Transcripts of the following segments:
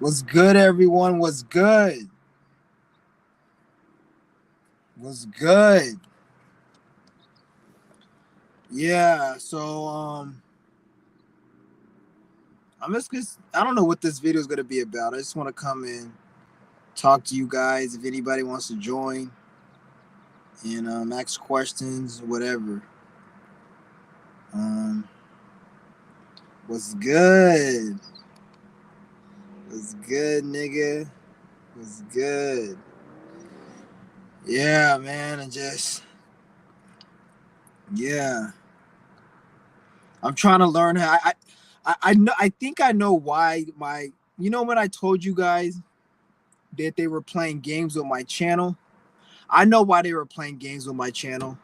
What's good, everyone? What's good? What's good? Yeah, I'm just I don't know what this video is gonna be about. I just want to come in, talk to you guys. If anybody wants to join and ask questions, whatever. Um, what's good? What's good, nigga? What's good? Yeah, man, and just yeah. I'm trying to learn how I know I think I know why my when I told you guys that they were playing games with my channel. I know why they were playing games with my channel.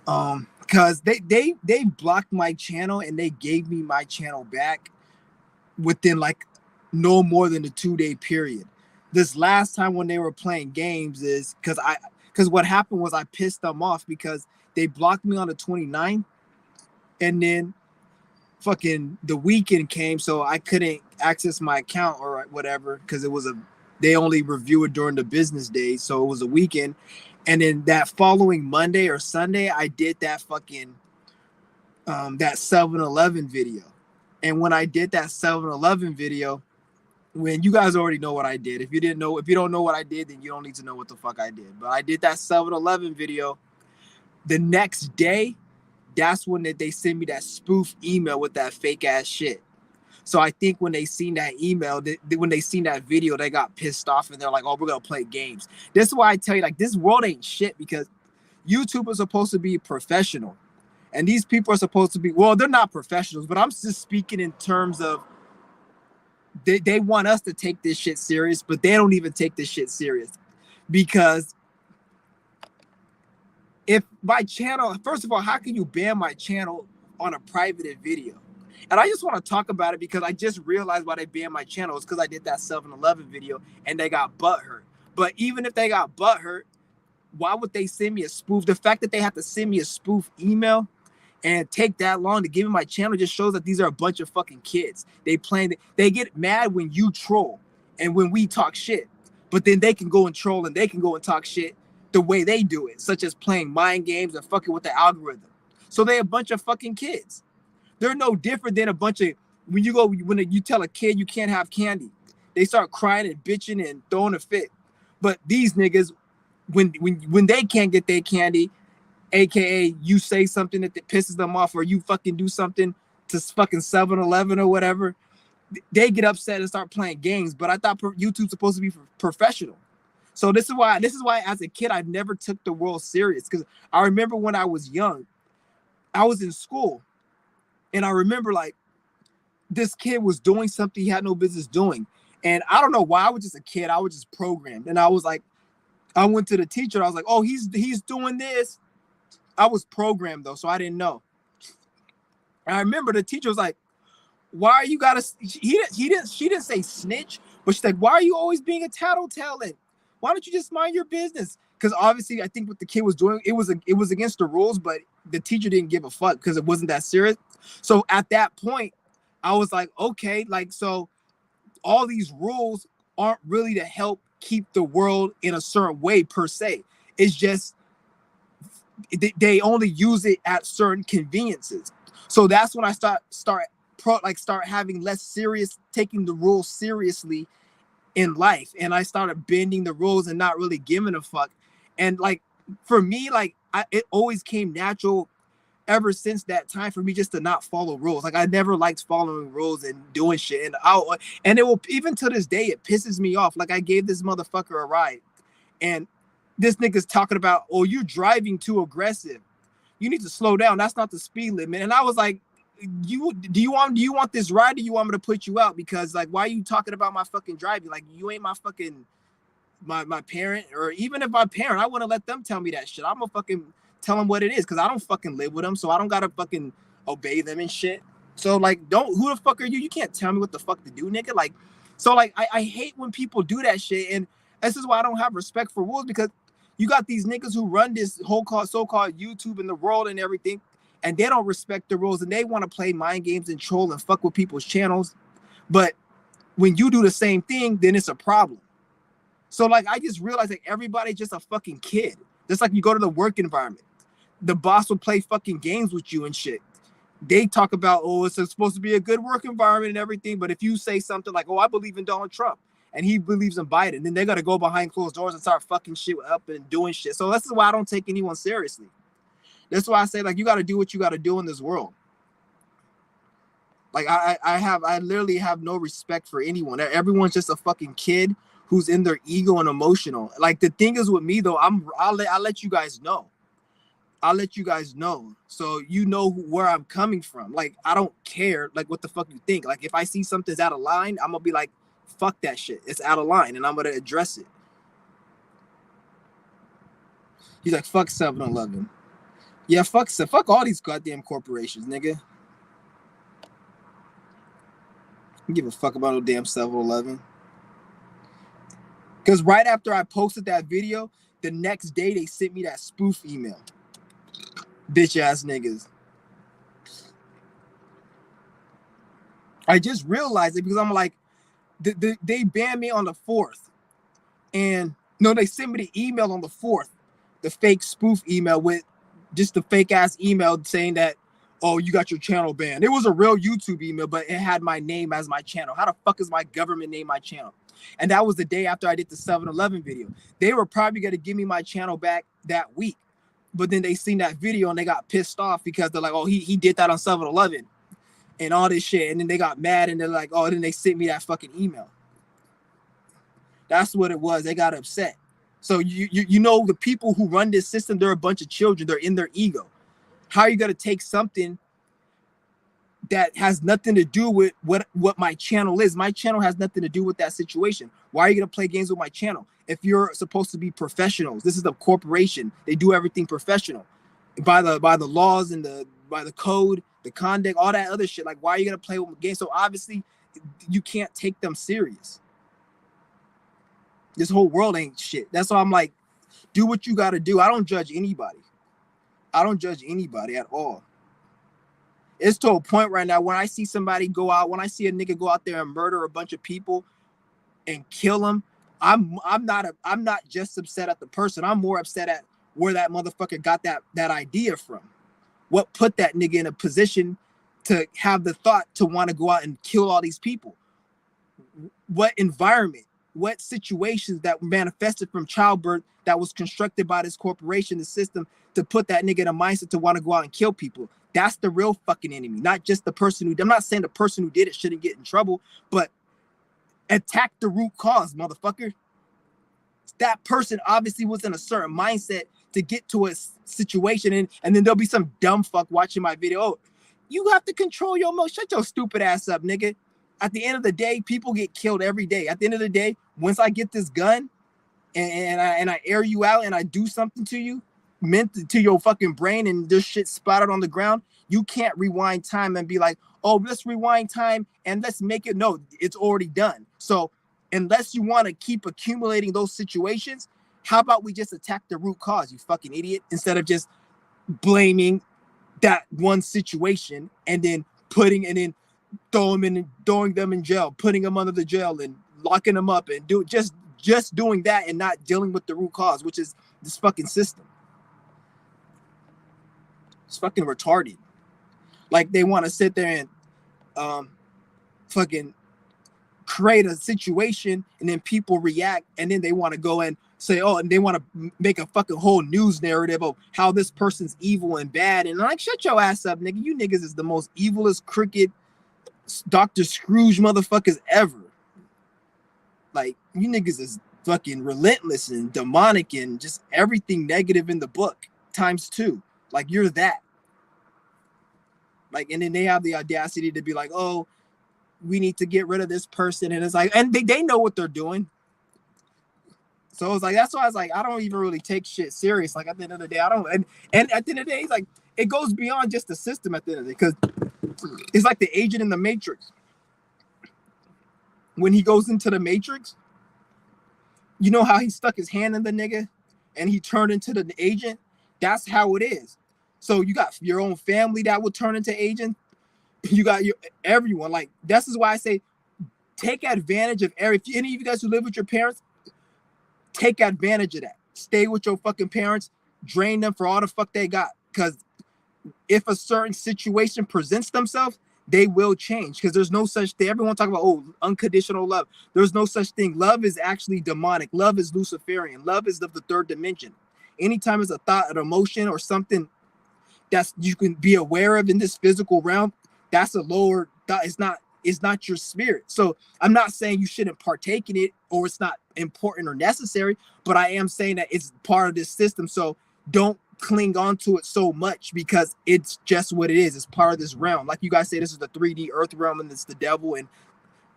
Because they blocked my channel and they gave me my channel back within like no more than a 2-day period. This last time when they were playing games is because what happened was I pissed them off because they blocked me on the 29th and then fucking the weekend came, so I couldn't access my account or whatever because they only review it during the business days, so it was a weekend. And then that following Monday or Sunday, I did that fucking that 7-Eleven video. And when I did that 7-Eleven video, when you guys already know what I did. If you don't know what I did, then you don't need to know what the fuck I did. But I did that 7-Eleven video. The next day, that's when they send me that spoof email with that fake ass shit. So I think when they seen that email, when they seen that video, they got pissed off and they're like, "Oh, we're gonna play games." This is why I tell you, like, this world ain't shit because YouTube is supposed to be professional, and these people are supposed to be. Well, they're not professionals, but I'm just speaking in terms of they want us to take this shit serious, but they don't even take this shit serious because if my channel, first of all, how can you ban my channel on a private video? And I just want to talk about it because I just realized why they banned my channel is because I did that 7-Eleven video and they got butthurt. But even if they got butthurt, why would they send me a spoof? The fact that they have to send me a spoof email and take that long to give me my channel just shows that these are a bunch of fucking kids. They get mad when you troll and when we talk shit, but then they can go and troll and they can go and talk shit the way they do it, such as playing mind games and fucking with the algorithm. So they're a bunch of fucking kids. They're no different than a bunch of when you tell a kid you can't have candy, they start crying and bitching and throwing a fit. But these niggas, when they can't get their candy, aka you say something that pisses them off or you fucking do something to fucking 7-Eleven or whatever, they get upset and start playing games. But I thought YouTube's supposed to be professional. So this is why as a kid I never took the world serious, because I remember when I was young, I was in school and I remember like this kid was doing something he had no business doing. And I don't know why. I was just a kid. I was just programmed. And I was like, I went to the teacher. I was like, oh, he's doing this. I was programmed though, so I didn't know. And I remember the teacher was like, why are you gotta, she didn't say snitch, but she's like, why are you always being a tattletale? Why don't you just mind your business? Because obviously I think what the kid was doing, it was against the rules, but the teacher didn't give a fuck because it wasn't that serious. So at that point, I was like, okay, like, so all these rules aren't really to help keep the world in a certain way per se. It's just they only use it at certain conveniences. So that's when I start having less serious, taking the rules seriously in life, and I started bending the rules and not really giving a fuck. And like for me, like it always came natural ever since that time for me just to not follow rules. Like I never liked following rules and doing shit, and it will, even to this day, it pisses me off. Like I gave this motherfucker a ride, and this nigga's talking about, oh, you're driving too aggressive. You need to slow down. That's not the speed limit. And I was like, do you want this ride, or do you want me to put you out? Because like, why are you talking about my fucking driving? Like you ain't my fucking my parent, or even if my parent, I want to let them tell me that shit. I'm gonna fucking tell them what it is, because I don't fucking live with them, so I don't gotta fucking obey them and shit. So like, who the fuck are you? You can't tell me what the fuck to do, nigga. Like, so like I hate when people do that shit, and this is why I don't have respect for rules, because you got these niggas who run this whole so-called YouTube in the world and everything, and they don't respect the rules, and they want to play mind games and troll and fuck with people's channels. But when you do the same thing, then it's a problem. So like I just realized like everybody's just a fucking kid. Just like you go to the work environment, the boss will play fucking games with you and shit. They talk about, oh, it's supposed to be a good work environment and everything, but if you say something like, oh, I believe in Donald Trump and he believes in Biden, then they're gonna go behind closed doors and start fucking shit up and doing shit. So this is why I don't take anyone seriously. That's why I say like you got to do what you got to do in this world. Like I literally have no respect for anyone. Everyone's just a fucking kid who's in their ego and emotional. Like the thing is with me though, I'll let you guys know. I'll let you guys know, so you know where I'm coming from. Like I don't care like what the fuck you think. Like if I see something's out of line, I'm gonna be like, fuck that shit. It's out of line, and I'm gonna address it. He's like, fuck 7-Eleven. Yeah, fuck all these goddamn corporations, nigga. I give a fuck about no damn 7-Eleven. Because right after I posted that video, the next day they sent me that spoof email. Bitch ass niggas. I just realized it because I'm like, they banned me on the 4th. And no, they sent me the email on the 4th. The fake spoof email with just the fake ass email saying that, oh, you got your channel banned. It was a real YouTube email, but it had my name as my channel. How the fuck is my government name my channel? And that was the day after I did the 7-Eleven video. They were probably going to give me my channel back that week. But then they seen that video and they got pissed off because they're like, oh, he did that on 7-Eleven and all this shit. And then they got mad and they're like, oh, then they sent me that fucking email. That's what it was. They got upset. So you know the people who run this system, they're a bunch of children. They're in their ego. How are you going to take something that has nothing to do with what my channel is? My channel has nothing to do with that situation. Why are you going to play games with my channel? If you're supposed to be professionals, this is a corporation. They do everything professional by the laws and by the code, the conduct, all that other shit. Like, why are you going to play with games? So obviously you can't take them serious. This whole world ain't shit. That's why I'm like, do what you got to do. I don't judge anybody. I don't judge anybody at all. It's to a point right now when I see somebody go out, when I see a nigga go out there and murder a bunch of people and kill them, I'm not just upset at the person. I'm more upset at where that motherfucker got that idea from. What put that nigga in a position to have the thought to want to go out and kill all these people? What environment? What situations that manifested from childbirth that was constructed by this corporation, the system, to put that nigga in a mindset to want to go out and kill people? That's the real fucking enemy, not just the person who, I'm not saying the person who did it shouldn't get in trouble, but attack the root cause, motherfucker. That person obviously was in a certain mindset to get to a situation, and then there'll be some dumb fuck watching my video. Oh, you have to control your emotions. Shut your stupid ass up, nigga. At the end of the day, people get killed every day. At the end of the day, once I get this gun and I air you out and I do something to you, meant to your fucking brain, and this shit spotted on the ground, you can't rewind time and be like, oh, let's rewind time and let's make it. No, it's already done. So unless you want to keep accumulating those situations, how about we just attack the root cause, you fucking idiot, instead of just blaming that one situation and then throwing them in jail, putting them under the jail and locking them up, and just doing that and not dealing with the root cause, which is this fucking system. It's fucking retarded. Like they want to sit there and fucking create a situation, and then people react, and then they want to go and say, oh, and they want to make a fucking whole news narrative of how this person's evil and bad, and like, shut your ass up, nigga. You niggas is the most evilest, crooked Dr. Scrooge motherfuckers ever. Like, you niggas is fucking relentless and demonic and just everything negative in the book times 2. Like, you're that. Like, and then they have the audacity to be like, oh, we need to get rid of this person. And it's like, and they know what they're doing. So it's like, that's why I was like, I don't even really take shit serious. Like, at the end of the day, I don't. And at the end of the day, it's like, it goes beyond just the system at the end of the day, because it's like the agent in the Matrix. When he goes into the Matrix, you know how he stuck his hand in the nigga and he turned into the agent? That's how it is. So you got your own family that will turn into agent. You got everyone. Like, this is why I say take advantage of if any of you guys who live with your parents, take advantage of that. Stay with your fucking parents, drain them for all the fuck they got. Because if a certain situation presents themselves, they will change. Because there's no such thing. Everyone talk about, oh, unconditional love. There's no such thing. Love is actually demonic. Love is Luciferian. Love is of the third dimension. Anytime it's a thought, an emotion, or something that's you can be aware of in this physical realm, that's a lower thought. It's not your spirit. So I'm not saying you shouldn't partake in it or it's not important or necessary, but I am saying that it's part of this system. So don't cling on to it so much because it's just what it is. It's part of this realm. Like you guys say, this is the 3D earth realm and it's the devil and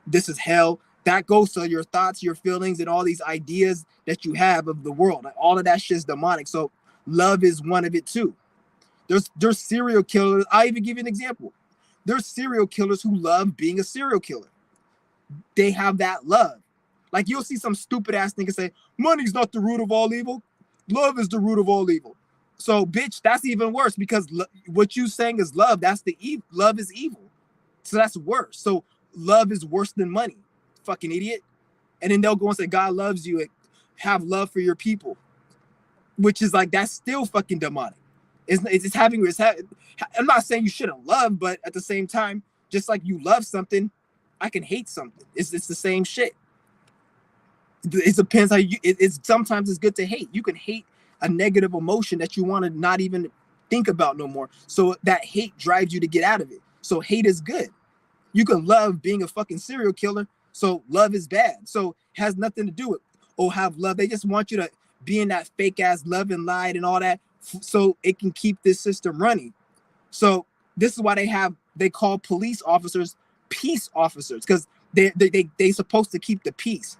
this is hell. That goes to your thoughts, your feelings, and all these ideas that you have of the world. Like all of that shit's demonic. So love is one of it too. There's serial killers. I'll even give you an example. There's serial killers who love being a serial killer. They have that love. Like you'll see some stupid ass nigga say, money's not the root of all evil. Love is the root of all evil. So bitch, that's even worse because what you saying is love. That's the evil. Love is evil. So that's worse. So love is worse than money. Fucking idiot. And then they'll go and say, God loves you and have love for your people. Which is like, that's still fucking demonic. I'm not saying you shouldn't love, but at the same time, just like you love something, I can hate something. It's the same shit. It depends how it's sometimes it's good to hate. You can hate a negative emotion that you want to not even think about no more. So that hate drives you to get out of it. So hate is good. You can love being a fucking serial killer. So love is bad. So it has nothing to do with, oh, have love. They just want you to be in that fake ass love and lied and all that. So it can keep this system running. So this is why they call police officers peace officers, because they supposed to keep the peace,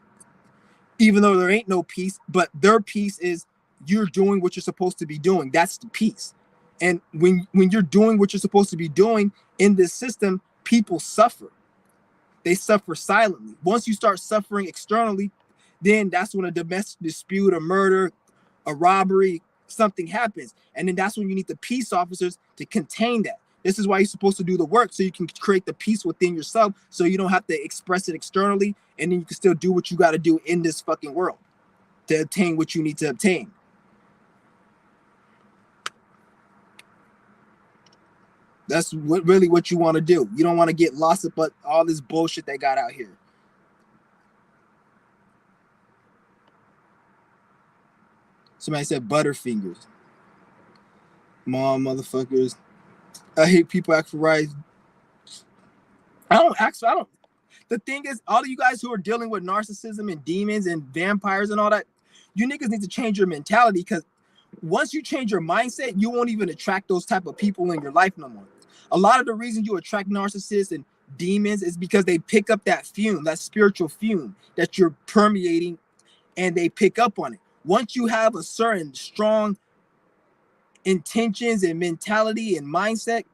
even though there ain't no peace. But their peace is you're doing what you're supposed to be doing. That's the peace. And when you're doing what you're supposed to be doing in this system, people suffer. They suffer silently. Once you start suffering externally, then that's when a domestic dispute, a murder, a robbery, something happens. And then that's when you need the peace officers to contain that. This is why you're supposed to do the work, so you can create the peace within yourself, so you don't have to express it externally, and then you can still do what you got to do in this fucking world to obtain what you need to obtain. That's really what you want to do. You don't want to get lost up all this bullshit they got out here. Somebody said Butterfingers. Mom, motherfuckers. I hate people act for rights. I don't. The thing is, all of you guys who are dealing with narcissism and demons and vampires and all that, you niggas need to change your mentality, because once you change your mindset, you won't even attract those type of people in your life no more. A lot of the reason you attract narcissists and demons is because they pick up that fume, that spiritual fume that you're permeating, and they pick up on it. Once you have a certain strong intentions and mentality and mindset,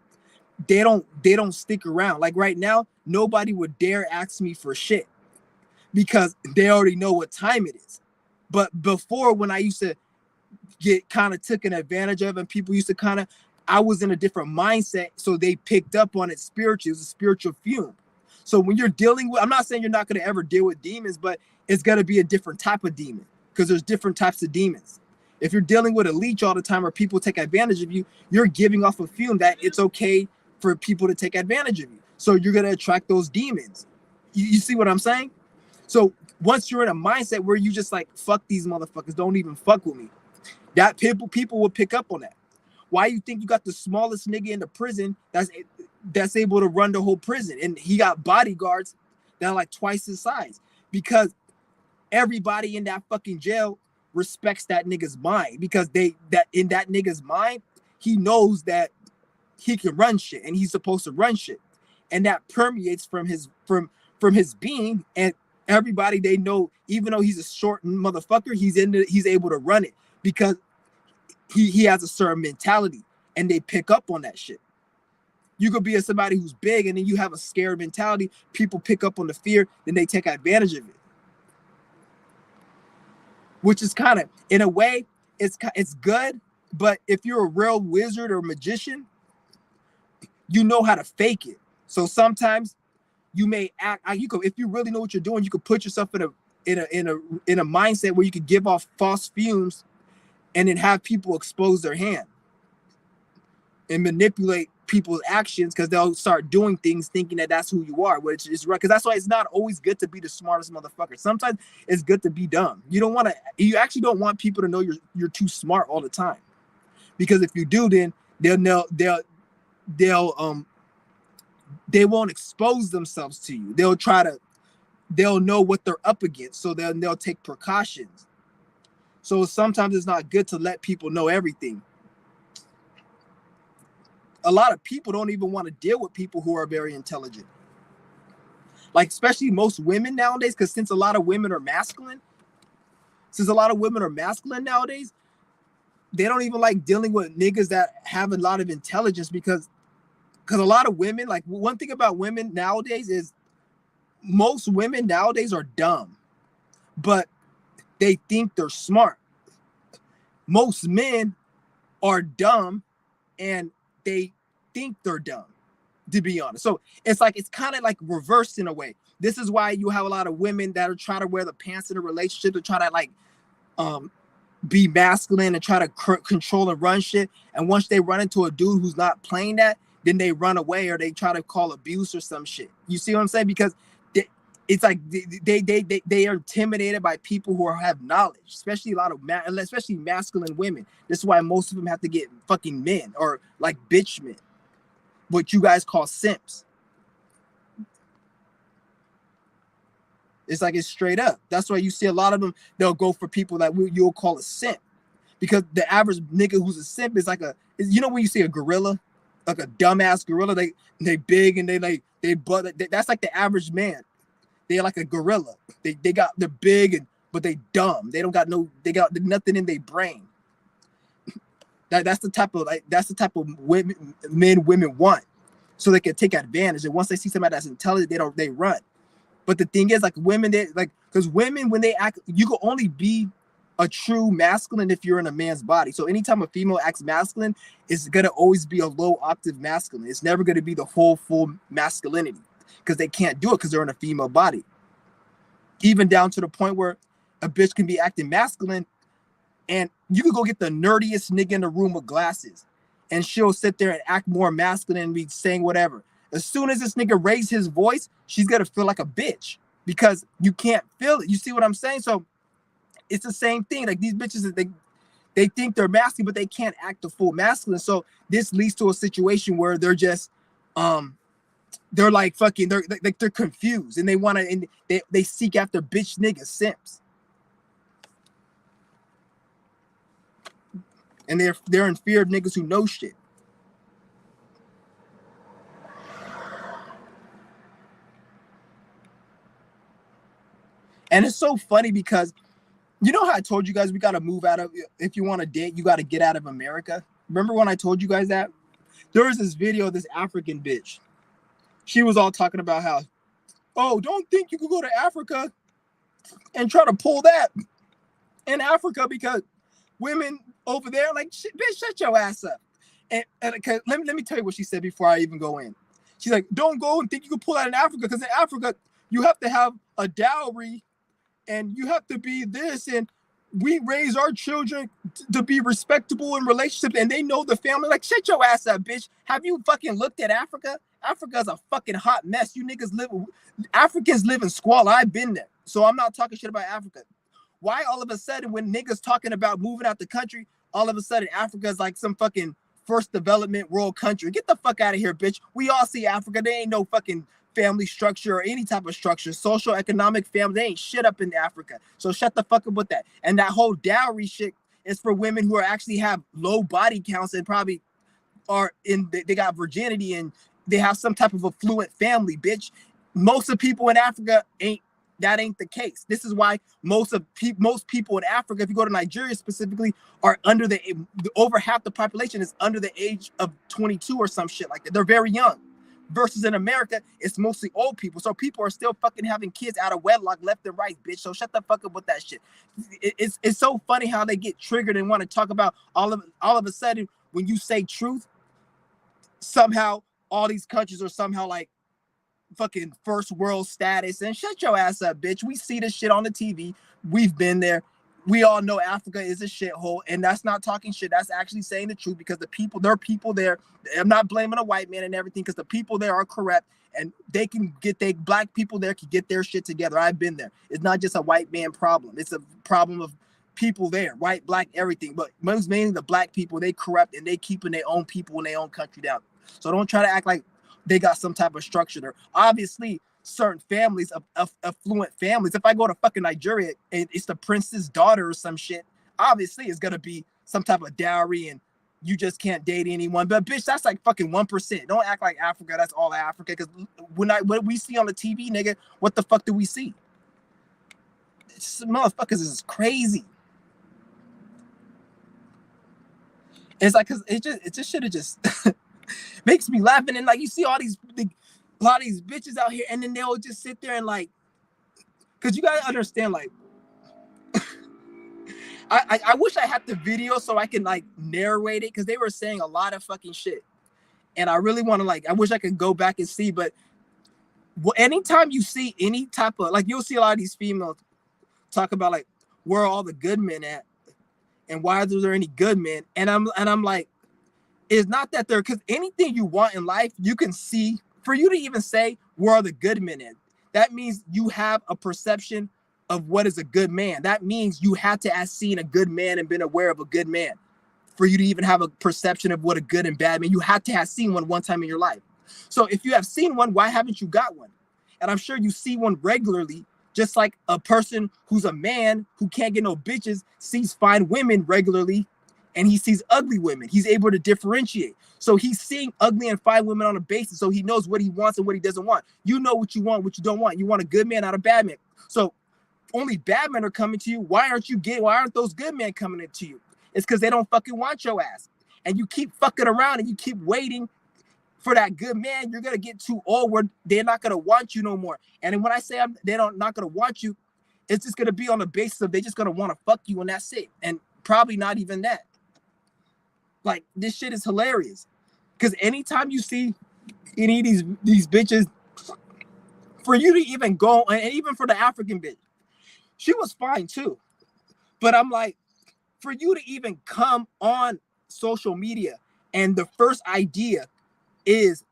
they don't stick around. Like right now, nobody would dare ask me for shit because they already know what time it is. But before, when I used to get kind of taken advantage of and people used to I was in a different mindset, so they picked up on it spiritually. It was a spiritual fume. So when you're dealing with, I'm not saying you're not going to ever deal with demons, but it's going to be a different type of demon, because there's different types of demons. If you're dealing with a leech all the time or people take advantage of you, you're giving off a fume that it's okay for people to take advantage of you. So you're going to attract those demons. You see what I'm saying? So once you're in a mindset where you just like, fuck these motherfuckers, don't even fuck with me, that people will pick up on that. Why you think you got the smallest nigga in the prison that's able to run the whole prison, and he got bodyguards that are like twice his size? Because everybody in that fucking jail respects that nigga's mind, because that in that nigga's mind, he knows that he can run shit and he's supposed to run shit, and that permeates from his being. And everybody, they know, even though he's a short motherfucker, he's able to run it because he has a certain mentality, and they pick up on that shit. You could be somebody who's big and then you have a scared mentality. People pick up on the fear, then they take advantage of it. Which is kind of, in a way, it's good. But if you're a real wizard or magician, you know how to fake it. So sometimes you may act. You could, if you really know what you're doing, you could put yourself in a mindset where you could give off false fumes, and then have people expose their hand and manipulate people's actions, because they'll start doing things thinking that that's who you are, which is right. Because that's why it's not always good to be the smartest motherfucker. Sometimes it's good to be dumb. You actually don't want people to know you're too smart all the time, because if you do, then they won't expose themselves to you. They'll know what they're up against, so they'll take precautions. So sometimes it's not good to let people know everything. A lot of people don't even want to deal with people who are very intelligent. Like, especially most women nowadays, because since a lot of women are masculine nowadays, they don't even like dealing with niggas that have a lot of intelligence, because a lot of women, like, one thing about women nowadays is most women nowadays are dumb, but they think they're smart. Most men are dumb and they think they're dumb, to be honest. So it's kind of like reversed in a way. This is why you have a lot of women that are trying to wear the pants in a relationship, to try to like be masculine and try to control and run shit. And once they run into a dude who's not playing that, then they run away, or they try to call abuse or some shit. You see what I'm saying? Because it's like they are intimidated by people who have knowledge, especially especially masculine women. This is why most of them have to get fucking men, or like bitch men, what you guys call simps. It's like, it's straight up. That's why you see a lot of them, they'll go for people that you'll call a simp, because the average nigga who's a simp is like when you see a gorilla, like a dumbass gorilla, they big and that's like the average man. They're like a gorilla. They're big but they dumb. They got nothing in their brain. That's the type of women want, so they can take advantage. And once they see somebody that's intelligent, they run. But the thing is, like, women, because women, when they act, you can only be a true masculine if you're in a man's body. So anytime a female acts masculine, it's gonna always be a low octave masculine. It's never gonna be the whole full masculinity, because they can't do it because they're in a female body. Even down to the point where a bitch can be acting masculine, and you could go get the nerdiest nigga in the room with glasses, and she'll sit there and act more masculine and be saying whatever. As soon as this nigga raises his voice, she's gonna feel like a bitch, because you can't feel it. You see what I'm saying? So it's the same thing. Like, these bitches, they think they're masculine, but they can't act the full masculine. So this leads to a situation where they're just they're like fucking, they're confused, and they seek after bitch niggas, simps, and they're in fear of niggas who know shit. And it's so funny because, you know how I told you guys we got to move out of, if you want to date, you got to get out of America. Remember when I told you guys that? There was this video of this African bitch. She was all talking about how, oh, don't think you could go to Africa and try to pull that in Africa, because women over there, like, shit, bitch, shut your ass up. And let me tell you what she said before I even go in. She's like, don't go and think you can pull that in Africa, because in Africa, you have to have a dowry, and you have to be this, and we raise our children to be respectable in relationships, and they know the family. Like, shut your ass up, bitch. Have you fucking looked at Africa? Africa's a fucking hot mess. You niggas Africans live in squalor. I've been there. So I'm not talking shit about Africa. Why all of a sudden, when niggas talking about moving out the country, all of a sudden Africa's like some fucking first development world country? Get the fuck out of here, bitch. We all see Africa. There ain't no fucking family structure or any type of structure, social, economic, family. They ain't shit up in Africa. So shut the fuck up with that. And that whole dowry shit is for women who are actually have low body counts and probably are they got virginity and they have some type of affluent family, bitch. Most of people in Africa ain't the case. This is why most people in Africa, if you go to Nigeria specifically, are over half the population is under the age of 22 or some shit like that. They're very young. Versus in America, it's mostly old people. So people are still fucking having kids out of wedlock left and right, bitch. So shut the fuck up with that shit. It's so funny how they get triggered and want to talk about all of a sudden when you say truth, somehow all these countries are somehow like fucking first world status, and shut your ass up, bitch. We see this shit on the TV. We've been there. We all know Africa is a shithole, and that's not talking shit. That's actually saying the truth, because there are people there. I'm not blaming a white man and everything, because the people there are corrupt, and they can get black people there can get their shit together. I've been there. It's not just a white man problem. It's a problem of people there, white, black, everything. But mainly the black people, they corrupt, and they keeping their own people in their own country down. So don't try to act like they got some type of structure there. Obviously, certain families, of affluent families, if I go to fucking Nigeria and it's the prince's daughter or some shit, obviously it's gonna be some type of dowry and you just can't date anyone. But bitch, that's like fucking 1%. Don't act like Africa, that's all Africa. Because what we see on the TV, nigga, what the fuck do we see? It's, motherfuckers is crazy. It's like, cause it just should have just makes me laughing. And like, you see a lot of these bitches out here, and then they'll just sit there and like, cause you gotta understand, like, I wish I had the video so I can like narrate it, because they were saying a lot of fucking shit, and I really want to like, I wish I could go back and see. But anytime you see any type of, like, you'll see a lot of these females talk about like, where are all the good men at, and why is there any good men? And I'm like, it's not that they're, because anything you want in life, you can see. For you to even say where are the good men in, that means you have a perception of what is a good man. That means you had to have seen a good man and been aware of a good man for you to even have a perception of what a good and bad man. You had to have seen one time in your life. So if you have seen one, why haven't you got one? And I'm sure you see one regularly, just like a person who's a man who can't get no bitches sees fine women regularly, and he sees ugly women. He's able to differentiate. So he's seeing ugly and fine women on a basis, so he knows what he wants and what he doesn't want. You know what you want, what you don't want. You want a good man, not a bad man. So only bad men are coming to you. Why aren't those good men coming into you? It's because they don't fucking want your ass. And you keep fucking around and you keep waiting for that good man. You're gonna get too old where they're not gonna want you no more. And when I say not gonna want you, it's just gonna be on the basis of they just gonna want to fuck you, and that's it. And probably not even that. Like, this shit is hilarious, because anytime you see any of these bitches, for you to even go, and even for the African bitch, she was fine too, but I'm like, for you to even come on social media and the first idea is,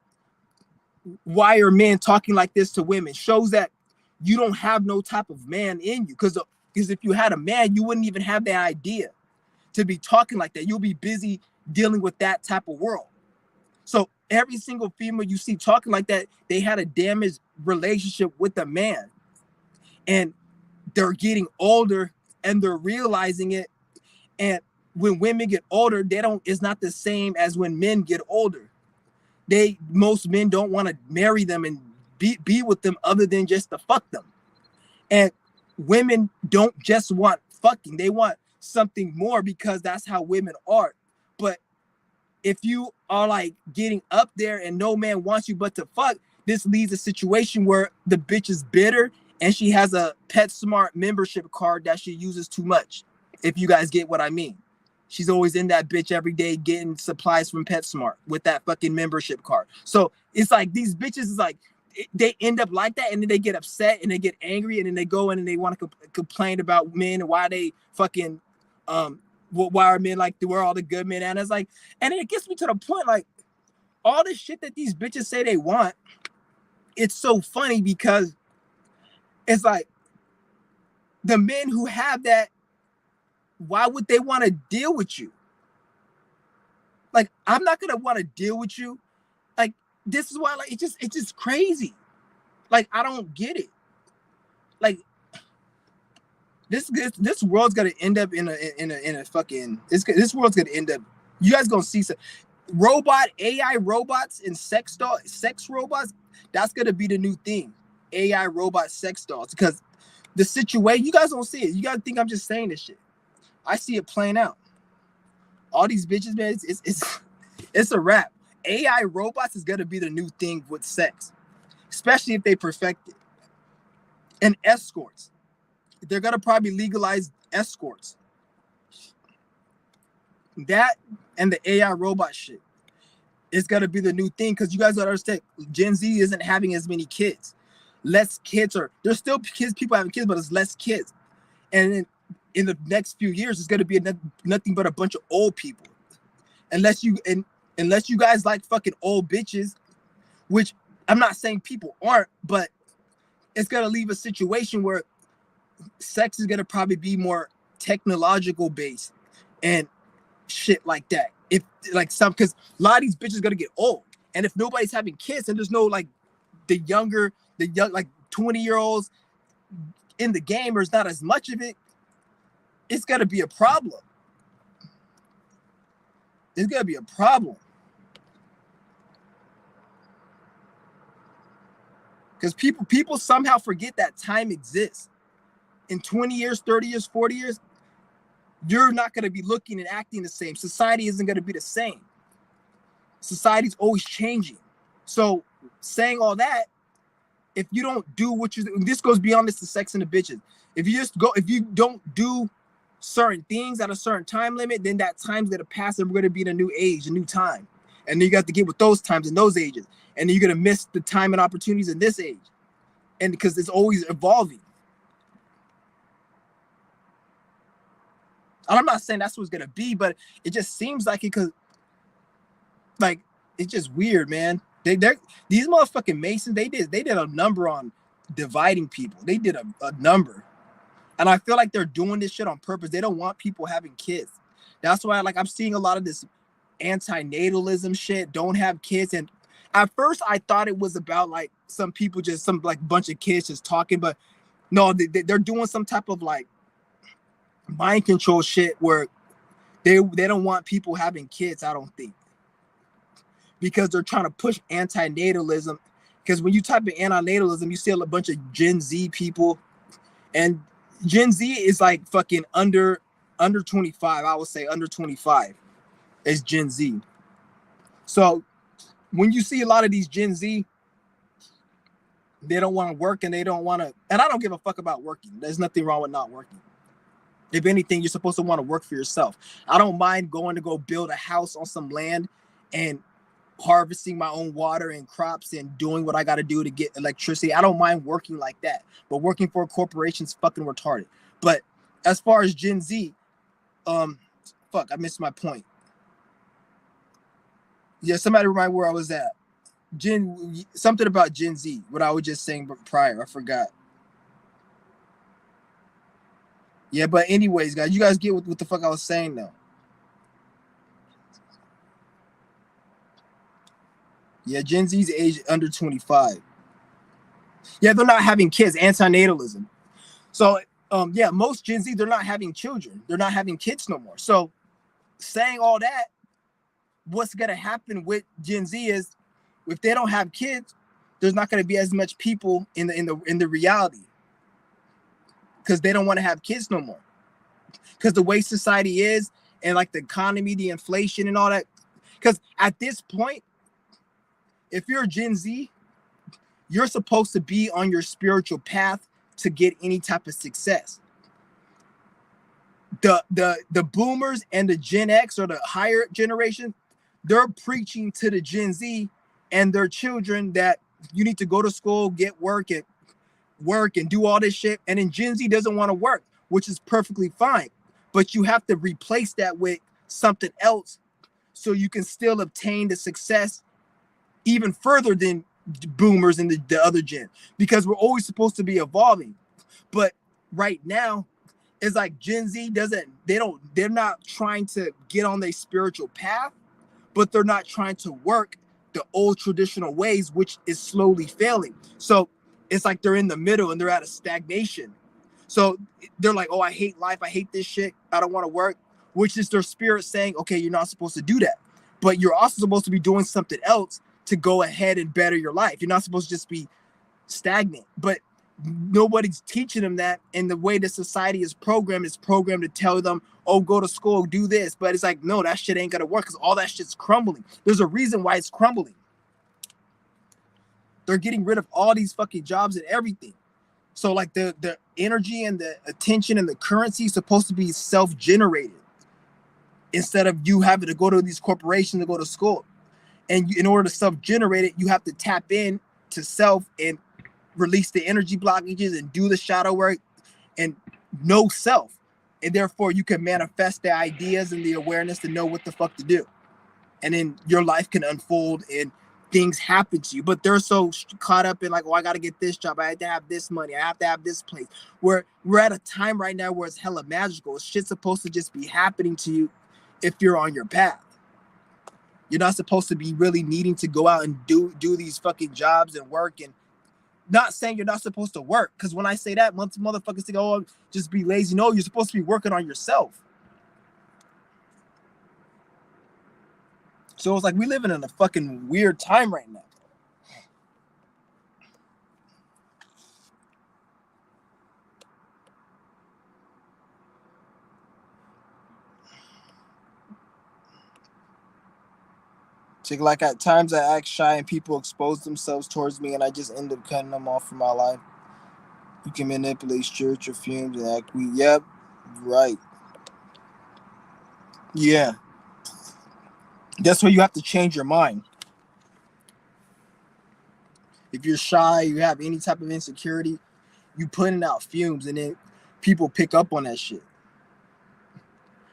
why are men talking like this to women, shows that you don't have no type of man in you. Because if you had a man, you wouldn't even have that idea to be talking like that. You'll be busy dealing with that type of world. So every single female you see talking like that, they had a damaged relationship with a man, and they're getting older and they're realizing it. And when women get older, it's not the same as when men get older. Most men don't want to marry them and be with them other than just to fuck them. And women don't just want fucking, they want something more, because that's how women are. But if you are like getting up there and no man wants you but to fuck, this leads a situation where the bitch is bitter and she has a PetSmart membership card that she uses too much. If you guys get what I mean. She's always in that bitch every day getting supplies from PetSmart with that fucking membership card. So it's like these bitches is like, they end up like that, and then they get upset and they get angry, and then they go in and they want to complain about men and why they fucking why are men like, where all the good men? And it's like, and it gets me to the point, like, all this shit that these bitches say they want, it's so funny, because it's like, the men who have that, why would they want to deal with you? Like, I'm not gonna want to deal with you. Like, this is why, like, it's just crazy. Like, I don't get it. Like, this world's gonna end up in a fucking, this world's gonna end up, you guys gonna see some AI robots and sex robots. That's gonna be the new thing. AI robot sex dolls. Because the situation, you guys don't see it. You guys think I'm just saying this shit. I see it playing out. All these bitches, man, it's a wrap. AI robots is gonna be the new thing with sex, especially if they perfect it. And escorts, they're gonna probably legalize escorts. That and the AI robot shit. It's gonna be the new thing because you guys gotta understand Gen Z isn't having as many kids. Less kids are there's still kids, people having kids, but it's less kids. And in the next few years, it's gonna be nothing but a bunch of old people. Unless you guys like fucking old bitches, which I'm not saying people aren't, but it's gonna leave a situation where sex is gonna probably be more technological based and shit like that. If like some because a lot of these bitches gonna get old. And if nobody's having kids and there's no like the young like 20-year-olds in the game, there's not as much of it, it's gonna be a problem. It's gonna be a problem. Because people somehow forget that time exists. In 20 years, 30 years, 40 years, you're not going to be looking and acting the same. Society isn't going to be the same. Society's always changing. So saying all that, if you don't do what you this goes beyond this to sex and the bitches. If you don't do certain things at a certain time limit, then that time's going to pass and we're going to be in a new age, a new time. And then you got to get with those times and those ages. And then you're going to miss the time and opportunities in this age. And because it's always evolving. And I'm not saying that's what's going to be, but it just seems like it because, like, it's just weird, man. These motherfucking Masons, they did a number on dividing people. They did a number. And I feel like they're doing this shit on purpose. They don't want people having kids. That's why, like, I'm seeing a lot of this anti-natalism shit, don't have kids. And at first I thought it was about like some people just some like bunch of kids just talking, but no, they're doing some type of like mind control shit where they don't want people having kids, I don't think, because they're trying to push anti-natalism. Because when you type in anti-natalism, you see a bunch of Gen Z people, and Gen Z is like fucking under 25. I would say under 25 is Gen Z. So when you see a lot of these Gen Z, they don't want to work and they don't want to, and I don't give a fuck about working. There's nothing wrong with not working. If anything, you're supposed to want to work for yourself. I don't mind going to go build a house on some land and harvesting my own water and crops and doing what I got to do to get electricity. I don't mind working like that, but working for a corporation is fucking retarded. But as far as Gen Z, fuck, I missed my point. Yeah, somebody remind me where I was at. Something about Gen Z, what I was just saying prior. I forgot. Yeah, but anyways, guys, you guys get what the fuck I was saying now. Yeah, Gen Z's age under 25. Yeah, they're not having kids, antinatalism. So, yeah, most Gen Z, they're not having children. They're not having kids no more. So saying all that, what's going to happen with Gen Z is if they don't have kids, there's not going to be as much people in the reality because they don't want to have kids no more. Because the way society is and like the economy, the inflation and all that. Because at this point, if you're a Gen Z, you're supposed to be on your spiritual path to get any type of success. The boomers and the Gen X or the higher generation, they're preaching to the Gen Z and their children that you need to go to school, get work and do all this shit. And then Gen Z doesn't want to work, which is perfectly fine. But you have to replace that with something else so you can still obtain the success even further than boomers and the other gen, because we're always supposed to be evolving. But right now, it's like Gen Z they're not trying to get on their spiritual path, but they're not trying to work the old traditional ways, which is slowly failing. So it's like they're in the middle and they're at a stagnation. So they're like, oh, I hate life. I hate this shit. I don't want to work, which is their spirit saying, okay, you're not supposed to do that. But you're also supposed to be doing something else to go ahead and better your life. You're not supposed to just be stagnant. But nobody's teaching them that. And the way the society is programmed to tell them, oh, go to school, do this. But it's like, no, that shit ain't gonna work because all that shit's crumbling. There's a reason why it's crumbling. They're getting rid of all these fucking jobs and everything. So like the energy and the attention and the currency is supposed to be self-generated instead of you having to go to these corporations to go to school. And in order to self-generate it, you have to tap in to self and release the energy blockages and do the shadow work and know self. And therefore you can manifest the ideas and the awareness to know what the fuck to do. And then your life can unfold and things happen to you. But they're so caught up in like, oh, I got to get this job. I have to have this money. I have to have this place. We're at a time right now where it's hella magical. Shit's supposed to just be happening to you if you're on your path. You're not supposed to be really needing to go out and do these fucking jobs and work. And not saying you're not supposed to work, because when I say that, motherfuckers think, oh, just be lazy. No, you're supposed to be working on yourself. So it's like we living in a fucking weird time right now. Like at times I act shy and people expose themselves towards me and I just end up cutting them off from my life. You can manipulate spiritual fumes and act weak. Yep, right. Yeah. That's where you have to change your mind. If you're shy, you have any type of insecurity, you putting out fumes and then people pick up on that shit.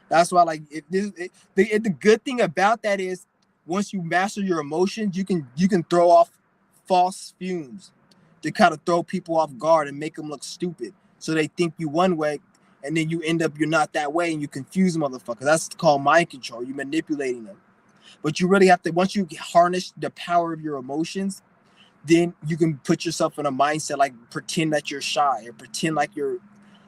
That's why, like, the good thing about that is once you master your emotions, you can throw off false fumes to kind of throw people off guard and make them look stupid. So they think you one way, and then you end up you're not that way, and you confuse motherfuckers. That's called mind control. You're manipulating them. But you really have to, once you harness the power of your emotions, then you can put yourself in a mindset like pretend that you're shy or pretend like you're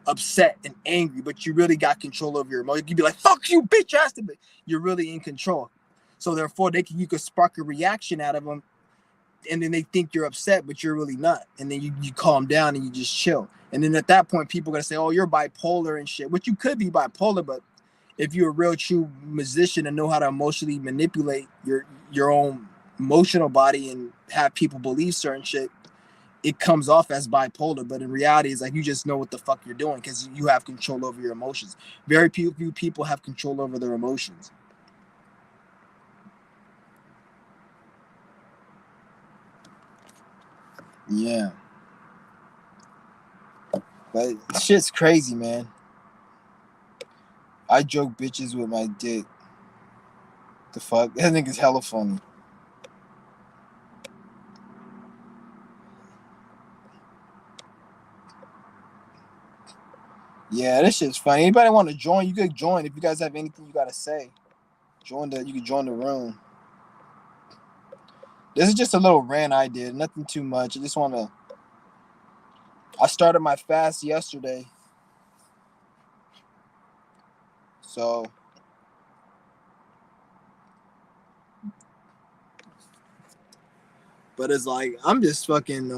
upset and angry, but you really got control over your emotions. You'd be like, fuck you, bitch ass. You're really in control. So therefore you could spark a reaction out of them, and then they think you're upset, but you're really not. And then you calm down and you just chill. And then at that point, people are gonna say, oh, you're bipolar and shit, which you could be bipolar, but if you're a real true musician and know how to emotionally manipulate your own emotional body and have people believe certain shit, it comes off as bipolar, but in reality, it's like you just know what the fuck you're doing because you have control over your emotions. Very few people have control over their emotions. Yeah. But shit's crazy, man. I joke bitches with my dick. The fuck? That nigga's hella funny. Yeah, this shit's funny. Anybody want to join? You could join if you guys have anything you gotta say. You can join the room. This is just a little rant I did, nothing too much. I started my fast yesterday. So but it's like I'm just fucking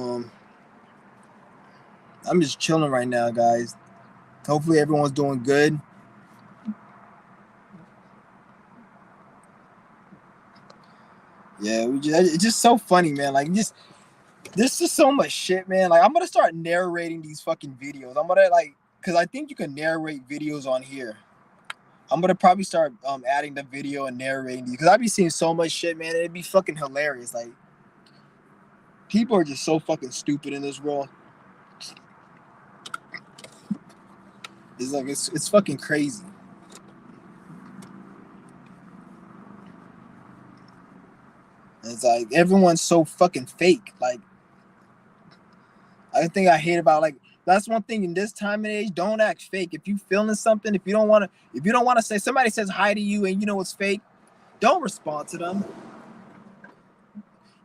I'm just chilling right now, guys. Hopefully everyone's doing good. Yeah, it's just so funny, man. Like there's just so much shit, man. Like I'm gonna start narrating these fucking videos. I'm gonna because I think you can narrate videos on here. I'm gonna probably start adding the video and narrating these because I be seeing so much shit, man. It'd be fucking hilarious. Like people are just so fucking stupid in this world. It's like it's fucking crazy. It's like everyone's so fucking fake. Like I think I hate about like that's one thing in this time and age. Don't act fake. If you feeling something, if you don't want to say somebody says hi to you and you know it's fake, don't respond to them.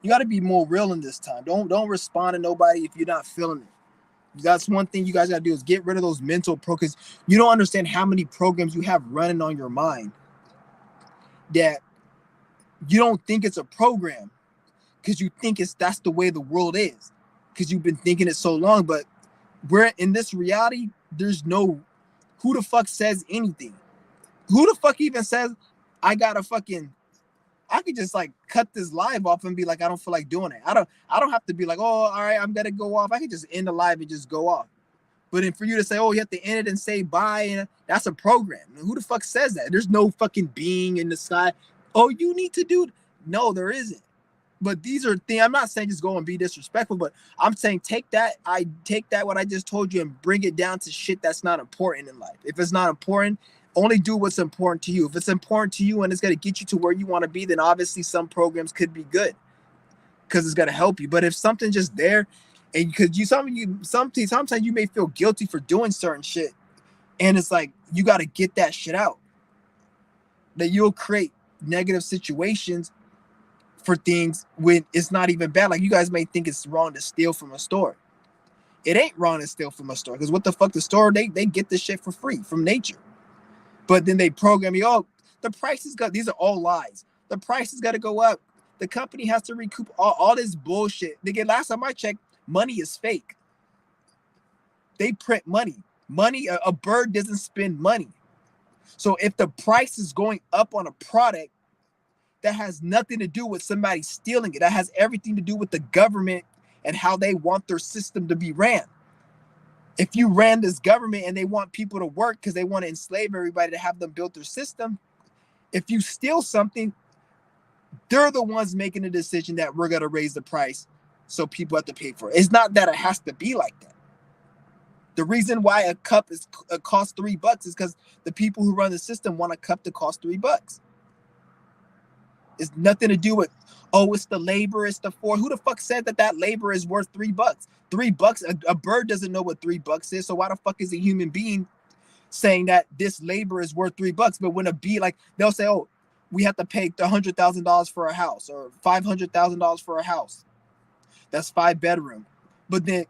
You got to be more real in this time. Don't respond to nobody if you're not feeling it. That's one thing you guys got to do is get rid of those mental because you don't understand how many programs you have running on your mind that you don't think it's a program because you think that's the way the world is because you've been thinking it so long. But we're in this reality. There's no who the fuck says anything. Who the fuck even says I could just like cut this live off and be like, I don't feel like doing it. I don't have to be like, oh, all right, I'm gonna go off. I could just end the live and just go off. But then for you to say, oh, you have to end it and say bye, and that's a program. Who the fuck says that? There's no fucking being in the sky. Oh, you need to do. No, there isn't. But these are things. I'm not saying just go and be disrespectful, but I'm saying take that. I take that what I just told you and bring it down to shit that's not important in life. If it's not important, only do what's important to you. If it's important to you and it's gonna get you to where you want to be, then obviously some programs could be good because it's gonna help you. But if something's just there, and because sometimes you may feel guilty for doing certain shit, and it's like you got to get that shit out. That you'll create negative situations for things when it's not even bad. Like you guys may think it's wrong to steal from a store. It ain't wrong to steal from a store because what the fuck, the store they get this shit for free from nature. But then they program you, oh, the prices got, these are all lies. The prices got to go up. The company has to recoup all this bullshit. Nigga, last time I checked, money is fake. They print money. A bird doesn't spend money. So if the price is going up on a product, that has nothing to do with somebody stealing it. That has everything to do with the government and how they want their system to be ran. If you ran this government and they want people to work because they want to enslave everybody to have them build their system, if you steal something, they're the ones making the decision that we're going to raise the price so people have to pay for it. It's not that it has to be like that. The reason why a cup costs $3 is because the people who run the system want a cup to cost $3. It's nothing to do with, oh, it's the labor, it's the for. Who the fuck said that labor is worth $3? $3, a bird doesn't know what $3 is. So why the fuck is a human being saying that this labor is worth $3? But when a bee, like they'll say, oh, we have to pay $100,000 for a house or $500,000 for a house. That's 5 bedroom. But then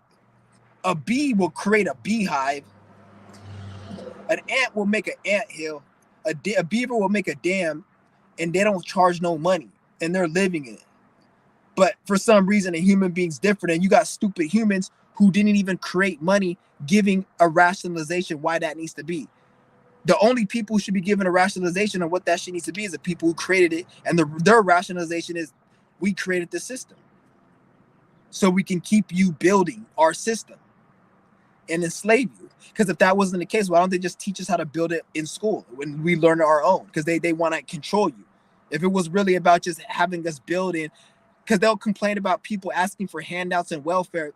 a bee will create a beehive. An ant will make an anthill. A beaver will make a dam, and they don't charge no money, and they're living in it. But for some reason, a human being's different, and you got stupid humans who didn't even create money giving a rationalization why that needs to be. The only people who should be given a rationalization of what that shit needs to be is the people who created it, and their rationalization is, we created the system so we can keep you building our system and enslave you. Because if that wasn't the case, why don't they just teach us how to build it in school when we learn our own? Because they want to control you. If it was really about just having us build in, because they'll complain about people asking for handouts and welfare.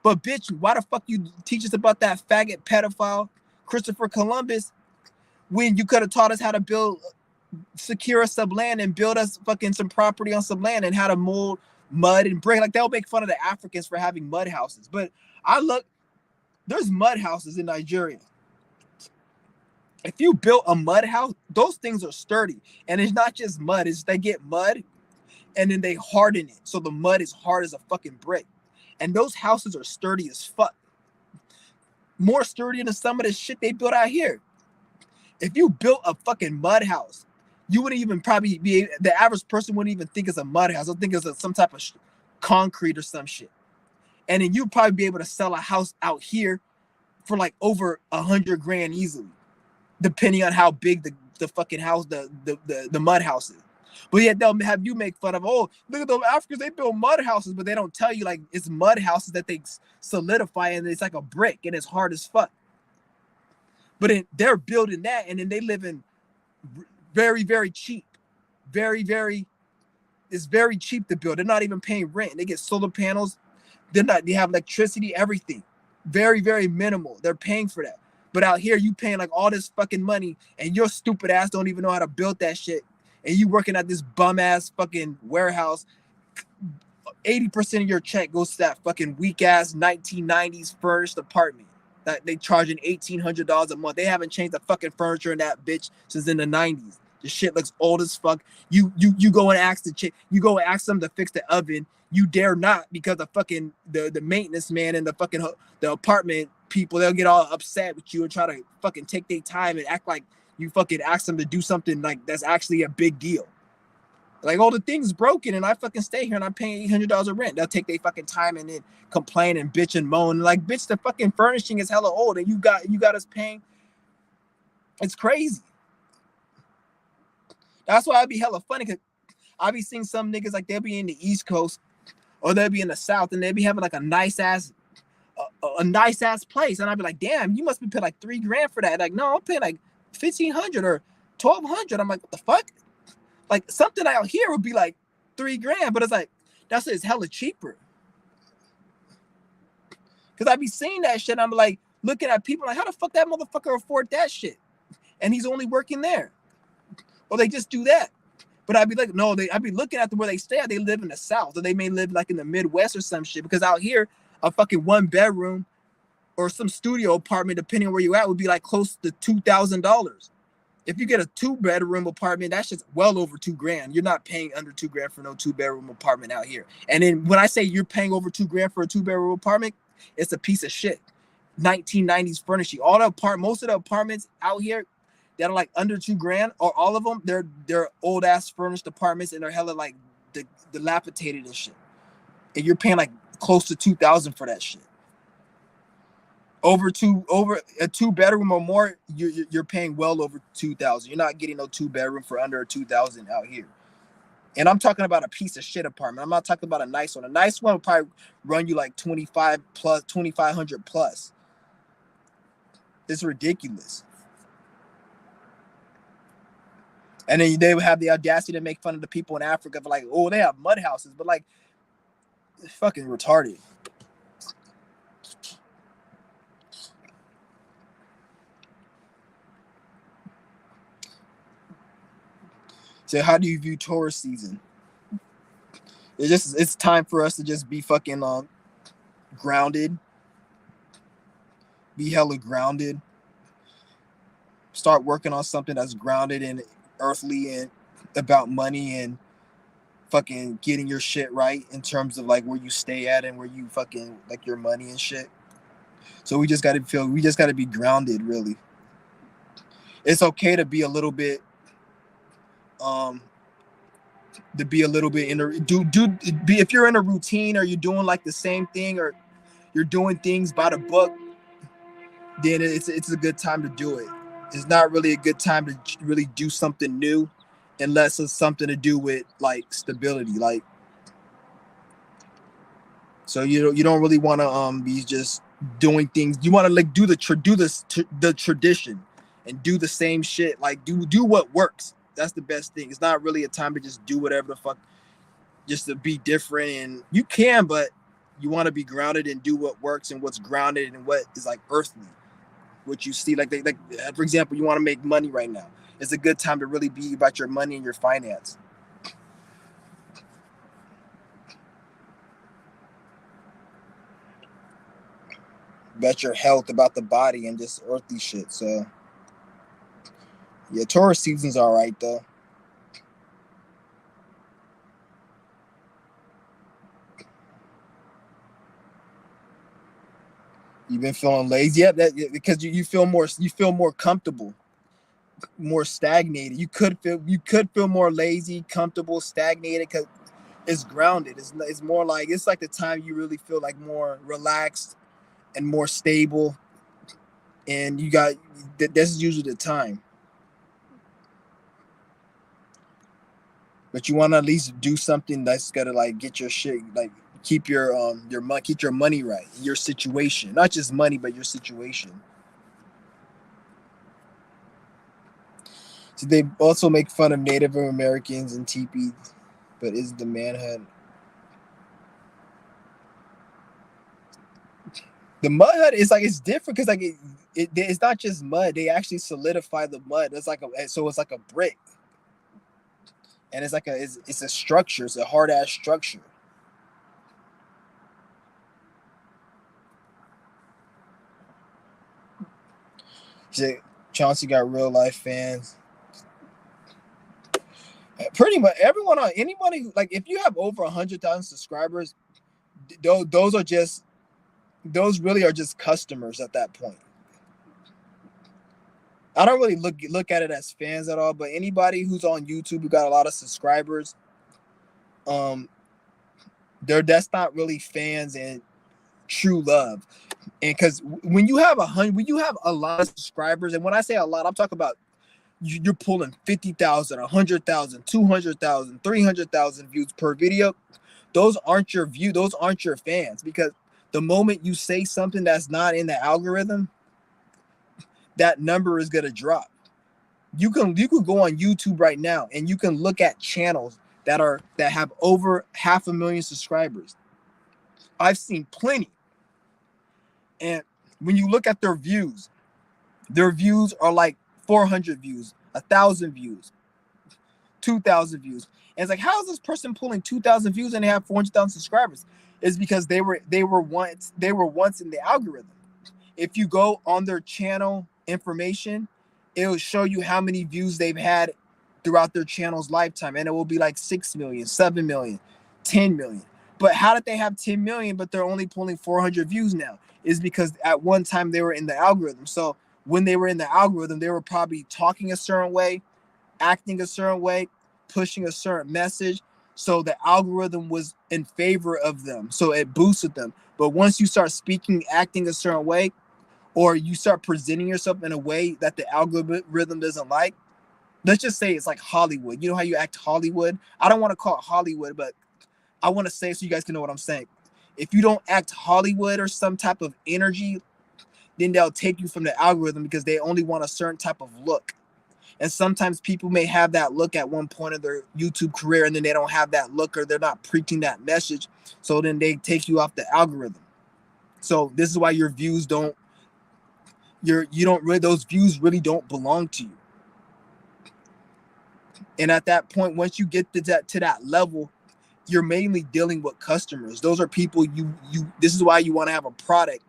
But bitch, why the fuck you teach us about that faggot pedophile Christopher Columbus when you could have taught us how to secure some land and build us fucking some property on some land and how to mold mud and brick? Like they'll make fun of the Africans for having mud houses. But there's mud houses in Nigeria. If you built a mud house, those things are sturdy. And it's not just mud, it's they get mud and then they harden it. So the mud is hard as a fucking brick. And those houses are sturdy as fuck. More sturdy than some of the shit they built out here. If you built a fucking mud house, you wouldn't even probably the average person wouldn't even think it's a mud house. They'll think it's some type of concrete or some shit. And then you'd probably be able to sell a house out here for like over $100,000 easily, depending on how big the fucking house, the mud house is. But yet they'll have you make fun of, oh, look at those Africans, they build mud houses, but they don't tell you like it's mud houses that they solidify and it's like a brick and it's hard as fuck. But they're building that and then they live in very, very cheap. It's very cheap to build. They're not even paying rent. They get solar panels. They have electricity, everything. Very, very minimal. They're paying for that. But out here, you paying like all this fucking money and your stupid ass don't even know how to build that shit. And you working at this bum ass fucking warehouse. 80% of your check goes to that fucking weak ass 1990s furnished apartment that they charging $1,800 a month. They haven't changed the fucking furniture in that bitch since in the 90s. The shit looks old as fuck. You go and ask you go and ask them to fix the oven. You dare not, because the fucking the maintenance man and the apartment people, they'll get all upset with you and try to fucking take their time and act like you fucking ask them to do something like that's actually a big deal. Like, all the things broken and I fucking stay here and I'm paying $800 of rent. They'll take their fucking time and then complain and bitch and moan. Like, bitch, the fucking furnishing is hella old and you got us paying. It's crazy. That's why I'd be hella funny, because I be seeing some niggas like they'll be in the East Coast or they'll be in the South and they'll be having like a nice ass place. And I'd be like, damn, you must be paying like $3,000 for that. Like, no, I'm paying like $1,500 or $1,200. I'm like, what the fuck? Like, something out here would be like $3,000, but it's like it's hella cheaper. Cause I be seeing that shit. And I'm like looking at people like, how the fuck that motherfucker afford that shit? And he's only working there. Or they just do that. But I'd be like, no, I'd be looking at where they stay at. They live in the South, or they may live like in the Midwest or some shit. Because out here, a fucking 1-bedroom or some studio apartment, depending on where you at, would be like close to $2,000. If you get a 2-bedroom apartment, that's just well over $2,000. You're not paying under $2,000 for no 2-bedroom apartment out here. And then when I say you're paying over $2,000 for a 2-bedroom apartment, it's a piece of shit. 1990s furnishing. Most of the apartments out here that are like under $2,000, or all of them, they're old ass furnished apartments, and they're hella like dilapidated and shit. And you're paying like close to $2,000 for that shit. Over a 2-bedroom or more, you're paying well over $2,000. You're not getting no 2-bedroom for under $2,000 out here. And I'm talking about a piece of shit apartment. I'm not talking about a nice one. A nice one will probably run you like 2,500 plus. It's ridiculous. And then they would have the audacity to make fun of the people in Africa for like, oh, they have mud houses, but like, it's fucking retarded. So how do you view tourist season? It's time for us to just be fucking grounded. Be hella grounded. Start working on something that's grounded and earthly and about money and fucking getting your shit right in terms of like where you stay at and where you fucking like your money and shit. So we just got to be grounded, really. It's okay to be a little bit if you're in a routine, or you're doing like the same thing, or you're doing things by the book, then it's a good time to do it. It's not really a good time to really do something new unless it's something to do with like stability. Like, so you don't really want to be just doing things. You want to like do the tradition and do the same shit. Like do what works. That's the best thing. It's not really a time to just do whatever the fuck, just to be different. And you can, but you want to be grounded and do what works and what's grounded and what is like earthly. What you see, like for example, you want to make money right now. It's a good time to really be about your money and your finance. About your health, about the body, and just earthly shit. So yeah, tourist season's all right though. You've been feeling lazy, yeah, because you feel more comfortable, more stagnated. You could feel more lazy, comfortable, stagnated, because it's grounded. It's more like, it's like the time you really feel like more relaxed and more stable, and this is usually the time. But you want to at least do something that's gotta like get your shit, like keep your money right, your situation, not just money, but your situation. So they also make fun of Native Americans and teepees, but is the manhunt? The mud hut is like, it's different because like it's not just mud. They actually solidify the mud. It's like a brick, and it's like it's a structure. It's a hard ass structure. Chauncey got real life fans. Pretty much everyone on anybody, like if you have over 100,000 subscribers, those really are just customers at that point. I don't really look at it as fans at all, but anybody who's on YouTube who got a lot of subscribers, that's not really fans and true love. And because when you have a lot of subscribers, and when I say a lot, I'm talking about you're pulling 50,000, 100,000, 200,000, 300,000 views per video. Those aren't your those aren't your fans, because the moment you say something that's not in the algorithm, that number is gonna drop. You can go on YouTube right now and you can look at channels that have over 500,000 subscribers. I've seen plenty. And when you look at their views are like 400 views, 1,000 views, 2,000 views. And it's like, how is this person pulling 2,000 views and they have 400,000 subscribers? It's because they were once in the algorithm. If you go on their channel information, it will show you how many views they've had throughout their channel's lifetime, and it will be like 6 million, 7 million, 10 million. But how did they have 10 million but they're only pulling 400 views now? Is because at one time they were in the algorithm. So when they were in the algorithm, they were probably talking a certain way, acting a certain way, pushing a certain message. So the algorithm was in favor of them. So it boosted them. But once you start speaking, acting a certain way, or you start presenting yourself in a way that the algorithm doesn't like, let's just say it's like Hollywood. You know how you act Hollywood? I don't want to call it Hollywood, but I want to say so you guys can know what I'm saying. If you don't act Hollywood or some type of energy, then they'll take you from the algorithm because they only want a certain type of look. And sometimes people may have that look at one point of their YouTube career and then they don't have that look or they're not preaching that message. So then they take you off the algorithm. So this is why your views don't, those views really don't belong to you. And at that point, once you get to that level, you're mainly dealing with customers. Those are people this is why you want to have a product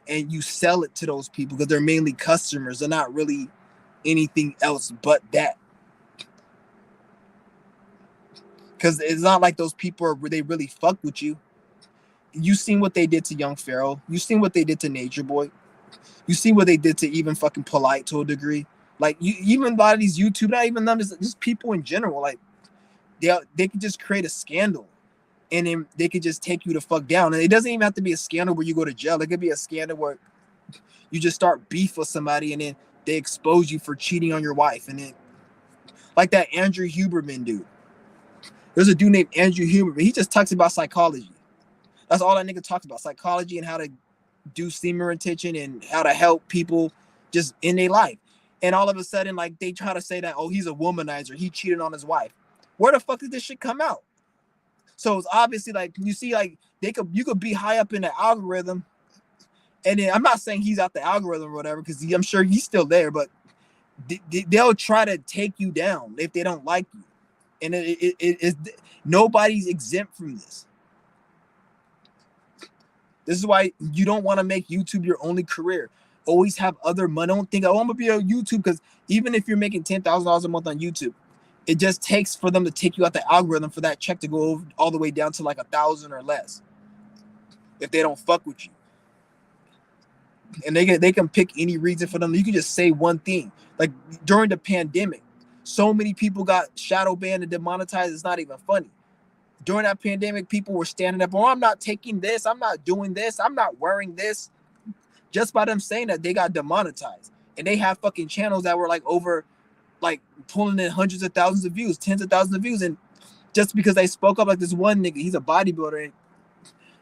and you sell it to those people, because they're mainly customers. They're not really anything else but that. Because it's not like those people they really fuck with you. You seen what they did to Young Pharaoh. You seen what they did to Nature Boy. You see what they did to even fucking Polite to a degree. Like even a lot of these YouTube, not even them, just people in general. Like they could just create a scandal, and then they could just take you the fuck down. And it doesn't even have to be a scandal where you go to jail. It could be a scandal where you just start beef with somebody, and then they expose you for cheating on your wife. And then, like that Andrew Huberman dude. There's a dude named Andrew Huberman. He just talks about psychology. That's all that nigga talks about: psychology and how to do semen retention and how to help people just in their life. And all of a sudden, like, they try to say that, oh, he's a womanizer, he cheated on his wife. Where the fuck did this shit come out? So it's obviously like, you see, like, you could be high up in the algorithm, and then I'm not saying he's out the algorithm or whatever, because I'm sure he's still there, but they'll try to take you down if they don't like you. And nobody's exempt from this. This is why you don't want to make YouTube your only career. Always have other money. Don't think, oh, I'm gonna be on YouTube, because even if you're making $10,000 a month on YouTube, it just takes for them to take you out the algorithm for that check to go all the way down to like 1,000 or less. If they don't fuck with you, and they can pick any reason for them. You can just say one thing. Like during the pandemic, so many people got shadow banned and demonetized. It's not even funny. During that pandemic, people were standing up, oh, I'm not taking this, I'm not doing this, I'm not wearing this. Just by them saying that, they got demonetized. And they have fucking channels that were like over, like pulling in hundreds of thousands of views, tens of thousands of views. And just because they spoke up, like this one nigga, he's a bodybuilder, and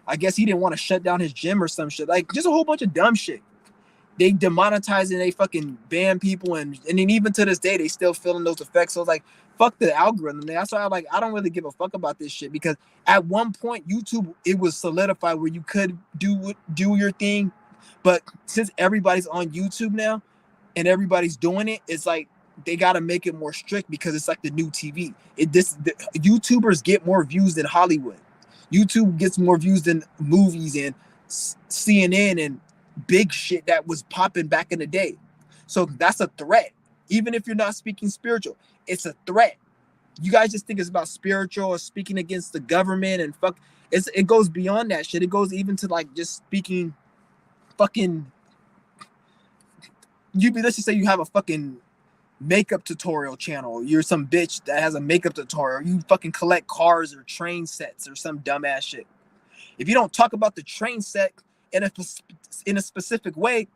I guess he didn't want to shut down his gym or some shit. Like just a whole bunch of dumb shit. They demonetized and they fucking ban people, and then even to this day, they still feeling those effects. So it's like, fuck the algorithm. That's why I'm like, I don't really give a fuck about this shit, because at one point YouTube, it was solidified where you could do your thing, but since everybody's on YouTube now and everybody's doing it, it's like they got to make it more strict, because it's like the new TV. YouTubers get more views than Hollywood. YouTube gets more views than movies and CNN and big shit that was popping back in the day. So that's a threat. Even if you're not speaking spiritual, it's a threat. You guys just think it's about spiritual or speaking against the government and fuck. It goes beyond that shit. It goes even to like just speaking fucking. Let's just say you have a fucking makeup tutorial channel. You're some bitch that has a makeup tutorial. You fucking collect cars or train sets or some dumbass shit. If you don't talk about the train set in a specific way,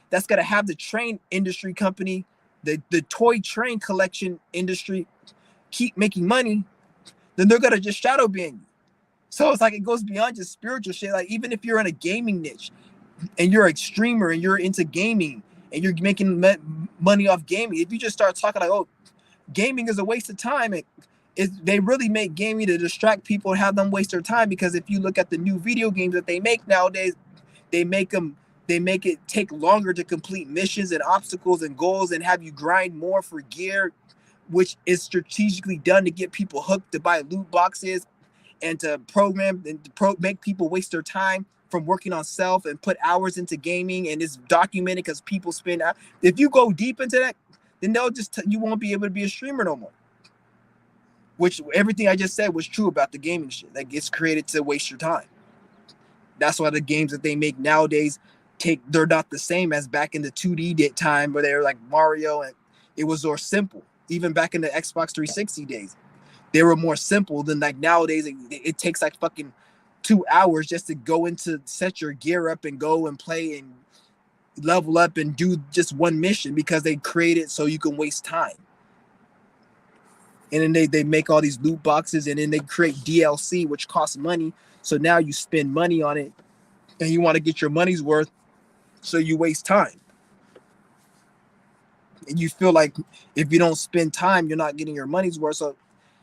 that's gonna have the train industry company, the toy train collection industry keep making money, then they're gonna just shadow ban you. So it's like, it goes beyond just spiritual shit. Like even if you're in a gaming niche and you're a streamer and you're into gaming and you're making money off gaming, if you just start talking like, oh, gaming is a waste of time, they really make gaming to distract people and have them waste their time. Because if you look at the new video games that they make nowadays, they make them they make it take longer to complete missions and obstacles and goals, and have you grind more for gear, which is strategically done to get people hooked to buy loot boxes and to program and to make people waste their time from working on self and put hours into gaming. And it's documented because people spend. If you go deep into that, then they'll just you won't be able to be a streamer no more. Which everything I just said was true about the gaming shit. Like, it's created to waste your time. That's why the games that they make nowadays they're not the same as back in the 2D time where they were like Mario, and it was more simple. Even back in the Xbox 360 days, they were more simple than like nowadays. It takes like fucking 2 hours just to go into set your gear up and go and play and level up and do just one mission because they create it so you can waste time. And then they make all these loot boxes, and then they create DLC, which costs money. So now you spend money on it, and you want to get your money's worth, so you waste time. And you feel like if you don't spend time, you're not getting your money's worth. So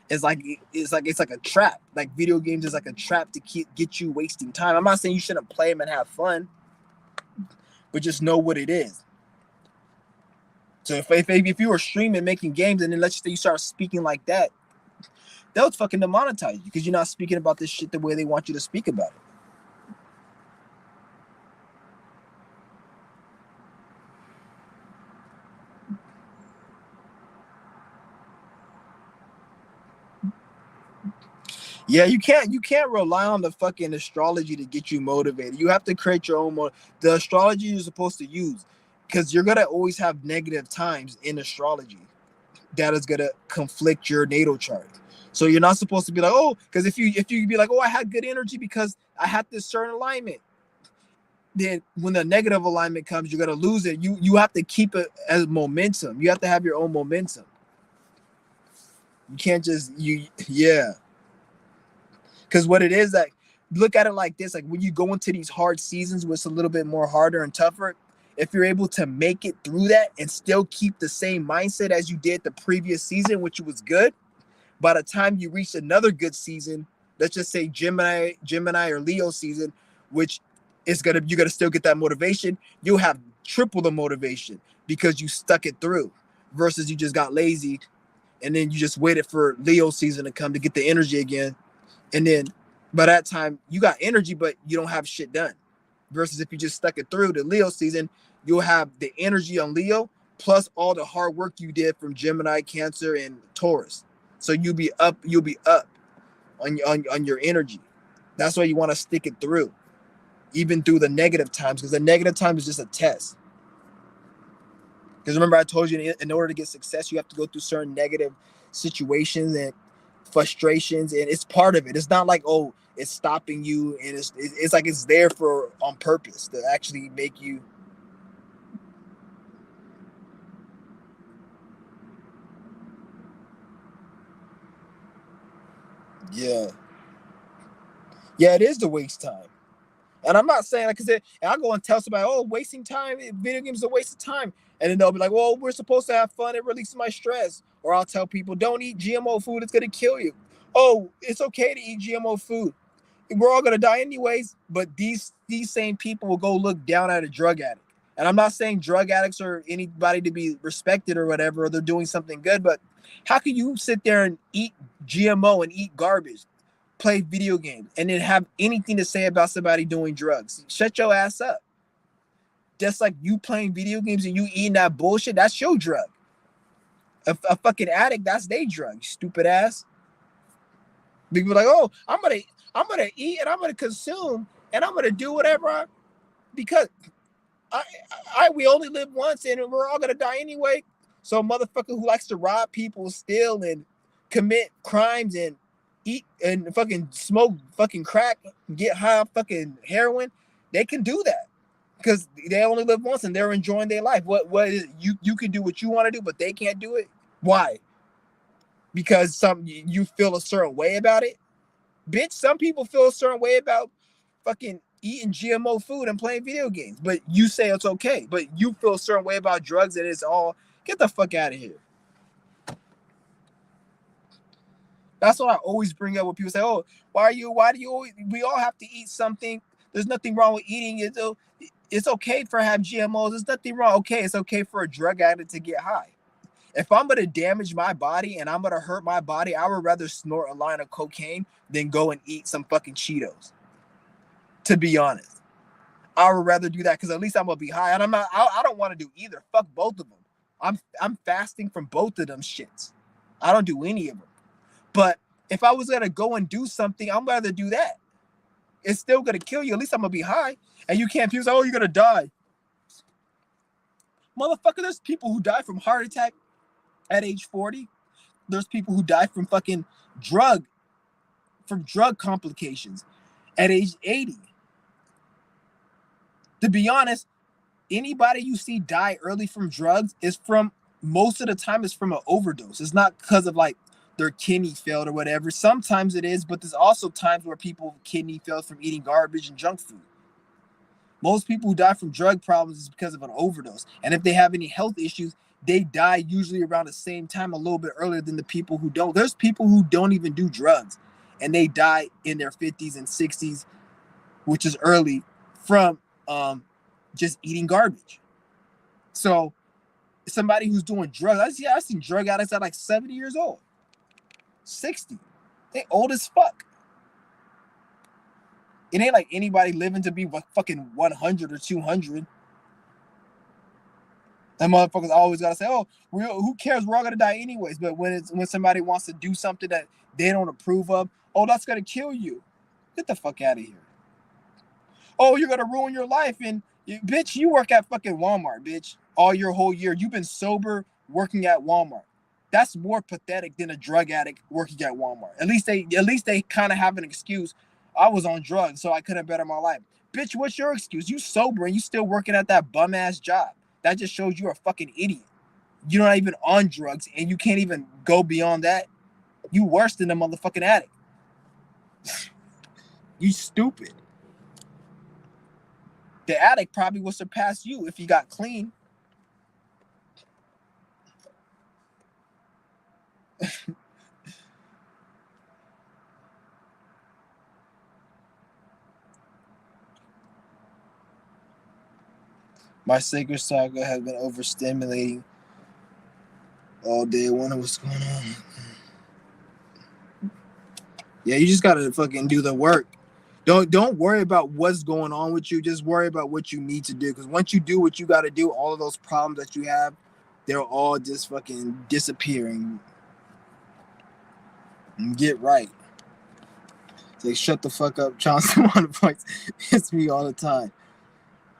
it's like a trap. Like, video games is like a trap to get you wasting time. I'm not saying you shouldn't play them and have fun, but just know what it is. So if you were streaming, making games, and then let's just say you start speaking like that, they'll fucking demonetize you because you're not speaking about this shit the way they want you to speak about it. Yeah, you can't rely on the fucking astrology to get you motivated. You have to create your own the astrology you're supposed to use, because you're gonna always have negative times in astrology that is gonna conflict your natal chart. So you're not supposed to be like, oh, because if you be like, oh, I had good energy because I had this certain alignment, then when the negative alignment comes, you're gonna lose it. You have to keep it as momentum. You have to have your own momentum. You can't just yeah. Because what it is, that look at it like this, like when you go into these hard seasons where it's a little bit more harder and tougher, if you're able to make it through that and still keep the same mindset as you did the previous season, which was good, by the time you reach another good season, let's just say Gemini or Leo season, which is you're gonna still get that motivation, you'll have triple the motivation because you stuck it through, versus you just got lazy and then you just waited for Leo season to come to get the energy again. And then by that time, you got energy, but you don't have shit done. Versus if you just stuck it through the Leo season, you'll have the energy on Leo plus all the hard work you did from Gemini, Cancer, and Taurus. So you'll be up on your energy. That's why you want to stick it through, even through the negative times, because the negative time is just a test. Because remember, I told you, in order to get success, you have to go through certain negative situations and frustrations, and it's part of it. It's not like, oh, it's stopping you, and it's like it's there for on purpose to actually make you. Yeah, it is to waste time. And I'm not saying, like I said, and I go and tell somebody, oh, wasting time, video games is a waste of time. And then they'll be like, well, we're supposed to have fun and release my stress. Or I'll tell people, don't eat GMO food, it's gonna kill you. Oh, it's okay to eat GMO food. We're all gonna die anyways. But these same people will go look down at a drug addict. And I'm not saying drug addicts are anybody to be respected or whatever, or they're doing something good, but how can you sit there and eat GMO and eat garbage, play video games, and then have anything to say about somebody doing drugs? Shut your ass up. Just like you playing video games and you eating that bullshit, that's your drug. A fucking addict, that's their drug, you stupid ass. People are like, oh, I'm gonna eat and I'm gonna consume and I'm gonna do whatever because we only live once and we're all gonna die anyway. So a motherfucker who likes to rob people, steal, and commit crimes and eat and fucking smoke fucking crack, get high on fucking heroin, they can do that because they only live once and they're enjoying their life. What is it? You can do what you want to do, but they can't do it? Why? Because you feel a certain way about it? Bitch, some people feel a certain way about fucking eating GMO food and playing video games, but you say it's okay. But you feel a certain way about drugs and it's all, get the fuck out of here. That's what I always bring up when people say, "Oh, why do you always? We all have to eat something. There's nothing wrong with eating it. It's okay for have GMOs. There's nothing wrong. Okay, it's okay for a drug addict to get high. If I'm gonna damage my body and I'm gonna hurt my body, I would rather snort a line of cocaine than go and eat some fucking Cheetos. To be honest, I would rather do that because at least I'm gonna be high. And I'm not. I don't want to do either. Fuck both of them. I'm fasting from both of them shits. I don't do any of them. But if I was gonna go and do something, I'm rather do that. It's still gonna kill you. At least I'm gonna be high. And you can't feel, oh, you're gonna die. Motherfucker, there's people who die from heart attack at age 40. There's people who die from fucking drug complications at age 80. To be honest, anybody you see die early from drugs is from, most of the time, it's from an overdose. It's not because of like their kidney failed or whatever. Sometimes it is, but there's also times where people kidney failed from eating garbage and junk food. Most people who die from drug problems is because of an overdose. And if they have any health issues, they die usually around the same time, a little bit earlier than the people who don't. There's people who don't even do drugs and they die in their 50s and 60s, which is early, from just eating garbage. So somebody who's doing drugs, I've seen drug addicts at like 70 years old, 60. They old as fuck. It ain't like anybody living to be fucking 100 or 200. And motherfuckers always gotta say, "Oh, who cares? We're all gonna die anyways." But when somebody wants to do something that they don't approve of, oh, that's gonna kill you. Get the fuck out of here. Oh, you're gonna ruin your life, and bitch, you work at fucking Walmart, bitch. All your whole year, you've been sober working at Walmart. That's more pathetic than a drug addict working at Walmart. At least they kind of have an excuse. I was on drugs, so I couldn't better my life. Bitch, what's your excuse? You sober and you still working at that bum ass job. That just shows you're a fucking idiot. You're not even on drugs and you can't even go beyond that. You worse than a motherfucking addict. You stupid. The addict probably will surpass you if he got clean. My sacred saga has been overstimulating all day. I wonder what's going on. Yeah, you just gotta fucking do the work. Don't worry about what's going on with you. Just worry about what you need to do. Because once you do what you gotta do, all of those problems that you have, they're all just fucking disappearing. And get right. Say, shut the fuck up, Johnson. On the points hits me all the time.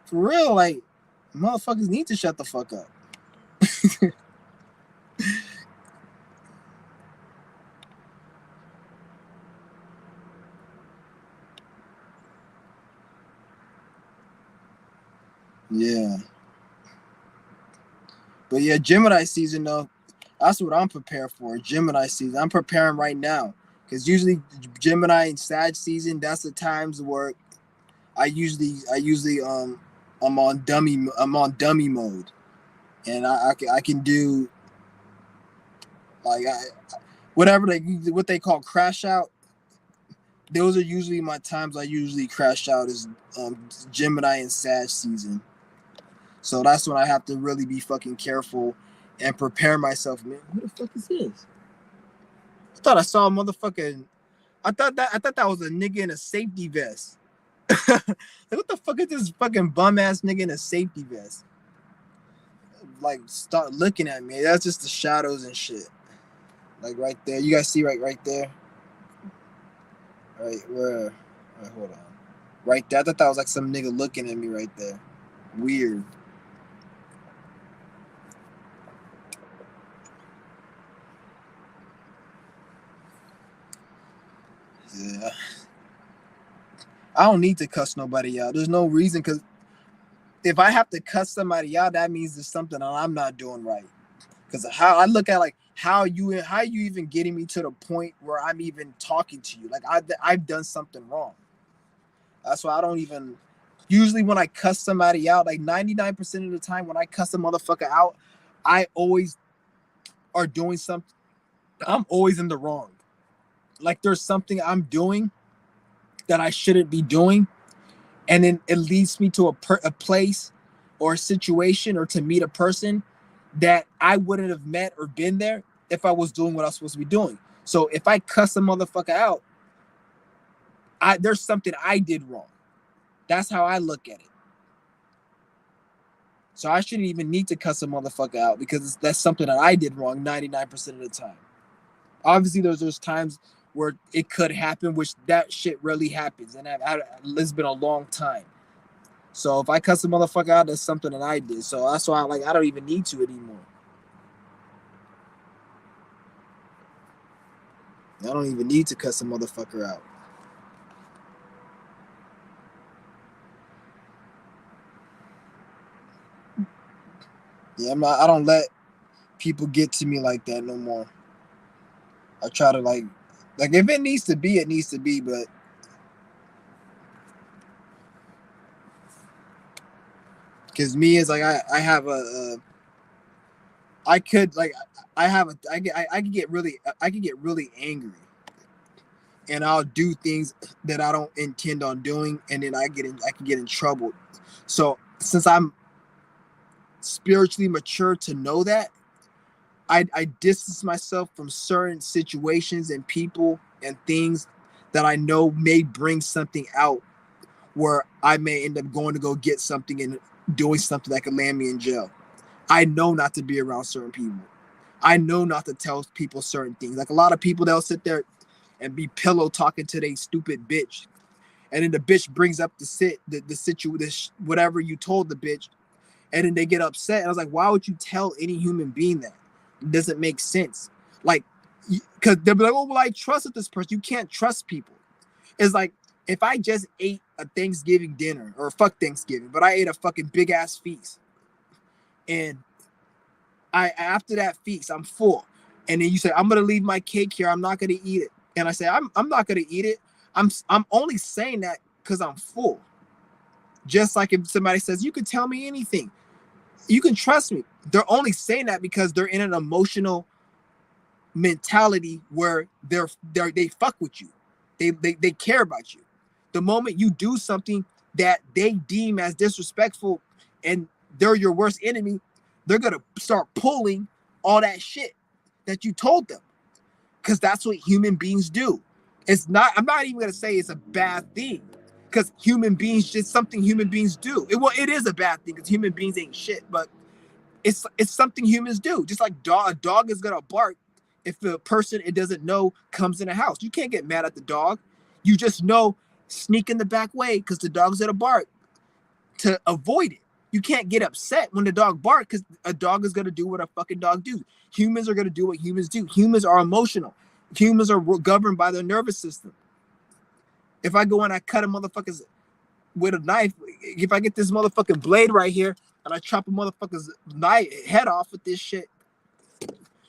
For real, like, motherfuckers need to shut the fuck up. Yeah. But yeah, Gemini season though, that's what I'm prepared for. Gemini season. I'm preparing right now. Because usually Gemini and Sag season, that's the times where I usually I'm on dummy mode. And I can do like what they call crash out. Those are usually my times I usually crash out is Gemini and Sag season. So that's when I have to really be fucking careful and prepare myself. Man, who the fuck is this? I thought I saw a motherfucking. I thought that was a nigga in a safety vest. Like, what the fuck is this fucking bum ass nigga in a safety vest? Like, start looking at me. That's just the shadows and shit. Like right there. You guys see right there? Right where? Right, hold on. Right there. I thought that was like some nigga looking at me right there. Weird. Yeah. I don't need to cuss nobody out. There's no reason, because if I have to cuss somebody out, that means there's something that I'm not doing right. Because how I look at like how you even getting me to the point where I'm even talking to you. Like I've done something wrong. That's why I don't even. Usually when I cuss somebody out, like 99% of the time when I cuss a motherfucker out, I always are doing something. I'm always in the wrong. like there's something I'm doing that I shouldn't be doing, and then it leads me to a place or a situation or to meet a person that I wouldn't have met or been there if I was doing what I was supposed to be doing. So if I cuss a motherfucker out, there's something I did wrong. That's how I look at it. So I shouldn't even need to cuss a motherfucker out because that's something that I did wrong 99% of the time. Obviously, there's times where it could happen, which that shit really happens, and it's been a long time. So if I cuss a motherfucker out, that's something that I did. So that's why I don't even need to anymore. I don't even need to cuss a motherfucker out. Yeah, I don't let people get to me like that no more. I try to like if it needs to be, it needs to be, but because me is like I have I could like I could get really angry, and I'll do things that I don't intend on doing, and then I can get in trouble. So since I'm spiritually mature to know that, I distance myself from certain situations and people and things that I know may bring something out where I may end up going to go get something and doing something that could land me in jail. I know not to be around certain people. I know not to tell people certain things. Like a lot of people, they'll sit there and be pillow talking to their stupid bitch, and then the bitch brings up whatever you told the bitch, and then they get upset. And I was like, why would you tell any human being that? It doesn't make sense. Like, because they'll be like, oh, well, I trusted this person. You can't trust people. It's like, if I just ate a Thanksgiving dinner, or fuck Thanksgiving, but I ate a fucking big ass feast, and after that feast, I'm full, and then you say, I'm gonna leave my cake here, I'm not gonna eat it, and I say, I'm not gonna eat it. I'm only saying that because I'm full. Just like if somebody says, you can tell me anything, you can trust me. They're only saying that because they're in an emotional mentality where they fuck with you. They care about you. The moment you do something that they deem as disrespectful and they're your worst enemy, they're gonna start pulling all that shit that you told them, because that's what human beings do. I'm not even gonna say it's a bad thing, because human beings, just something human beings do. It is a bad thing because human beings ain't shit, but it's something humans do. Just like a dog is gonna bark if the person it doesn't know comes in the house. You can't get mad at the dog. You just know, sneak in the back way because the dog's gonna bark to avoid it. You can't get upset when the dog barks because a dog is gonna do what a fucking dog do. Humans are gonna do what humans do. Humans are emotional. Humans are governed by their nervous system. If I go and I cut a motherfucker's with a knife, if I get this motherfucking blade right here and I chop a motherfucker's head off with this shit,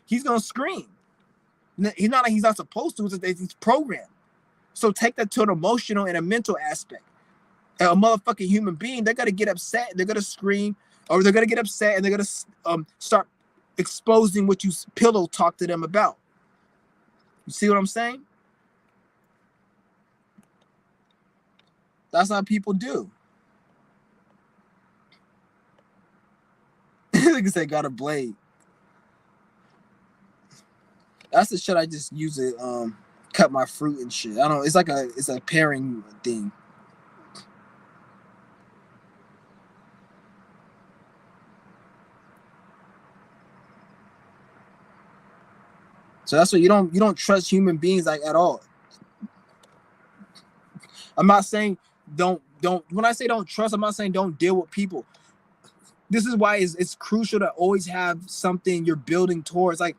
he's gonna scream. He's not supposed to. It's programmed. So take that to an emotional and a mental aspect. A motherfucking human being, they're gonna get upset, they're gonna scream, or they're gonna get upset and they're gonna start exposing what you pillow talk to them about. You see what I'm saying? That's how people do. Like I said, got a blade. That's the shit I just use to cut my fruit and shit. I don't know. It's a pairing thing. So that's what you don't trust human beings like at all. I'm not saying don't when I say don't trust, I'm not saying don't deal with people. This is why it's crucial to always have something you're building towards. Like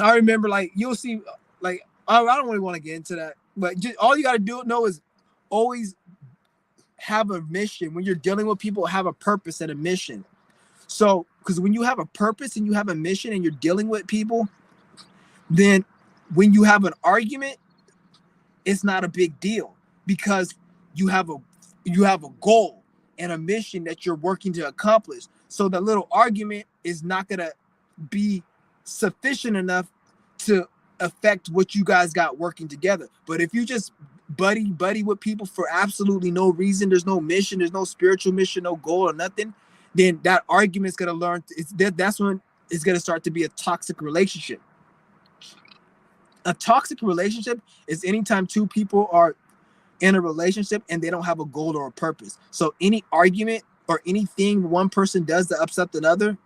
I remember, like you'll see, like I don't really want to get into that, but just, all you got to know is always have a mission. When you're dealing with people, have a purpose and a mission. So, because when you have a purpose and you have a mission and you're dealing with people, then when you have an argument, it's not a big deal because you have a goal and a mission that you're working to accomplish. So the little argument is not gonna be sufficient enough to affect what you guys got working together. But if you just buddy with people for absolutely no reason, there's no mission, there's no spiritual mission, no goal or nothing, then that argument's gonna learn. That's when it's gonna start to be a toxic relationship. A toxic relationship is anytime two people are in a relationship and they don't have a goal or a purpose. So any argument or anything one person does to upset another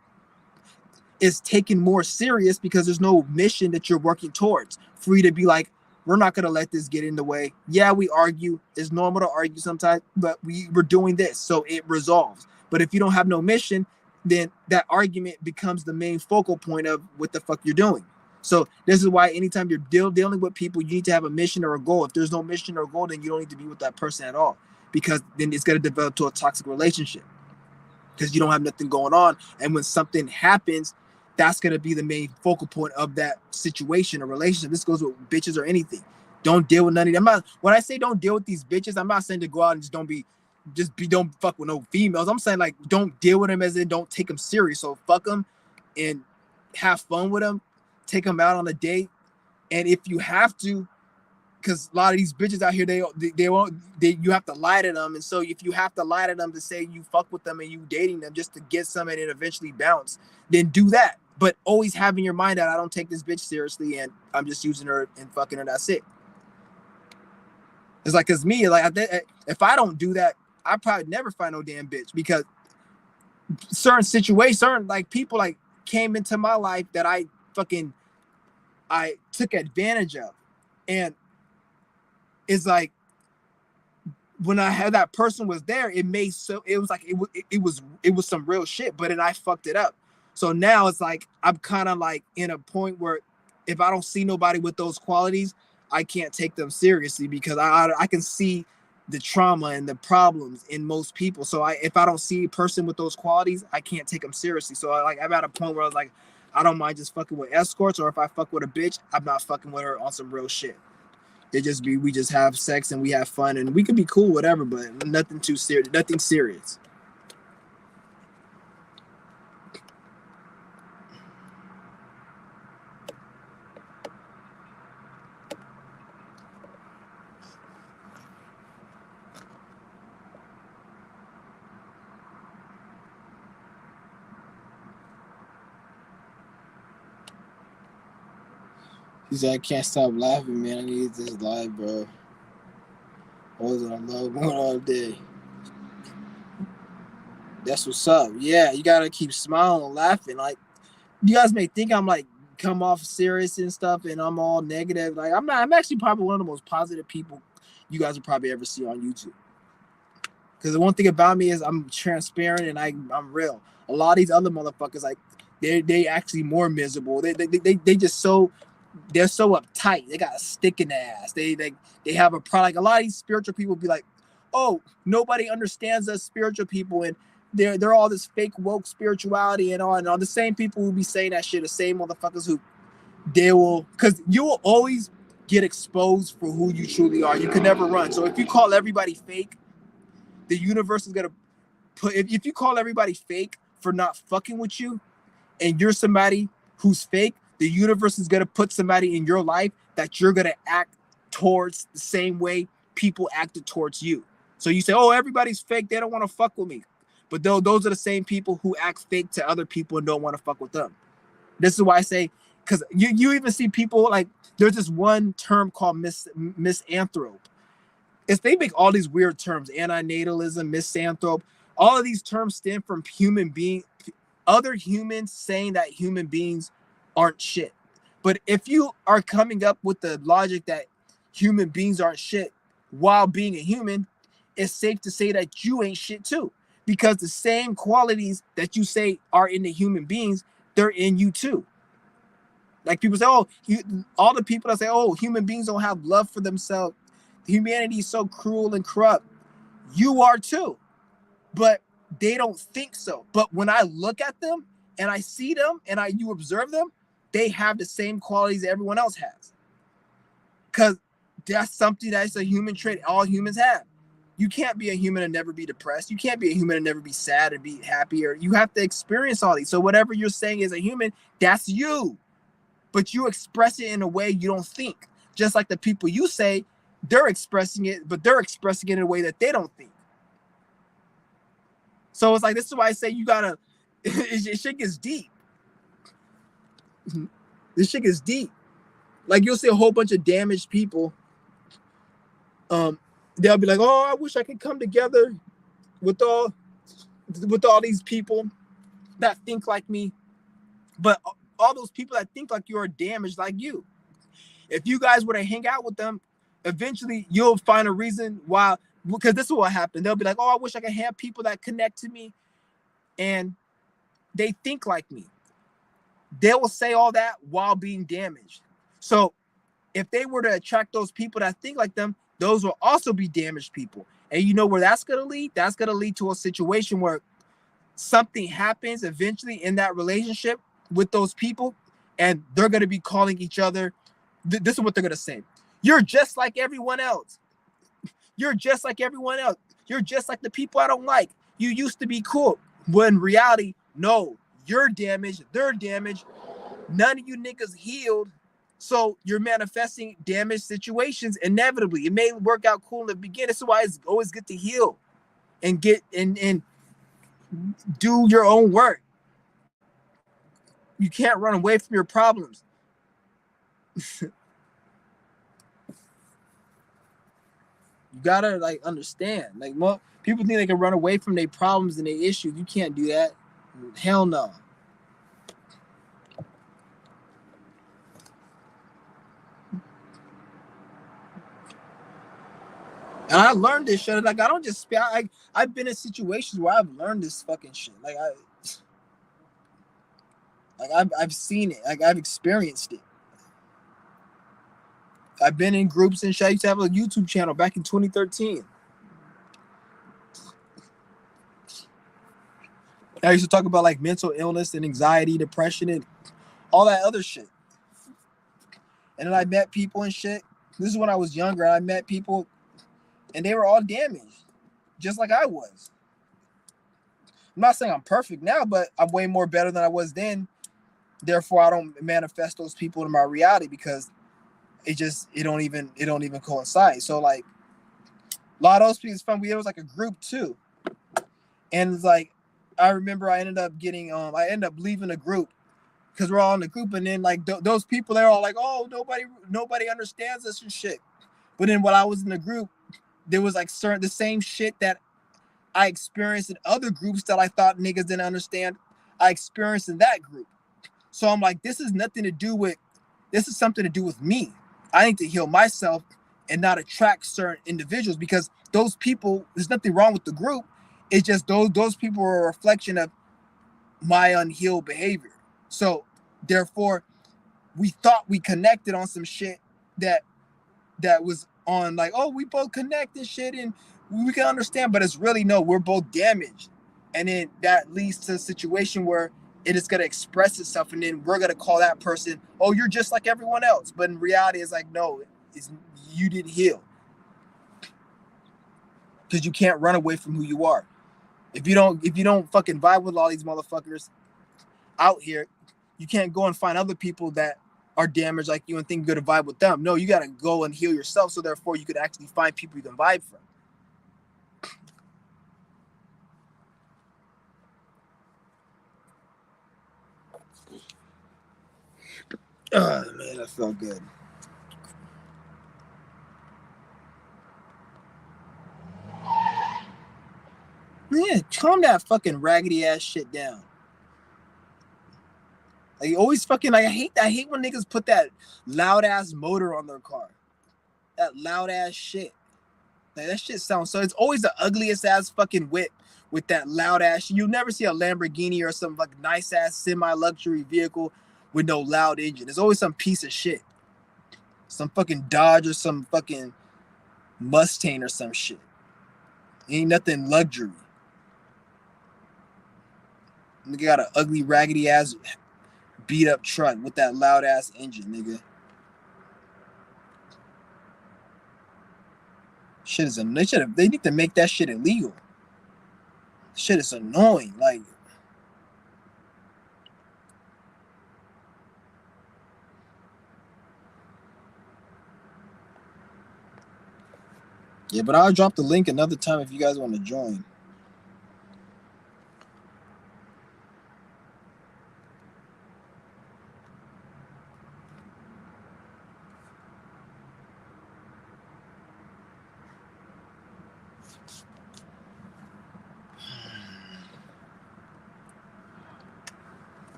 is taken more serious because there's no mission that you're working towards. For you to be like, we're not going to let this get in the way. Yeah, we argue. It's normal to argue sometimes, but we're doing this, so it resolves. But if you don't have no mission, then that argument becomes the main focal point of what the fuck you're doing. So this is why anytime you're dealing with people, you need to have a mission or a goal. If there's no mission or goal, then you don't need to be with that person at all, because then it's going to develop to a toxic relationship because you don't have nothing going on. And when something happens, that's going to be the main focal point of that situation or relationship. This goes with bitches or anything. Don't deal with none of them. When I say don't deal with these bitches, I'm not saying to go out and don't fuck with no females. I'm saying like don't deal with them as in don't take them serious. So fuck them and have fun with them. Take them out on a date. And if you have to, because a lot of these bitches out here, you have to lie to them. And so if you have to lie to them to say you fuck with them and you dating them just to get some and eventually bounce, then do that. But always have in your mind that I don't take this bitch seriously and I'm just using her and fucking her. That's it. It's like, cause me, like if I don't do that, I probably never find no damn bitch, because certain situations, certain like people like came into my life that I took advantage of. And it's like when I had that person was there, it was some real shit, but then I fucked it up. So now it's like I'm kind of like in a point where if I don't see nobody with those qualities, I can't take them seriously, because I can see the trauma and the problems in most people. So if I don't see a person with those qualities, I can't take them seriously. So I'm at a point where I was like, I don't mind just fucking with escorts, or if I fuck with a bitch, I'm not fucking with her on some real shit. We just have sex and we have fun and we could be cool, whatever, but nothing too serious, nothing serious. He said, I can't stop laughing, man. I need this live, bro. I was on love one all day. That's what's up. Yeah, you gotta keep smiling and laughing. Like, you guys may think I'm like come off serious and stuff and I'm all negative. Like, I'm not. I'm actually probably one of the most positive people you guys will probably ever see on YouTube. Because the one thing about me is I'm transparent and I'm real. A lot of these other motherfuckers, like, they actually more miserable. They just so, they're so uptight. They got a stick in their ass. They have a product. Like, a lot of these spiritual people be like, oh, nobody understands us spiritual people, and they're all this fake woke spirituality and all. And all the same people who be saying that shit, the same motherfuckers who because you will always get exposed for who you truly are. You can never run. So if you call everybody fake, the universe is gonna if you call everybody fake for not fucking with you, and you're somebody who's fake, the universe is gonna put somebody in your life that you're gonna act towards the same way people acted towards you. So you say, oh, everybody's fake, they don't want to fuck with me. But those are the same people who act fake to other people and don't want to fuck with them. This is why I say, because you even see people like, there's this one term called misanthrope. They make all these weird terms, antinatalism, misanthrope. All of these terms stem from other humans saying that human beings aren't shit. But if you are coming up with the logic that human beings aren't shit while being a human, it's safe to say that you ain't shit too. Because the same qualities that you say are in the human beings, they're in you too. Like people say, oh, all the people that say, oh, human beings don't have love for themselves, humanity is so cruel and corrupt. You are too, but they don't think so. But when I look at them and I see them and you observe them, they have the same qualities everyone else has. Because that's something that's a human trait all humans have. You can't be a human and never be depressed. You can't be a human and never be sad and be happy. Or you have to experience all these. So whatever you're saying as a human, that's you. but you express it in a way you don't think. Just like the people you say, they're expressing it, but they're expressing it in a way that they don't think. So it's like, this is why I say you gotta, shit gets deep. This shit gets deep. Like, you'll see a whole bunch of damaged people. They'll be like, oh, I wish I could come together with all these people that think like me. But all those people that think like you are damaged like you. If you guys were to hang out with them, eventually you'll find a reason why, because this is what happened. They'll be like, oh, I wish I could have people that connect to me and they think like me. They will say all that while being damaged. So if they were to attract those people that think like them, those will also be damaged people. And you know where that's going to lead? That's going to lead to a situation where something happens eventually in that relationship with those people, and they're going to be calling each other. This is what they're going to say. You're just like everyone else. You're just like everyone else. You're just like the people I don't like. You used to be cool. When in reality, no, you're damaged. They're damaged. None of you niggas healed. So you're manifesting damaged situations inevitably. It may work out cool in the beginning. That's why it's always good to heal and get and do your own work. You can't run away from your problems. You gotta like understand. Like, well, people think they can run away from their problems and their issues. You can't do that. Hell no. And I learned this shit. Like, I don't just I've been in situations where I've learned this fucking shit. I've seen it. Like, I've experienced it. I've been in groups and shit. I used to have a YouTube channel back in 2013. I used to talk about like mental illness and anxiety, depression, and all that other shit. And then I met people and shit. This is when I was younger. I met people and they were all damaged, just like I was. I'm not saying I'm perfect now, but I'm way more better than I was then. Therefore, I don't manifest those people in my reality because it don't even coincide. So like a lot of those people, it's fun. It was like a group too. And it's like, I remember I ended up leaving the group because we're all in the group. And then like those people, they're all like, oh, nobody understands us and shit. But then when I was in the group, there was like the same shit that I experienced in other groups that I thought niggas didn't understand. I experienced in that group. So I'm like, this is something to do with me. I need to heal myself and not attract certain individuals because those people, there's nothing wrong with the group. It's just those people are a reflection of my unhealed behavior. So therefore, we thought we connected on some shit that was on like, oh, we both connect and shit and we can understand, but it's really no, we're both damaged. And then that leads to a situation where it is going to express itself, and then we're going to call that person, oh, you're just like everyone else. But in reality, it's like, no, you didn't heal. Because you can't run away from who you are. If you don't fucking vibe with all these motherfuckers out here, you can't go and find other people that are damaged like you and think you're going to vibe with them. No, you got to go and heal yourself, so therefore you could actually find people you can vibe from. Oh, man, that felt good. Man, calm that fucking raggedy ass shit down. Like, you always fucking like, I hate when niggas put that loud ass motor on their car. That loud ass shit. Like, that shit sounds so. It's always the ugliest ass fucking whip with that loud ass. You'll never see a Lamborghini or some like nice ass semi-luxury vehicle with no loud engine. There's always some piece of shit. Some fucking Dodge or some fucking Mustang or some shit. Ain't nothing luxury. Nigga got an ugly, raggedy ass beat up truck with that loud ass engine, nigga. Shit is they need to make that shit illegal. Shit is annoying. Yeah, but I'll drop the link another time if you guys want to join.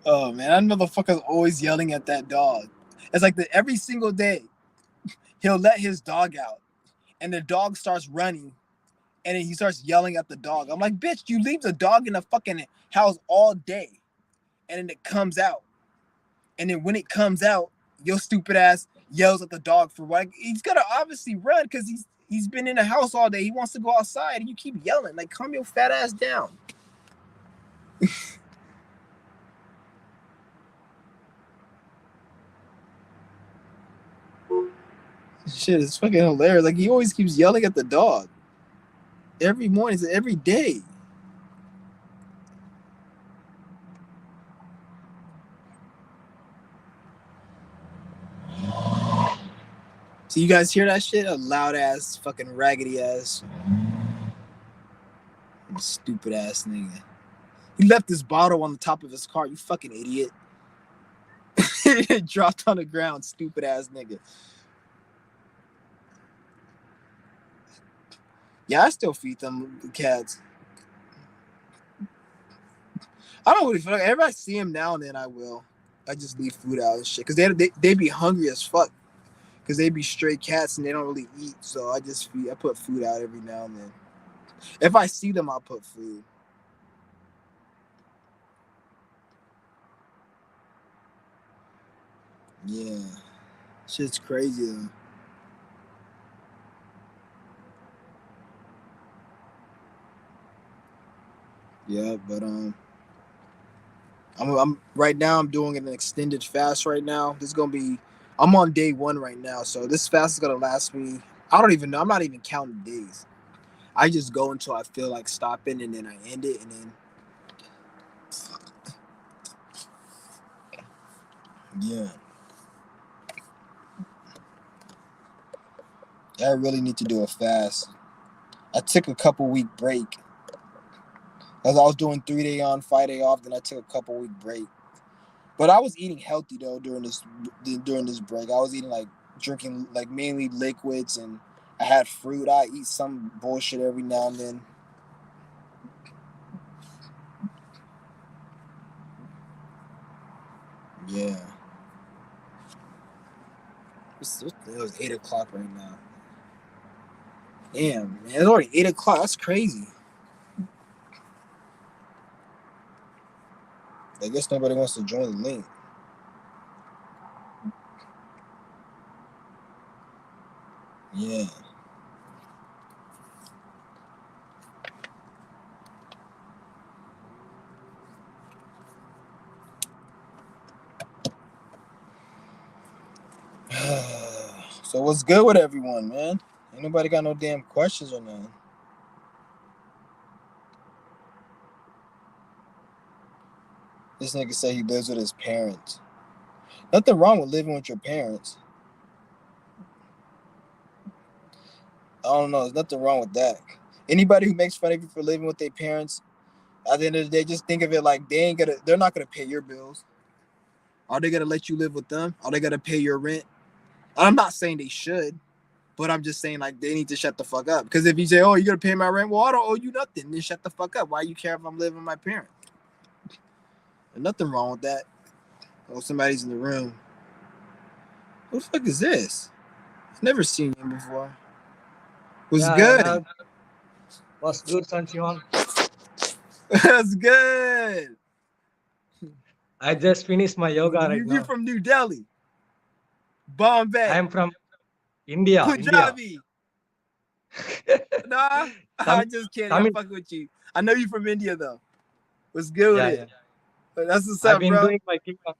Oh man, that motherfucker's always yelling at that dog. It's like every single day he'll let his dog out, and the dog starts running, and then he starts yelling at the dog. I'm like, bitch, you leave the dog in the fucking house all day, and then it comes out, and then when it comes out, your stupid ass yells at the dog for what? He's gonna obviously run because he's been in the house all day. He wants to go outside, and you keep yelling. Like, calm your fat ass down. Shit, it's fucking hilarious. Like, he always keeps yelling at the dog. Every morning, every day. So you guys hear that shit? A loud ass, fucking raggedy ass, stupid ass nigga. He left this bottle on the top of his car. You fucking idiot. It dropped on the ground, stupid ass nigga. Yeah, I still feed them cats. I don't really feel like if I see him now and then I will. I just leave food out and shit. Cause they be hungry as fuck. Cause they be stray cats and they don't really eat. So I put food out every now and then. If I see them, I'll put food. Yeah. Shit's crazy though. Yeah, but I'm right now. I'm doing an extended fast right now. This is gonna be. I'm on day 1 right now, so this fast is gonna last me. I don't even know. I'm not even counting days. I just go until I feel like stopping, and then I end it, and then yeah. I really need to do a fast. I took a couple week break. As I was doing 3-day on, 5-day off, then I took a couple week break. But I was eating healthy though during this break. I was eating like drinking like mainly liquids, and I had fruit. I eat some bullshit every now and then. Yeah. It was 8 o'clock right now. Damn, man, it's already 8 o'clock. That's crazy. I guess nobody wants to join the link. Yeah. So what's good with everyone, man? Ain't nobody got no damn questions or nothing. This nigga said he lives with his parents. Nothing wrong with living with your parents. I don't know. There's nothing wrong with that. Anybody who makes fun of you for living with their parents, at the end of the day, just think of it like they're not gonna pay your bills. Are they gonna let you live with them? Are they gonna pay your rent? I'm not saying they should, but I'm just saying like they need to shut the fuck up. Because if you say, "Oh, you're gonna pay my rent," well, I don't owe you nothing. Then shut the fuck up. Why you care if I'm living with my parents? There's nothing wrong with that. Oh, somebody's in the room. Who the fuck is this? I've never seen him before. What's good? What's good, Sanchion? That's good. I just finished my yoga right now. You're from New Delhi, Bombay. I am from India. Punjabi. Nah, I just kidding. I'm fucking with you. I know you from India though. What's good with it? That's what's up, bro. Doing my qigong.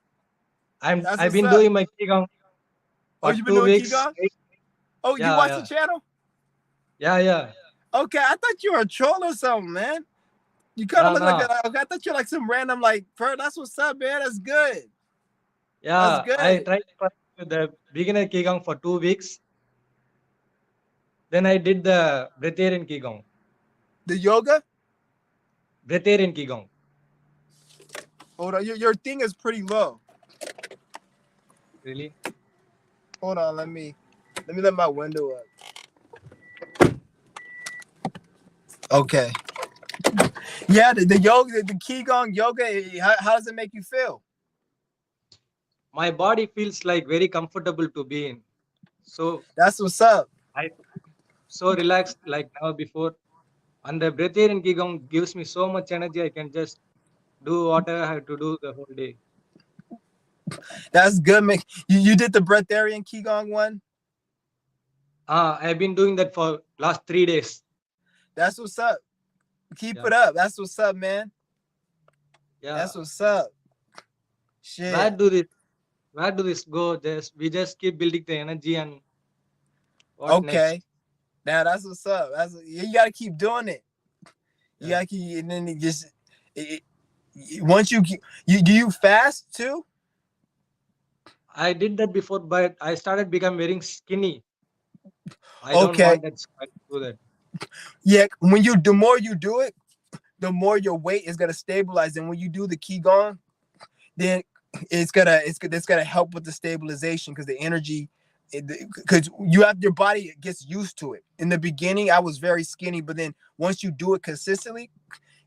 I've been doing my qigong. Oh, you've been doing qigong? Oh, you watch the channel? Yeah. Okay, I thought you were a troll or something, man. You kind of look like I thought you're like some random like, bro, that's what's up, man. That's good. That's Yeah, I good. tried for the beginner Qigong for 2 weeks. Then I did the breatharian Qigong. The yoga. Breatharian Qigong. Hold on, your thing is pretty low. Really? Hold on, let me let my window up. Okay. Yeah, the yoga, the qigong yoga. How does it make you feel? My body feels like very comfortable to be in. So That's what's up. I so relaxed like never before. And the breatharian Qigong gives me so much energy. I can just do whatever I have to do the whole day. That's good. You did the breatharian qigong one. I've been doing that for last 3 days. That's what's up. Keep Yeah, it up. That's what's up, man. yeah. That's what's up. Where Shit. do this where do this go? Just we just keep building the energy and what next? Okay. Now that's what's up. You gotta keep doing it. You Yeah. gotta keep, and then once you do you fast too? I did that before, but I started becoming very skinny. I don't Okay. want that, so I do that. Yeah. When you the more you do it, the more your weight is gonna stabilize. And when you do the qigong, then it's gonna help with the stabilization because the energy, because you have your body gets used to it. In the beginning, I was very skinny, but then once you do it consistently,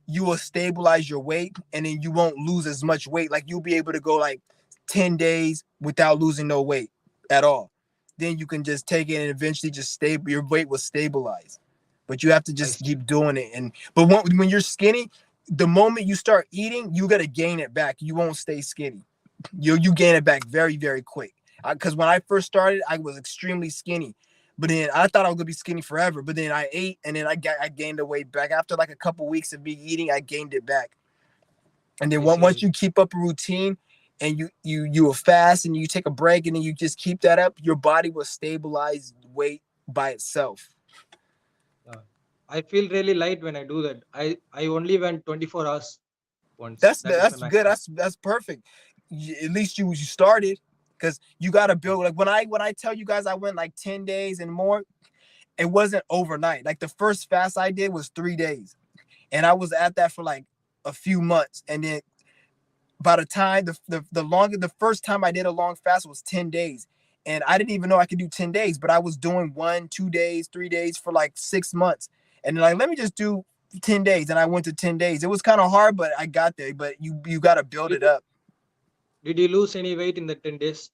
you will stabilize your weight, and then you won't lose as much weight. Like you'll be able to go like 10 days without losing no weight at all. Then you can just take it and eventually just stable. Your weight will stabilize, but you have to I just see. keep doing it. And but when you're skinny, the moment you start eating, you gotta gain it back. You won't stay skinny. You gain it back very very quick. Because when I first started, I was extremely skinny, but then I thought I was gonna be skinny forever. But then I ate, and then I gained the weight back after like a couple weeks of me eating. I gained it back, and then I once see. you keep up a routine, and you will fast, and you take a break, and then you just keep that up, your body will stabilize weight by itself. Yeah. I feel really light when I do that. I only went 24 hours once. That's That is my that's good. maximum. That's perfect. At least you started, because you got to Yeah. build. Like when I tell you guys I went like 10 days and more, it wasn't overnight. Like the first fast I did was 3 days, and I was at that for like a few months, and then by the time the first time I did a long fast was 10 days, and I didn't even know I could do 10 days, but I was doing 1, 2 days, 3 days for like 6 months, and then like let me just do 10 days, and I went to 10 days. It was kind of hard, but I got there. But you got to build Did it up. did you lose any weight in the 10 days?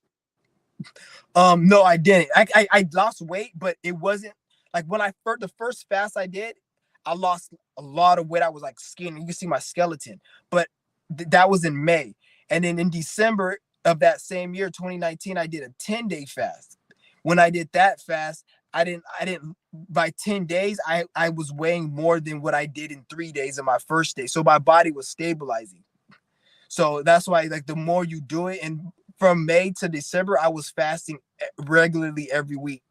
No, I didn't. I lost weight, but it wasn't like when the first fast I did, I lost a lot of weight. I was like skinny. You can see my skeleton, but that was in May, and then in December of that same year, 2019, I did a 10-day fast. When I did that fast, I didn't by 10 days, I was weighing more than what I did in 3 days of my first day. So my body was stabilizing. So that's why, like, the more you do it, and from May to December, I was fasting regularly every week.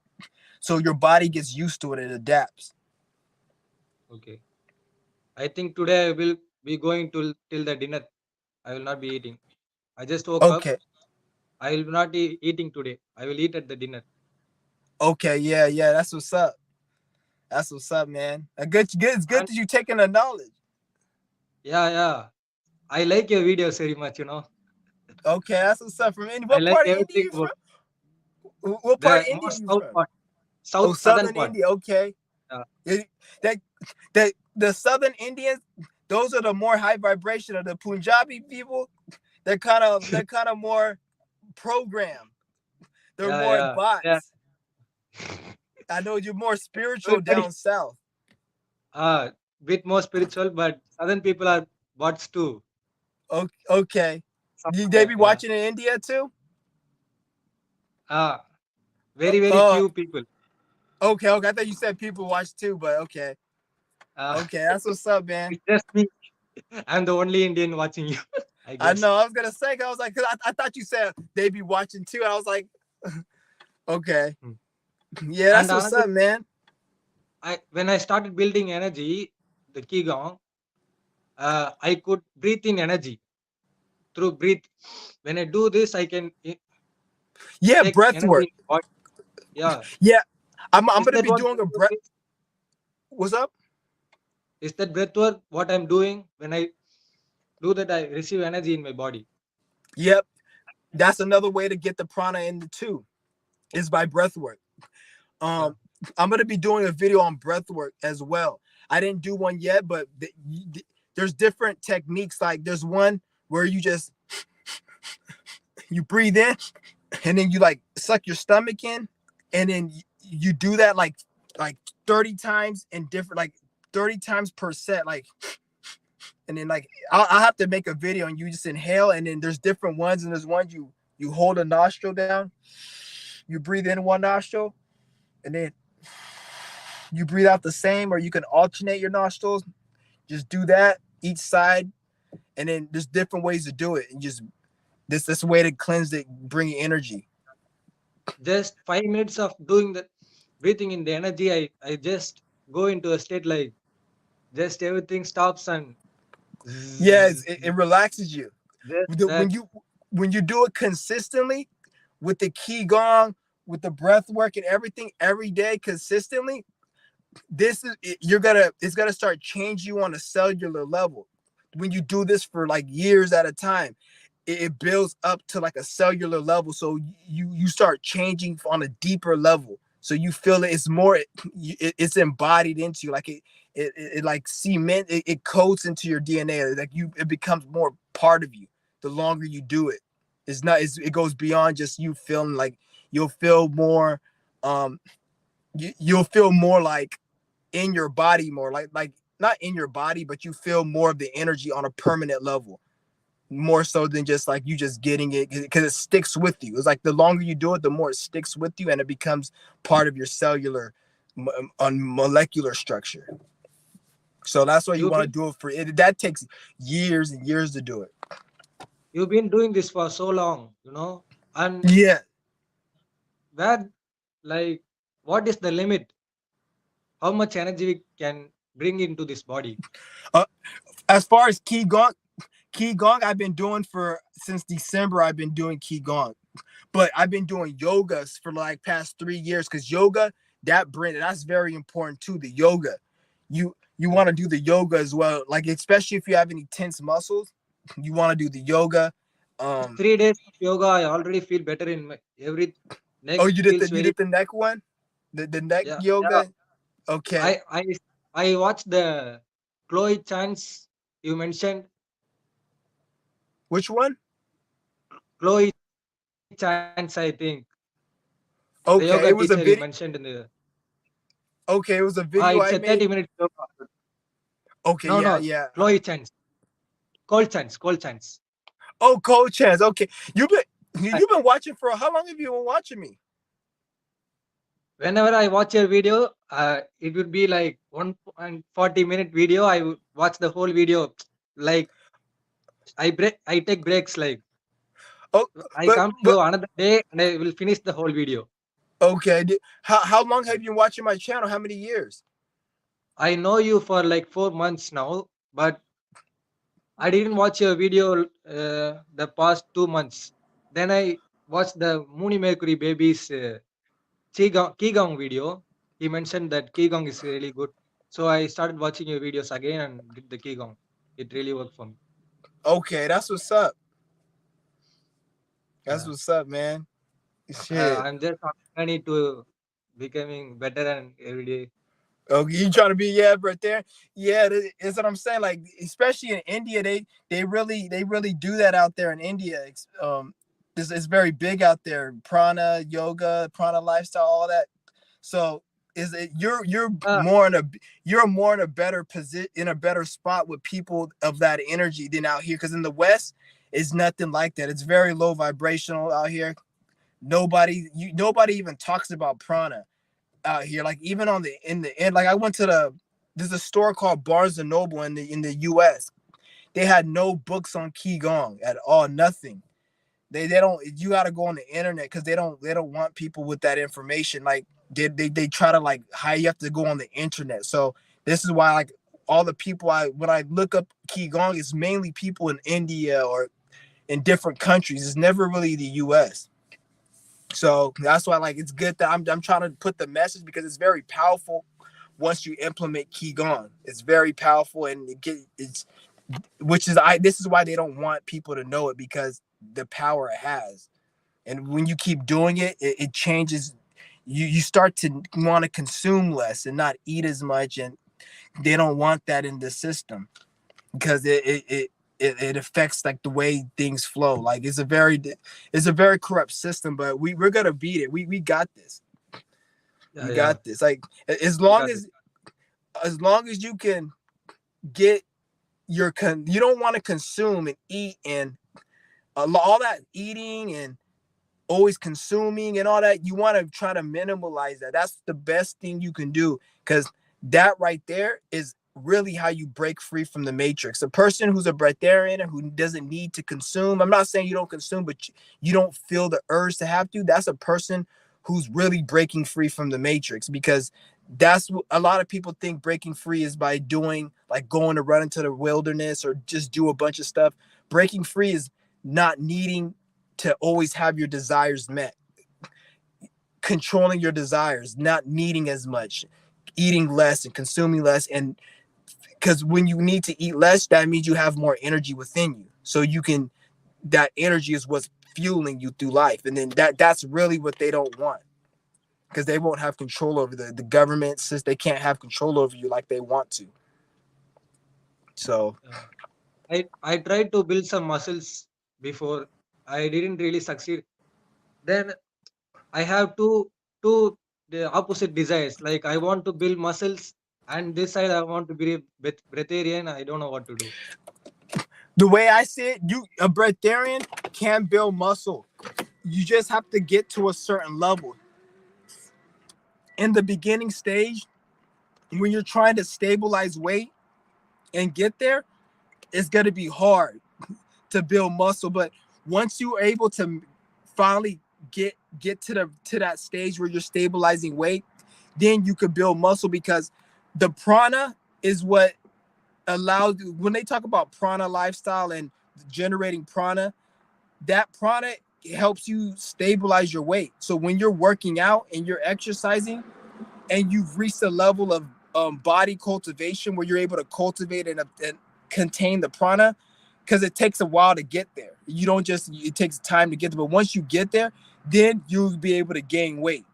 So your body gets used to it, it adapts. Okay. I think today I will be going to till the dinner. I will not be eating. I just woke up. Okay. I will not be eating today. I will eat at the dinner. Okay. Yeah. Yeah. That's what's up. That's what's up, man. Good. It's good And that you taking the knowledge. yeah, yeah. I like your videos very much, Okay. That's what's up. From India. I What like part of India everything you about from? What part of the India more you south from? part, Oh, southern southern part. India. Okay. Yeah, That that the southern Indians, those are the more high vibration of the Punjabi people. They're kind of more programmed. They're yeah, more yeah. Yeah. bots. I know you're more spiritual Everybody down south. bit more spiritual, but southern people are bots too. Okay. They Somewhere, be yeah. watching in India too? Ah, Uh, very, very uh few people. okay, okay. I thought you said people watch too, but okay. Uh, Okay, that's what's up, man. it's just me. I'm the only Indian watching you, I I guess. know. I was gonna say, I was like, 'cause I thought you said they be watching too. I was like, okay. Hmm. Yeah, And that's what's another, up, man. when I started building energy, the Qigong, I could breathe in energy through breathe. When I do this, I can Yeah, take breath energy work. in body. Yeah. Yeah, I'm Is gonna that be what doing a breath work breath. is? What's up? Is that breath work what I'm doing? When I do that, I receive energy in my body. Yep, that's another way to get the prana in the too, is by breath work. Yeah. Um, I'm gonna be doing a video on breath work as well. I didn't do one yet, but there's different techniques. Like there's one where you breathe in and then you like suck your stomach in, and then you do that like 30 times in different, like 30 times per set, like, and then like I'll have to make a video and you just inhale, and then there's different ones, and there's ones you hold a nostril down, you breathe in one nostril, and then you breathe out the same, or you can alternate your nostrils. Just do that each side, and then there's different ways to do it, and just this way to cleanse it, bring energy. Just 5 minutes of doing that, breathing in the energy, I just go into a state like just everything stops and Yes, zzz, it relaxes you. just When that. you do it consistently with the qigong, with the breath work and everything every day consistently, this is you're gonna it's gonna start changing you on a cellular level. When you do this for like years at a time, it builds up to like a cellular level, so you start changing on a deeper level, so you feel it's more, it's embodied into you, like it like cement, it coats into your DNA, like it becomes more part of you the longer you do it. It goes beyond just you feeling like, you'll feel more, um you'll feel more like in your body, more like not in your body, but you feel more of the energy on a permanent level, more so than just like you just getting it because it sticks with you. It's like the longer you do it, the more it sticks with you, and it becomes part of your cellular on molecular structure. So that's why you You've want to been do it for it. That takes years and years to do it. you've been doing this for so long, and Yeah. where, like, what is the limit? How much energy we can bring into this body? Uh, as far as Qigong, I've been doing for since December. I've been doing Qigong, but I've been doing yogas for like past 3 years, because yoga, that's very important too. The yoga, you want to do the yoga as well, like especially if you have any tense muscles, you want to do the yoga. Just Um, 3 days of yoga, I already feel better in my every oh, neck feels you very. did the neck one, the neck Yeah, yeah. yoga. Okay, I watched the Chloe Chance you mentioned. which one? Chloe Chance, I think the yoga teacher you Okay, it was a mentioned in video. the. Okay, it was a It's video a I 30 made. minutes yoga. Okay, No, yeah, no, yeah. Chloe Chance, Cold Chance, Cold Chance. Oh, coach chance. Okay, you've been watching for how long have you been watching me? Whenever I watch a video, it would be like 1.40 minute video. I would watch the whole video. Like I take breaks. Like Oh, I but come but to another day and I will finish the whole video. okay. How long have you been watching my channel? How many years? I know you for like 4 months now, but I didn't watch your video the past 2 months. Then I watched the Mooney Mercury baby's Qigong video. He mentioned that Qigong is really good. So I started watching your videos again and did the Qigong. It really worked for me. Okay, that's what's up. That's Yeah. what's up, man. Shit. I'm just on a journey to becoming better and every day. Okay, you trying to be, yeah, right there? Yeah, that's what I'm saying. Like, especially in India, they really do that out there in India. It's very big out there. Prana, yoga, prana lifestyle, all that. So is it Uh, you're more in a better position, in a better spot with people of that energy than out here. Because in the West, it's nothing like that. It's very low vibrational out here. Nobody even talks about prana out here. Like even on the in the end, like I went to there's a store called Barnes and Noble in the US. They had no books on Qigong at all, nothing. They don't, you got to go on the internet because they don't want people with that information. Like they try to like hide, you have to go on the internet. So this is why, like, all the people when I look up Qigong, it's mainly people in India or in different countries. It's never really the U.S. So that's why like it's good that I'm trying to put the message because it's very powerful once you implement Qigong. It's very powerful and it's which is I this is why they don't want people to know it because the power it has. And when you keep doing it, it changes. You start to want to consume less and not eat as much, and they don't want that in the system because it affects like the way things flow. Like it's a very corrupt system, but we're gonna beat it. We got this. Yeah, We yeah. got this. Like as We long got it. as you can get you don't want to consume and eat and all that eating and always consuming and all that. You want to try to minimalize that. That's the best thing you can do because that right there is really how you break free from the matrix. A person who's a breatharian and who doesn't need to consume, I'm not saying you don't consume, but you don't feel the urge to have to. That's a person who's really breaking free from the matrix because that's what a lot of people think breaking free is by doing like going to run into the wilderness or just do a bunch of stuff. Breaking free is not needing to always have your desires met, controlling your desires, not needing as much, eating less and consuming less. And because when you need to eat less, that means you have more energy within you. So you can, that energy is what's fueling you through life. And then that's really what they don't want because they won't have control over the government since they can't have control over you like they want to. So Yeah. I tried to build some muscles before. I didn't really succeed. Then I have two the opposite desires. Like I want to build muscles, and this side I want to be a breatharian. I don't know what to do. the way I see it, you a breatharian can build muscle. You just have to get to a certain level. In the beginning stage, when you're trying to stabilize weight and get there, it's gonna be hard to build muscle. But once you're able to finally get to that stage where you're stabilizing weight, then you could build muscle because the prana is what allows when they talk about prana lifestyle and generating prana, that prana helps you stabilize your weight. So when you're working out and you're exercising, and you've reached a level of body cultivation where you're able to cultivate and contain the prana because it takes a while to get there. You don't just, it takes time to get there, but once you get there, then you'll be able to gain weight.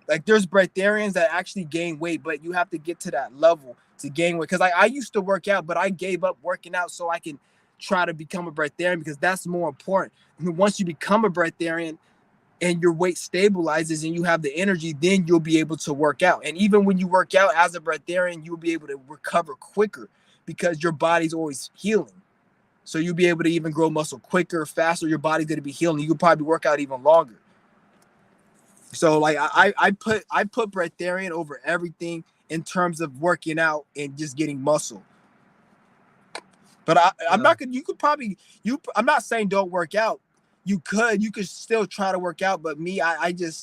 Like there's breatharians that actually gain weight, but you have to get to that level to gain weight. Because I used to work out, but I gave up working out so I can try to become a breatharian because that's more important. And once you become a breatharian, and your weight stabilizes and you have the energy, then you'll be able to work out. And even when you work out as a breatharian, you'll be able to recover quicker because your body's always healing. So you'll be able to even grow muscle quicker, faster. Your body's going to be healing. You could probably work out even longer. So like I put breatharian over everything in terms of working out and just getting muscle. But I'm Yeah, not gonna. You could probably you. I'm not saying don't work out. You could still try to work out. But me, I just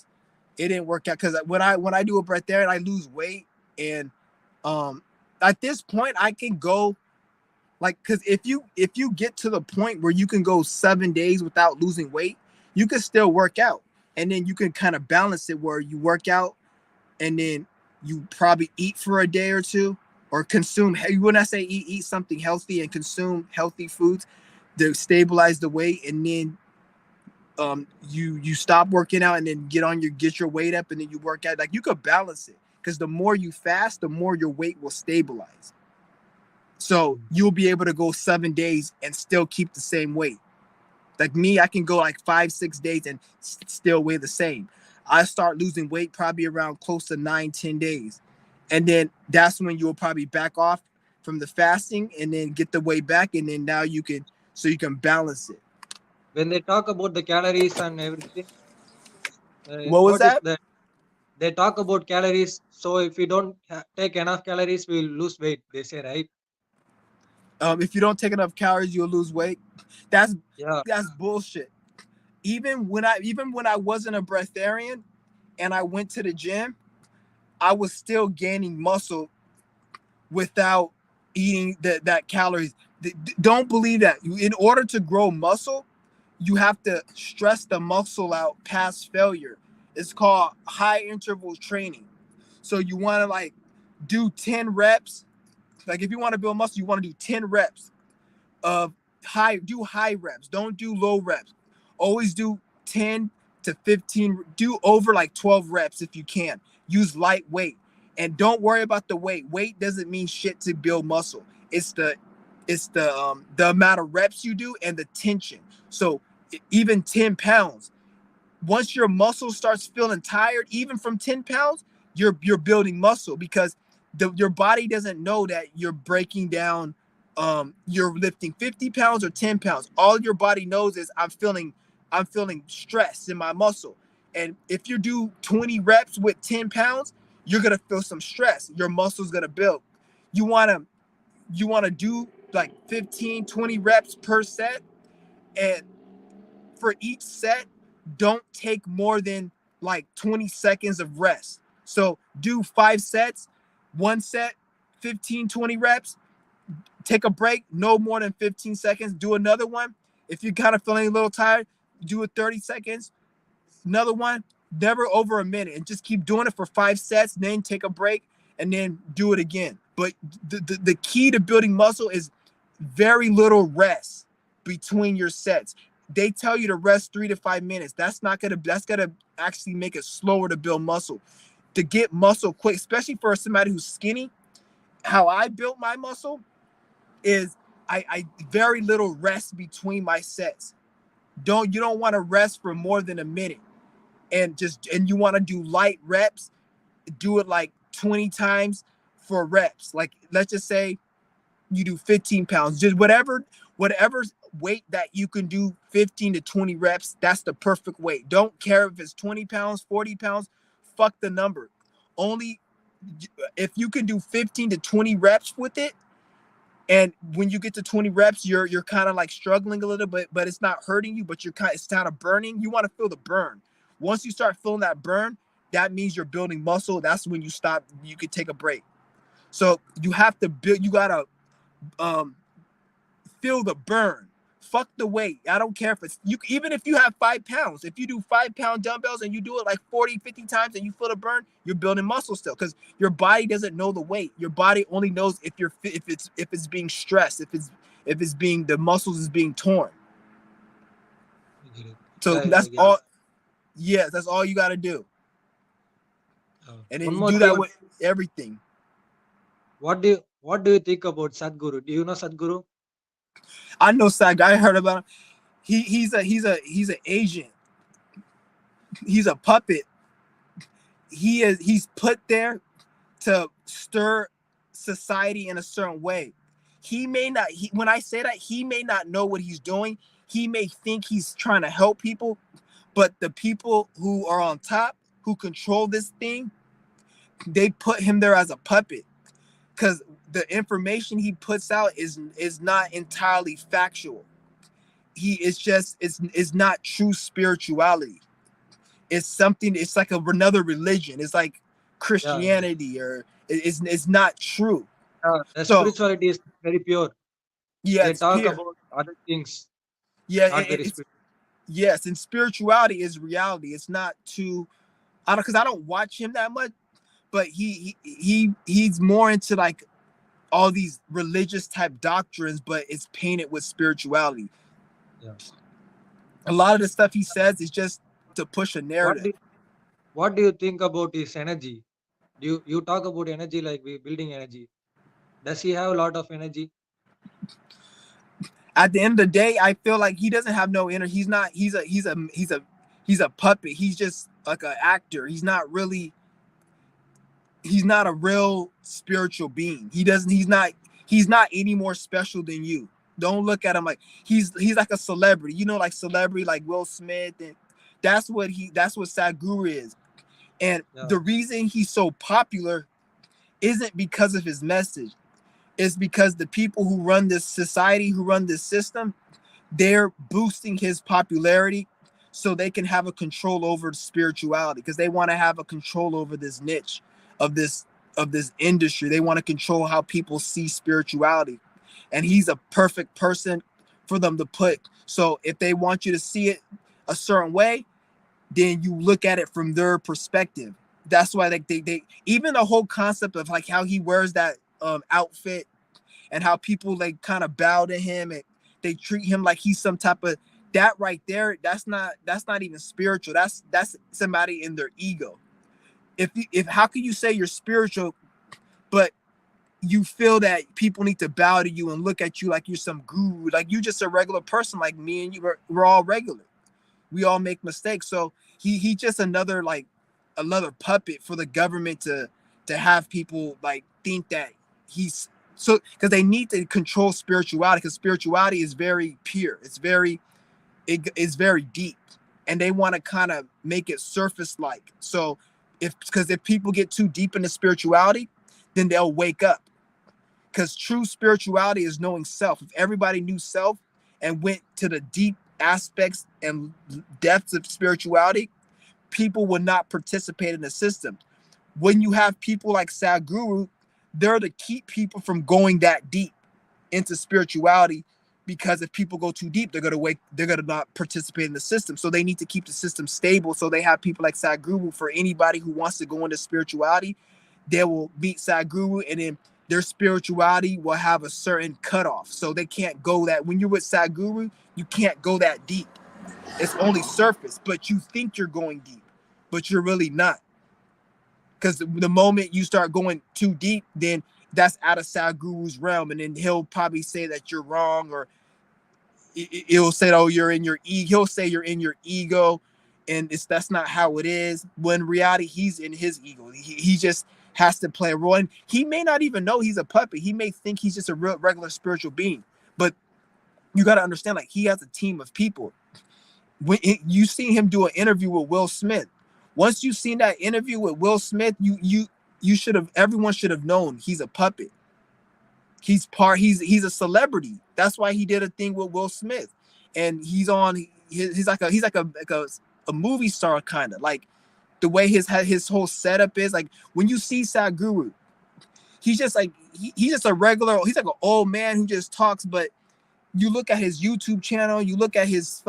it didn't work out because when I do a breath there and I lose weight and um at this point I can go like because if you get to the point where you can go 7 days without losing weight, you can still work out and then you can kind of balance it where you work out and then you probably eat for a day or two or consume when I say eat something healthy and consume healthy foods to stabilize the weight and then you stop working out and then get your weight up and then you work out like you could balance it because the more you fast the more your weight will stabilize so mm, you'll be able to go 7 days and still keep the same weight. Like me, I can go like 5, 6 days and still weigh the same. I start losing weight probably around close to 9, 10 days. And then that's when you'll probably back off from the fasting and then get the weight back. And then now you can, so you can balance it. when they talk about the calories and everything, What was notice that? that they talk about calories. So if we don't take enough calories, we'll lose weight. They say, right? If you don't take enough calories, you'll lose weight. That's Yeah. that's bullshit. Even when I wasn't a breatharian and I went to the gym, I was still gaining muscle without eating that calories. Don't believe that. In order to grow muscle, you have to stress the muscle out past failure. It's called high interval training. So you want to like do 10 reps. Like if you want to build muscle, you want to do 10 reps of do high reps. Don't do low reps. Always do 10 to 15, do over like 12 reps if you can. Use light weight. And don't worry about the weight. Weight doesn't mean shit to build muscle. It's the amount of reps you do and the tension. So even 10 pounds, once your muscle starts feeling tired, even from 10 pounds, you're building muscle because your body doesn't know that you're breaking down. You're lifting 50 pounds or 10 pounds. All your body knows is I'm feeling stress in my muscle. And if you do 20 reps with 10 pounds, you're gonna feel some stress. Your muscle's gonna build. You wanna do like 15, 20 reps per set, and for each set, don't take more than like 20 seconds of rest. So do 5 sets, one set, 15, 20 reps, take a break, no more than 15 seconds, do another one. If you're kind of feeling a little tired, do it 30 seconds, another one, never over a minute, and just keep doing it for 5 sets, then take a break and then do it again. But the key to building muscle is very little rest between your sets. They tell you to rest 3 to 5 minutes. That's gonna actually make it slower to build muscle. To get muscle quick, especially for somebody who's skinny, how I built my muscle is I very little rest between my sets. You don't want to rest for more than a minute, and you want to do light reps. Do it like 20 times for reps. Like let's just say you do 15 pounds, just whatever weight that you can do 15 to 20 reps. That's the perfect weight. Don't care if it's 20 pounds, 40 pounds, fuck the number. Only if you can do 15 to 20 reps with it. And when you get to 20 reps, you're kind of like struggling a little bit, but it's not hurting you, but it's kind of burning. You want to feel the burn. Once you start feeling that burn, that means you're building muscle. That's when you stop, you could take a break. So you have to build, you gotta um feel the burn. Fuck the weight. I don't care if it's you. Even if you have 5 pounds, if you do 5 pound dumbbells and you do it like 40, 50 times and you feel the burn, you're building muscle still, because your body doesn't know the weight. Your body only knows if it's being stressed, if it's being, the muscles is being torn. I get it. So Yeah, that's I get it. all. Yes, that's all you got to do, and then One you more do that thing. with everything. What do you think about Sadhguru? Do you know Sadhguru? I know Sag. I heard about him. He's an agent. He's a puppet. He's put there to stir society in a certain way. He may not, when I say that, he may not know what he's doing. He may think he's trying to help people, but the people who are on top, who control this thing, they put him there as a puppet, because the information he puts out is not entirely factual. He is just it's not true spirituality. It's something, it's like another religion. It's like Yeah, yeah. Christianity, or it's not true. The So spirituality is very pure. They yes, talk here, about other things, yeah, not very it's spiritual. yes, and spirituality is reality. It's not too, I don't, because I don't watch him that much, but he's more into like all these religious type doctrines, but it's painted with spirituality. Yeah. A lot of the stuff he says is just to push a What narrative. do what do you think about his energy? You talk about energy like we building energy. Does he have a lot of energy? At the end of the day, I feel like he doesn't have no inner. He's not. He's a puppet. He's just like an actor. He's not really. He's not a real spiritual being. He doesn't. He's not. He's not any more special than you. Don't look at him like he's like a celebrity. You know, like celebrity, like Will Smith, and that's what Sadhguru is. And Yeah, the reason he's so popular isn't because of his message. It's because the people who run this society, who run this system, they're boosting his popularity so they can have a control over spirituality, because they want to have a control over this niche of this industry. They want to control how people see spirituality. And he's a perfect person for them to put. So if they want you to see it a certain way, then you look at it from their perspective. That's why they even the whole concept of like how he wears that outfit and how people like kind of bow to him and they treat him like he's some type of that right there. That's not even spiritual. That's somebody in their ego. If how can you say you're spiritual, but you feel that people need to bow to you and look at you like you're some guru, like you're just a regular person like me and you. We're all regular. We all make mistakes. So he just another puppet for the government to have people like think that he's so because they need to control spirituality because spirituality is very pure. It's very deep, and they want to kind of make it surface like. So if people get too deep into spirituality, then they'll wake up because true spirituality is knowing self. If everybody knew self and went to the deep aspects and depths of spirituality, people would not participate in the system. When you have people like Sadhguru, they're to keep people from going that deep into spirituality because if people go too deep, they're gonna not participate in the system. So they need to keep the system stable. So they have people like Sadhguru for anybody who wants to go into spirituality, they will meet Sadhguru and then their spirituality will have a certain cutoff. So they can't go that when you're with Sadhguru, you can't go that deep. It's only surface, but you think you're going deep, but you're really not. Because the moment you start going too deep, then that's out of Sadhguru's realm, and then he'll probably say that you're wrong, or he'll say, "Oh, you're in your ego." He'll say you're in your ego, and that's not how it is. When in reality, he's in his ego. He just has to play a role, and he may not even know he's a puppet. He may think he's just a real regular spiritual being, but you got to understand, like he has a team of people. When you seen him do an interview with Will Smith, once you seen that interview with Will Smith, you should have everyone should have known he's a puppet. He's a celebrity. That's why he did a thing with Will Smith, and he's like a movie star kind of like the way his whole setup is. Like when you see Sadhguru, he's just like he's just a regular. He's like an old man who just talks. But you look at his YouTube channel, you look at his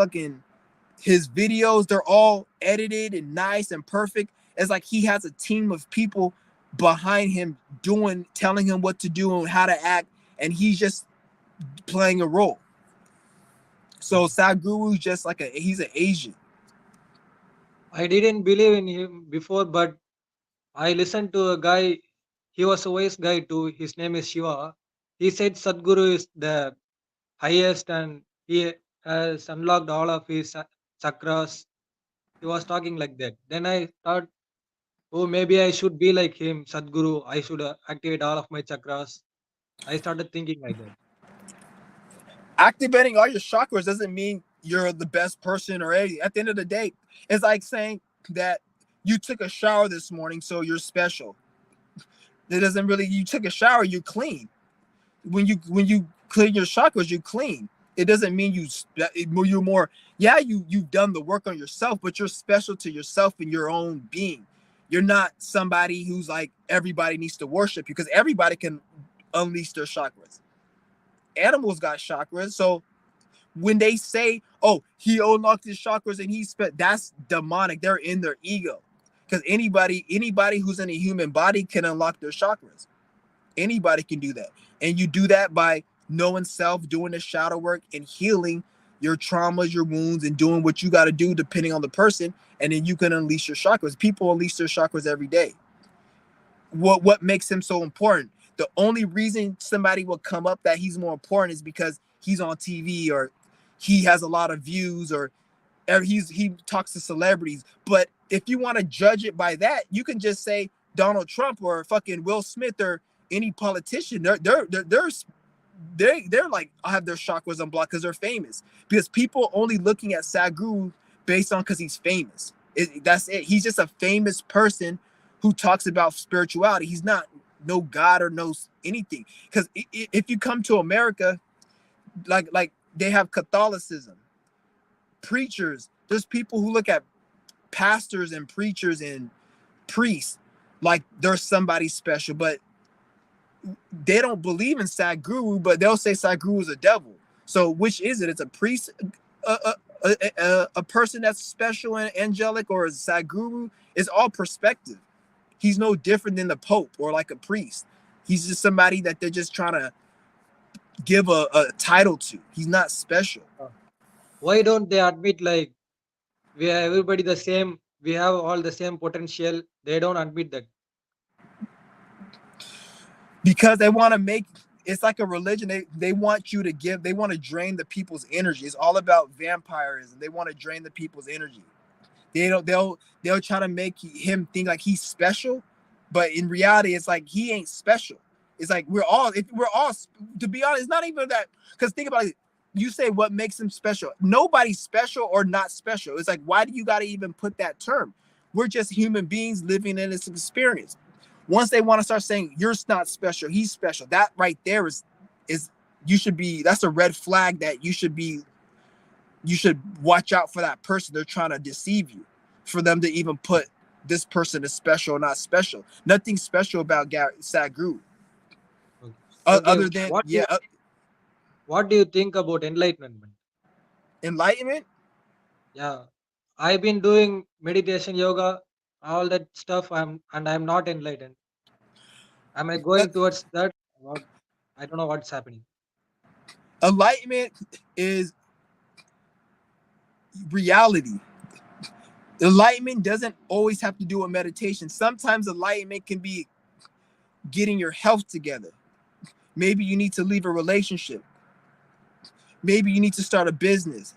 videos, they're all edited and nice and perfect. It's like he has a team of people behind him telling him what to do and how to act, and he's just playing a role. So Sadhguru's just like he's an agent. I didn't believe in him before, but I listened to a guy. He was a wise guy too. His name is Shiva. He said Sadhguru is the highest and he has unlocked all of his chakras. He was talking like that. Then I thought, oh, maybe I should be like him, Sadhguru. I should activate all of my chakras. I started thinking like that. Activating all your chakras doesn't mean you're the best person or anything. At the end of the day, it's like saying that you took a shower this morning, so you're special. It doesn't really. You took a shower, you're clean. When you clean your chakras, you clean. It doesn't mean you're more. Yeah, you've done the work on yourself, but you're special to yourself and your own being. You're not somebody who's like everybody needs to worship you because everybody can unleash their chakras. Animals got chakras, so when they say, "Oh, he unlocked his chakras and that's demonic. They're in their ego, because anybody who's in a human body can unlock their chakras. Anybody can do that, and you do that by knowing self, doing the shadow work, and healing your traumas, your wounds, and doing what you got to do depending on the person, and then you can unleash your chakras. People unleash their chakras every day. What makes him so important? The only reason somebody will come up that he's more important is because he's on TV or he has a lot of views or he talks to celebrities. But if you want to judge it by that, you can just say Donald Trump or fucking Will Smith or any politician. They're like have their chakras unblocked because they're famous. Because people only looking at Sadhguru based on because he's famous. That's it. He's just a famous person who talks about spirituality. He's not no God or no anything. Because if you come to America, like they have Catholicism, preachers. There's people who look at pastors and preachers and priests like they're somebody special, but they don't believe in Sadhguru, but they'll say Sadhguru is a devil. So which is it? It's a priest, a person that's special and angelic, or a Sadguru? It's all perspective. He's no different than the Pope or like a priest. He's just somebody that they're just trying to give a title to. He's not special. Why don't they admit like we are everybody the same? We have all the same potential. They don't admit that. Because they want to make, it's like a religion. They want you to give, they want to drain the people's energy. It's all about vampirism. They want to drain the people's energy. They'll try to make him think like he's special, but in reality it's like he ain't special. It's like we're all, to be honest, it's not even that. Because think about it, you say what makes him special. Nobody's special or not special. It's like, why do you got to even put that term? We're just human beings living in this experience. Once they want to start saying you're not special, he's special, that right there is you should be, that's a red flag that you should watch out for that person. They're trying to deceive you, for them to even put this person is special or not special. Nothing special about Sadhguru, Okay. Okay. other than What do you think about enlightenment? enlightenment. Yeah, I've been doing meditation, yoga, all that stuff. I'm not enlightened. Am I Uh, going towards that? What? I don't know what's happening. Enlightenment is reality. Enlightenment doesn't always have to do with meditation. Sometimes enlightenment can be getting your health together. Maybe you need to leave a relationship. Maybe you need to start a business.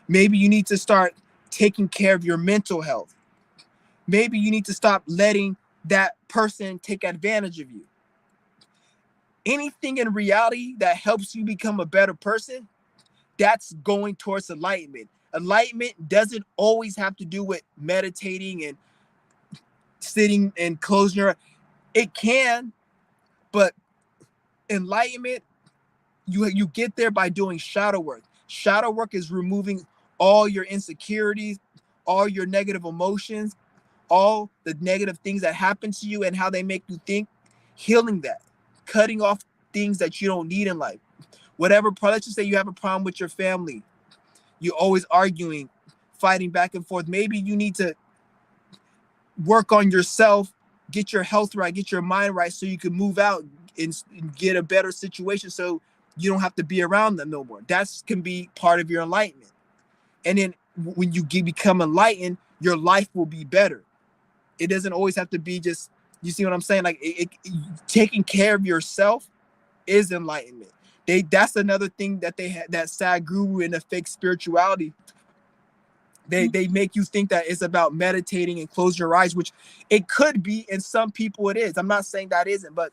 Maybe you need to start taking care of your mental health. Maybe you need to stop letting that person take advantage of you. Anything in reality that helps you become a better person, that's going towards enlightenment. Enlightenment doesn't always have to do with meditating and sitting and closing your, it can, but enlightenment, you get there by doing shadow work. Shadow work is removing all your insecurities, all your negative emotions, all the negative things that happen to you and how they make you think, healing that, cutting off things that you don't need in life. Whatever, let's just say you have a problem with your family, you're always arguing, fighting back and forth. Maybe you need to work on yourself, get your health right, get your mind right, so you can move out and get a better situation, so you don't have to be around them no more. That can be part of your enlightenment. And then when you become enlightened, your life will be better. It doesn't always have to be just, you see what I'm saying? Like taking care of yourself is enlightenment. That's another thing that they had, that Sadhguru and the fake spirituality. They make you think that it's about meditating and close your eyes, which it could be, and some people it is. I'm not saying that isn't, but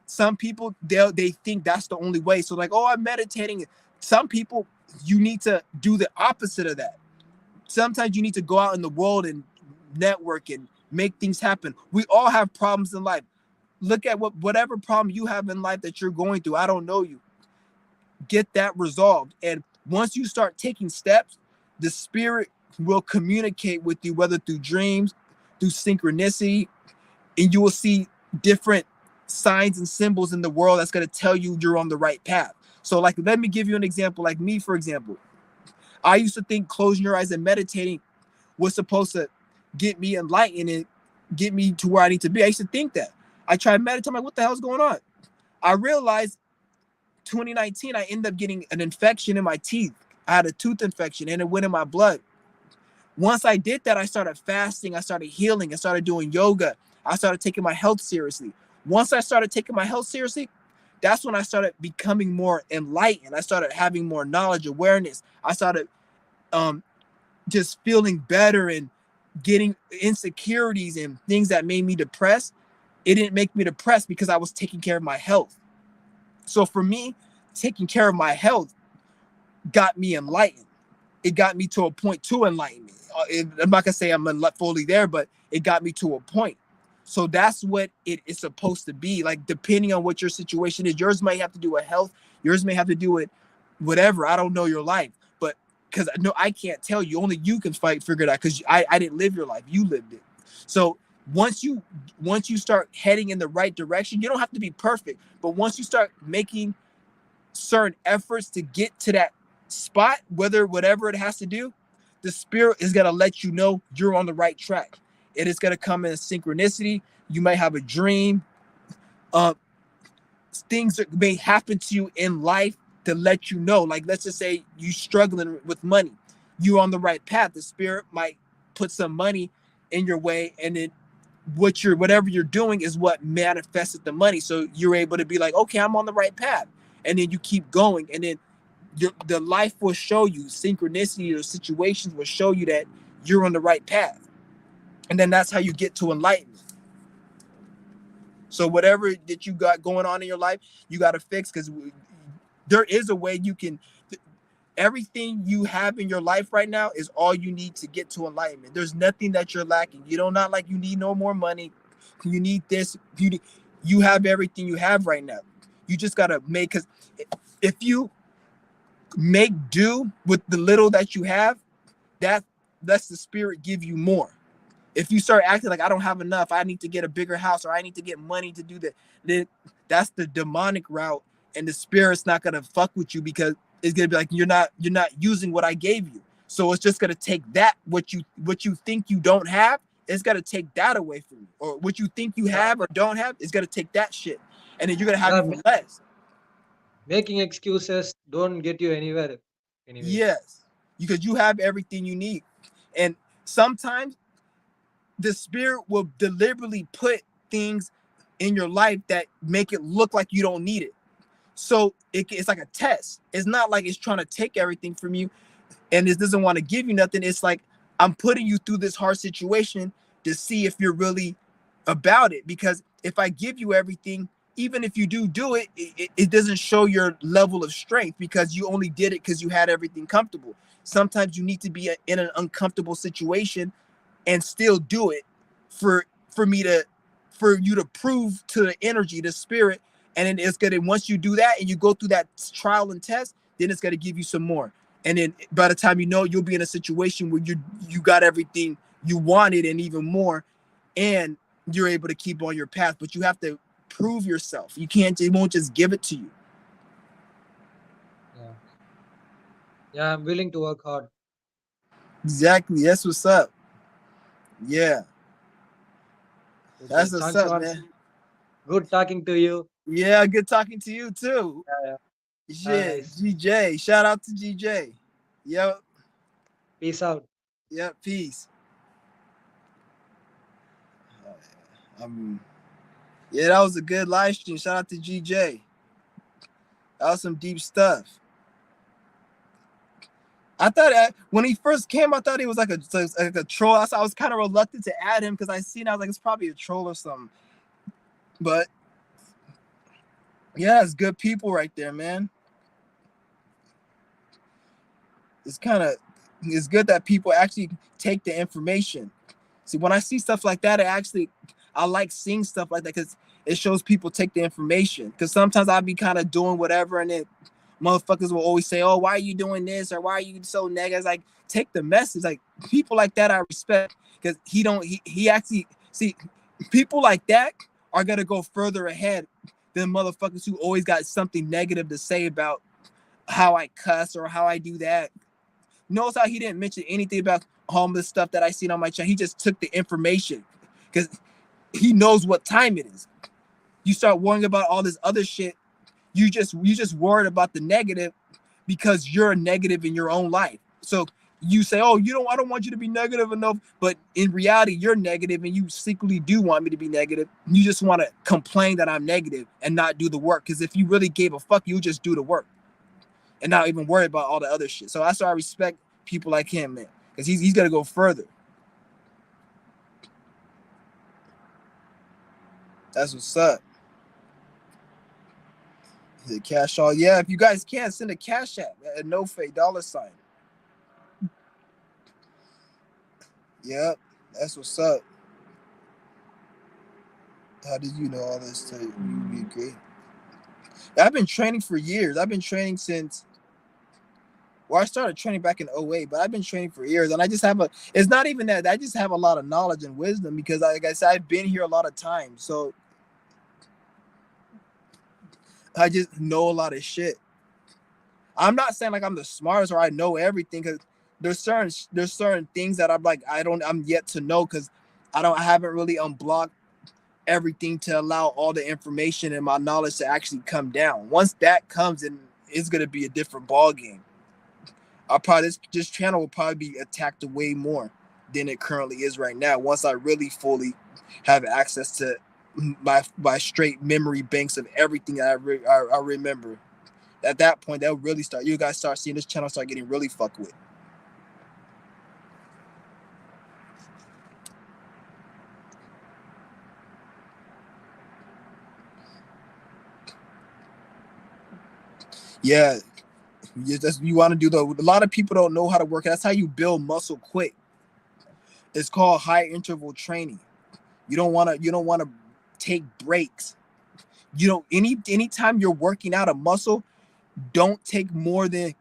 some people they think that's the only way. So like, oh, I'm meditating. Some people, you need to do the opposite of that. Sometimes you need to go out in the world and network and make things happen. We all have problems in life. Look at whatever problem you have in life that you're going through. I don't know you. Get that resolved. And once you start taking steps, the spirit will communicate with you, whether through dreams, through synchronicity, and you will see different signs and symbols in the world that's going to tell you you're on the right path. So like, let me give you an example. Like me, for example, I used to think closing your eyes and meditating was supposed to get me enlightened and get me to where I need to be. I used to think that. I tried meditating, I'm like, what the hell's going on? I realized 2019, I ended up getting an infection in my teeth. I had a tooth infection and it went in my blood. Once I did that, I started fasting, I started healing, I started doing yoga, I started taking my health seriously. Once I started taking my health seriously, that's when I started becoming more enlightened. I started having more knowledge, awareness. I started just feeling better and getting insecurities and things that made me depressed. It didn't make me depressed because I was taking care of my health. So for me, taking care of my health got me enlightened. It got me to a point to enlightenment. I'm not gonna say I'm fully there, but it got me to a point. So that's what it is supposed to be. Like, depending on what your situation is, yours might have to do with health, yours may have to do with whatever. I don't know your life, but because no, I can't tell you. Only you can figure it out, because I didn't live your life, you lived it. So once you start heading in the right direction, you don't have to be perfect, but once you start making certain efforts to get to that spot, whatever it has to do, the spirit is gonna let you know you're on the right track. It is gonna come in a synchronicity. You might have a dream. Uh, Things that may happen to you in life to let you know. Like, let's just say you struggling with money, you're on the right path. The spirit might put some money in your way, and then whatever you're doing is what manifested the money. So you're able to be like, okay, I'm on the right path, and then you keep going, and then the life will show you, synchronicity or situations will show you that you're on the right path, and then that's how you get to enlightenment. So whatever that you got going on in your life, you got to fix, because there is a way you can. Everything you have in your life right now is all you need to get to enlightenment. There's nothing that you're lacking. You don't, not like you need no more money. You need this. You have everything you have right now. You just gotta make, because if you make do with the little that you have, that lets the spirit give you more. If you start acting like I don't have enough, I need to get a bigger house, or I need to get money to do that, then that's the demonic route, and the spirit's not gonna fuck with you, because it's gonna be like you're not using what I gave you. So it's just gonna take that, what you think you don't have, it's gonna take that away from you. Or what you think you Yeah, have or don't have, it's gonna take that shit. And then you're gonna have yeah. even less. Making excuses don't get you anywhere. Anyways, Yes. Because you have everything you need. And sometimes the spirit will deliberately put things in your life that make it look like you don't need it. So it's like a test. It's not like it's trying to take everything from you and it doesn't want to give you nothing. It's like, I'm putting you through this hard situation to see if you're really about it. Because if I give you everything, even if you do it, it doesn't show your level of strength, because you only did it because you had everything comfortable. Sometimes you need to be in an uncomfortable situation and still do it for me to, for you to prove to the energy, the spirit. And then it's gonna, once you do that and you go through that trial and test, then it's gonna give you some more. And then by the time you know, you'll be in a situation where you got everything you wanted and even more, and you're able to keep on your path. But you have to prove yourself. You can't, it won't just give it to you. yeah, yeah. I'm willing to work hard. Exactly, that's what's up. Yeah, Okay, that's what's thanks, up, man. man. Good talking to you. Yeah, good talking to you too. Yeah, yeah. Have a Shit, nice. GJ. Shout out to GJ. Yep, Peace out. yep, peace. Um, yeah, that was a good live stream. Shout out to GJ. That was some deep stuff. I thought when he first came, I thought he was like a troll. I was kind of reluctant to add him because I was like, it's probably a troll or something. But yeah, it's good people right there, man. It's kind of, it's good that people actually take the information. See, when I see stuff like that, I like seeing stuff like that because it shows people take the information. Because sometimes I'll be kind of doing whatever, and then motherfuckers will always say, "Oh, why are you doing this?" or "Why are you so negative?" It's like, take the message. Like, people like that, I respect, because he actually, see, people like that are gonna go further ahead than motherfuckers who always got something negative to say about how I cuss or how I do that. Notice how he didn't mention anything about homeless stuff that I seen on my channel. He just took the information because he knows what time it is. You start worrying about all this other shit. You just worried about the negative because you're negative in your own life. So you say, "Oh, I don't want you to be negative enough," but in reality, you're negative, and you secretly do want me to be negative. You just want to complain that I'm negative and not do the work. Because if you really gave a fuck, you just do the work and not even worry about all the other shit. So that's why I respect people like him, man, because he's gonna go further. That's what's up. The cash all, yeah. If you guys can, send a cash app at no fake $. Yep, that's what's up. How did you know all this? To you be great. I've been training for years. I've been training since. Well, I started training back in '08, but I've been training for years, and I just have a. It's not even that. I just have a lot of knowledge and wisdom because, like I said, I've been here a lot of times, so I just know a lot of shit. I'm not saying like I'm the smartest or I know everything, because there's certain things that I'm yet to know, because I haven't really unblocked everything to allow all the information and my knowledge to actually come down. Once that comes in, it's gonna be a different ball game. I'll probably this channel will probably be attacked way more than it currently is right now. Once I really fully have access to my straight memory banks of everything I remember. At that point, they'll really start. You guys start seeing this channel start getting really fucked with. Yeah, you want to do the. A lot of people don't know how to work. That's how you build muscle quick. It's called high interval training. You don't want to take breaks. You don't anytime you're working out a muscle, don't take more than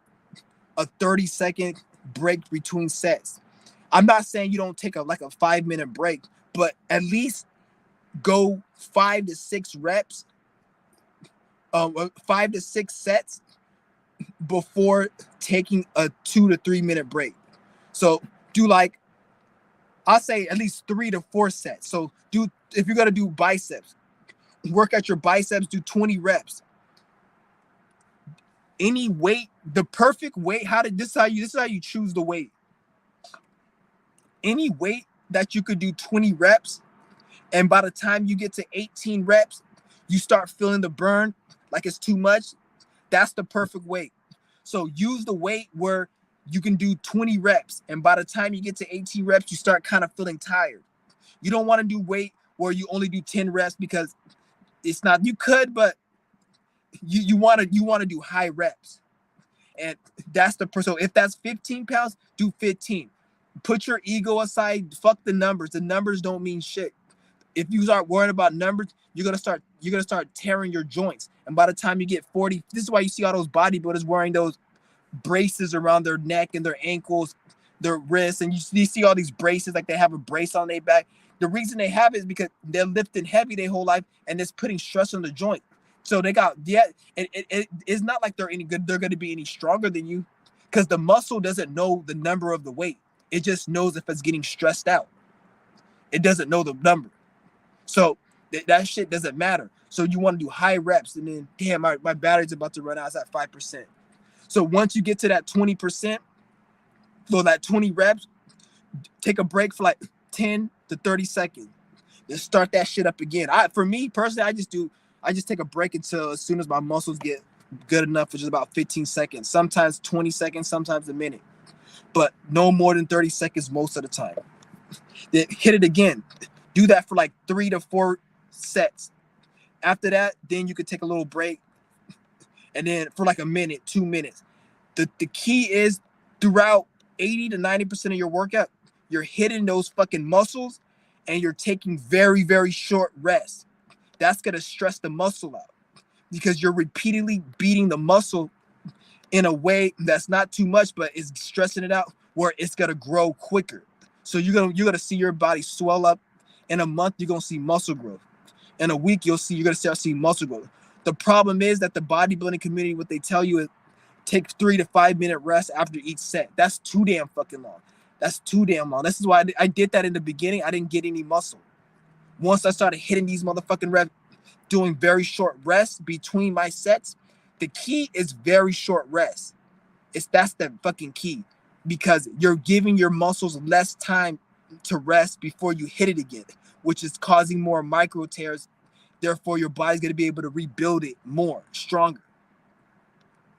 a 30-second break between sets. I'm not saying you don't take a 5-minute break, but at least go 5 to 6 reps, 5 to 6 sets before taking a 2 to 3 minute break. So do like, I'll say at least 3 to 4 sets. So do, if you're gonna do biceps, work at your biceps, do 20 reps. Any weight, the perfect weight, this is how you choose the weight. Any weight that you could do 20 reps, and by the time you get to 18 reps, you start feeling the burn like it's too much. That's the perfect weight. So use the weight where you can do 20 reps, and by the time you get to 18 reps, you start kind of feeling tired. You don't want to do weight where you only do 10 reps, because it's not, you could, but you want to do high reps. And that's the person. So if that's 15 pounds, do 15. Put your ego aside. Fuck the numbers. The numbers don't mean shit. If you start worrying about numbers, you're gonna start tearing your joints. And by the time you get 40, this is why you see all those bodybuilders wearing those braces around their neck and their ankles, their wrists, and you see all these braces, like they have a brace on their back. The reason they have it is because they're lifting heavy their whole life, and it's putting stress on the joint. So they got, yeah, it's not like they're any good. They're going to be any stronger than you, because the muscle doesn't know the number of the weight. It just knows if it's getting stressed out. It doesn't know the number. So that shit doesn't matter. So you want to do high reps, and then damn, my battery's about to run out. It's at 5%. So once you get to that 20%, so that 20 reps, take a break for like 10 to 30 seconds. Then start that shit up again. For me personally, I just take a break until as soon as my muscles get good enough, which is about 15 seconds. Sometimes 20 seconds, sometimes a minute. But no more than 30 seconds most of the time. Then hit it again. Do that for like 3 to 4 sets. After that, then you could take a little break. And then for like a minute, 2 minutes. The key is, throughout 80 to 90% of your workout, you're hitting those fucking muscles, and you're taking very, very short rests. That's going to stress the muscle out, because you're repeatedly beating the muscle in a way that's not too much, but it's stressing it out where it's going to grow quicker. So you're gonna see your body swell up. In a month, you're gonna see muscle growth. In a week, you're gonna start seeing muscle growth. The problem is that the bodybuilding community, what they tell you is, take 3 to 5 minute rest after each set. That's too damn fucking long. That's too damn long. This is why I did that in the beginning. I didn't get any muscle. Once I started hitting these motherfucking reps, doing very short rests between my sets, the key is very short rest. That's the fucking key, because you're giving your muscles less time to rest before you hit it again, which is causing more micro tears. Therefore, your body's gonna be able to rebuild it more stronger.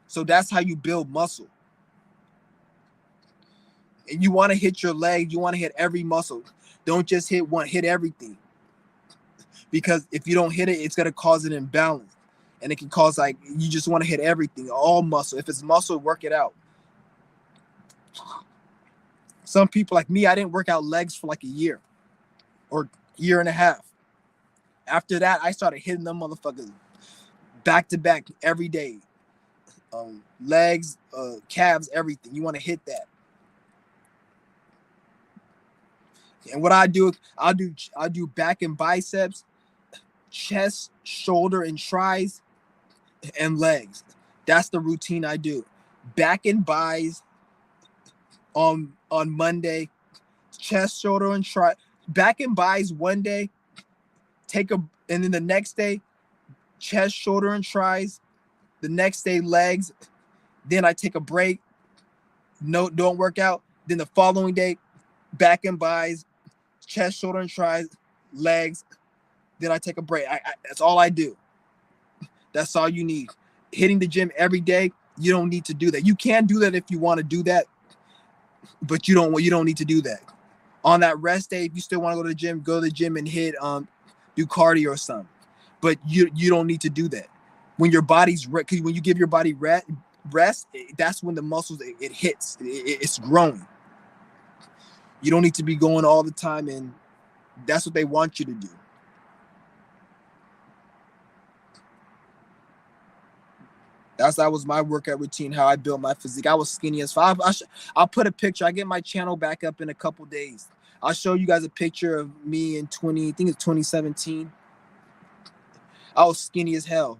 So that's how you build muscle. And you want to hit your leg, you want to hit every muscle. Don't just hit one, hit everything. Because if you don't hit it, it's gonna cause an imbalance. And it can cause, like, you just want to hit everything, all muscle. If it's muscle, work it out. Some people like me, I didn't work out legs for like a year or year and a half. After that, I started hitting them motherfuckers back to back every day. Legs, calves, everything. You want to hit that. And what I'll do back and biceps, chest, shoulder, and tries, and legs. That's the routine I do. back and buys on Monday, chest, shoulder, and try. Back and buys one day, and then the next day, chest, shoulder, and tries. The next day, legs. Then I take a break. No, don't work out. Then the following day, back and buys, chest, shoulder, and tries, legs. Then I take a break. That's all I do. That's all you need. Hitting the gym every day, you don't need to do that. You can do that if you want to do that, but you don't need to do that. On that rest day, if you still want to go to the gym and do cardio or something. But you don't need to do that. When your body's when you give your body rest, that's when the muscles it hits. It's growing. You don't need to be going all the time, and that's what they want you to do. That was my workout routine, how I built my physique. I was skinny as fuck. I'll put a picture. I get my channel back up in a couple days. I'll show you guys a picture of me in I think it's 2017. I was skinny as hell.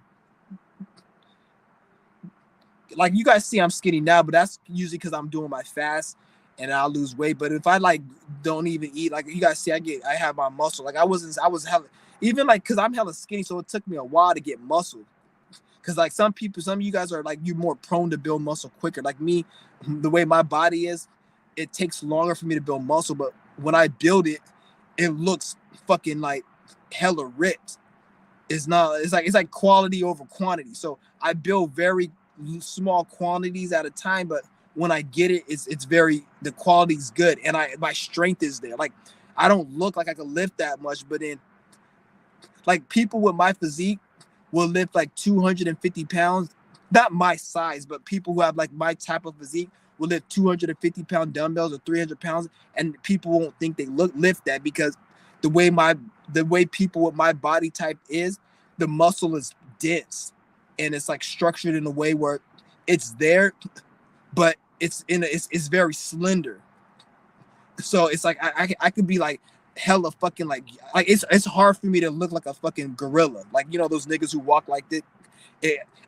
Like you guys see, I'm skinny now, but that's usually because I'm doing my fast and I'll lose weight. But if I like don't even eat, like you guys see, I have my muscle. Like I was hella, even like because I'm hella skinny, so it took me a while to get muscle. Because like some of you guys are like, you're more prone to build muscle quicker. Like me, the way my body is, it takes longer for me to build muscle. But when I build it, it looks fucking like hella ripped. It's like quality over quantity. So I build very small quantities at a time, but when I get it, the quality's good, and my strength is there. Like I don't look like I can lift that much, but then like people with my physique will lift like 250 pounds, not my size, but people who have like my type of physique will lift 250-pound dumbbells or 300 pounds, and people won't think they lift that because the way people with my body type is, the muscle is dense and it's like structured in a way where it's there, but it's very slender. So it's like I could be like hella fucking like it's hard for me to look like a fucking gorilla, like those niggas who walk like this.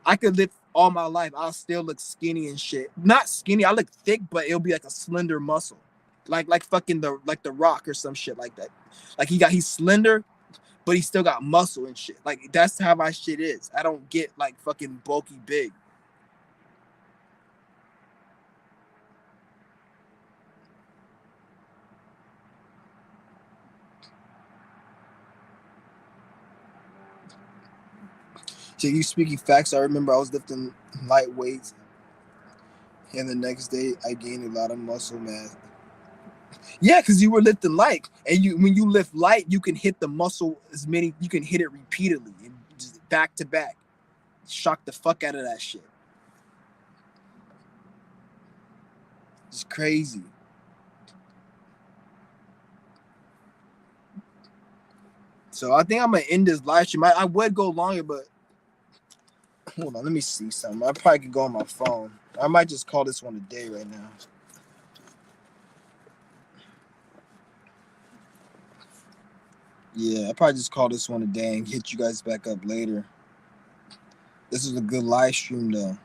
I could live all my life, I'll still look skinny and shit. Not skinny, I look thick, but it'll be like a slender muscle, like fucking the Rock or some shit like that. Like he's slender, but he still got muscle and shit. Like that's how my shit is. I don't get like fucking bulky big. So you speaking facts, I remember I was lifting light weights, and the next day I gained a lot of muscle mass. Yeah, because you were lifting light, and when you lift light, you can hit the muscle you can hit it repeatedly and just back to back. Shock the fuck out of that shit. It's crazy. So I think I'm gonna end this live stream. I would go longer, but hold on, let me see something. I probably could go on my phone. I might just call this one a day right now. Yeah, I probably just call this one a day and hit you guys back up later. This is a good live stream though.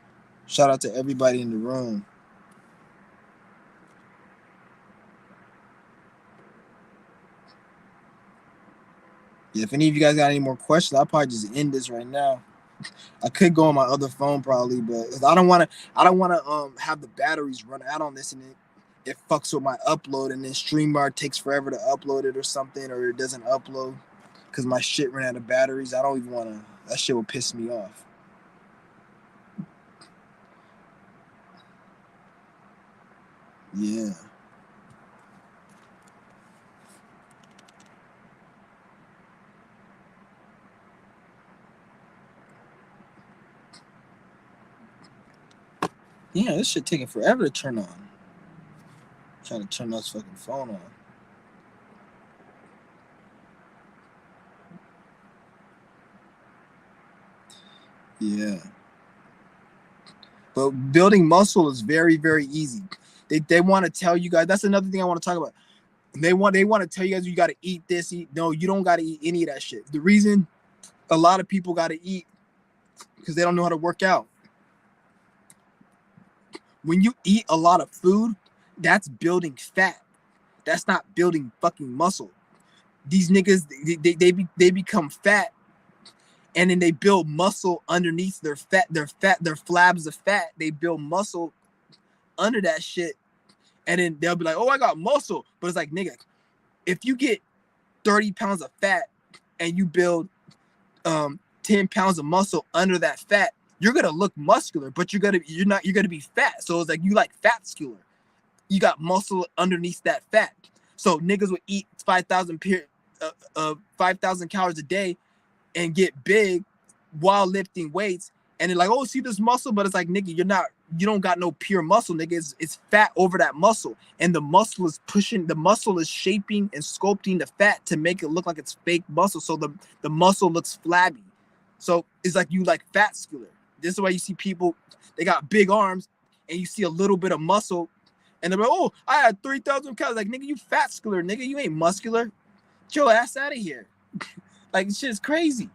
Shout out to everybody in the room. Yeah, if any of you guys got any more questions, I'll probably just end this right now. I could go on my other phone probably, but I don't want to have the batteries run out on this, and it fucks with my upload, and then StreamYard takes forever to upload it or something, or it doesn't upload because my shit ran out of batteries. I don't even want to. That shit will piss me off. Yeah. Yeah, this shit taking forever to turn on. I'm trying to turn this fucking phone on. Yeah. But building muscle is very, very easy. They want to tell you guys. That's another thing I want to talk about. They want to tell you guys you got to eat this. No, you don't got to eat any of that shit. The reason a lot of people got to eat because they don't know how to work out. When you eat a lot of food, that's building fat. That's not building fucking muscle. These niggas, they become fat, and then they build muscle underneath their fat, their flabs of fat. They build muscle under that shit, and then they'll be like, "Oh, I got muscle," but it's like, nigga, if you get 30 pounds of fat and you build 10 pounds of muscle under that fat, you're gonna look muscular, but you're gonna be fat. So it's like you like fat skewer. You got muscle underneath that fat. So niggas would eat 5,000 calories a day and get big while lifting weights, and they're like, "Oh, see this muscle," but it's like, nigga, you don't got no pure muscle, nigga. It's fat over that muscle, and the muscle is shaping and sculpting the fat to make it look like it's fake muscle, so the muscle looks flabby. So it's like you like fat skewer. This is why you see people, they got big arms, and you see a little bit of muscle, and they're like, "Oh, I had 3,000 calories." Like, nigga, you fat skewer, nigga. You ain't muscular. Get your ass out of here. Like, shit is crazy.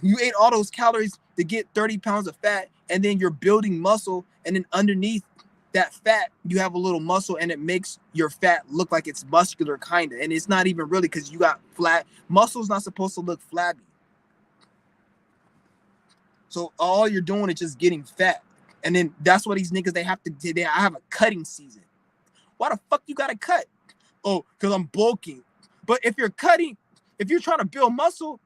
You ate all those calories to get 30 pounds of fat, and then you're building muscle, and then underneath that fat, you have a little muscle, and it makes your fat look like it's muscular, kind of. And it's not even really, because you got flat. Muscle's not supposed to look flabby. So all you're doing is just getting fat. And then that's what these niggas, I have a cutting season. Why the fuck you gotta cut? Oh, because I'm bulking. But if you're trying to build muscle,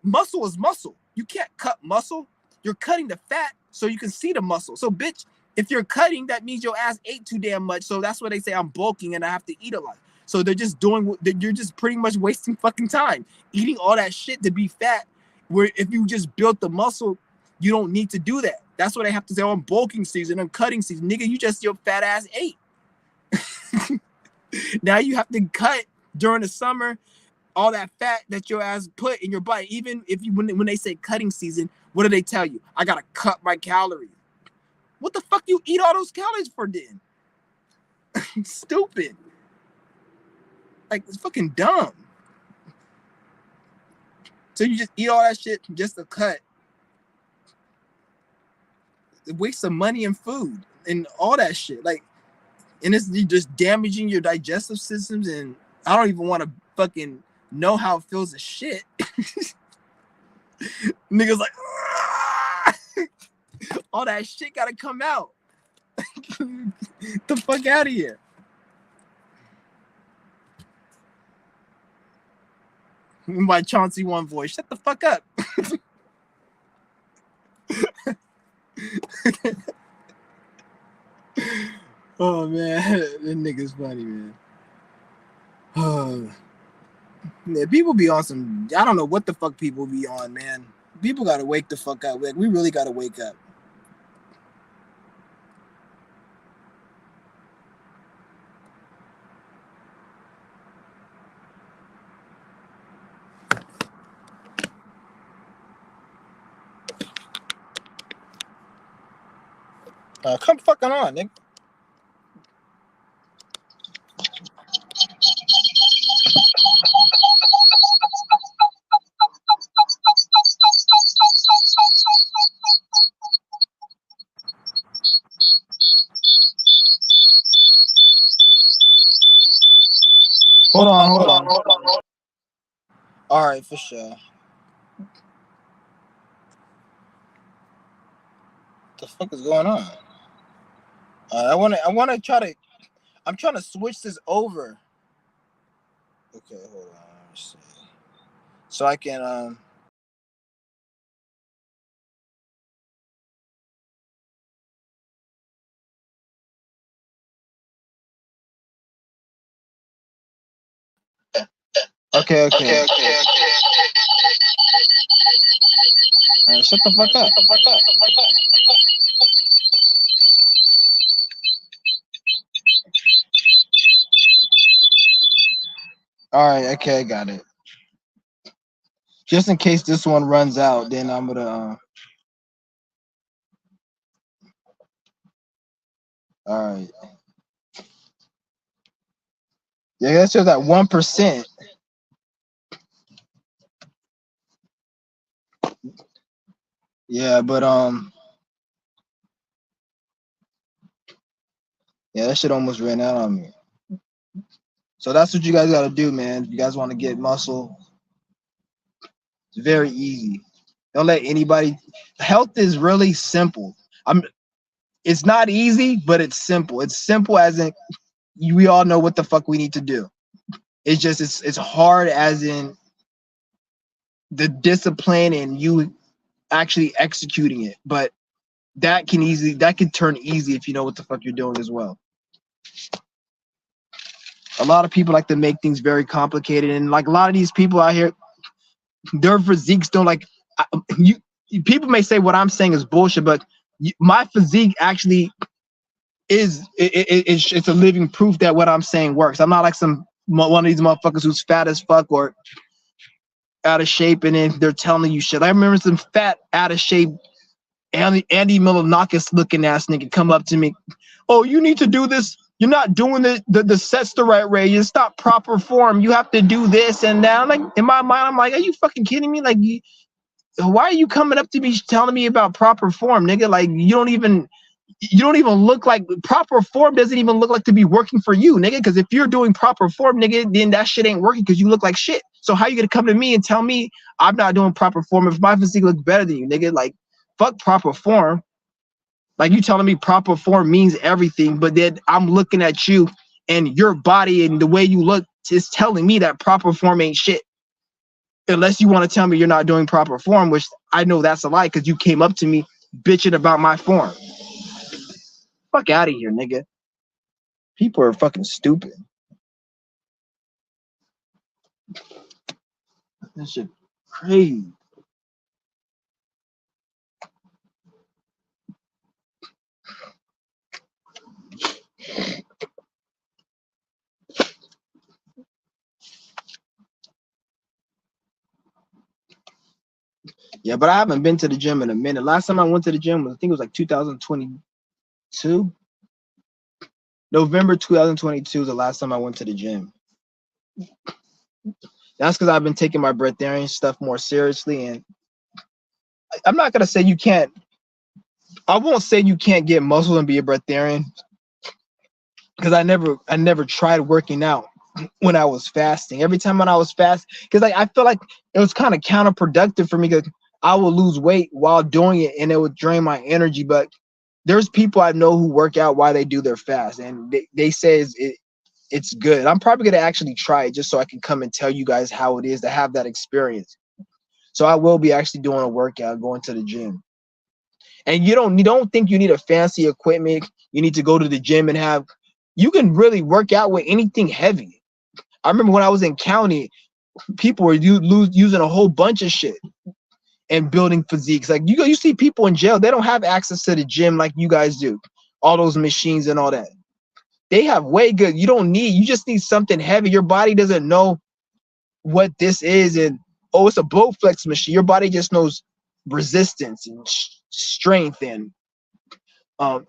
muscle is muscle. You can't cut muscle. You're cutting the fat so you can see the muscle. So, bitch, if you're cutting, that means your ass ate too damn much. So that's why they say I'm bulking and I have to eat a lot. So you're just pretty much wasting fucking time eating all that shit to be fat. Where if you just built the muscle, you don't need to do that. That's what they have to say. Oh, I'm bulking season, I'm cutting season. Nigga, you just your fat ass ate. Now you have to cut during the summer all that fat that your ass put in your body. Even if when they say cutting season, what do they tell you? I gotta cut my calories. What the fuck you eat all those calories for then? Stupid. Like, it's fucking dumb. So you just eat all that shit just to cut. Waste some money and food and all that shit. Like, and it's just damaging your digestive systems, and I don't even want to fucking know how it feels as shit. Niggas like, all that shit gotta come out. The fuck out of here. My Chauncey One voice, shut the fuck up. Oh man, that nigga's funny, man. Oh. Yeah, people be on some, I don't know what the fuck people be on, man. People gotta wake the fuck up. Like, we really gotta wake up. Come fucking on, nigga. Hold on. All right, for sure. What the fuck is going on? I wanna try to. I'm trying to switch this over. Okay, hold on. Let's see. So I can Okay. Shut the fuck up. All right. Okay, I got it. Just in case this one runs out, then I'm gonna. All right. Yeah, that's just that 1%. Yeah, but Yeah, that shit almost ran out on me. So that's what you guys got to do, man. If you guys want to get muscle, it's very easy. Don't let anybody. Health is really simple. I'm. It's not easy, but it's simple. It's simple as in we all know what the fuck we need to do. It's just it's hard as in the discipline and you actually executing it. But that can turn easy if you know what the fuck you're doing as well. A lot of people like to make things very complicated, and like a lot of these people out here, their physiques don't like you. People may say what I'm saying is bullshit, but my physique actually it's a living proof that what I'm saying works. I'm not like some one of these motherfuckers who's fat as fuck or out of shape, and then they're telling you shit. I remember some fat, out of shape Andy Milonakis looking ass nigga come up to me. Oh, you need to do this. You're not doing the sets the right way. It's not proper form. You have to do this and that. I'm like, in my mind, I'm like, are you fucking kidding me? Like, why are you coming up to me telling me about proper form, nigga? Like, you don't even look like proper form doesn't even look like to be working for you, nigga. Because if you're doing proper form, nigga, then that shit ain't working because you look like shit. So how you gonna come to me and tell me I'm not doing proper form if my physique looks better than you, nigga? Like, fuck proper form. Like, you telling me proper form means everything, but then I'm looking at you and your body and the way you look is telling me that proper form ain't shit. Unless you want to tell me you're not doing proper form, which I know that's a lie because you came up to me bitching about my form. Fuck out of here, nigga. People are fucking stupid. That shit crazy. Yeah, but I haven't been to the gym in a minute. Last time I went to the gym was, I think it was like 2022. November 2022 is the last time I went to the gym. That's because I've been taking my breatharian stuff more seriously. And I'm not gonna say you can't. I won't say you can't get muscle and be a breatharian because I never tried working out when I was fasting. Every time when I was fast, because like I feel like it was kind of counterproductive for me because I would lose weight while doing it and it would drain my energy. But there's people I know who work out while they do their fast, and they say it's good. I'm probably gonna actually try it just so I can come and tell you guys how it is to have that experience. So I will be actually doing a workout, going to the gym. And you don't think you need a fancy equipment. You need to go to the gym and have. You can really work out with anything heavy. I remember when I was in county, people were using a whole bunch of shit and building physiques. Like you see people in jail, they don't have access to the gym like you guys do. All those machines and all that. They have way good. You just need something heavy. Your body doesn't know what this is. And oh, it's a Bowflex machine. Your body just knows resistance and strength and um,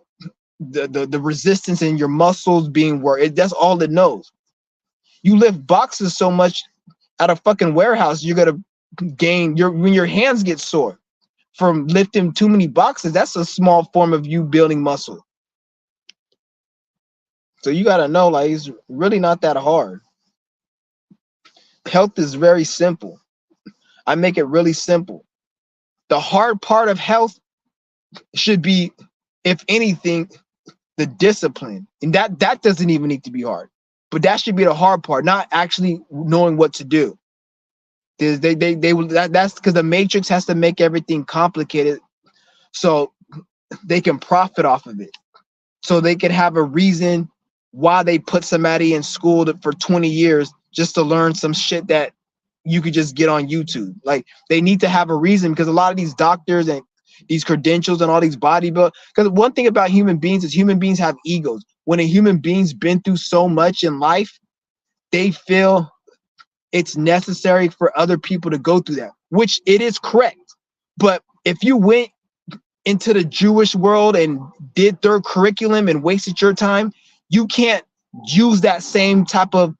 the resistance in your muscles being worked. That's all it knows. You lift boxes so much at a fucking warehouse, you're gonna gain when your hands get sore from lifting too many boxes. That's a small form of you building muscle. So you gotta know, like, it's really not that hard. Health is very simple. I make it really simple. The hard part of health should be, if anything, the discipline, and that doesn't even need to be hard. But that should be the hard part, not actually knowing what to do. That's because the matrix has to make everything complicated so they can profit off of it. So they can have a reason why they put somebody in school for 20 years just to learn some shit that you could just get on YouTube. Like, they need to have a reason, because a lot of these doctors and these credentials and all these bodybuilders, because one thing about human beings is human beings have egos. When a human being's been through so much in life, they feel it's necessary for other people to go through that, which it is correct. But if you went into the Jewish world and did their curriculum and wasted your time, you can't use that same type of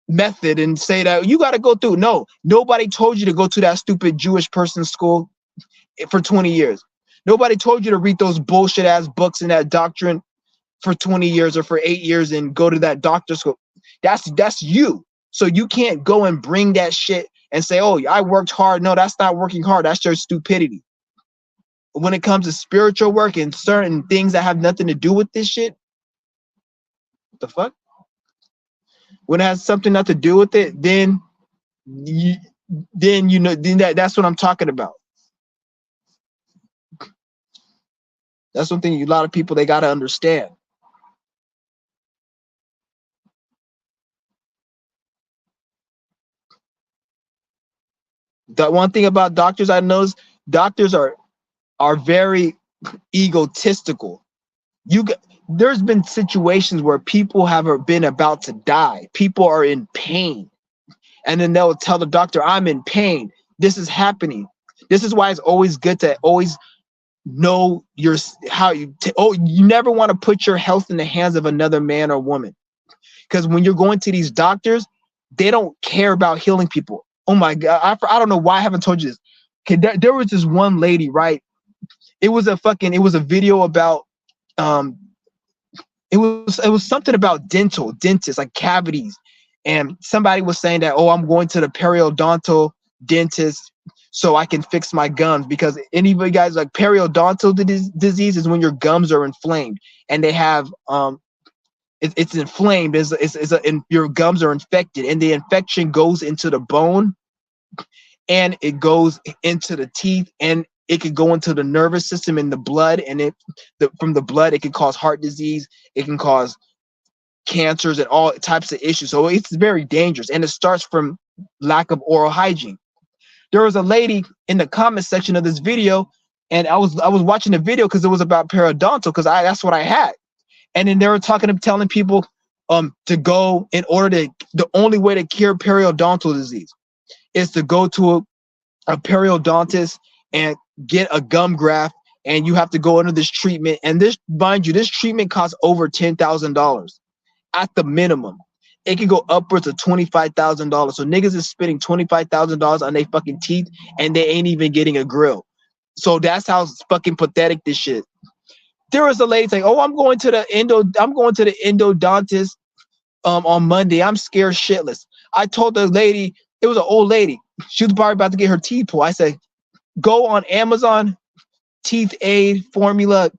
method and say that you got to go through. No, nobody told you to go to that stupid Jewish person's school for 20 years. Nobody told you to read those bullshit ass books and that doctrine for 20 years or for 8 years and go to that doctor school. That's you. So you can't go and bring that shit and say, oh, I worked hard. No, that's not working hard. That's your stupidity. When it comes to spiritual work and certain things that have nothing to do with this shit, what the fuck? When it has something not to do with it, you, then that's what I'm talking about. That's something a lot of people, they got to understand. The one thing about doctors I noticed, doctors are very egotistical. There's been situations where people have been about to die. People are in pain, and then they'll tell the doctor, "I'm in pain. This is happening." This is why it's always good to always know you never want to put your health in the hands of another man or woman, because when you're going to these doctors, they don't care about healing people. Oh my god, I don't know why I haven't told you this. Okay, there was this one lady, right? It was a video about um it was something about dentists, like cavities, and somebody was saying that, oh, I'm going to the periodontal dentist so I can fix my gums, because anybody guys, like, periodontal disease is when your gums are inflamed and they have it's inflamed, and your gums are infected, and the infection goes into the bone and it goes into the teeth, and it could go into the nervous system and the blood, and from the blood it can cause heart disease, it can cause cancers and all types of issues. So it's very dangerous, and it starts from lack of oral hygiene. There was a lady in the comment section of this video, and I was watching the video because it was about periodontal, because that's what I had. And then they were telling people to go, the only way to cure periodontal disease is to go to a periodontist and get a gum graft, and you have to go under this treatment. And this, mind you, this treatment costs over $10,000 at the minimum. It could go upwards of $25,000. So niggas is spending $25,000 on their fucking teeth, and they ain't even getting a grill. So that's how fucking pathetic this shit. There was a lady saying, "Oh, I'm going to the endodontist on Monday. I'm scared shitless." I told the lady, it was an old lady. She was probably about to get her teeth pulled. I said, "Go on Amazon, teeth aid formula,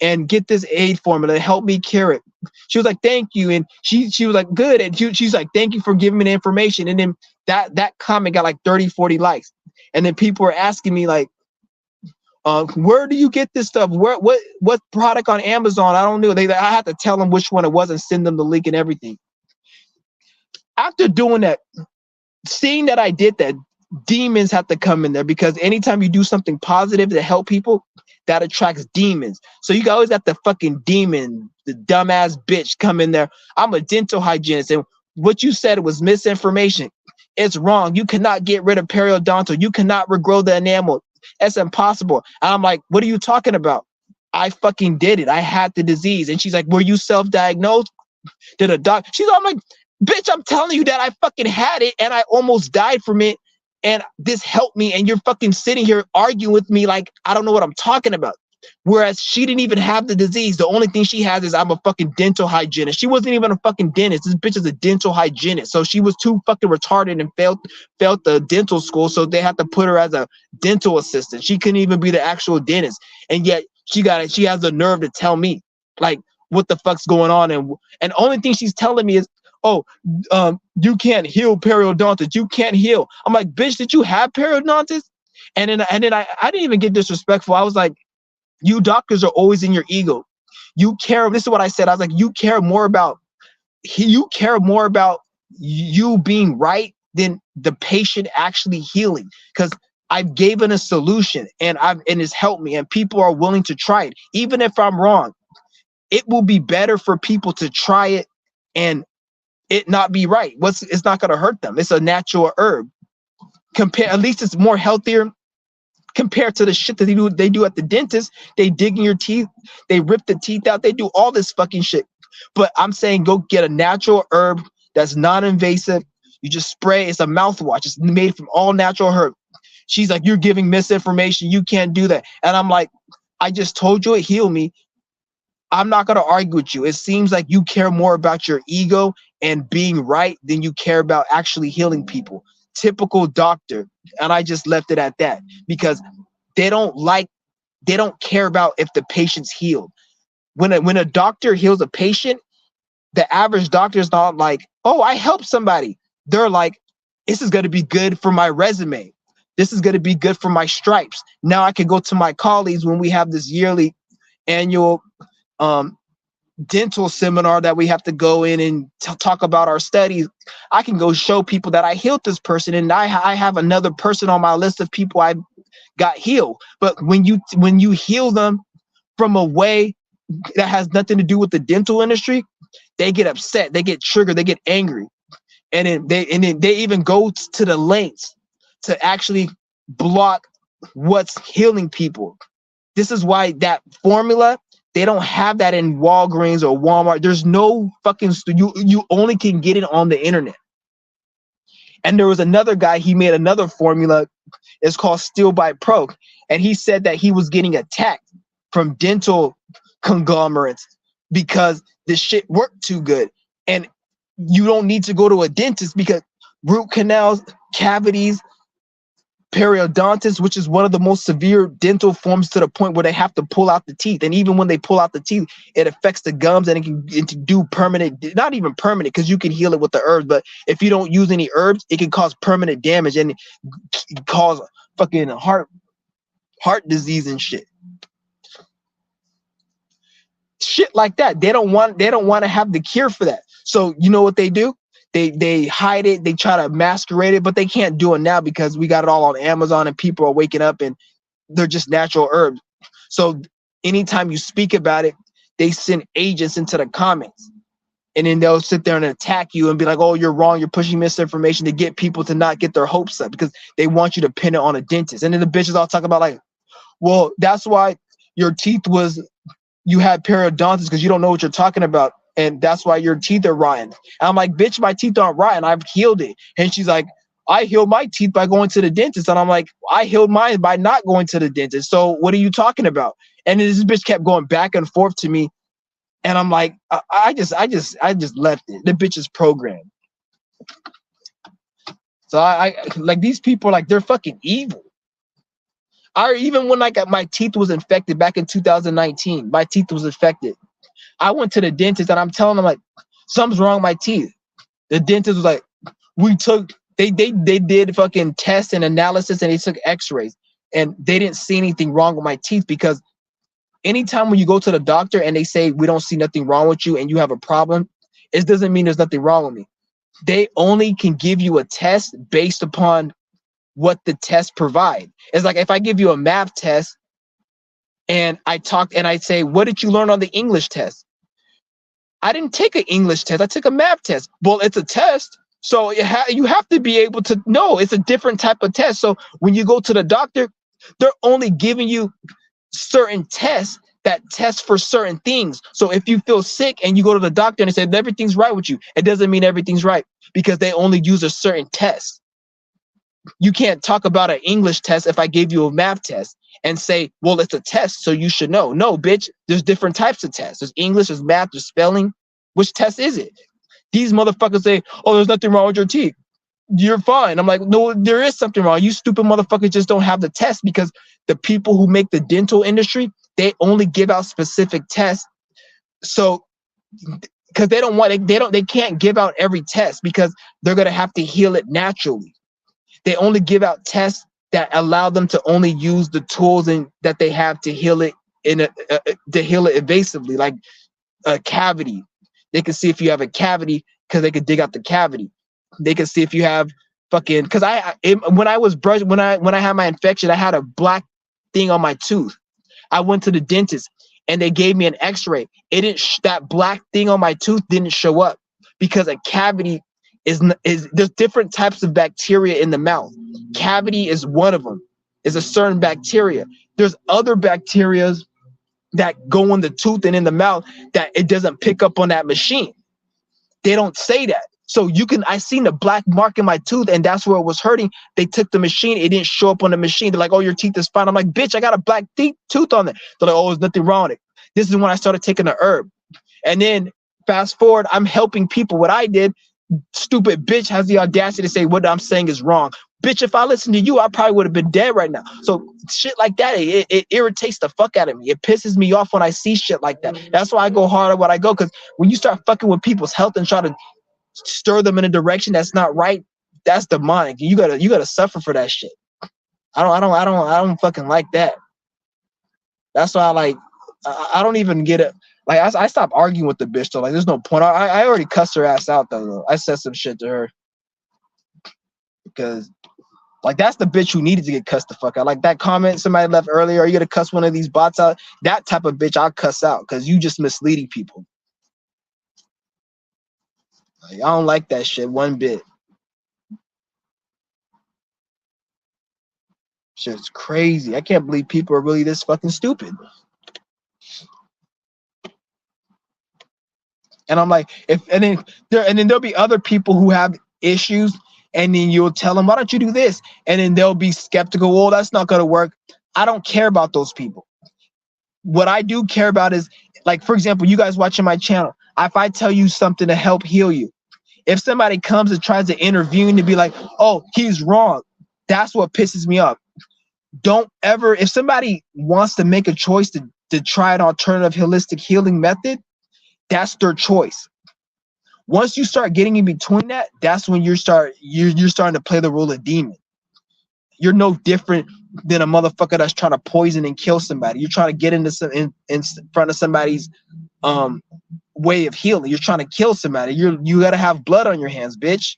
and get this aid formula to help me cure it." She was like, "Thank you," and she was like, "Good," and she's like, "Thank you for giving me the information." And then that comment got like 30, 40 likes, and then people were asking me like, "Where do you get this stuff? What product on Amazon?" I don't know. I had to tell them which one it was and send them the link and everything. After doing that, seeing that I did that, demons have to come in there, because anytime you do something positive to help people, that attracts demons. So you always got the fucking demon, the dumbass bitch, come in there. I'm a dental hygienist, and what you said was misinformation. It's wrong. You cannot get rid of periodontal. You cannot regrow the enamel. That's impossible. And I'm like, what are you talking about? I fucking did it. I had the disease. And she's like, were you self-diagnosed? Did a doc? I'm like, bitch, I'm telling you that I fucking had it and I almost died from it, and this helped me, and you're fucking sitting here arguing with me like I don't know what I'm talking about. Whereas she didn't even have the disease. The only thing she has is, I'm a fucking dental hygienist. She wasn't even a fucking dentist. This bitch is a dental hygienist. So she was too fucking retarded and failed the dental school. So they had to put her as a dental assistant. She couldn't even be the actual dentist. And yet she has the nerve to tell me like what the fuck's going on. And the only thing she's telling me is, oh, you can't heal periodontitis. You can't heal. I'm like, bitch, did you have periodontitis? And then I didn't even get disrespectful. I was like, you doctors are always in your ego. You care. This is what I said. I was like, you care more about you being right than the patient actually healing. Because I've given a solution, and it's helped me, and people are willing to try it. Even if I'm wrong, it will be better for people to try it and it not be right. It's not going to hurt them. It's a natural herb. At least it's more healthier compared to the shit that they do at the dentist. They dig in your teeth, they rip the teeth out, they do all this fucking shit. But I'm saying, go get a natural herb that's non-invasive. You just spray. It's a mouthwash. It's made from all natural herb. She's like, you're giving misinformation. You can't do that. And I'm like, I just told you it healed me. I'm not going to argue with you. It seems like you care more about your ego and being right than you care about actually healing people. Typical doctor. And I just left it at that because they don't like, they don't care about if the patient's healed. When a doctor heals a patient, the average doctor is not like, oh, I helped somebody. They're like, this is going to be good for my resume. This is going to be good for my stripes. Now I can go to my colleagues when we have this yearly annual um, dental seminar that we have to go in and talk about our studies. I can go show people that I healed this person, and I have another person on my list of people I got healed. But when you heal them from a way that has nothing to do with the dental industry, they get upset, they get triggered, they get angry, and then they even go to the lengths to actually block what's healing people. This is why that formula, they don't have that in Walgreens or Walmart. There's no fucking you only can get it on the internet. And there was another guy, he made another formula. It's called Steel by Pro, and he said that he was getting attacked from dental conglomerates because this shit worked too good. And you don't need to go to a dentist because root canals, cavities, periodontitis, which is one of the most severe dental forms to the point where they have to pull out the teeth. And even when they pull out the teeth, it affects the gums, and it can do permanent, not even permanent, because you can heal it with the herbs. But if you don't use any herbs, it can cause permanent damage and cause fucking heart disease and shit. Shit like that. They don't want to have the cure for that. So you know what they do? They hide it, they try to masquerade it, but they can't do it now because we got it all on Amazon and people are waking up and they're just natural herbs. So anytime you speak about it, they send agents into the comments, and then they'll sit there and attack you and be like, oh, you're wrong, you're pushing misinformation, to get people to not get their hopes up because they want you to pin it on a dentist. And then the bitches all talk about like, well, that's why your teeth was, you had periodontitis because you don't know what you're talking about. And that's why your teeth are rotten. And I'm like, bitch, my teeth aren't rotten. I've healed it. And she's like, I healed my teeth by going to the dentist. And I'm like, I healed mine by not going to the dentist. So what are you talking about? And this bitch kept going back and forth to me. And I'm like, I just left it. The bitch is programmed. So I like, these people, like, they're fucking evil. Even when like my teeth was infected back in 2019, my teeth was infected. I went to the dentist and I'm telling them like, something's wrong with my teeth. The dentist was like, they did fucking tests and analysis, and they took x-rays, and they didn't see anything wrong with my teeth. Because anytime when you go to the doctor and they say we don't see nothing wrong with you and you have a problem, it doesn't mean there's nothing wrong with me. They only can give you a test based upon what the test provide. It's like if I give you a math test and I say, what did you learn on the English test? I didn't take an English test. I took a math test. Well, it's a test. So you have to be able to know it's a different type of test. So when you go to the doctor, they're only giving you certain tests that test for certain things. So if you feel sick and you go to the doctor and they say everything's right with you, it doesn't mean everything's right because they only use a certain test. You can't talk about an English test if I gave you a math test and say, well, it's a test, so you should know. No, bitch, there's different types of tests. There's English, there's math, there's spelling. Which test is it? These motherfuckers say, oh, there's nothing wrong with your teeth. You're fine. I'm like, no, there is something wrong. You stupid motherfuckers just don't have the test, because the people who make the dental industry, they only give out specific tests. So, because they can't give out every test because they're going to have to heal it naturally. They only give out tests that allow them to only use the tools that they have to heal it to heal it evasively, like a cavity. They can see if you have a cavity because they could dig out the cavity. They can see if you have fucking, because when I had my infection, I had a black thing on my tooth. I went to the dentist and they gave me an x-ray. It didn't that black thing on my tooth didn't show up because a cavity is there's different types of bacteria in the mouth. Cavity is one of them. It's a certain bacteria. There's other bacterias that go in the tooth and in the mouth that it doesn't pick up on that machine. They don't say that. So I seen the black mark in my tooth and that's where it was hurting. They took the machine. It didn't show up on the machine. They're like, oh, your teeth is fine. I'm like, bitch, I got a black tooth on it. They're like, oh, there's nothing wrong with it. This is when I started taking the herb. And then fast forward, I'm helping people. What I did, stupid bitch has the audacity to say what I'm saying is wrong. Bitch, if I listened to you, I probably would have been dead right now. So shit like that, it irritates the fuck out of me. It pisses me off when I see shit like that. That's why I go harder when I go, because when you start fucking with people's health and try to stir them in a direction that's not right, that's demonic. You gotta suffer for that shit. I don't fucking like that. That's why I don't even get it. Like I stopped arguing with the bitch though. Like there's no point. I already cussed her ass out though. I said some shit to her because like that's the bitch who needed to get cussed the fuck out. Like that comment somebody left earlier, are you gonna cuss one of these bots out? That type of bitch I'll cuss out because you just misleading people. Like, I don't like that shit one bit. Shit's crazy. I can't believe people are really this fucking stupid. And I'm like, and then there'll be other people who have issues, and then you'll tell them, why don't you do this? And then they'll be skeptical. Well, that's not gonna work. I don't care about those people. What I do care about is, like, for example, you guys watching my channel. If I tell you something to help heal you, if somebody comes and tries to intervene to be like, oh, he's wrong, that's what pisses me off. Don't ever, if somebody wants to make a choice to try an alternative holistic healing method, that's their choice. Once you start getting in between that, that's when you're starting to play the role of demon. You're no different than a motherfucker that's trying to poison and kill somebody. You're trying to get into in front of somebody's way of healing. You're trying to kill somebody. You gotta have blood on your hands, bitch.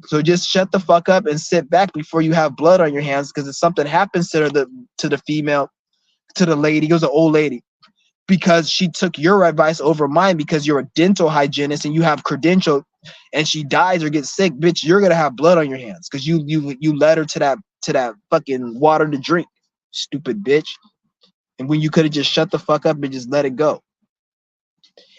So just shut the fuck up and sit back before you have blood on your hands, because if something happens to the female, to the lady, it was an old lady, because she took your advice over mine because you're a dental hygienist and you have credential, and she dies or gets sick, bitch, you're gonna have blood on your hands because you led her to that fucking water to drink, stupid bitch. And when you could have just shut the fuck up and just let it go.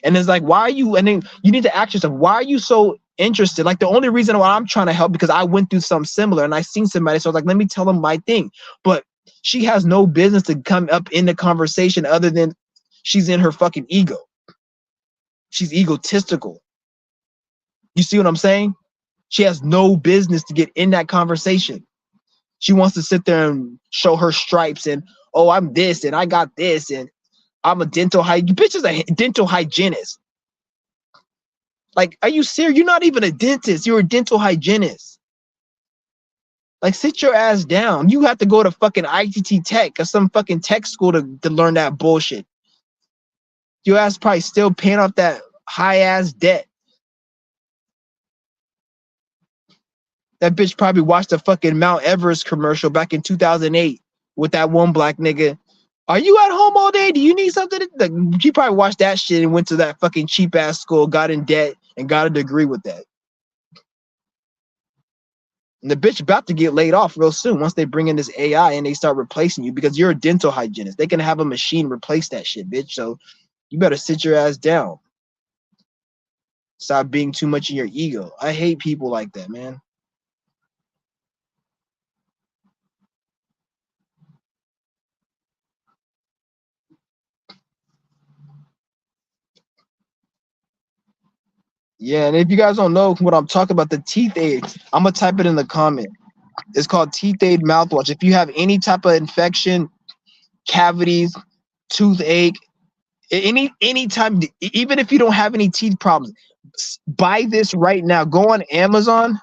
And it's like, why are you, and then you need to ask yourself, why are you so interested? Like the only reason why I'm trying to help, because I went through something similar and I seen somebody, so I was like, let me tell them my thing. But she has no business to come up in the conversation other than she's in her fucking ego. She's egotistical. You see what I'm saying? She has no business to get in that conversation. She wants to sit there and show her stripes and, oh, I'm this and I got this and I'm a dental hygienist. Bitch is a dental hygienist. Like, are you serious? You're not even a dentist. You're a dental hygienist. Like, sit your ass down. You have to go to fucking ITT Tech or some fucking tech school to learn that bullshit. Your ass probably still paying off that high ass debt. That bitch probably watched the fucking Mount Everest commercial back in 2008 with that one black nigga. Are you at home all day? Do you need something? She probably watched that shit and went to that fucking cheap ass school, got in debt, and got a degree with that. And the bitch about to get laid off real soon once they bring in this AI and they start replacing you, because you're a dental hygienist. They can have a machine replace that shit, bitch. So you better sit your ass down. Stop being too much in your ego. I hate people like that, man. Yeah, and if you guys don't know what I'm talking about, the teeth aid, I'm gonna type it in the comment. It's called teeth aid mouthwash. If you have any type of infection, cavities, toothache, any time, even if you don't have any teeth problems, buy this right now. Go on Amazon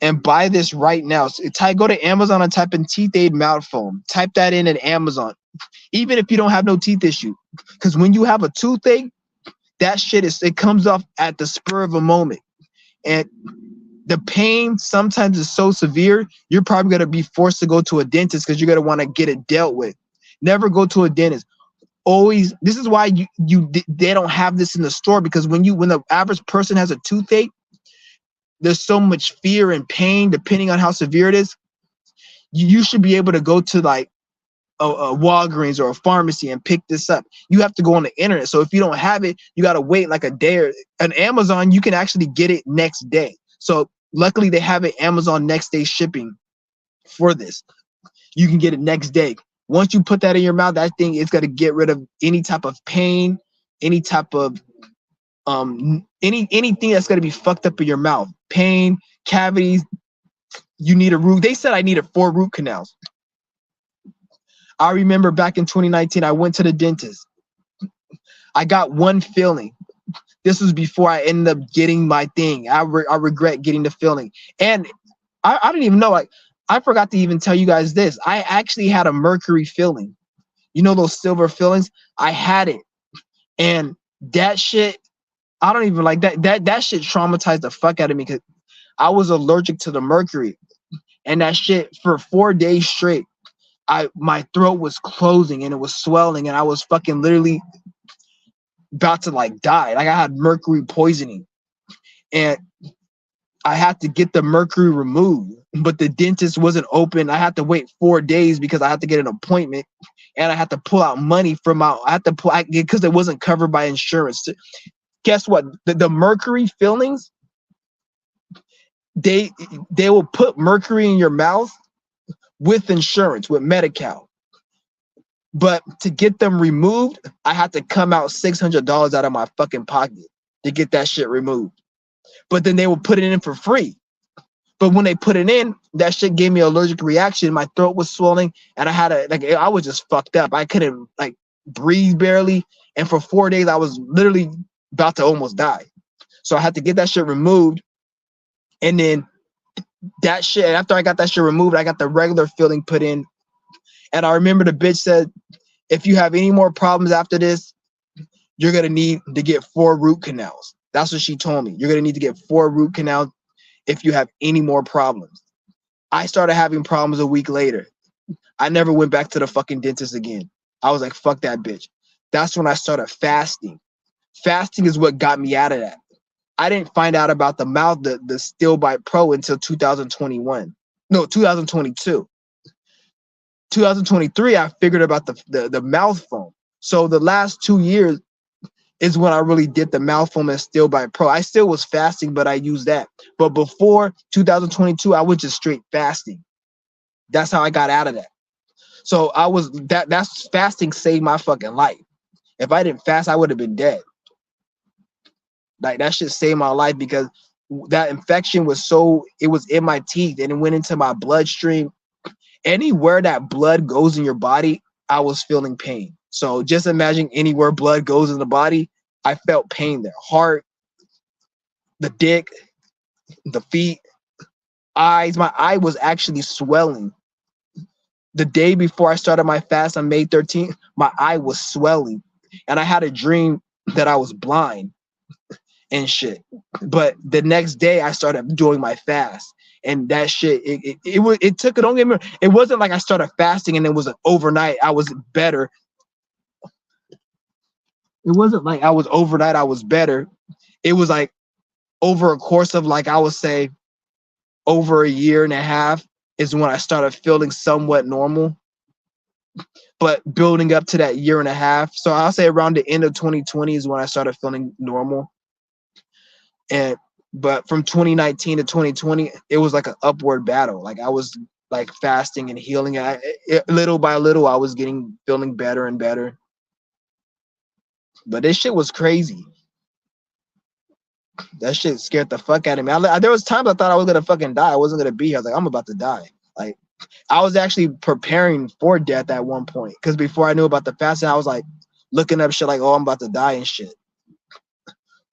and buy this right now. So go to Amazon and type in teeth aid mouth foam. Type that in Amazon. Even if you don't have no teeth issue, because when you have a toothache, that shit it comes off at the spur of a moment, and the pain sometimes is so severe you're probably going to be forced to go to a dentist because you're going to want to get it dealt with. Never go to a dentist. Always, this is why they don't have this in the store, because when the average person has a toothache, there's so much fear and pain depending on how severe it is. You should be able to go to like a Walgreens or a pharmacy and pick this up. You have to go on the internet. So if you don't have it, you got to wait like a day. Or on Amazon, you can actually get it next day. So luckily they have it Amazon next day shipping for this. You can get it next day. Once you put that in your mouth, that thing is gonna get rid of any type of pain, any type of anything that's gonna be fucked up in your mouth. Pain, cavities. You need a root. They said I needed 4 root canals. I remember back in 2019, I went to the dentist. I got one filling. This was before I ended up getting my thing. I regret getting the filling. And I didn't even know. Like, I forgot to even tell you guys this. I actually had a mercury filling. You know those silver fillings? I had it. And that shit, I don't even like that. That shit traumatized the fuck out of me because I was allergic to the mercury. And that shit for 4 days straight, my throat was closing and it was swelling and I was fucking literally about to like die. Like I had mercury poisoning. And I had to get the mercury removed, but the dentist wasn't open. I had to wait 4 days because I had to get an appointment, and I had to pull out money from my. I had to pull because it wasn't covered by insurance. Guess what? The mercury fillings, they will put mercury in your mouth with insurance with Medi-Cal, but to get them removed, I had to come out $600 out of my fucking pocket to get that shit removed. But then they will put it in for free. But when they put it in, that shit gave me an allergic reaction. My throat was swelling, and I was just fucked up. I couldn't like breathe barely, and for 4 days I was literally about to almost die. So I had to get that shit removed, and then that shit. After I got that shit removed, I got the regular filling put in, and I remember the bitch said, "If you have any more problems after this, you're gonna need to get 4 root canals." That's what she told me. You're gonna need to get 4 root canals if you have any more problems. I started having problems a week later. I never went back to the fucking dentist again. I was like, fuck that bitch. That's when I started fasting. Fasting is what got me out of that. I didn't find out about the mouth, the Still Bite Pro until 2021. No, 2022. 2023, I figured about the mouth foam. So the last 2 years is when I really did the mouth foam and Still Bite Pro. I still was fasting, but I used that. But before 2022, I was just straight fasting. That's how I got out of that. So I was that's fasting saved my fucking life. If I didn't fast, I would have been dead. Like that shit saved my life because that infection was it was in my teeth and it went into my bloodstream. Anywhere that blood goes in your body, I was feeling pain. So just imagine anywhere blood goes in the body, I felt pain there. Heart, the dick, the feet, eyes. My eye was actually swelling. The day before I started my fast on May 13th, my eye was swelling. And I had a dream that I was blind and shit. But the next day I started doing my fast. And that shit, it took it. Don't get me wrong. It wasn't like I started fasting and it was overnight. I was better. It wasn't like I was overnight. I was better. It was like over a course of like I would say over a year and a half is when I started feeling somewhat normal. But building up to that year and a half, so I'll say around the end of 2020 is when I started feeling normal. But from 2019 to 2020, it was like an upward battle. Like I was like fasting and healing. Little by little, I was feeling better and better. But this shit was crazy. That shit scared the fuck out of me. There was times I thought I was gonna fucking die. I wasn't gonna be here. I was like, I'm about to die. Like I was actually preparing for death at one point because before I knew about the fasting, I was like looking up shit like, oh, I'm about to die and shit.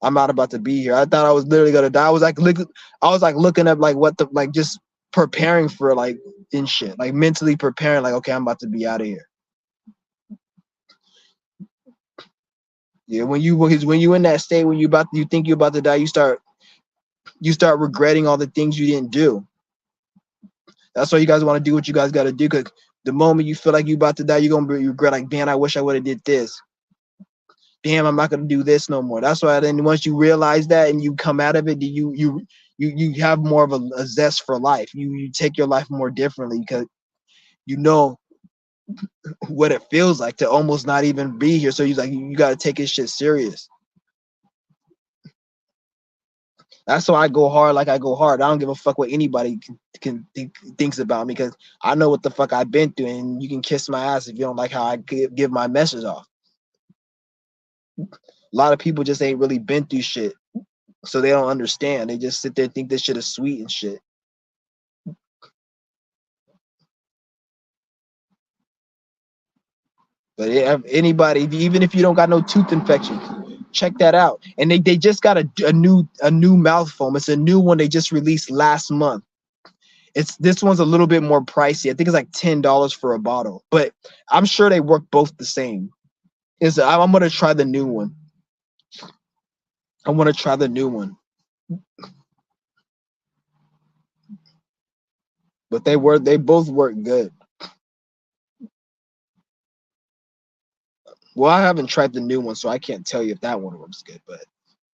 I'm not about to be here. I thought I was literally gonna die. I was like looking up like what the like just preparing for like in shit, like mentally preparing, like okay, I'm about to be out of here. Yeah, when you in that state when you think you're about to die, you start regretting all the things you didn't do. That's why you guys want to do what you guys got to do. Because the moment you feel like you're about to die, you're gonna regret. Like, man, I wish I would have did this. Damn, I'm not gonna do this no more. That's why then once you realize that and you come out of it, you have more of a zest for life. You take your life more differently because you know what it feels like to almost not even be here. So you got to take this shit serious. That's why I go hard like I go hard. I don't give a fuck what anybody thinks about me because I know what the fuck I've been through, and you can kiss my ass if you don't like how I give my message off. A lot of people just ain't really been through shit, so they don't understand. They just sit there and think this shit is sweet and shit. But if anybody, even if you don't got no tooth infection, check that out. And they just got a new mouth foam. It's a new one they just released last month. This one's a little bit more pricey. I think it's like $10 for a bottle, but I'm sure they work both the same. I'm gonna try the new one. I want to try the new one. But they both work good. Well, I haven't tried the new one, so I can't tell you if that one works good, but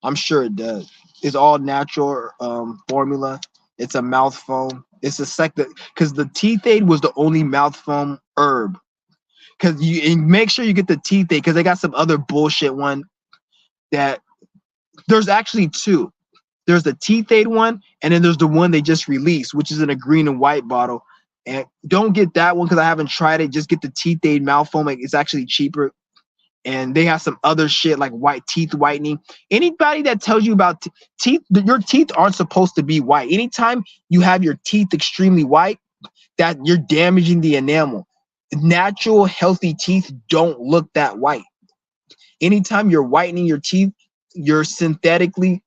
I'm sure it does. It's all natural formula. It's a mouth foam. It's a because the teeth aid was the only mouth foam herb. Because and make sure you get the teeth aid because they got some other bullshit one that there's actually two. There's the teeth aid one, and then there's the one they just released, which is in a green and white bottle. And don't get that one because I haven't tried it. Just get the teeth aid mouth foam. It's actually cheaper. And they have some other shit like white teeth whitening. Anybody that tells you about teeth, your teeth aren't supposed to be white. Anytime you have your teeth extremely white, that you're damaging the enamel. Natural, healthy teeth don't look that white. Anytime you're whitening your teeth, you're synthetically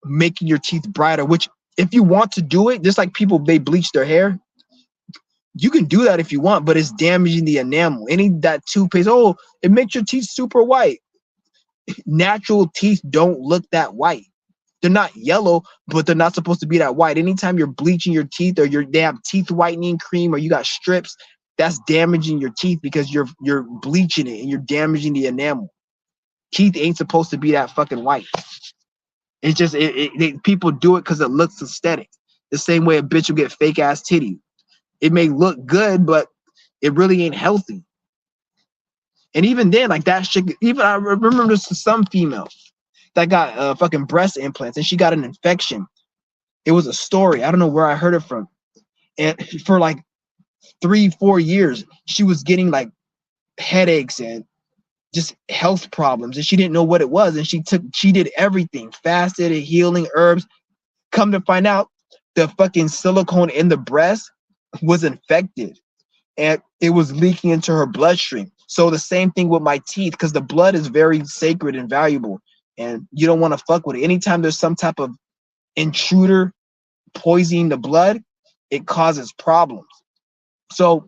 making your teeth brighter, which if you want to do it, just like people, they bleach their hair, you can do that if you want, but it's damaging the enamel. That toothpaste, oh, it makes your teeth super white. Natural teeth don't look that white. They're not yellow, but they're not supposed to be that white. Anytime you're bleaching your teeth or they have teeth whitening cream or you got strips, that's damaging your teeth because you're bleaching it and you're damaging the enamel. Teeth ain't supposed to be that fucking white. It's just people do it because it looks aesthetic. The same way a bitch will get fake ass titties. It may look good, but it really ain't healthy. And even then, like that shit, even I remember this some female that got fucking breast implants and she got an infection. It was a story. I don't know where I heard it from. And for like 3-4 years, she was getting like headaches and just health problems. And she didn't know what it was. And she did everything, fasted, healing herbs. Come to find out, the fucking silicone in the breast was infected and it was leaking into her bloodstream. So the same thing with my teeth, because the blood is very sacred and valuable and you don't want to fuck with it. Anytime there's some type of intruder poisoning the blood, it causes problems. So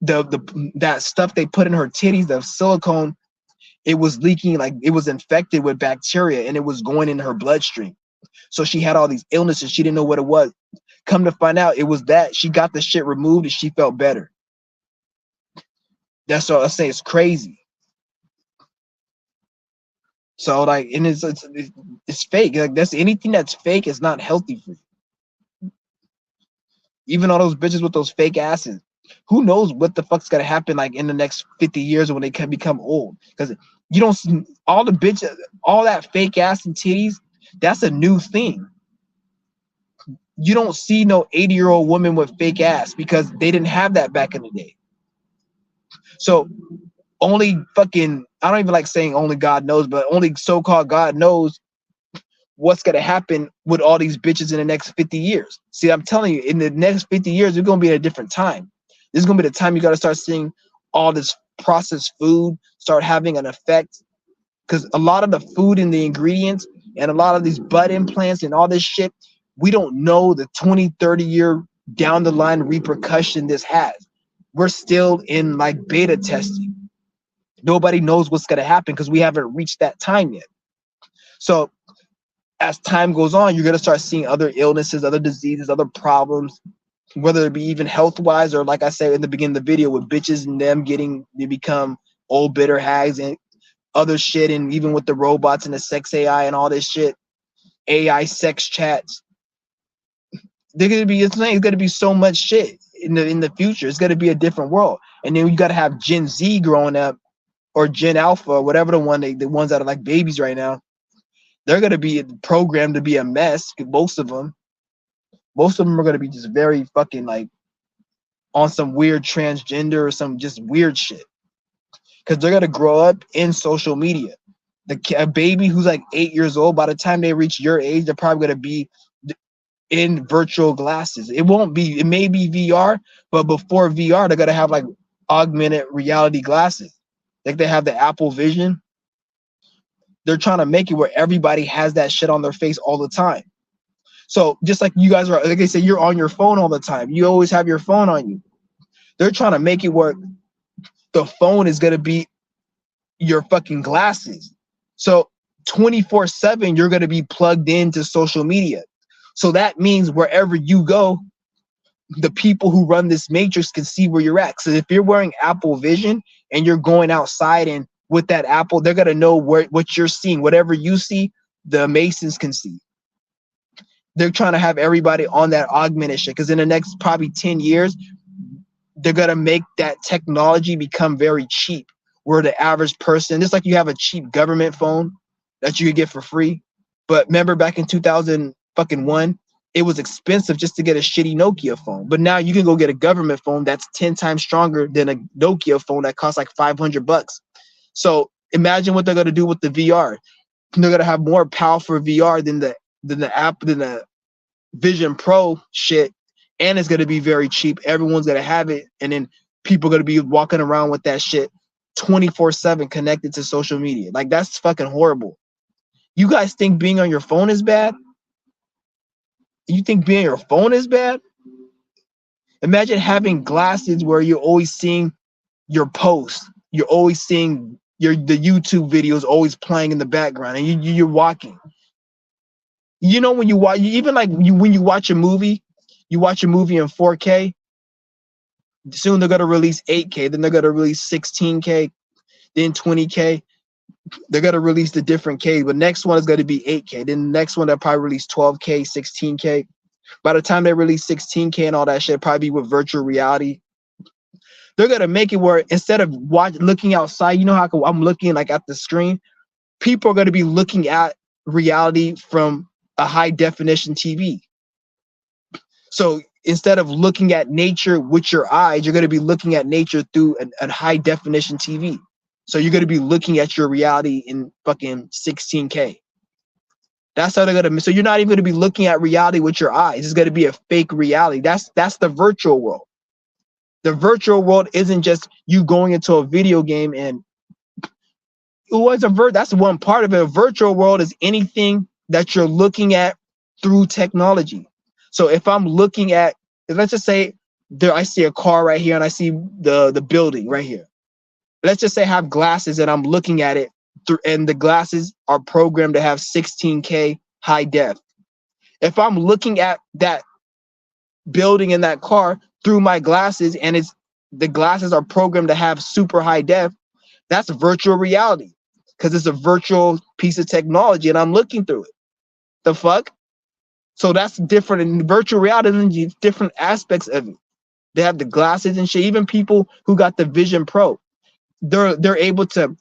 that stuff they put in her titties, the silicone, it was leaking, like it was infected with bacteria and it was going in her bloodstream. So she had all these illnesses. She didn't know what it was. Come to find out, it was that she got the shit removed and she felt better. That's what I say. It's crazy. So like, and it's fake. Like that's anything that's fake is not healthy for you. Even all those bitches with those fake asses. Who knows what the fuck's gonna happen like in the next 50 years when they can become old? Because you don't see all the bitches, all that fake ass and titties. That's a new thing. You don't see no 80-year-old woman with fake ass because they didn't have that back in the day. So only fucking, I don't even like saying only God knows, but only so-called God knows what's going to happen with all these bitches in the next 50 years. See, I'm telling you, in the next 50 years, we're going to be at a different time. This is going to be the time you got to start seeing all this processed food start having an effect, because a lot of the food and the ingredients and a lot of these butt implants and all this shit, we don't know the 20-30 year down the line repercussion this has. We're still in like beta testing. Nobody knows what's going to happen because we haven't reached that time yet. So as time goes on, you're going to start seeing other illnesses, other diseases, other problems, whether it be even health wise or like I said in the beginning of the video with bitches and them they become old bitter hags and other shit. And even with the robots and the sex AI and all this shit, AI sex chats, it's going to be so much shit in the future. It's going to be a different world. And then you got to have Gen Z growing up or Gen Alpha or whatever the ones that are like babies right now. They're gonna be programmed to be a mess. Most of them are gonna be just very fucking like on some weird transgender or some just weird shit because they're gonna grow up in social media. A baby who's like 8 years old, by the time they reach your age, they're probably gonna be in virtual glasses. It won't be. It may be VR, but before VR, they're gonna have like augmented reality glasses. Like they have the Apple Vision. They're trying to make it where everybody has that shit on their face all the time. So just like you guys are, like I said, you're on your phone all the time. You always have your phone on you. They're trying to make it where the phone is gonna be your fucking glasses. So 24/7, you're gonna be plugged into social media. So that means wherever you go, the people who run this matrix can see where you're at. So if you're wearing Apple Vision and you're going outside and with that Apple, they're gonna know what you're seeing. Whatever you see, the Masons can see. They're trying to have everybody on that augmented shit because in the next probably 10 years, they're gonna make that technology become very cheap. Where the average person, just like you have a cheap government phone that you could get for free. But remember back in 2001, it was expensive just to get a shitty Nokia phone. But now you can go get a government phone that's 10 times stronger than a Nokia phone that costs like $500. So imagine what they're gonna do with the VR. They're gonna have more powerful VR than the Vision Pro shit, and it's gonna be very cheap. Everyone's gonna have it, and then people are gonna be walking around with that shit 24/7 connected to social media. Like that's fucking horrible. You guys think being on your phone is bad? You think being on your phone is bad? Imagine having glasses where you're always seeing your posts. You're always seeing the YouTube videos always playing in the background, and you're walking. You know when you watch, even like when you watch a movie, you watch a movie in 4K. Soon they're gonna release 8K, then they're gonna release 16K, then 20K. They're gonna release the different K, but next one is gonna be 8K. Then the next one they'll probably release 12K, 16K. By the time they release 16K and all that shit, probably with virtual reality. They're gonna make it where instead of looking outside, you know how I'm looking like at the screen. People are gonna be looking at reality from a high definition TV. So instead of looking at nature with your eyes, you're going to be looking at nature through a high definition TV. So you're going to be looking at your reality in fucking 16K. That's how they're going to. So you're not even going to be looking at reality with your eyes. It's going to be a fake reality. That's the virtual world. The virtual world isn't just you going into a video game and that's one part of it. A virtual world is anything that you're looking at through technology. So if I'm looking at, let's just say I see a car right here and I see the building right here. Let's just say I have glasses and I'm looking at it through, and the glasses are programmed to have 16K high def. If I'm looking at that building in that car through my glasses and the glasses are programmed to have super high def, that's virtual reality because it's a virtual piece of technology and I'm looking through it. The fuck? So that's different in virtual reality than different aspects of it. They have the glasses and shit. Even people who got the Vision Pro, they're able to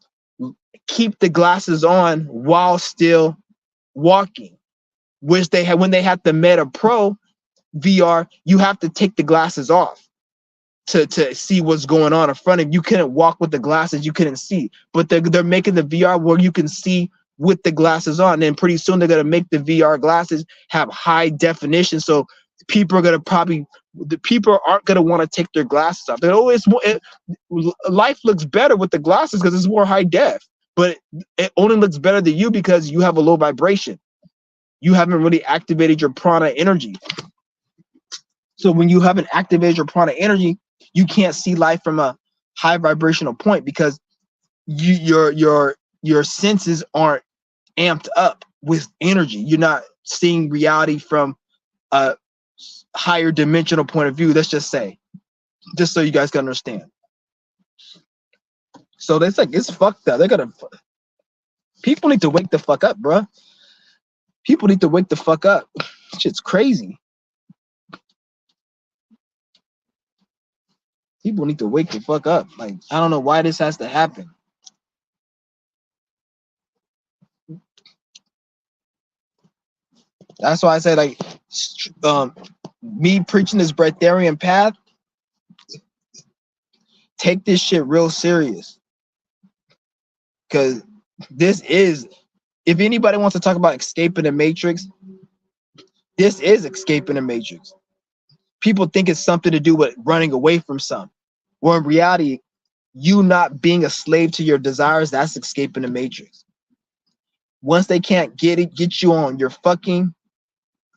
keep the glasses on while still walking. Which they had when they had the Meta Pro VR, you have to take the glasses off to see what's going on in front of you. You couldn't walk with the glasses, you couldn't see. But they're making the VR where you can see with the glasses on. And then pretty soon they're gonna make the VR glasses have high definition. So people aren't gonna want to take their glasses off. Life looks better with the glasses because it's more high def. But it only looks better to you because you have a low vibration. You haven't really activated your prana energy. So when you haven't activated your prana energy, you can't see life from a high vibrational point because your senses aren't amped up with energy. You're not seeing reality from a higher dimensional point of view. Let's just say, just so you guys can understand. So that's like it's fucked up. People need to wake the fuck up, bro. People need to wake the fuck up. Shit's crazy. People need to wake the fuck up. Like, I don't know why this has to happen. That's why I said like, me preaching this breatharian path. Take this shit real serious, because this is. If anybody wants to talk about escaping the matrix, this is escaping the matrix. People think it's something to do with running away from something. Well, in reality, you not being a slave to your desires, that's escaping the matrix. Once they can't get you on your fucking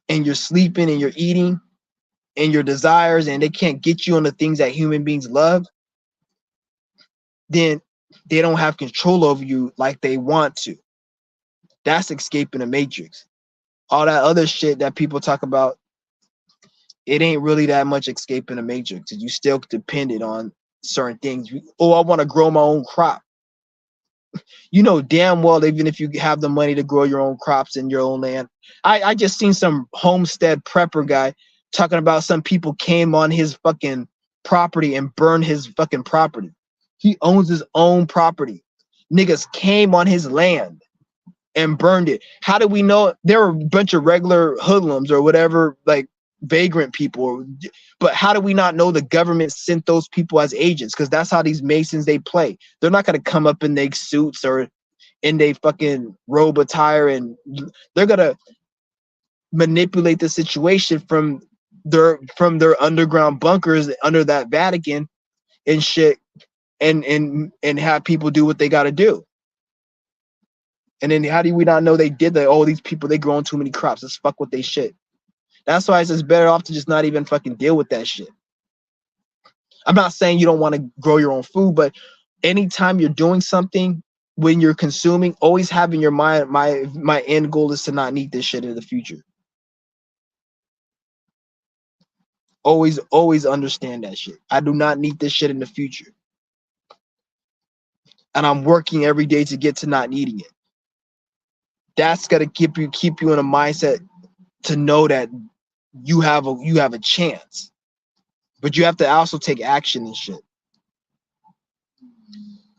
and you're sleeping and you're eating and your desires, and they can't get you on the things that human beings love, then they don't have control over you like they want to. That's escaping the matrix. All that other shit that people talk about, it ain't really that much escaping the matrix. You still dependent on certain things. Oh, I want to grow my own crop. You know damn well, even if you have the money to grow your own crops in your own land. I just seen some homestead prepper guy talking about some people came on his fucking property and burned his fucking property. He owns his own property. Niggas came on his land and burned it. How do we know? There were a bunch of regular hoodlums or whatever, like vagrant people, but how do we not know the government sent those people as agents? Because that's how these Masons, they play. They're not going to come up in their suits or in their fucking robe attire, and they're going to manipulate the situation from their underground bunkers under that Vatican and shit, and have people do what they got to do. And then how do we not know they did that? Oh, these people, they growing too many crops. Let's fuck with they shit. That's why it's better off to just not even fucking deal with that shit. I'm not saying you don't want to grow your own food, but anytime you're doing something, when you're consuming, always have in your mind, my end goal is to not need this shit in the future. Always understand that shit. I do not need this shit in the future. And I'm working every day to get to not needing it. That's gonna keep you in a mindset to know that you have a chance. But you have to also take action and shit.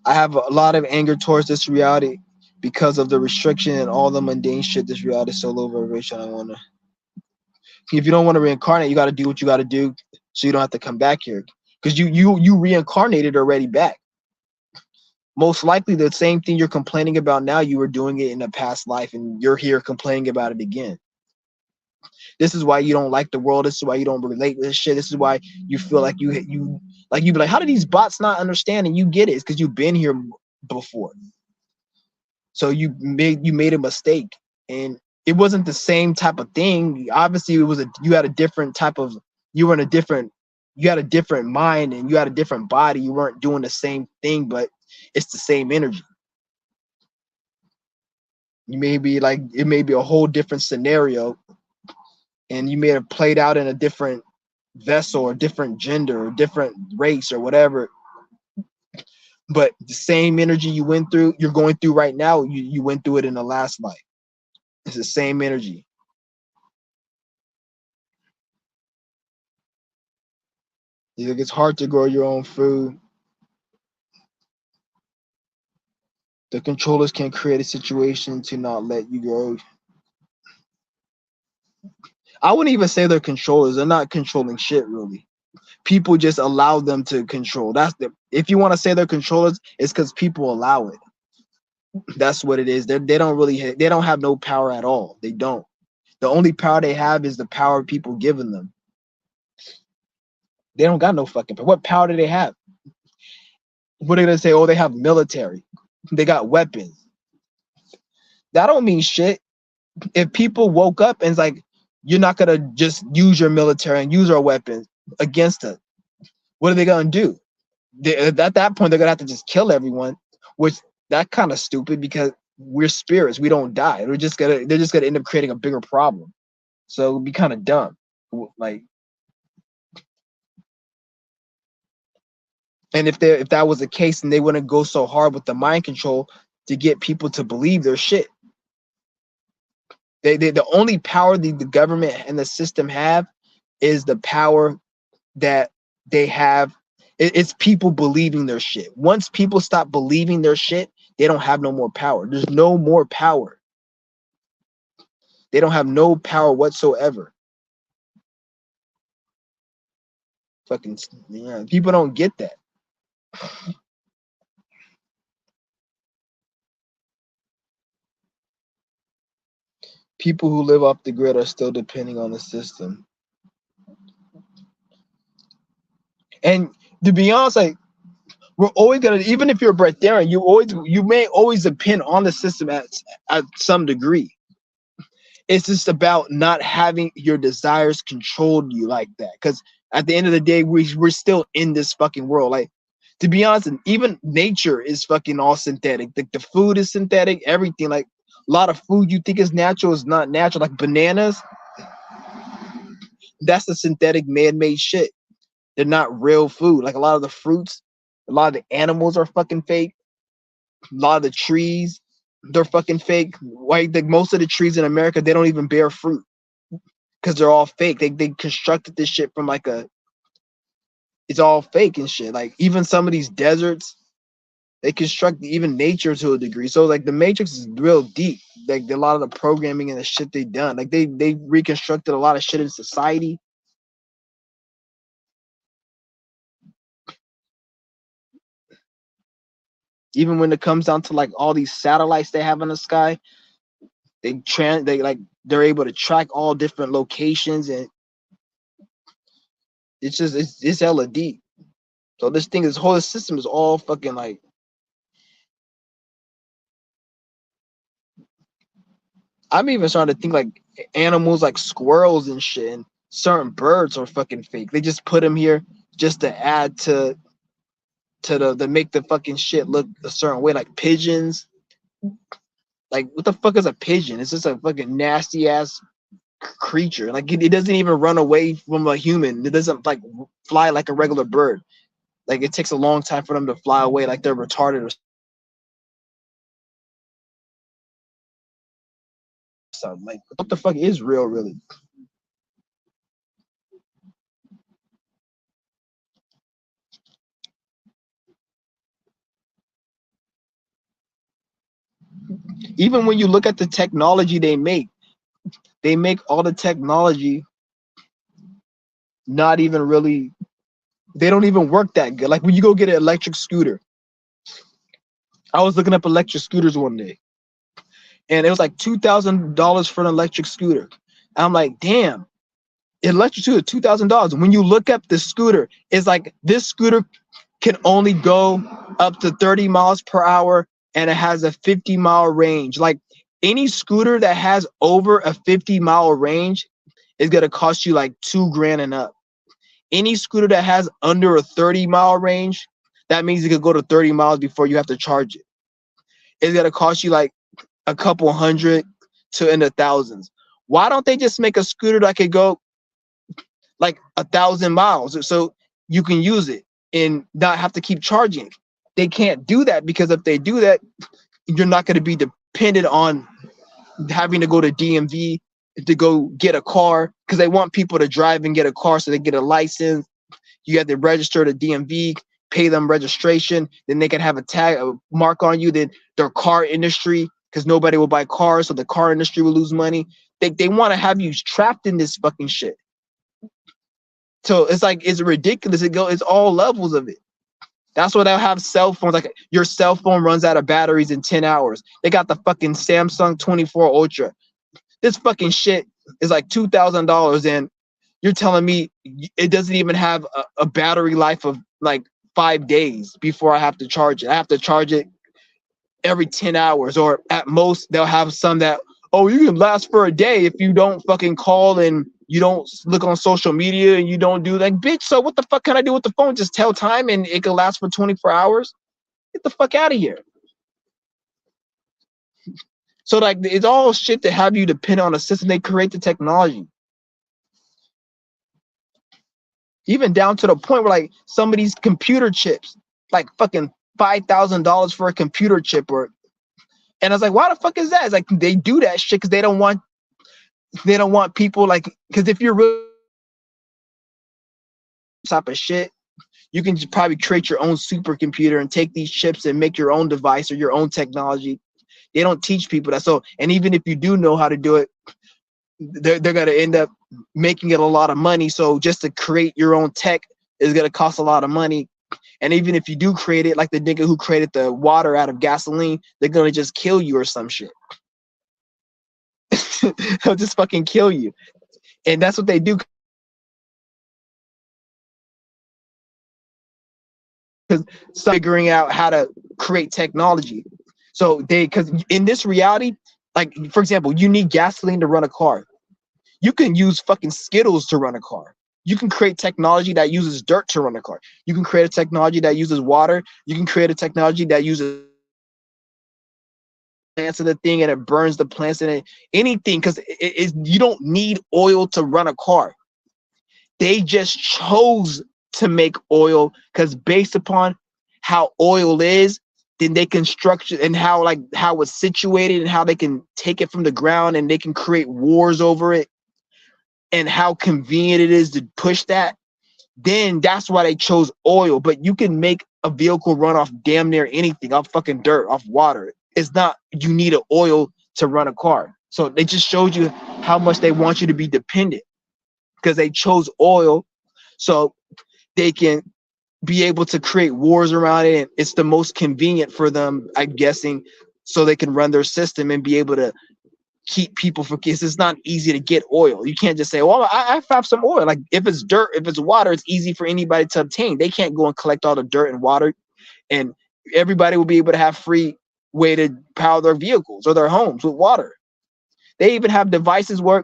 I have a lot of anger towards this reality because of the restriction and all the mundane shit this reality is so low vibration. If you don't want to reincarnate, you got to do what you got to do so you don't have to come back here. Because you reincarnated already back. Most likely the same thing you're complaining about now, you were doing it in a past life, and you're here complaining about it again. This is why you don't like the world. This is why you don't relate with this shit. This is why you feel like you be like, how do these bots not understand? And you get it. It's because you've been here before. So you made a mistake, and it wasn't the same type of thing. Obviously, you had a different type of, you had a different mind, and you had a different body. You weren't doing the same thing, but it's the same energy. You may be like, it may be a whole different scenario, and you may have played out in a different vessel or different gender or different race or whatever. But the same energy you're going through right now, you went through it in the last life. It's the same energy. It's hard to grow your own food. The controllers can create a situation to not let you grow. I wouldn't even say they're controllers. They're not controlling shit, really. People just allow them to control. If you want to say they're controllers, it's because people allow it. That's what it is. They don't have no power at all. They don't. The only power they have is the power people giving them. They don't got no fucking power. What power do they have? What are they gonna say? Oh, they have military. They got weapons. That don't mean shit. If people woke up and it's like, you're not gonna just use your military and use our weapons against us, what are they gonna do? At that point, they're gonna have to just kill everyone, which that kind of stupid because we're spirits. We don't die. They're just gonna end up creating a bigger problem. So it'd be kind of dumb. Like, and if that was the case, then they wouldn't go so hard with the mind control to get people to believe their shit. The only power the government and the system have is the power that they have. It's people believing their shit. Once people stop believing their shit, they don't have no more power. There's no more power. They don't have no power whatsoever. Fucking yeah, people don't get that. People who live off the grid are still depending on the system. And to be honest, like we're always gonna, even if you're a breatharian, you may always depend on the system at some degree. It's just about not having your desires control you like that. Because at the end of the day, we're still in this fucking world. Like, to be honest, and even nature is fucking all synthetic. The food is synthetic, everything. Like a lot of food you think is natural is not natural. Like bananas, that's the synthetic man-made shit. They're not real food. Like a lot of the fruits, a lot of the animals are fucking fake. A lot of the trees, they're fucking fake. Like most of the trees in America, they don't even bear fruit because they're all fake. They constructed this shit from like it's all fake and shit. Like even some of these deserts, they construct even nature to a degree. So like the Matrix is real deep. Like a lot of the programming and the shit they done. Like they reconstructed a lot of shit in society. Even when it comes down to like all these satellites they have in the sky, they're able to track all different locations, and it's hella deep. So this whole system is all fucking like, I'm even starting to think like animals like squirrels and shit and certain birds are fucking fake. They just put them here just to add to make the fucking shit look a certain way. Like pigeons. Like what the fuck is a pigeon? It's just a fucking nasty ass creature. Like it doesn't even run away from a human. It doesn't like fly like a regular bird. Like it takes a long time for them to fly away, like they're retarded or something. Like what the fuck is real, really? Even when you look at the technology they make all the technology not even really. They don't even work that good. Like when you go get an electric scooter, I was looking up electric scooters one day, and it was like $2,000 for an electric scooter. And I'm like, damn, electric scooter, $2,000. When you look up the scooter, it's like this scooter can only go up to 30 miles per hour, and it has a 50-mile range. Like any scooter that has over a 50-mile range is gonna cost you like $2,000 and up. Any scooter that has under a 30-mile range, that means it could go to 30 miles before you have to charge it. It's gonna cost you like a couple hundred to in the thousands. Why don't they just make a scooter that could go like 1,000 miles so you can use it and not have to keep charging? They can't do that because if they do that, you're not going to be dependent on having to go to DMV to go get a car, because they want people to drive and get a car so they get a license. You have to register to DMV, pay them registration, then they can have a tag, a mark on you that their car industry, because nobody will buy cars, so the car industry will lose money. They want to have you trapped in this fucking shit. So it's like, it's ridiculous. It's all levels of it. That's why they'll have cell phones. Like your cell phone runs out of batteries in 10 hours. They got the fucking Samsung 24 Ultra. This fucking shit is like $2,000, and you're telling me it doesn't even have a battery life of like 5 days before I have to charge it. I have to charge it every 10 hours, or at most they'll have some that, oh, you can last for a day if you don't fucking call and you don't look on social media and you don't do like, bitch, so what the fuck can I do with the phone? Just tell time and it can last for 24 hours? Get the fuck out of here. So like it's all shit to have you depend on a system. They create the technology. Even down to the point where like some of these computer chips, like fucking $5,000 for a computer chip, and I was like, why the fuck is that? It's like they do that shit because they don't want people, like, because if you're really type of shit, you can just probably create your own supercomputer and take these chips and make your own device or your own technology. They don't teach people that. So, and even if you do know how to do it, they're gonna end up making it a lot of money. So just to create your own tech is gonna cost a lot of money. And even if you do create it, like the nigga who created the water out of gasoline, they're gonna just kill you or some shit. They'll just fucking kill you. And that's what they do, because figuring out how to create technology. So because in this reality, like for example, you need gasoline to run a car. You can use fucking Skittles to run a car. You can create technology that uses dirt to run a car. You can create a technology that uses water. You can create a technology that uses plants in the thing and it burns the plants in it. Anything, because you don't need oil to run a car. They just chose to make oil because based upon how oil is, then they can structure and how it's situated and how they can take it from the ground and they can create wars over it and how convenient it is to push that. Then that's why they chose oil. But you can make a vehicle run off damn near anything, off fucking dirt, off water. It's not you need an oil to run a car. So they just showed you how much they want you to be dependent because they chose oil so they can be able to create wars around it. And it's the most convenient for them, I'm guessing, so they can run their system and be able to keep people for kids. It's not easy to get oil. You can't just say, well, I have some oil. Like if it's dirt, if it's water, it's easy for anybody to obtain. They can't go and collect all the dirt and water, and everybody will be able to have free way to power their vehicles or their homes with water. They even have devices where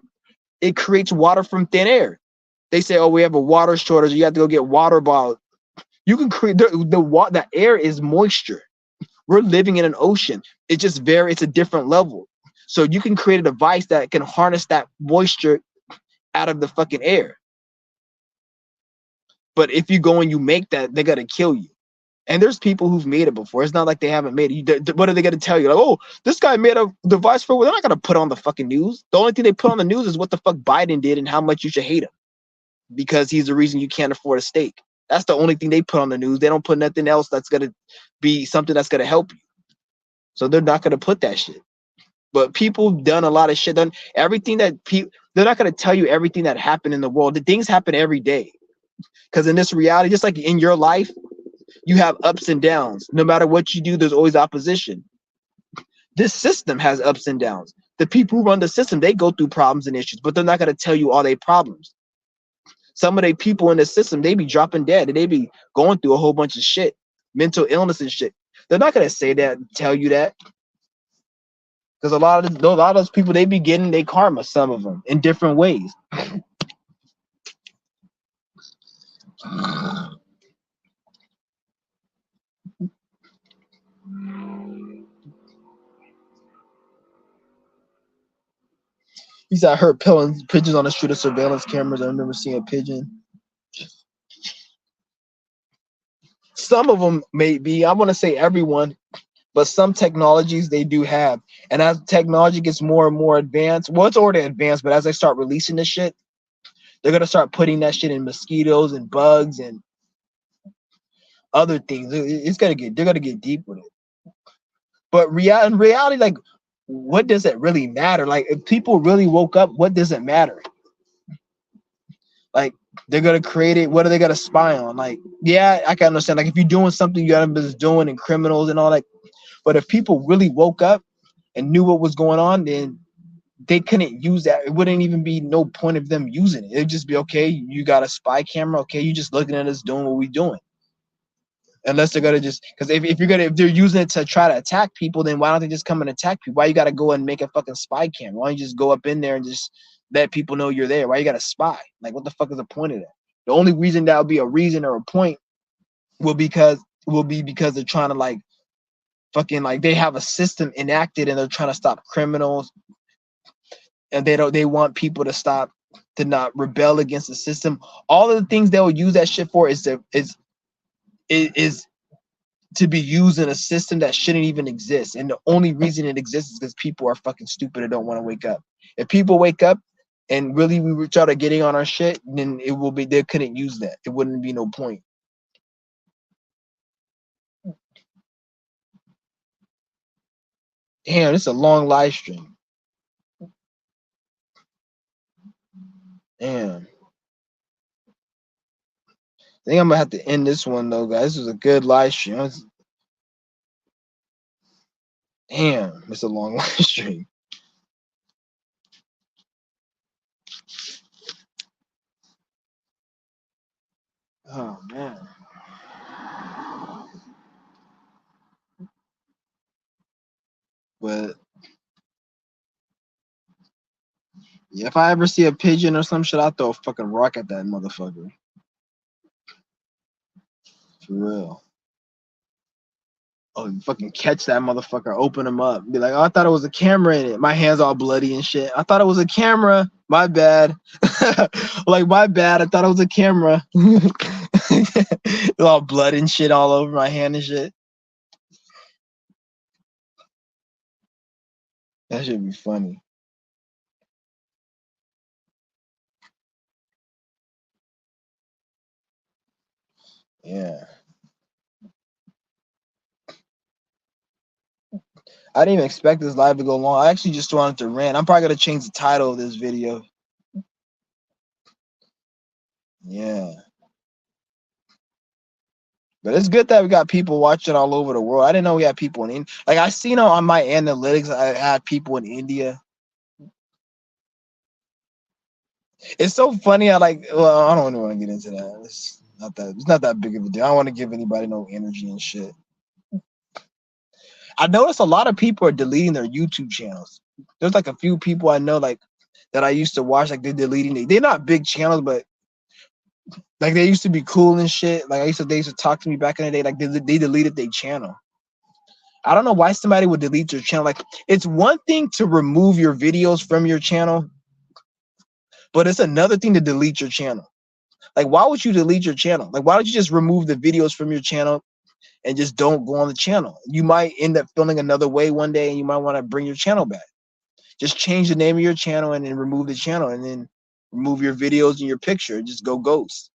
it creates water from thin air. They say, oh, we have a water shortage. You have to go get water bottles. You can create the air is moisture. We're living in an ocean. It's a different level. So you can create a device that can harness that moisture out of the fucking air. But if you go and you make that, they're gonna kill you. And there's people who've made it before. It's not like they haven't made it. What are they gonna tell you? Like, oh, this guy made a device for. They're not gonna put on the fucking news. The only thing they put on the news is what the fuck Biden did and how much you should hate him because he's the reason you can't afford a steak. That's the only thing they put on the news. They don't put nothing else that's gonna be something that's gonna help you. So they're not gonna put that shit. But people done a lot of shit. Done everything that people. They're not gonna tell you everything that happened in the world. The things happen every day. Because in this reality, just like in your life, you have ups and downs. No matter what you do, there's always opposition. This system has ups and downs. The people who run the system, they go through problems and issues, but they're not gonna tell you all their problems. Some of the people in the system, they be dropping dead and they be going through a whole bunch of shit, mental illness and shit. They're not gonna say that, tell you that. Because a lot of those people, they be getting their karma, some of them, in different ways. He said, I heard pigeons on the street of surveillance cameras. I remember seeing a pigeon. Some of them may be, I want to say everyone, but some technologies they do have. And as technology gets more and more advanced, well, it's already advanced, but as they start releasing this shit, they're gonna start putting that shit in mosquitoes and bugs and other things. They're gonna get deep with it. But in reality, like, what does it really matter? Like, if people really woke up, what does it matter? Like, they're gonna create it. What are they gonna spy on? Like, yeah, I can understand. Like, if you're doing something you haven't been doing and criminals and all that. But if people really woke up and knew what was going on, then they couldn't use that. It wouldn't even be no point of them using it. It'd just be okay. You got a spy camera. Okay, you just looking at us doing what we doing. Unless they're gonna just because if they're using it to try to attack people, then why don't they just come and attack people? Why you gotta go and make a fucking spy camera? Why don't you just go up in there and just let people know you're there? Why you gotta spy? Like what the fuck is the point of that? The only reason that would be a reason or a point will be because they're trying to like fucking like they have a system enacted and they're trying to stop criminals and they want people to stop to not rebel against the system. All of the things they will use that shit for is to be used in a system that shouldn't even exist. And the only reason it exists is because people are fucking stupid and don't want to wake up. If people wake up and really we were trying to getting on our shit, then it will be they couldn't use that. It wouldn't be no point. Damn, it's a long live stream. Damn. I think I'm gonna have to end this one though, guys. This was a good live stream. Damn, it's a long live stream. Oh man. But yeah, if I ever see a pigeon or some shit, I'll throw a fucking rock at that motherfucker. For real. Oh, fucking catch that motherfucker, open him up. Be like, oh, I thought it was a camera in it. My hands all bloody and shit. I thought it was a camera. My bad. Like, my bad. I thought it was a camera. All blood and shit all over my hand and shit. That should be funny. Yeah. I didn't even expect this live to go long. I actually just wanted to rant. I'm probably gonna change the title of this video. Yeah. But it's good that we got people watching all over the world. I didn't know we had people in India. Like I seen on my analytics, I had people in India. It's so funny. I don't want to get into that. It's not that big of a deal. I don't want to give anybody no energy and shit. I noticed a lot of people are deleting their YouTube channels. There's like a few people I know like that I used to watch, like they're deleting it. They're not big channels, but like they used to be cool and shit. Like they used to talk to me back in the day. Like they deleted their channel. I don't know why somebody would delete your channel. Like it's one thing to remove your videos from your channel, but it's another thing to delete your channel. Like why would you delete your channel? Like why don't you just remove the videos from your channel and just don't go on the channel? You might end up feeling another way one day and you might want to bring your channel back. Just change the name of your channel and then remove the channel and then remove your videos and your picture. Just go ghost.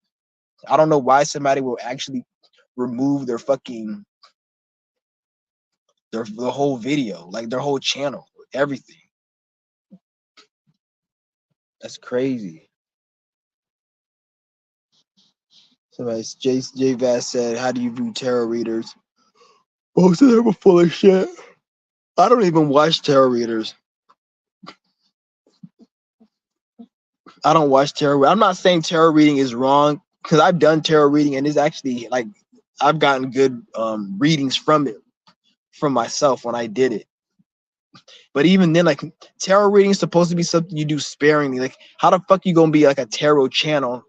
I don't know why somebody will actually remove their fucking the whole video, like their whole channel, everything. That's crazy. Somebody, J Vass said, how do you view tarot readers? Most of them are full of shit. I don't even watch tarot readers. I don't watch tarot. I'm not saying tarot reading is wrong because I've done tarot reading and it's actually like I've gotten good readings from it, from myself when I did it. But even then, like tarot reading is supposed to be something you do sparingly. Like, how the fuck you gonna be like a tarot channel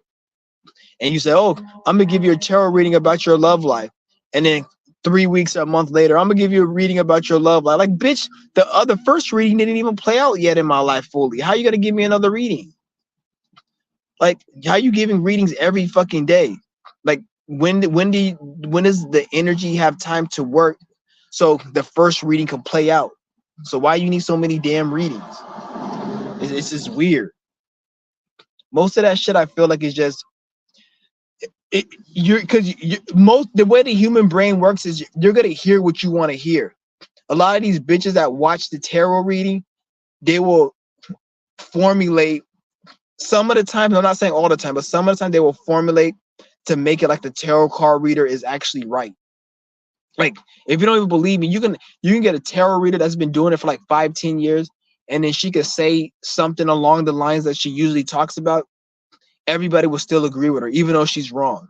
and you say, "Oh, I'm gonna give you a tarot reading about your love life," and then 3 weeks or a month later, I'm gonna give you a reading about your love life. Like, bitch, the first reading didn't even play out yet in my life fully. How you gonna give me another reading? Like, how you giving readings every fucking day? Like, when does the energy have time to work so the first reading can play out? So why you need so many damn readings? It's just weird. Most of that shit I feel like is just most the way the human brain works is you're gonna hear what you want to hear. A lot of these bitches that watch the tarot reading, they will formulate some of the time. I'm not saying all the time, but some of the time they will formulate to make it like the tarot card reader is actually right. Like if you don't even believe me, you can get a tarot reader that's been doing it for like 5-10 years, and then she could say something along the lines that she usually talks about. Everybody will still agree with her, even though she's wrong,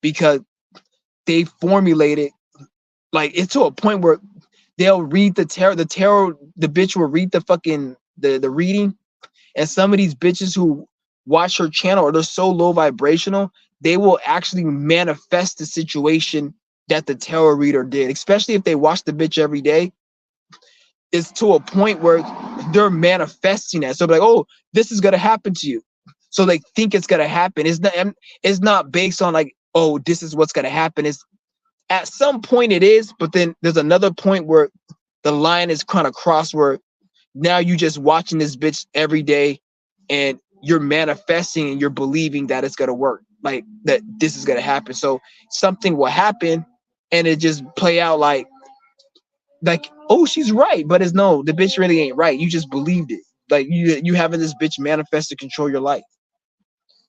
because they formulate it like it's to a point where they'll read the tarot, the bitch will read the fucking the reading, and some of these bitches who watch her channel or they're so low vibrational, they will actually manifest the situation that the tarot reader did, especially if they watch the bitch every day. It's to a point where they're manifesting that. So like, oh, this is gonna happen to you. So they think it's gonna happen. It's not based on like, oh, this is what's gonna happen. It's at some point it is, but then there's another point where the line is kind of crossed where now you just watching this bitch every day and you're manifesting and you're believing that it's gonna work, like that this is gonna happen. So something will happen and it just play out like oh, she's right, but it's no, the bitch really ain't right. You just believed it. Like you having this bitch manifest to control your life.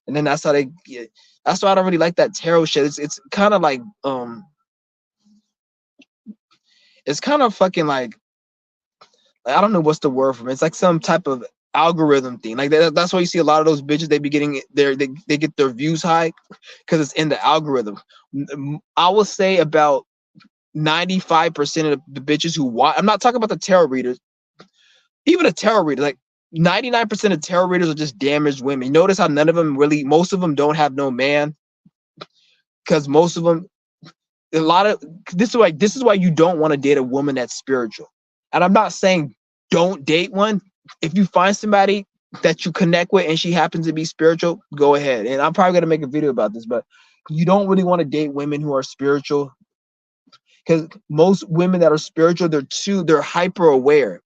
And then that's how they get. That's why I don't really like that tarot shit. It's kind of like it's kind of fucking like I don't know what's the word for it. It's like some type of algorithm thing. Like that's why you see a lot of those bitches. They be getting they get their views high because it's in the algorithm. I will say about 95% of the bitches who watch. I'm not talking about the tarot readers. Even a tarot reader, like 99% of tarot readers are just damaged women. You notice how none of them really, most of them don't have no man, because most of them, a lot of this is why you don't want to date a woman that's spiritual. And I'm not saying don't date one. If you find somebody that you connect with and she happens to be spiritual, go ahead. And I'm probably gonna make a video about this, but you don't really want to date women who are spiritual, because most women that are spiritual, they're hyper aware.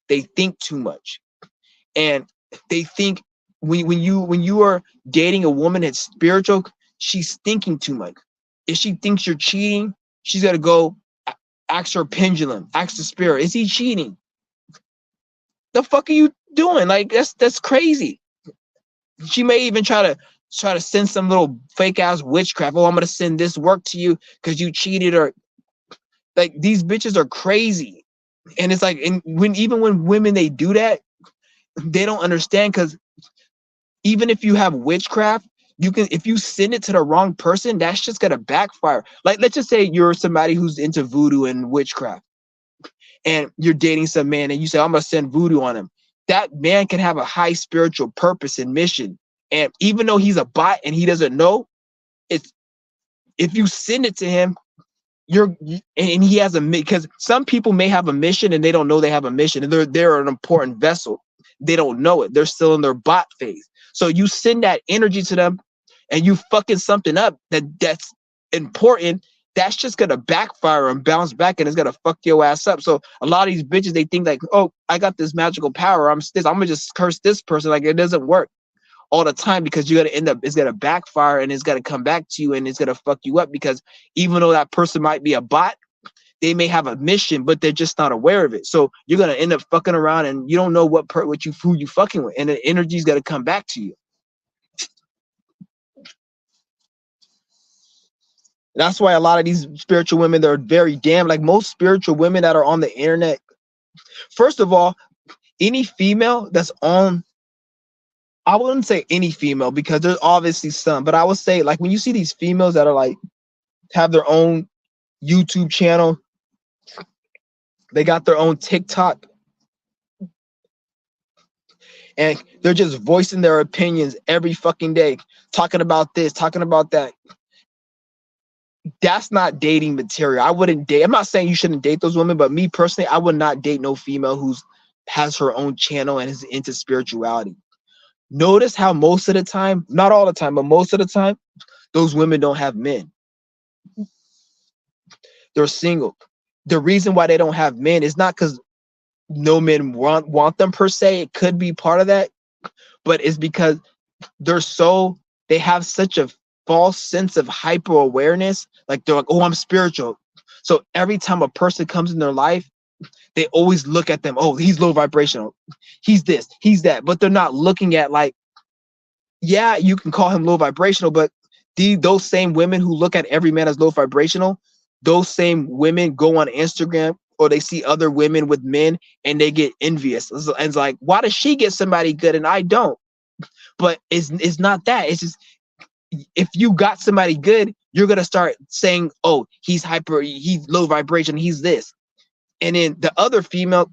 They think too much, and they think when you are dating a woman that's spiritual, she's thinking too much. If she thinks you're cheating, she's got to go ask her pendulum, ask the spirit, is he cheating? The fuck are you doing? Like that's crazy. She may even try to send some little fake ass witchcraft. Oh, I'm gonna send this work to you because you cheated, or like these bitches are crazy. And it's like, and when women they do that, they don't understand, because even if you have witchcraft, you can, if you send it to the wrong person, that's just gonna backfire. Like, let's just say you're somebody who's into voodoo and witchcraft, and you're dating some man, and you say, I'm gonna send voodoo on him. That man can have a high spiritual purpose and mission. And even though he's a bot and he doesn't know, it's, if you send it to him, and he has a, because some people may have a mission and they don't know they have a mission, and they're an important vessel. They don't know it. They're still in their bot phase. So you send that energy to them, and you fucking something up that's important. That's just gonna backfire and bounce back, and it's gonna fuck your ass up. So a lot of these bitches, they think like, oh, I got this magical power. I'm gonna just curse this person. Like, it doesn't work all the time, because you're gonna end up, it's gonna backfire, and it's gonna come back to you, and it's gonna fuck you up, because even though that person might be a bot, they may have a mission, but they're just not aware of it. So you're gonna end up fucking around, and you don't know who you fucking with, and the energy's gonna come back to you. That's why a lot of these spiritual women, they're very damn, like most spiritual women that are on the internet. First of all, any female that's on, I wouldn't say any female, because there's obviously some, but I would say, like, when you see these females that are like, have their own YouTube channel, they got their own TikTok, and they're just voicing their opinions every fucking day, talking about this, talking about that. That's not dating material. I wouldn't date. I'm not saying you shouldn't date those women, but me personally, I would not date no female who's has her own channel and is into spirituality. Notice how most of the time, not all the time, but most of the time, those women don't have men. They're single. The reason why they don't have men is not because no men want them per se. It could be part of that, but it's because they have such a false sense of hyper awareness. Like, they're like, oh, I'm spiritual. So every time a person comes in their life, they always look at them. Oh, he's low vibrational. He's this, he's that. But they're not looking at, like, yeah, you can call him low vibrational, but those same women who look at every man as low vibrational, those same women go on Instagram, or they see other women with men, and they get envious. And it's like, why does she get somebody good and I don't? But it's not that. It's just, if you got somebody good, you're gonna start saying, oh, he's low vibration, he's this. And then the other female,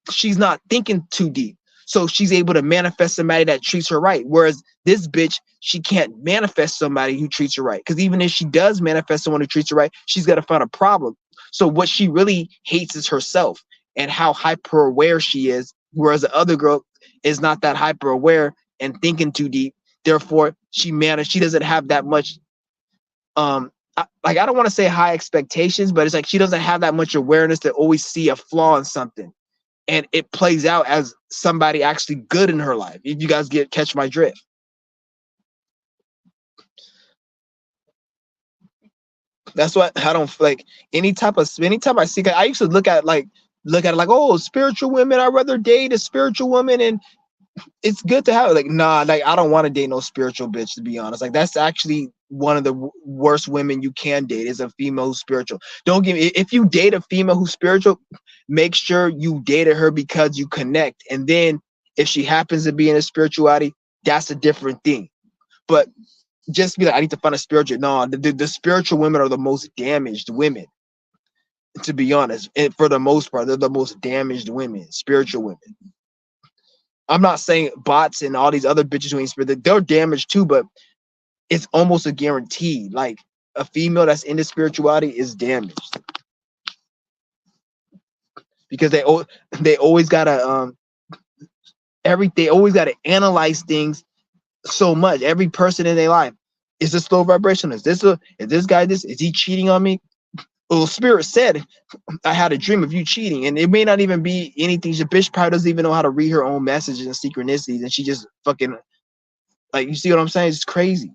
she's not thinking too deep, so she's able to manifest somebody that treats her right. Whereas this bitch, she can't manifest somebody who treats her right, because even if she does manifest someone who treats her right, she's got to find a problem. So what she really hates is herself and how hyper aware she is, whereas the other girl is not that hyper aware and thinking too deep. Therefore, she doesn't have that much I don't want to say high expectations, but it's like she doesn't have that much awareness to always see a flaw in something, and it plays out as somebody actually good in her life. If you guys catch my drift. That's what I don't like. Anytime I see, I used to look at it like, oh, spiritual women, I'd rather date a spiritual woman, and it's good to have like, nah, like I don't want to date no spiritual bitch, to be honest. Like that's actually one of the worst women you can date is a female who's spiritual. Don't give me, if you date a female who's spiritual, make sure you dated her because you connect. And then if she happens to be in a spirituality, that's a different thing. But just be like, I need to find a spiritual. No, the spiritual women are the most damaged women, to be honest. And for the most part, they're the most damaged women, spiritual women. I'm not saying bots and all these other bitches who ain't spirit, they're damaged too, but it's almost a guarantee. Like a female that's into spirituality is damaged because they always gotta they always gotta analyze things so much. Every person in their life is this low vibration. Is this guy this? Is he cheating on me? Well, spirit said I had a dream of you cheating, and it may not even be anything. The bitch probably doesn't even know how to read her own messages and synchronicities, and she just fucking like, you see what I'm saying? It's crazy.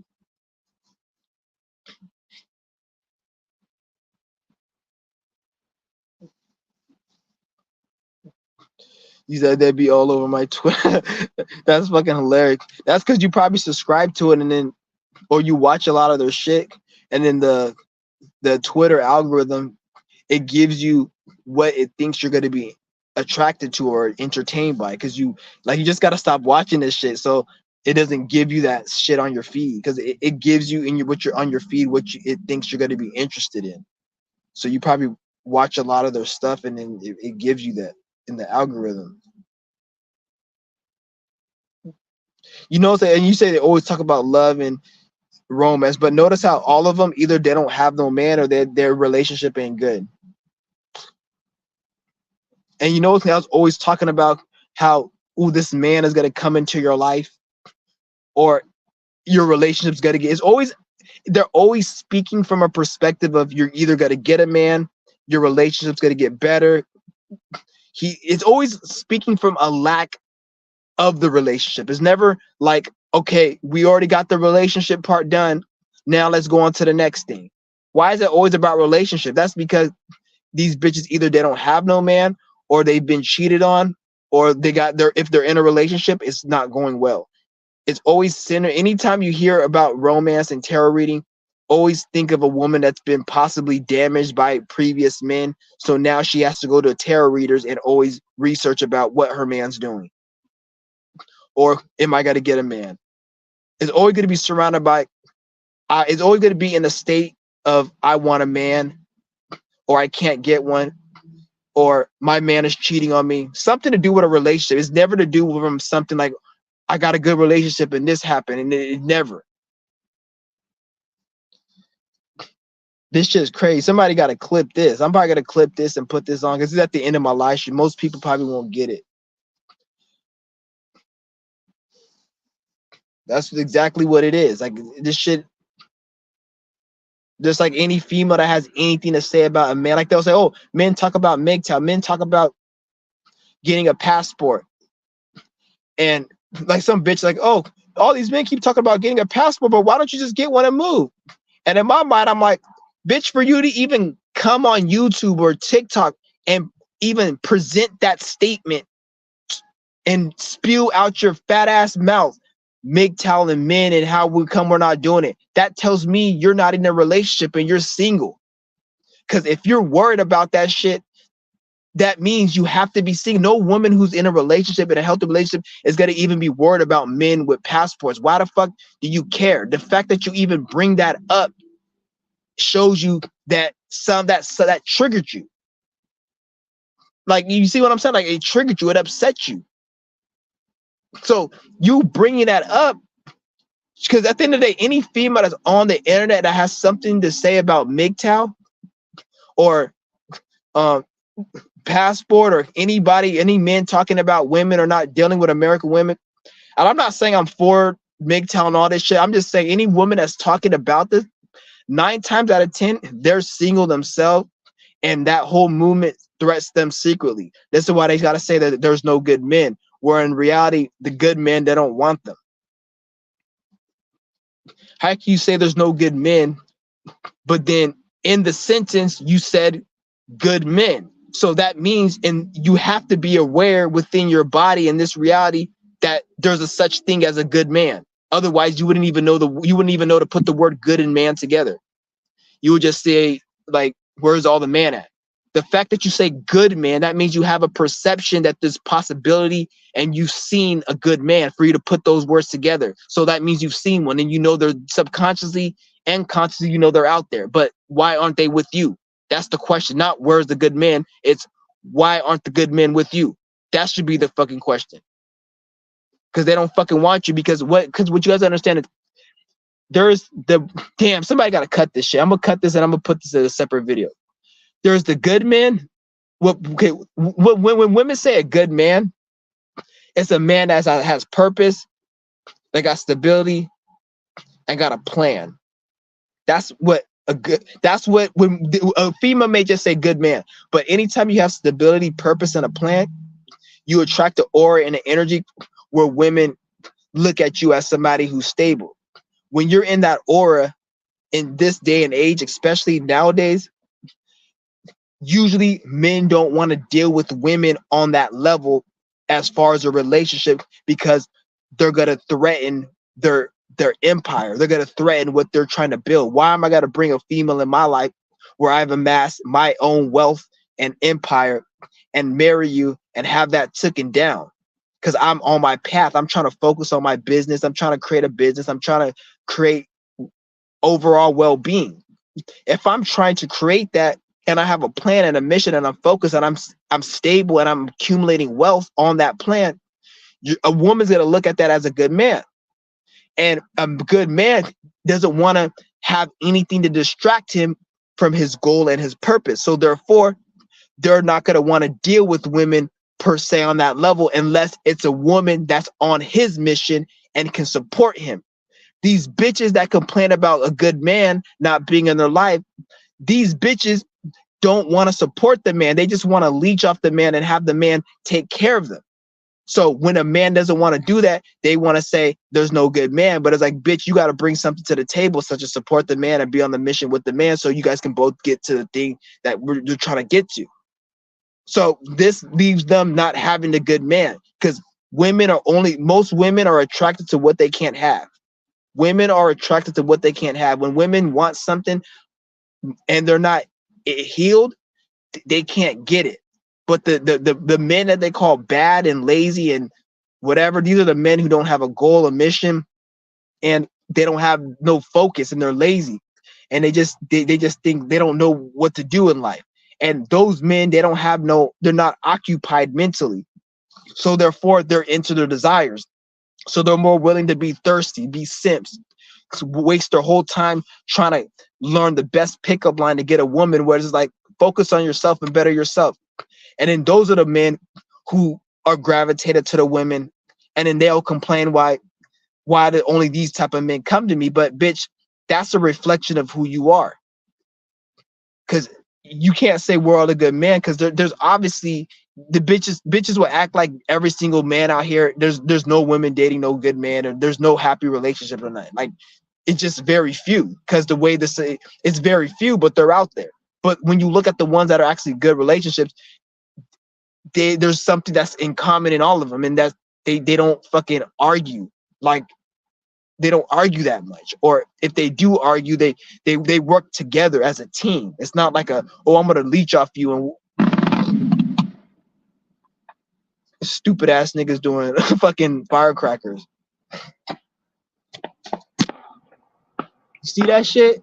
You said they'd be all over my Twitter. That's fucking hilarious. That's because you probably subscribe to it, and then or you watch a lot of their shit, and then the Twitter algorithm, it gives you what it thinks you're gonna be attracted to or entertained by, because you just gotta stop watching this shit so it doesn't give you that shit on your feed, because it gives you in your what you're on your feed it thinks you're gonna be interested in. So you probably watch a lot of their stuff, and then it gives you that in the algorithm. You know, and you say they always talk about love and romance, but notice how all of them, either they don't have no man or their relationship ain't good. And you know what I was always talking about, how this man is gonna come into your life, or your relationship's gonna get. It's always, they're always speaking from a perspective of you're either gonna get a man, your relationship's gonna get better. It's always speaking from a lack of the relationship. It's never like, okay, we already got the relationship part done, now let's go on to the next thing. Why is it always about relationship? That's because these bitches, either they don't have no man, or they've been cheated on, or if they're in a relationship, it's not going well. It's always centered. Anytime you hear about romance and tarot reading, always think of a woman that's been possibly damaged by previous men, so now she has to go to tarot readers and always research about what her man's doing, or am I going to get a man? It's always going to be surrounded by it's always going to be in a state of I want a man, or I can't get one, or my man is cheating on me. Something to do with a relationship. It's never to do with something like I got a good relationship and this happened, and it never. This shit is crazy. Somebody got to clip this. I'm probably going to clip this and put this on, because it's at the end of my live stream. Most people probably won't get it. That's exactly what it is. Like this shit, just like any female that has anything to say about a man, like they'll say, oh, men talk about MGTOW, men talk about getting a passport. And like some bitch like, oh, all these men keep talking about getting a passport, but why don't you just get one and move? And in my mind, I'm like, bitch, for you to even come on YouTube or TikTok and even present that statement and spew out your fat ass mouth, MGTOW and men and how we're not doing it, that tells me you're not in a relationship and you're single. Because if you're worried about that shit, that means you have to be single. No woman who's in a relationship, in a healthy relationship, is going to even be worried about men with passports. Why the fuck do you care? The fact that you even bring that up shows you that that triggered you. Like, you see what I'm saying? Like, it triggered you, it upset you. So you bringing that up, because at the end of the day, any female that's on the internet that has something to say about MGTOW or passport, or any men talking about women or not dealing with American women, and I'm not saying I'm for MGTOW and all this shit, I'm just saying any woman that's talking about this, 9 times out of 10, they're single themselves, and that whole movement threats them secretly. This is why they got to say that there's no good men, where in reality, the good men, they don't want them. How can you say there's no good men, but then in the sentence you said good men? So that means, and you have to be aware within your body in this reality, that there's a such thing as a good man. Otherwise, you wouldn't even know to put the word good and man together. You would just say, like, where's all the man at? The fact that you say good man, that means you have a perception that there's possibility and you've seen a good man for you to put those words together. So that means you've seen one and you know they're subconsciously and consciously, you know they're out there. But why aren't they with you? That's the question. Not where's the good man. It's why aren't the good men with you? That should be the fucking question. Because they don't fucking want you. Because what you guys understand is there's the damn, somebody gotta cut this shit. I'm gonna cut this and I'm gonna put this in a separate video. There's the good man. When women say a good man, it's a man that has purpose, that got stability, and got a plan. That's what when a female may just say good man, but anytime you have stability, purpose, and a plan, you attract the aura and the energy where women look at you as somebody who's stable. When you're in that aura in this day and age, especially nowadays, usually men don't want to deal with women on that level as far as a relationship because they're going to threaten their empire. They're going to threaten what they're trying to build. Why am I going to bring a female in my life where I've amassed my own wealth and empire and marry you and have that taken down? Because I'm on my path. I'm trying to focus on my business. I'm trying to create a business. I'm trying to create overall well-being. If I'm trying to create that and I have a plan and a mission and I'm focused and I'm stable and I'm accumulating wealth on that plan, a woman's going to look at that as a good man. And a good man doesn't want to have anything to distract him from his goal and his purpose. So therefore, they're not going to want to deal with women per se on that level unless it's a woman that's on his mission and can support him. These bitches that complain about a good man not being in their life, these bitches don't want to support the man. They just want to leech off the man and have the man take care of them. So when a man doesn't want to do that, they want to say there's no good man. But it's like, bitch, you got to bring something to the table, such as support the man and be on the mission with the man so you guys can both get to the thing that you're trying to get to. So this leaves them not having a good man because most women are attracted to what they can't have. Women are attracted to what they can't have. When women want something and they're not healed, they can't get it. But the men that they call bad and lazy and whatever, these are the men who don't have a goal, a mission, and they don't have no focus and they're lazy. And they just think they don't know what to do in life. And those men, they're not occupied mentally. So therefore they're into their desires. So they're more willing to be thirsty, be simps, waste their whole time trying to learn the best pickup line to get a woman, where it's like, focus on yourself and better yourself. And then those are the men who are gravitated to the women. And then they'll complain why do only these type of men come to me? But bitch, that's a reflection of who you are. Because you can't say we're all a good man, because there's obviously the bitches will act like every single man out here, there's no women dating no good man, or there's no happy relationship or nothing. Like, it's just very few, because the way to say it's very few, but they're out there. But when you look at the ones that are actually good relationships, there's something that's in common in all of them, and that they don't fucking argue. Like, they don't argue that much, or if they do argue, they work together as a team. It's not like I'm gonna leech off you and stupid ass niggas doing fucking firecrackers. You see that shit?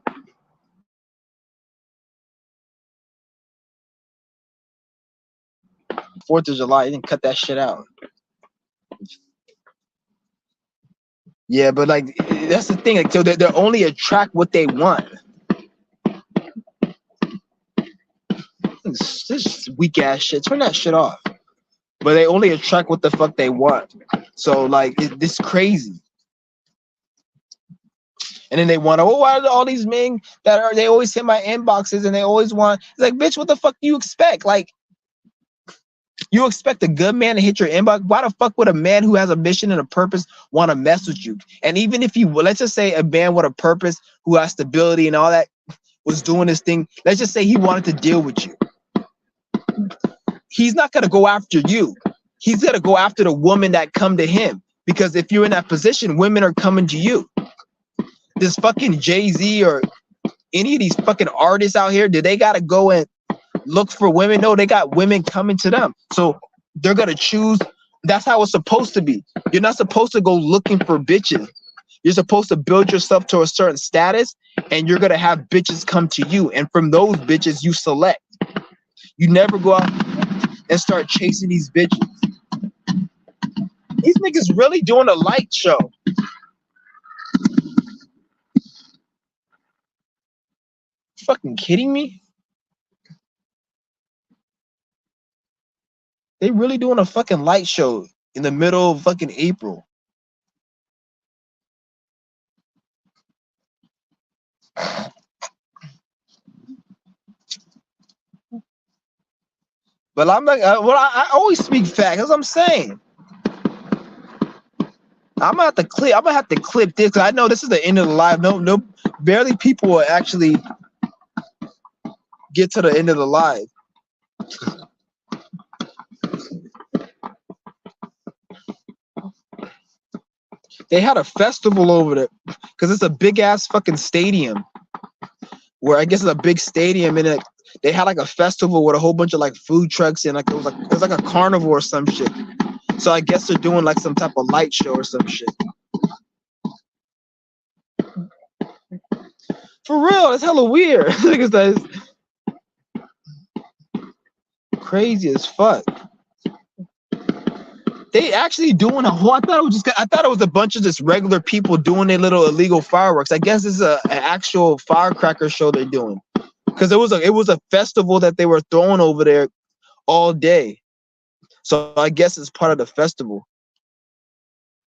Fourth of July, you didn't cut that shit out. Yeah, but like, that's the thing. Like, so they only attract what they want. This weak ass shit. Turn that shit off. But they only attract what the fuck they want. So like, it's crazy. And then they want to, why are all these men they always hit my inboxes and they always want, it's like, bitch, what the fuck do you expect? Like, you expect a good man to hit your inbox? Why the fuck would a man who has a mission and a purpose want to mess with you? And even if let's just say a man with a purpose who has stability and all that was doing this thing, let's just say he wanted to deal with you. He's not going to go after you. He's going to go after the woman that come to him. Because if you're in that position, women are coming to you. This fucking Jay-Z or any of these fucking artists out here, do they gotta go and look for women? No, they got women coming to them. So they're gonna choose. That's how it's supposed to be. You're not supposed to go looking for bitches. You're supposed to build yourself to a certain status, and you're gonna have bitches come to you. And from those bitches, you select. You never go out and start chasing these bitches. These niggas really doing a light show. Fucking kidding me? They really doing a fucking light show in the middle of fucking April. But I'm like, I always speak facts. That's what I'm saying. I'm gonna have to clip this because I know this is the end of the live. No, barely people will actually get to the end of the live. They had a festival over there because it's a big ass fucking stadium. Where I guess it's a big stadium and they had like a festival with a whole bunch of like food trucks and like it was like a carnival or some shit. So I guess they're doing like some type of light show or some shit. For real, it's hella weird. It's crazy as fuck. They actually doing a whole. I thought it was a bunch of just regular people doing their little illegal fireworks. I guess it's an actual firecracker show they're doing. Because it was a festival that they were throwing over there all day. So I guess it's part of the festival.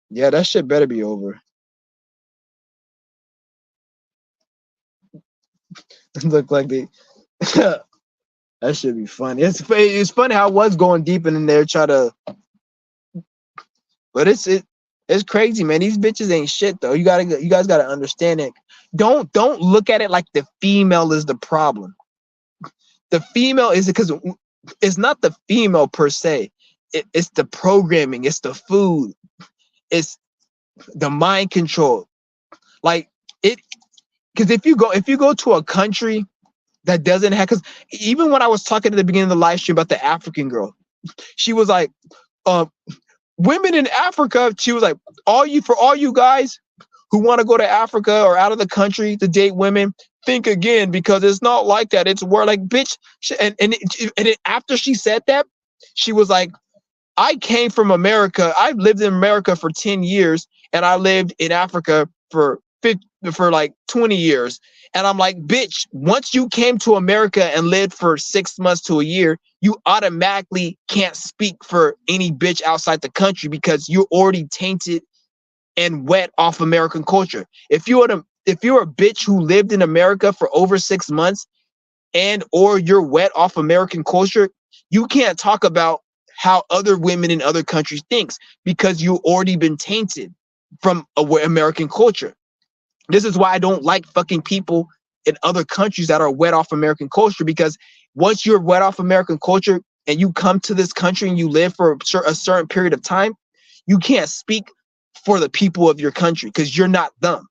Yeah, that shit better be over. Look like they that should be funny. It's funny how I was going deep in there try to, but it's crazy, man. These bitches ain't shit though. You guys gotta understand it. Don't look at it like the female is the problem. The female is because it's not the female per se. It's the programming. It's the food. It's the mind control. Like it, because if you go to a country that doesn't have, because even when I was talking at the beginning of the live stream about the African girl, she was like, women in Africa, she was like, all you guys who want to go to Africa or out of the country to date women, think again because it's not like that. It's where like bitch. And after she said that, she was like, I came from America. I've lived in America for 10 years and I lived in Africa for like 20 years. And I'm like, bitch, once you came to America and lived for 6 months to a year, you automatically can't speak for any bitch outside the country because you're already tainted and wet off American culture. If you're a bitch who lived in America for over 6 months and or you're wet off American culture, you can't talk about how other women in other countries thinks because you've already been tainted from American culture. This is why I don't like fucking people in other countries that are wet off American culture, because once you're wet off American culture and you come to this country and you live for a certain period of time, you can't speak for the people of your country because you're not them.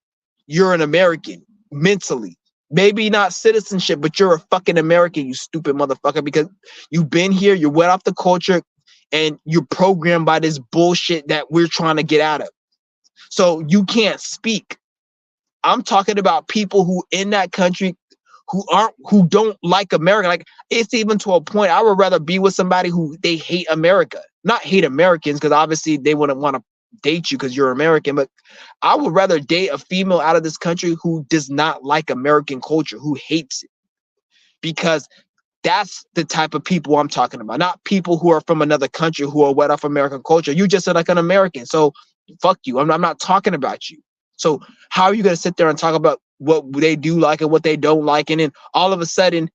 You're an American mentally. Maybe not citizenship, but you're a fucking American, you stupid motherfucker, because you've been here, you're wet off the culture, and you're programmed by this bullshit that we're trying to get out of. So you can't speak. I'm talking about people who in that country who don't like America. Like, it's even to a point I would rather be with somebody who they hate America. Not hate Americans, because obviously they wouldn't want to date you because you're American, but I would rather date a female out of this country who does not like American culture, who hates it. Because that's the type of people I'm talking about, not people who are from another country who are wet off American culture. You just are like an American, so fuck you. I'm not talking about you. So how are you going to sit there and talk about what they do like and what they don't like? And then all of a sudden,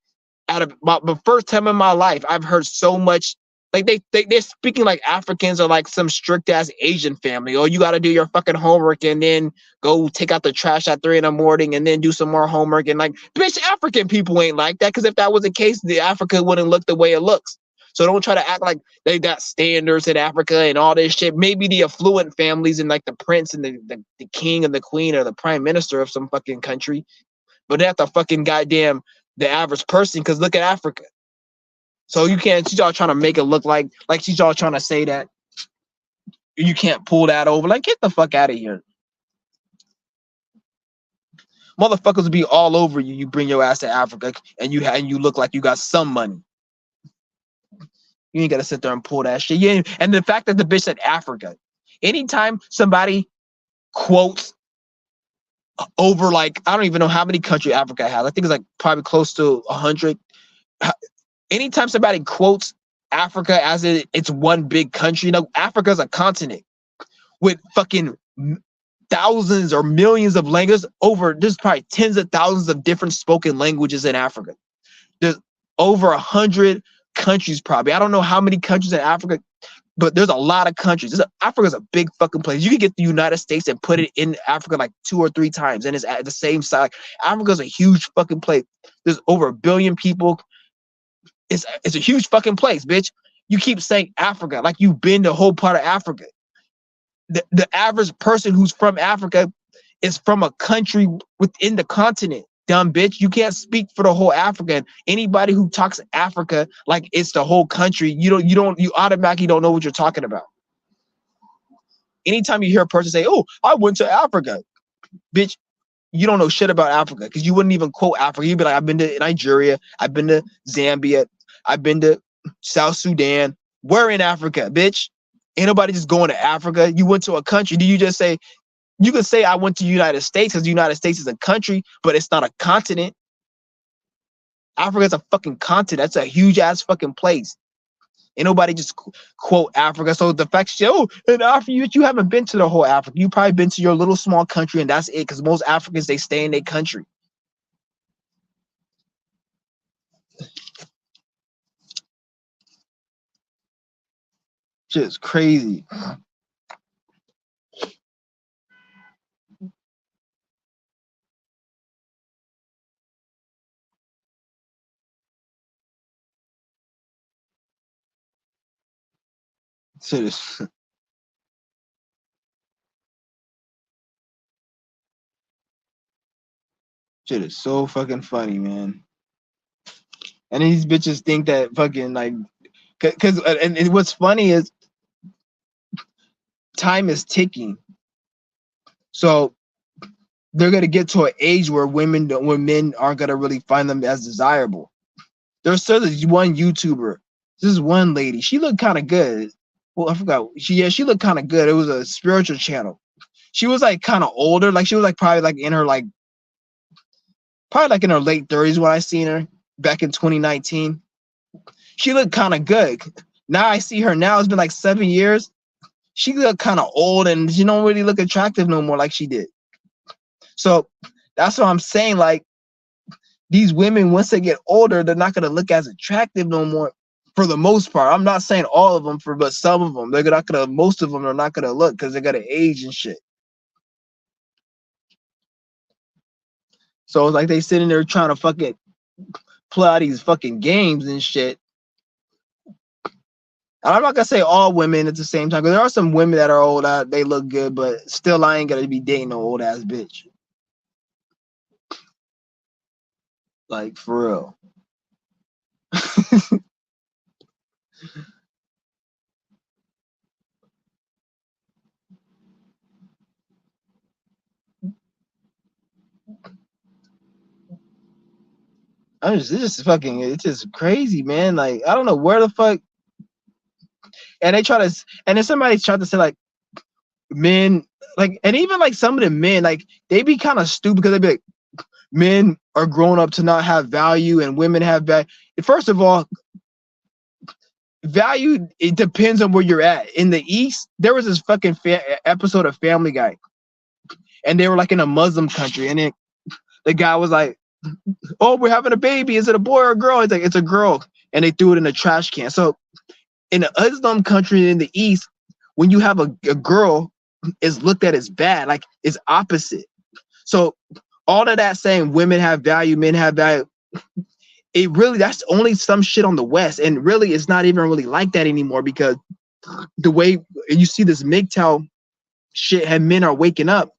out of the first time in my life, I've heard so much, like they're speaking like Africans are like some strict ass Asian family. Oh, you got to do your fucking homework and then go take out the trash at 3 a.m. and then do some more homework. And like, bitch, African people ain't like that, because if that was the case, the Africa wouldn't look the way it looks. So don't try to act like they got standards in Africa and all this shit. Maybe the affluent families and like the prince and the king and the queen or the prime minister of some fucking country, but not the fucking goddamn the average person. Because look at Africa. So you can't. She's all trying to make it look like she's all trying to say that you can't pull that over. Like, get the fuck out of here. Motherfuckers will be all over you. You bring your ass to Africa and you look like you got some money. You ain't gotta sit there and pull that shit. Yeah, and the fact that the bitch said Africa. Anytime somebody quotes over, like, I don't even know how many countries Africa has. I think it's like probably close to 100. Anytime somebody quotes Africa as it's one big country, you know, Africa's a continent with fucking thousands or millions of languages. There's probably tens of thousands of different spoken languages in Africa. There's over 100 countries probably. I don't know how many countries in Africa, but there's a lot of countries. Africa's a big fucking place. You can get the United States and put it in Africa like 2 or 3 times, and it's at the same size. Africa's a huge fucking place. There's over 1 billion people. It's a huge fucking place, bitch. You keep saying Africa like you've been the whole part of Africa. The average person who's from Africa is from a country within the continent. Dumb bitch. You can't speak for the whole Africa. Anybody who talks Africa like it's the whole country, you automatically don't know what you're talking about. Anytime you hear a person say, "Oh, I went to Africa," bitch, you don't know shit about Africa because you wouldn't even quote Africa. You'd be like, "I've been to Nigeria, I've been to Zambia, I've been to South Sudan." We're in Africa, bitch. Ain't nobody just going to Africa. You went to a country. Do you just say? You could say I went to the United States because the United States is a country, but it's not a continent. Africa is a fucking continent. That's a huge ass fucking place. Ain't nobody just quote Africa. So the fact, in Africa, you haven't been to the whole Africa. You probably been to your little small country, and that's it. Because most Africans, they stay in their country. Just crazy. Shit is so fucking funny, man. And these bitches think that fucking like, cause and what's funny is time is ticking. So they're gonna get to an age where men aren't gonna really find them as desirable. There's still this one YouTuber, this one lady. She looked kind of good. Well, I forgot. She looked kind of good. It was a spiritual channel. She was like kind of older, like she was like probably like in her like probably like in her late 30s when I seen her back in 2019. She looked kind of good. Now I see her now. It's been like 7 years. She looked kind of old and she don't really look attractive no more like she did. So that's what I'm saying. Like these women, once they get older, they're not gonna look as attractive no more. For the most part, I'm not saying all of them, but some of them, they're not gonna. Most of them are not gonna look because they're gonna age and shit. So it's like they sitting there trying to fucking play all these fucking games and shit. And I'm not gonna say all women at the same time because there are some women that are old, they look good, but still, I ain't gonna be dating no old ass bitch. Like for real. It's just crazy, man. Like I don't know where the fuck. And then somebody tried to say like men, like, and even like some of the men, like they be kind of stupid because they be like, men are grown up to not have value and women have value. First of all, value, it depends on where you're at. In the East, there was this fucking episode of Family Guy, and they were like in a Muslim country, and then the guy was like, "Oh, we're having a baby. Is it a boy or a girl?" It's like, "It's a girl," and they threw it in a trash can. So in an Islam country in the East, when you have a girl, is looked at as bad, like it's opposite. So all of that saying women have value, men have value, it really, that's only some shit on the West, and really it's not even really like that anymore, because the way you see this MGTOW shit, and men are waking up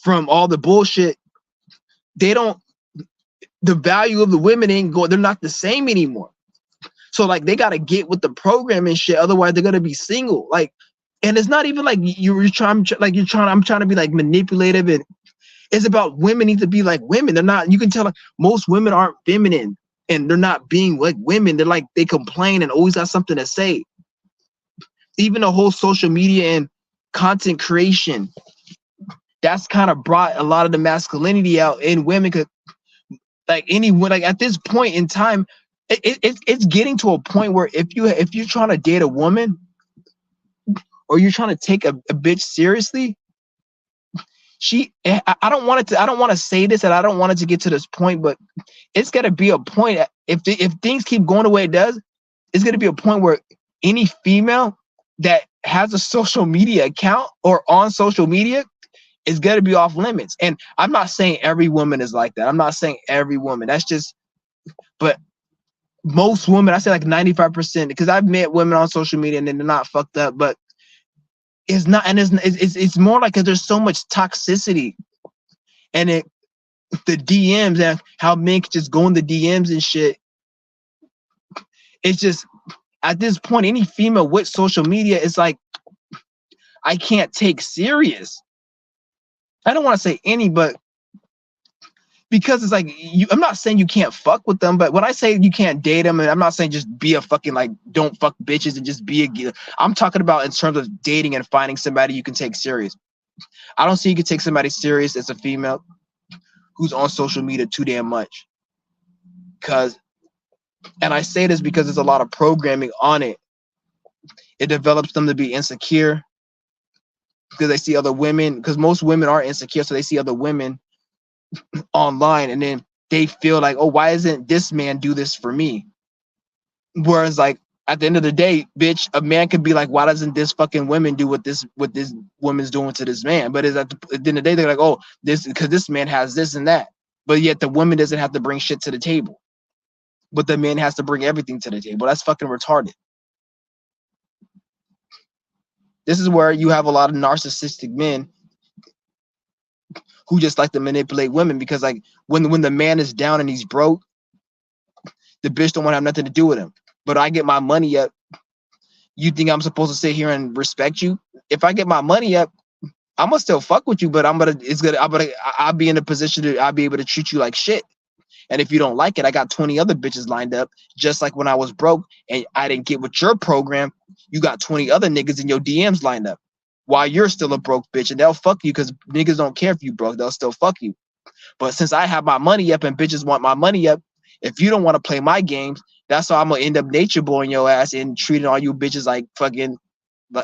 from all the bullshit. They don't, the value of the women ain't going, they're not the same anymore. So like they gotta get with the program and shit, otherwise they're gonna be single. Like, and it's not even like you're trying, like you're trying, I'm trying to be like manipulative, and it's about women need to be like women. They're not, you can tell like most women aren't feminine, and they're not being like women. They're like, they complain and always got something to say. Even the whole social media and content creation, that's kind of brought a lot of the masculinity out in women. Cause like anyone, like at this point in time, it's getting to a point where if you're trying to date a woman, or you're trying to take a bitch seriously, I don't want to say this, and I don't want it to get to this point, but it's gonna be a point, if things keep going the way it does, it's gonna be a point where any female that has a social media account or on social media is gonna be off limits. And I'm not saying every woman is like that. I'm not saying every woman. That's just, but most women, I say like 95%, because I've met women on social media and they're not fucked up, but it's not, and it's more like, 'cause there's so much toxicity, and the DMs, and how men can just go in the DMs and shit. It's just, at this point, any female with social media is like, I can't take serious. I don't want to say any, but because it's like, I'm not saying you can't fuck with them, but when I say you can't date them, and I'm not saying just be a fucking, like, don't fuck bitches and just be a, I'm talking about in terms of dating and finding somebody you can take serious. I don't see you can take somebody serious as a female who's on social media too damn much. And I say this because there's a lot of programming on it. It develops them to be insecure because they see other women, because most women are insecure, so they see other women online, and then they feel like, oh, why isn't this man do this for me? Whereas, like, at the end of the day, bitch, a man could be like, why doesn't this fucking woman do what this woman's doing to this man? But at the end of the day, they're like, oh, this, because this man has this and that. But yet the woman doesn't have to bring shit to the table, but the man has to bring everything to the table. That's fucking retarded. This is where you have a lot of narcissistic men who just like to manipulate women, because like when the man is down and he's broke, the bitch don't want to have nothing to do with him. But I get my money up, you think I'm supposed to sit here and respect you? If I get my money up, I'm gonna still fuck with you, but I'll be in a position to, I'll be able to treat you like shit. And if you don't like it, I got 20 other bitches lined up, just like when I was broke and I didn't get with your program, you got 20 other niggas in your DMs lined up while you're still a broke bitch, and they'll fuck you, because niggas don't care if you broke, they'll still fuck you. But since I have my money up and bitches want my money up, if you don't want to play my games, that's how I'm gonna end up nature boying your ass and treating all you bitches like fucking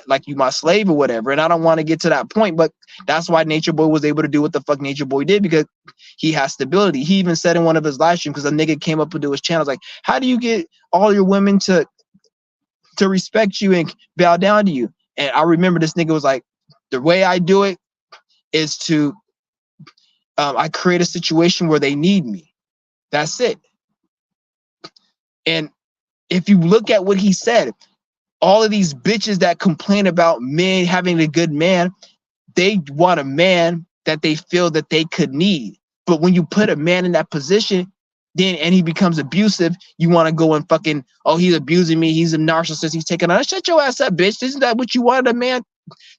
like you my slave or whatever. And I don't want to get to that point, but that's why Nature Boy was able to do what the fuck Nature Boy did, because he has stability. He even said in one of his live streams, because a nigga came up into his channel, like, how do you get all your women to respect you and bow down to you? And I remember this nigga was like, the way I do it is to I create a situation where they need me. That's it. And if you look at what he said, all of these bitches that complain about men having a good man, they want a man that they feel that they could need. But when you put a man in that position, then and he becomes abusive, you want to go and fucking, oh, he's abusing me, he's a narcissist, he's taking on. Shut your ass up, bitch. Isn't that what you wanted, a man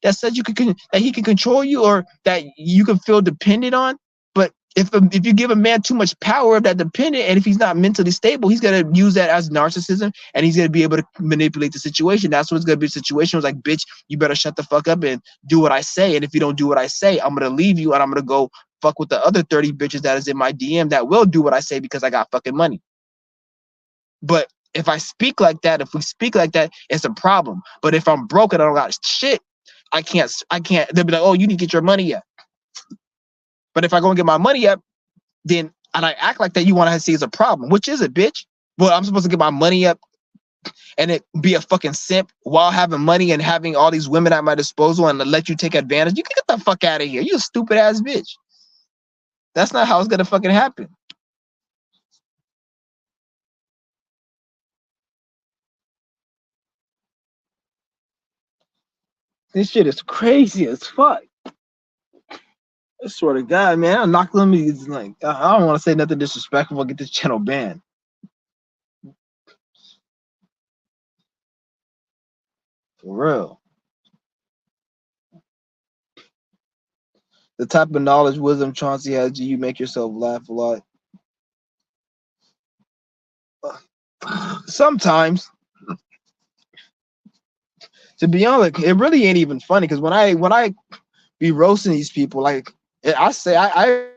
that says you can, that he can control you, or that you can feel dependent on? But if you give a man too much power of that dependent, and if he's not mentally stable, he's gonna use that as narcissism, and he's gonna be able to manipulate the situation. That's what's gonna be a situation. It's like, bitch, you better shut the fuck up and do what I say. And if you don't do what I say, I'm gonna leave you and I'm gonna go fuck with the other 30 bitches that is in my DM that will do what I say because I got fucking money. But if I speak like that, if we speak like that, it's a problem. But if I'm broke and I don't got shit, I can't. They'll be like, oh, you need to get your money up. But if I go and get my money up, then, and I act like that, you want to see as a problem. Which is it, bitch? Well, I'm supposed to get my money up and it be a fucking simp while having money and having all these women at my disposal and let you take advantage? You can get the fuck out of here. You a stupid ass bitch. That's not how it's gonna fucking happen. This shit is crazy as fuck. I swear to God, man, I knock them. It's like I don't want to say nothing disrespectful. Get this channel banned. For real. The type of knowledge, wisdom Chauncey has, do you make yourself laugh a lot? Sometimes. To be honest, it really ain't even funny because when I be roasting these people, like I say, I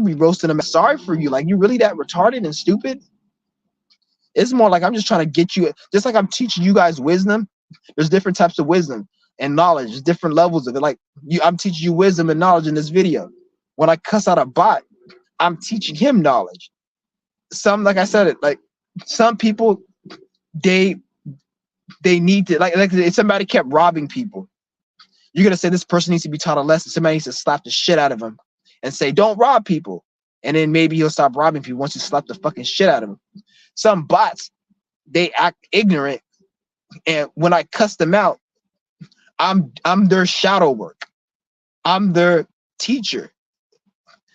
be roasting them. Sorry for you. Like, you really that retarded and stupid? It's more like I'm just trying to get you, just like I'm teaching you guys wisdom. There's different types of wisdom and knowledge. There's different levels of it. Like I'm teaching you wisdom and knowledge in this video. When I cuss out a bot, I'm teaching him knowledge. Some, like I said, it like some people, they need to, like if somebody kept robbing people, you're gonna say this person needs to be taught a lesson. Somebody needs to slap the shit out of him and say, don't rob people. And then maybe he'll stop robbing people once you slap the fucking shit out of him. Some bots, they act ignorant, and when I cuss them out, I'm their shadow work. I'm their teacher.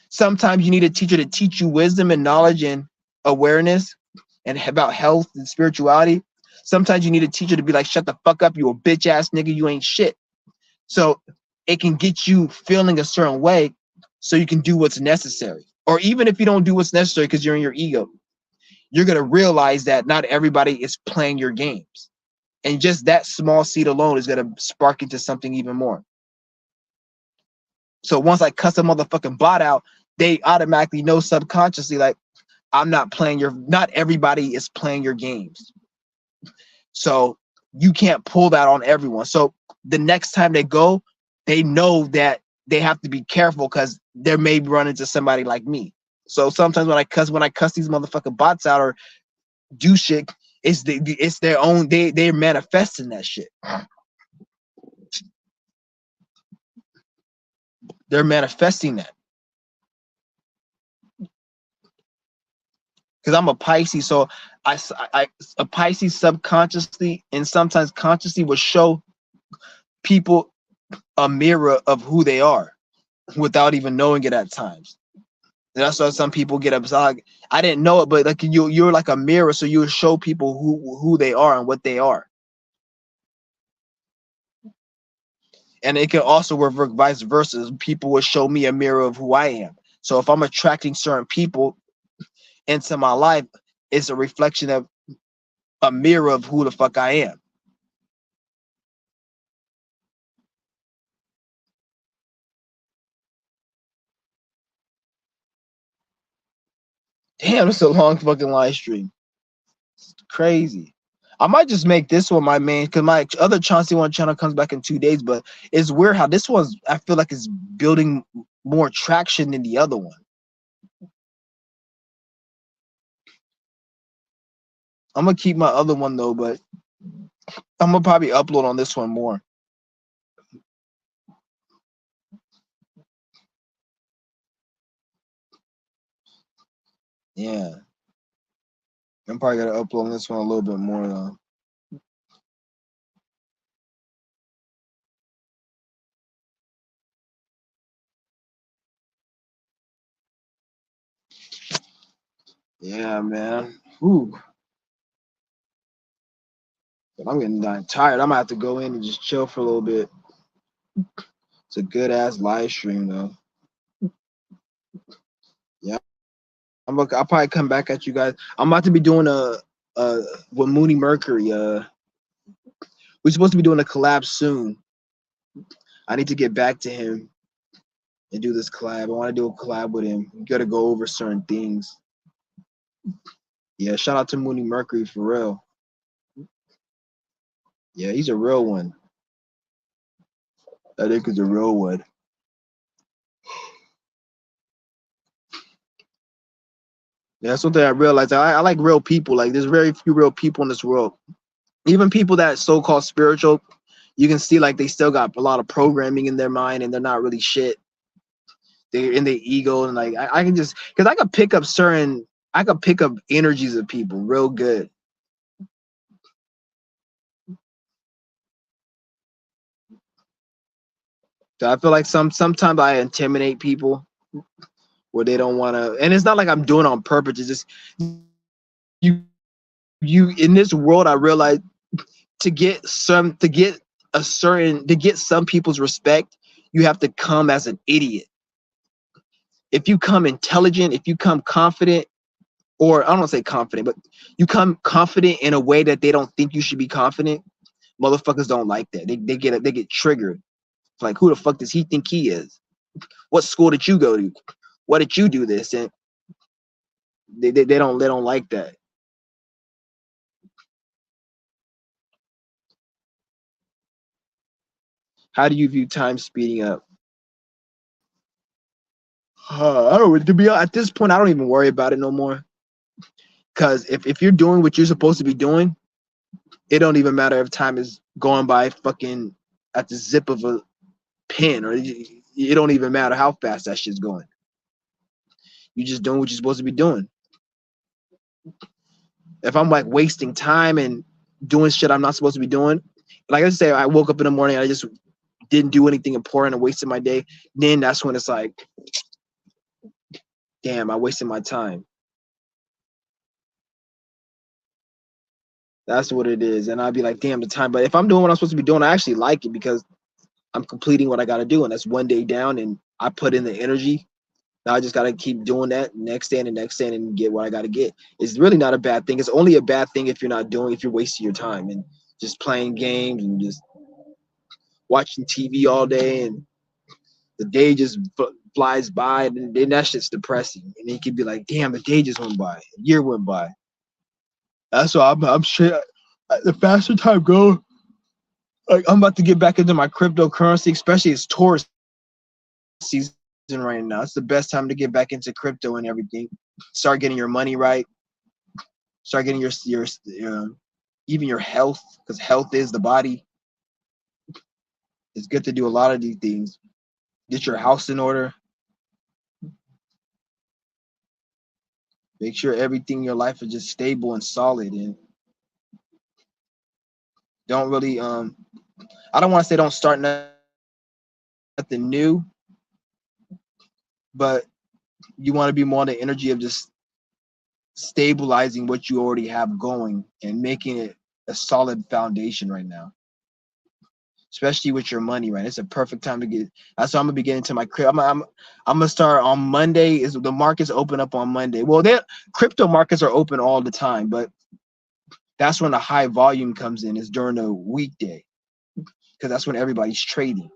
Sometimes you need a teacher to teach you wisdom and knowledge and awareness and about health and spirituality. Sometimes you need a teacher to be like, shut the fuck up, you a bitch ass nigga, you ain't shit. So it can get you feeling a certain way so you can do what's necessary. Or even if you don't do what's necessary because you're in your ego, you're going to realize that not everybody is playing your games. And just that small seed alone is going to spark into something even more. So once I cuss a motherfucking bot out, they automatically know subconsciously, like, not everybody is playing your games. So you can't pull that on everyone. So the next time they go, they know that they have to be careful because they may run into somebody like me. So sometimes when I cuss these motherfucking bots out or do shit, it's their own, they're manifesting that shit. They're manifesting that. Because I'm a Pisces, so a Pisces subconsciously and sometimes consciously will show people a mirror of who they are without even knowing it at times. And that's why some people get upset. Like, I didn't know it, but like you're like a mirror, so you show people who they are and what they are. And it can also work vice versa. People will show me a mirror of who I am. So if I'm attracting certain people into my life, it's a reflection of a mirror of who the fuck I am. Damn, it's a long fucking live stream. It's crazy. I might just make this one my main, because my other Chauncey One channel comes back in 2 days, but it's weird how this one's, I feel like it's building more traction than the other one. I'm gonna keep my other one though, but I'm gonna probably upload on this one more. Yeah. I'm probably gonna upload on this one a little bit more though. Yeah, man. Ooh. But I'm getting tired. I'm gonna have to go in and just chill for a little bit. It's a good ass live stream though. Yeah. I'll probably come back at you guys. I'm about to be doing a with Mooney Mercury. We're supposed to be doing a collab soon. I need to get back to him and do this collab. I want to do a collab with him. We gotta go over certain things. Yeah, shout out to Mooney Mercury for real. Yeah, he's a real one. I think he's a real one. Yeah, that's something I realized. I like real people. Like, there's very few real people in this world. Even people that so-called spiritual, you can see like they still got a lot of programming in their mind and they're not really shit. They're in their ego, and like I can just, because I could pick up energies of people real good. So I feel like sometimes I intimidate people where they don't want to, and it's not like I'm doing it on purpose. It's just you in this world. I realize to get some people's respect, you have to come as an idiot. If you come intelligent, if you come confident, or I don't want to say confident, but you come confident in a way that they don't think you should be confident, motherfuckers don't like that. They get triggered. It's like, who the fuck does he think he is? What school did you go to? What did you do this? And they don't like that. How do you view time speeding up? I don't, to be at this point, I don't even worry about it no more. Cause if you're doing what you're supposed to be doing, it don't even matter if time is going by fucking at the zip of a pen, or it don't even matter how fast that shit's going. You just doing what you're supposed to be doing. If I'm like wasting time and doing shit I'm not supposed to be doing, like I say, I woke up in the morning and I just didn't do anything important and wasted my day, then that's when it's like, damn, I wasted my time. That's what it is. And I'd be like, damn, the time. But if I'm doing what I'm supposed to be doing, I actually like it because I'm completing what I got to do. And that's one day down and I put in the energy. Now I just got to keep doing that next day and the next day and get what I got to get. It's really not a bad thing. It's only a bad thing if you're not doing, if you're wasting your time and just playing games and just watching TV all day and the day just flies by, and then that shit's depressing. And then you can be like, damn, the day just went by, a year went by. That's why I'm sure the faster time goes, like I'm about to get back into my cryptocurrency, especially it's Taurus season right now. It's the best time to get back into crypto and everything. Start getting your money right. Start getting even your health, because health is the body. It's good to do a lot of these things. Get your house in order. Make sure everything in your life is just stable and solid, and don't really I don't want to say don't start nothing new, but you want to be more in the energy of just stabilizing what you already have going and making it a solid foundation right now, especially with your money. Right, it's a perfect time to get. That's why I'm gonna be getting to my crib. I'm gonna start on Monday. Is the markets open up on Monday? Well, they crypto markets are open all the time, but that's when the high volume comes in. Is during the weekday, because that's when everybody's trading.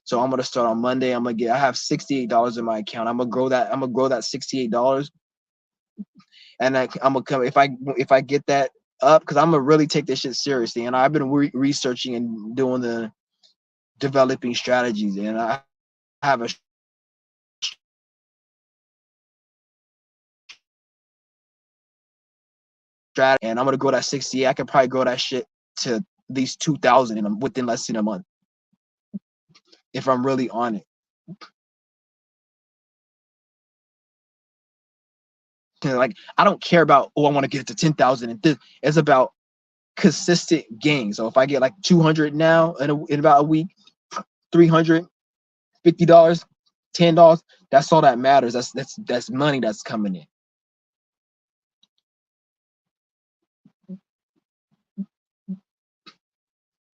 So I'm gonna start on Monday. I have $68 in my account. I'm gonna grow that. $68, and I'm gonna come if I get that up, because I'm gonna really take this shit seriously. And I've been researching and doing the developing strategies, and I have a strategy that I'm gonna go that 68. I could probably grow that shit to at least 2,000 within less than a month if I'm really on it. Like I don't care about, oh, I want to get it to 10,000 and this. It's about consistent gains. So if I get like 200 now in about a week, $350, $10, that's all that matters. That's money that's coming in.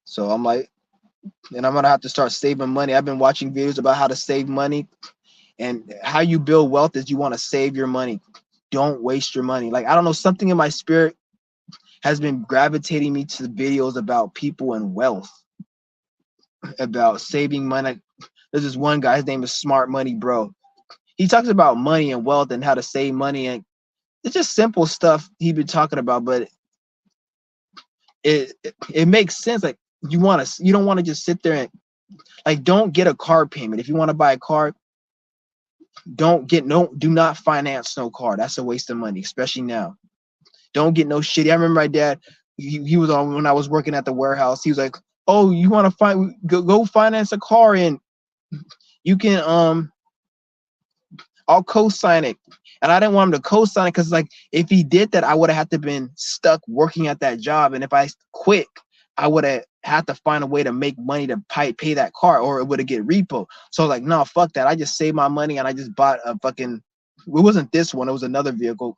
So I'm like, and I'm gonna have to start saving money. I've been watching videos about how to save money, and how you build wealth is you want to save your money. Don't waste your money. Like I don't know, something in my spirit has been gravitating me to videos about people and wealth, about saving money. There's this one guy, his name is Smart Money Bro. He talks about money and wealth and how to save money, and it's just simple stuff he been talking about, but it makes sense. Like you don't want to just sit there and like don't get a car payment. If you want to buy a car, do not finance no car. That's a waste of money, especially now. Don't get no shitty. I remember my dad, he was on when I was working at the warehouse. He was like, "Oh, you want to go finance a car and you can I'll co-sign it." And I didn't want him to co-sign it because like if he did that, I would have had to been stuck working at that job. And if I quit, I would have had to find a way to make money to pay that car, or it would have get repo. So like, no, fuck that. I just saved my money and I just bought a fucking. It wasn't this one. It was another vehicle,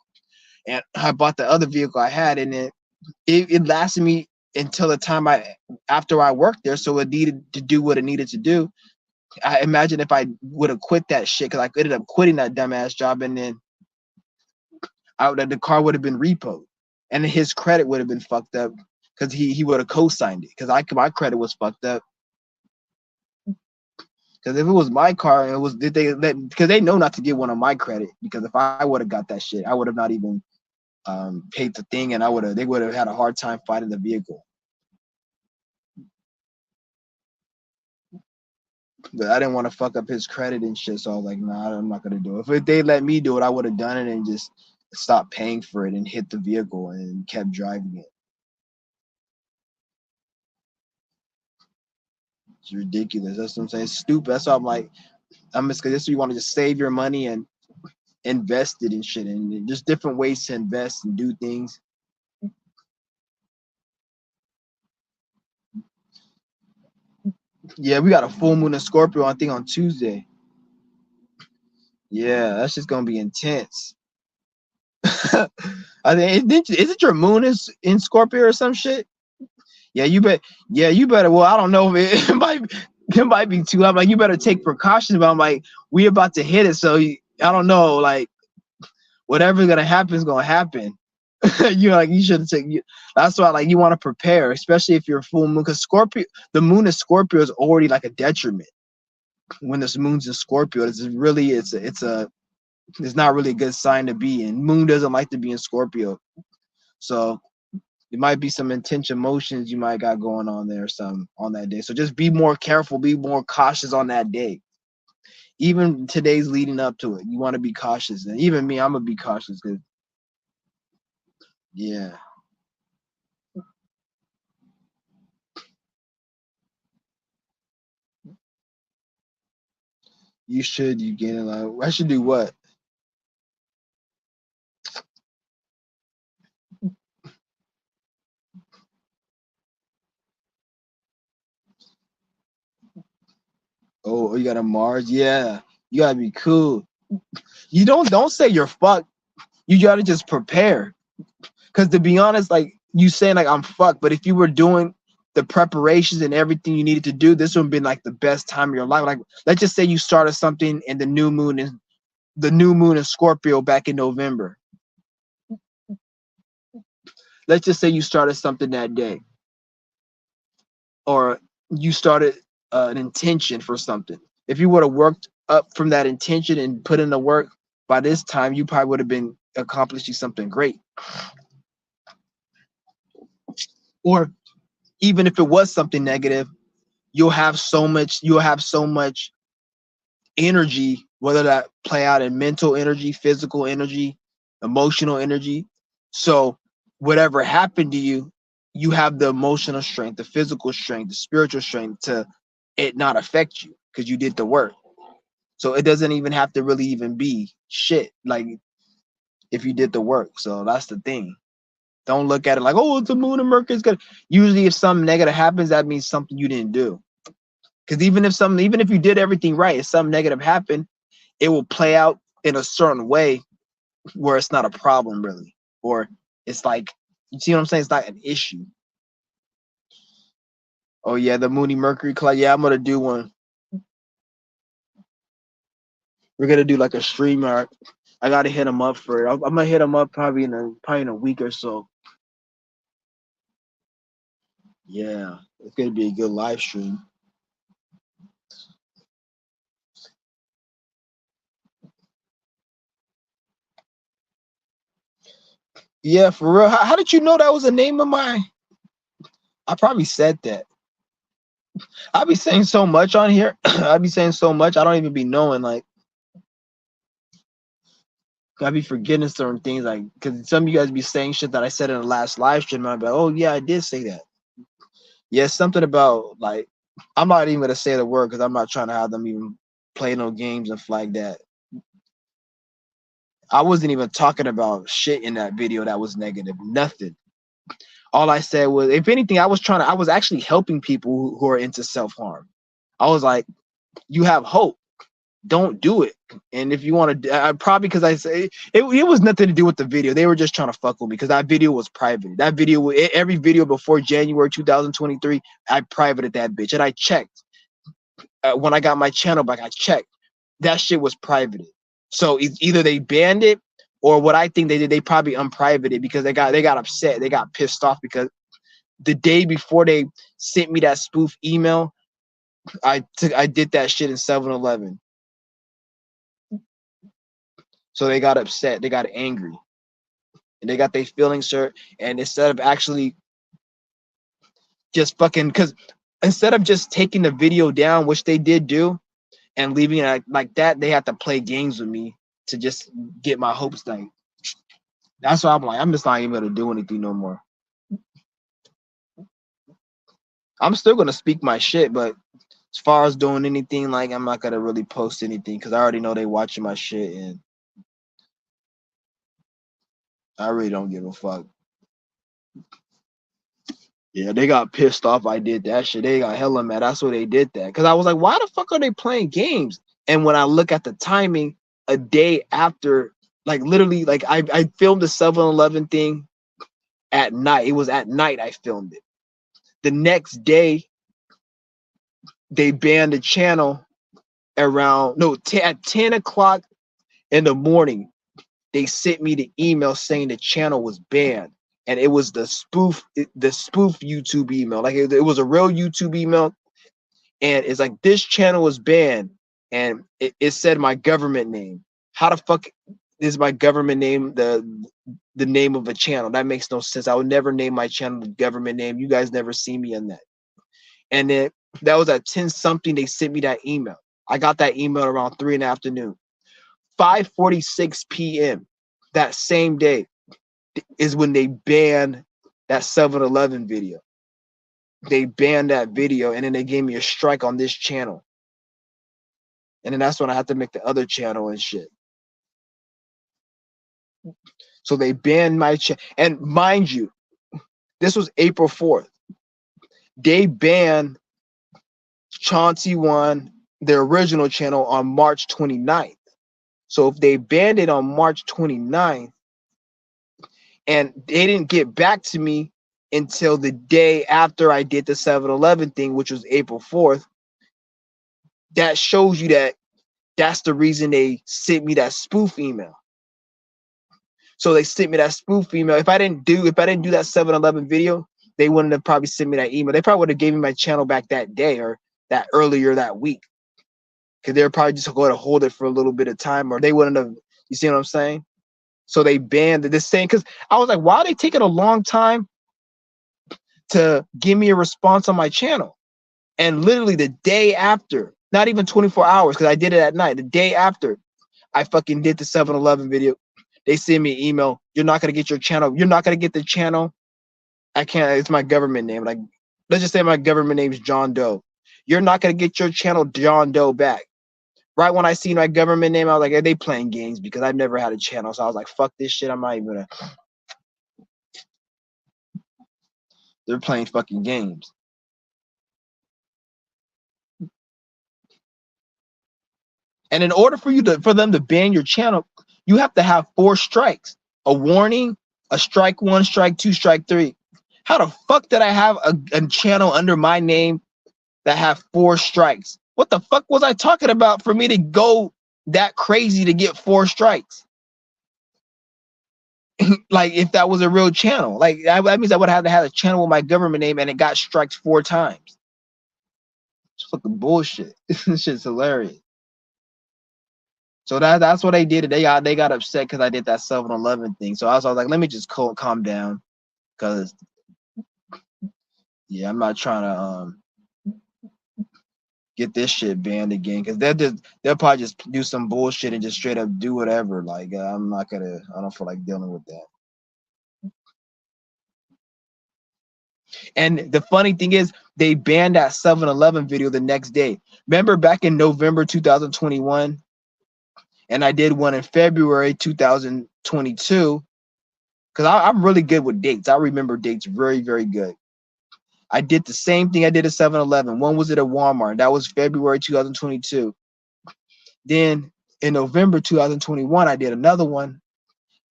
and I bought the other vehicle I had, and it lasted me until the time after I worked there. So it needed to do what it needed to do. I imagine if I would have quit that shit, because I ended up quitting that dumbass job, and then the car would have been repoed, and his credit would have been fucked up because he would have co-signed it because my credit was fucked up. Because if it was my car, it was because they know not to get one on my credit, because if I would have got that shit, I would have not even paid the thing, and they would have had a hard time finding the vehicle. But I didn't want to fuck up his credit and shit, so I was like, nah, I'm not gonna do it. If they let me do it, I would have done it and just stopped paying for it and hit the vehicle and kept driving it. It's ridiculous. That's what I'm saying. It's stupid. That's why I'm like, I'm just because you want to just save your money and invest it in shit, and just different ways to invest and do things. Yeah, we got a full moon in Scorpio, I think, on Tuesday. Yeah, that's just gonna be intense. I think is it your moon is in Scorpio or some shit? Yeah, you bet. Yeah, you better. Well, I don't know. It might be too. I'm like, you better take precautions. But I'm like, we about to hit it, so I don't know. Like, whatever's gonna happen is gonna happen. You should take. That's why, like, you want to prepare, especially if you're full moon, because Scorpio, the moon in Scorpio is already like a detriment. When this moon's in Scorpio, it's not really a good sign to be in. Moon doesn't like to be in Scorpio, so there might be some intense emotions you might got going on there, some on that day. So just be more careful, be more cautious on that day. Even today's leading up to it, you want to be cautious, and even me, I'm gonna be cautious because yeah. You should. You get it. Like, I should do what? Oh, you got a Mars? Yeah. You gotta be cool. You don't say you're fucked. You gotta just prepare. Cause to be honest, like you saying like I'm fucked, but if you were doing the preparations and everything you needed to do, this would have been like the best time of your life. Like let's just say you started something and the new moon in Scorpio back in November. Let's just say you started something that day, or you started an intention for something. If you would have worked up from that intention and put in the work, by this time you probably would have been accomplishing something great. Or even if it was something negative, you'll have so much energy, whether that play out in mental energy, physical energy, emotional energy. So whatever happened to you, you have the emotional strength, the physical strength, the spiritual strength to it not affect you because you did the work. So it doesn't even have to really even be shit, like if you did the work. So that's the thing. Don't look at it like, oh, it's a moon and Mercury is good. Usually if something negative happens, that means something you didn't do. Because even if you did everything right, if something negative happened, it will play out in a certain way where it's not a problem really. Or it's like, you see what I'm saying? It's not an issue. Oh yeah, the Moony Mercury Cloud. Yeah, I'm gonna do one. We're gonna do like a stream. I gotta hit him up for it. I'm gonna hit him up probably in a week or so. Yeah, it's gonna be a good live stream. Yeah, for real. How did you know that was the name of my? I probably said that. I be saying so much on here. I be saying so much. I don't even be knowing. Like I be forgetting certain things. Like because some of you guys be saying shit that I said in the last live stream. And I be like, oh yeah, I did say that. Yeah, something about like I'm not even gonna say the word because I'm not trying to have them even play no games and flag that. I wasn't even talking about shit in that video that was negative. Nothing. All I said was, if anything, I was actually helping people who are into self-harm. I was like, you have hope. Don't do it. And if you want to, I probably, because I say it was nothing to do with the video. They were just trying to fuck with me because that video was private. That video, every video before January 2023, I privated that bitch. And I checked when I got my channel back. I checked that shit was privated. So either they banned it, or what I think they did, they probably unprivated it because they got upset. They got pissed off because the day before they sent me that spoof email, I did that shit in 7-Eleven. So they got upset, they got angry, and they got their feelings hurt. And instead of actually just fucking, because instead of just taking the video down, which they did do, and leaving it like that, they had to play games with me to just get my hopes down. That's why I'm like, I'm just not even gonna do anything no more. I'm still gonna speak my shit, but as far as doing anything, like, I'm not gonna really post anything because I already know they watching my shit, and I really don't give a fuck. Yeah, they got pissed off I did that shit. They got hella mad. That's why they did that. Because I was like, why the fuck are they playing games? And when I look at the timing, a day after, like literally, like I filmed the 7-Eleven thing at night. It was at night I filmed it. The next day, they banned the channel at 10 o'clock in the morning. They sent me the email saying the channel was banned. And it was the spoof YouTube email. Like it was a real YouTube email. And it's like, this channel was banned. And it said my government name. How the fuck is my government name the name of a channel? That makes no sense. I would never name my channel the government name. You guys never see me in that. And then that was at 10 something. They sent me that email. I got that email around 3 in the afternoon. 5:46 p.m. that same day is when they banned that 7-Eleven video. They banned that video, and then they gave me a strike on this channel. And then that's when I had to make the other channel and shit. So they banned my channel. And mind you, this was April 4th. They banned Chauncey One, their original channel, on March 29th. So if they banned it on March 29th, and they didn't get back to me until the day after I did the 7-Eleven thing, which was April 4th, that shows you that that's the reason they sent me that spoof email. So they sent me that spoof email. If I didn't do that 7-Eleven video, they wouldn't have probably sent me that email. They probably would have gave me my channel back that day or that earlier that week. Because they were probably just going to hold it for a little bit of time, or they wouldn't have, you see what I'm saying? So they banned this thing, because I was like, why are they taking a long time to give me a response on my channel? And literally the day after, not even 24 hours, because I did it at night, the day after I fucking did the 7-Eleven video, they send me an email, you're not going to get your channel, you're not going to get the channel. I can't, it's my government name. Like, let's just say my government name is John Doe. You're not going to get your channel John Doe back. Right when I see my government name, I was like, hey, they playing games, because I've never had a channel. So I was like, fuck this shit. I'm not even gonna. They're playing fucking games. And in order for them to ban your channel, you have to have 4 strikes: a warning, a strike 1, strike 2, strike 3. How the fuck did I have a channel under my name that have 4 strikes? What the fuck was I talking about for me to go that crazy to get 4 strikes? Like, if that was a real channel, like that means I would have to have a channel with my government name and it got strikes 4 times. It's fucking bullshit. This shit's hilarious. So that's what they did. They got upset because I did that 7-Eleven thing. So I was like, let me just calm down, because yeah, I'm not trying to get this shit banned again, because they'll probably just do some bullshit and just straight up do whatever. Like, I don't feel like dealing with that. And the funny thing is, they banned that 7-Eleven video the next day. Remember back in November 2021, and I did one in February 2022. because I'm really good with dates. I remember dates very, very good. I did the same thing I did at 7-Eleven. One was at a Walmart. That was February 2022. Then in November 2021, I did another one.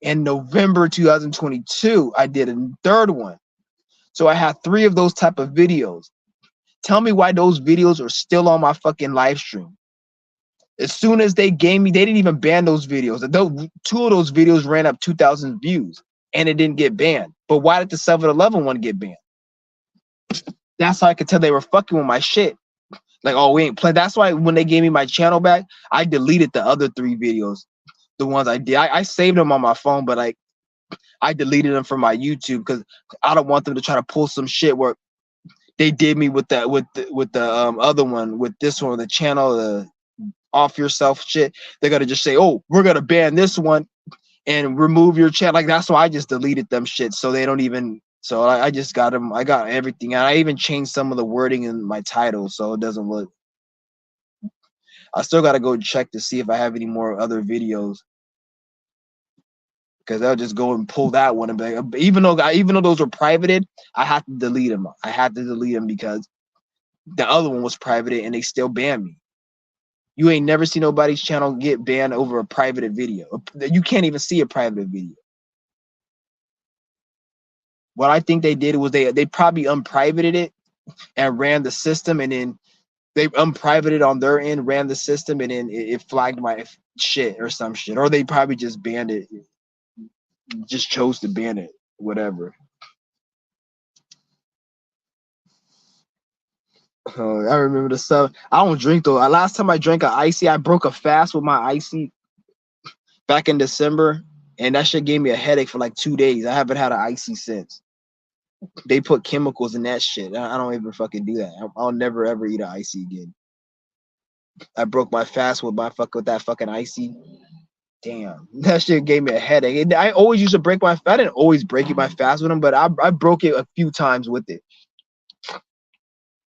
In November 2022, I did a third one. So I had 3 of those type of videos. Tell me why those videos are still on my fucking live stream. As soon as they gave me, they didn't even ban those videos. 2 of those videos ran up 2,000 views and it didn't get banned. But why did the 7-Eleven one get banned? That's how I could tell they were fucking with my shit. Like, oh, we ain't playing. That's why when they gave me my channel back, I deleted the other 3 videos. The ones I did, I saved them on my phone, but I deleted them from my YouTube because I don't want them to try to pull some shit where they did me with that with the other one, with this one, the channel, the off yourself shit. They're gonna just say, oh, we're gonna ban this one and remove your channel. Like, that's why I just deleted them shit, so they don't even. So I just got them. I got everything, and I even changed some of the wording in my title so it doesn't look. I still gotta go check to see if I have any more other videos, because I'll just go and pull that one and be like, even though those were privated, I had to delete them. I had to delete them because the other one was privated and they still banned me. You ain't never seen nobody's channel get banned over a private video. You can't even see a private video. What I think they did was they probably unprivated it and ran the system, and then they unprivated on their end, ran the system, and then it flagged my shit or some shit. Or they probably just banned it, just chose to ban it, whatever. I remember the stuff. I don't drink though. Last time I drank an icy, I broke a fast with my icy back in December, and that shit gave me a headache for like 2 days. I haven't had an icy since. They put chemicals in that shit. I don't even fucking do that. I'll never ever eat an icy again. I broke my fast with that fucking icy. Damn, that shit gave me a headache. I always used to break my. I didn't always break my fast with them, but I broke it a few times with it.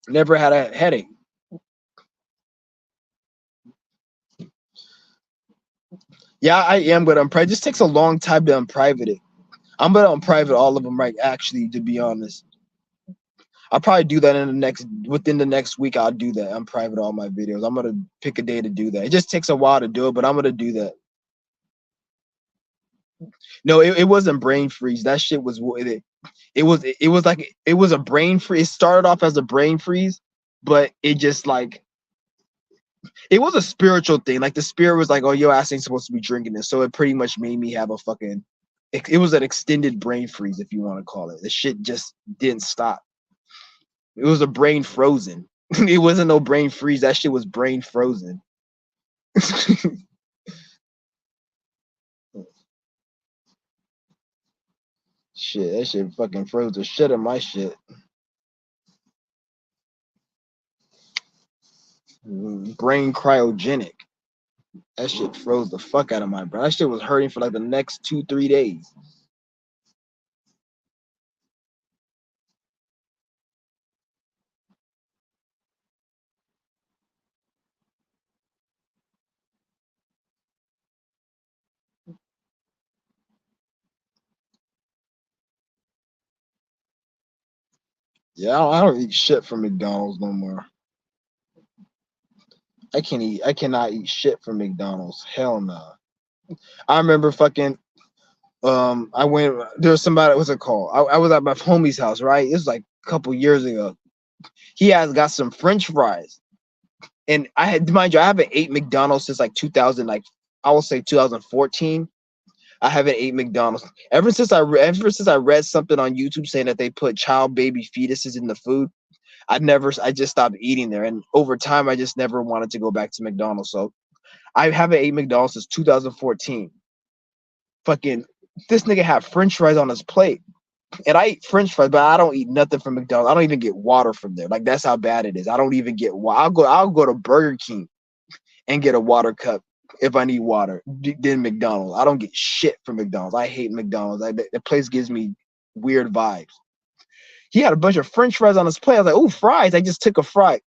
Never had a headache. Yeah, I am, but unprivate. It just takes a long time to unprivate it. I'm gonna unprivate all of them, right? Actually, to be honest, I'll probably do that within the next week. I'll do that. Unprivate all my videos. I'm gonna pick a day to do that. It just takes a while to do it, but I'm gonna do that. No, it wasn't brain freeze. That shit was it was a brain freeze. It started off as a brain freeze, but it just like it was a spiritual thing. Like the spirit was like, "Oh, your ass ain't supposed to be drinking this," so it pretty much made me have a fucking. It was an extended brain freeze, if you want to call it. The shit just didn't stop. It was a brain frozen. It wasn't no brain freeze. That shit was brain frozen. Shit, that shit fucking froze the shit of my shit. Brain cryogenic. That shit froze the fuck out of my brain. That shit was hurting for like the next 2-3 days. Yeah, I don't eat shit from McDonald's no more. I cannot eat shit from McDonald's. Hell no. I remember fucking I went there was somebody, what's it called? I was at my homie's house, right? It was like a couple years ago. He has got some French fries. And I had, mind you, I haven't ate McDonald's since like 2000, like I will say 2014. I haven't ate McDonald's ever since I read something on YouTube saying that they put child baby fetuses in the food. I just stopped eating there, and over time I just never wanted to go back to McDonald's. So I haven't ate McDonald's since 2014. Fucking this nigga had French fries on his plate, and I eat French fries, but I don't eat nothing from McDonald's. I don't even get water from there. Like, that's how bad it is. I don't even get water. I'll go to Burger King and get a water cup if I need water. Then McDonald's. I don't get shit from McDonald's. I hate McDonald's. The place gives me weird vibes. He had a bunch of French fries on his plate. I was like, "Oh, fries!" I just took a fry.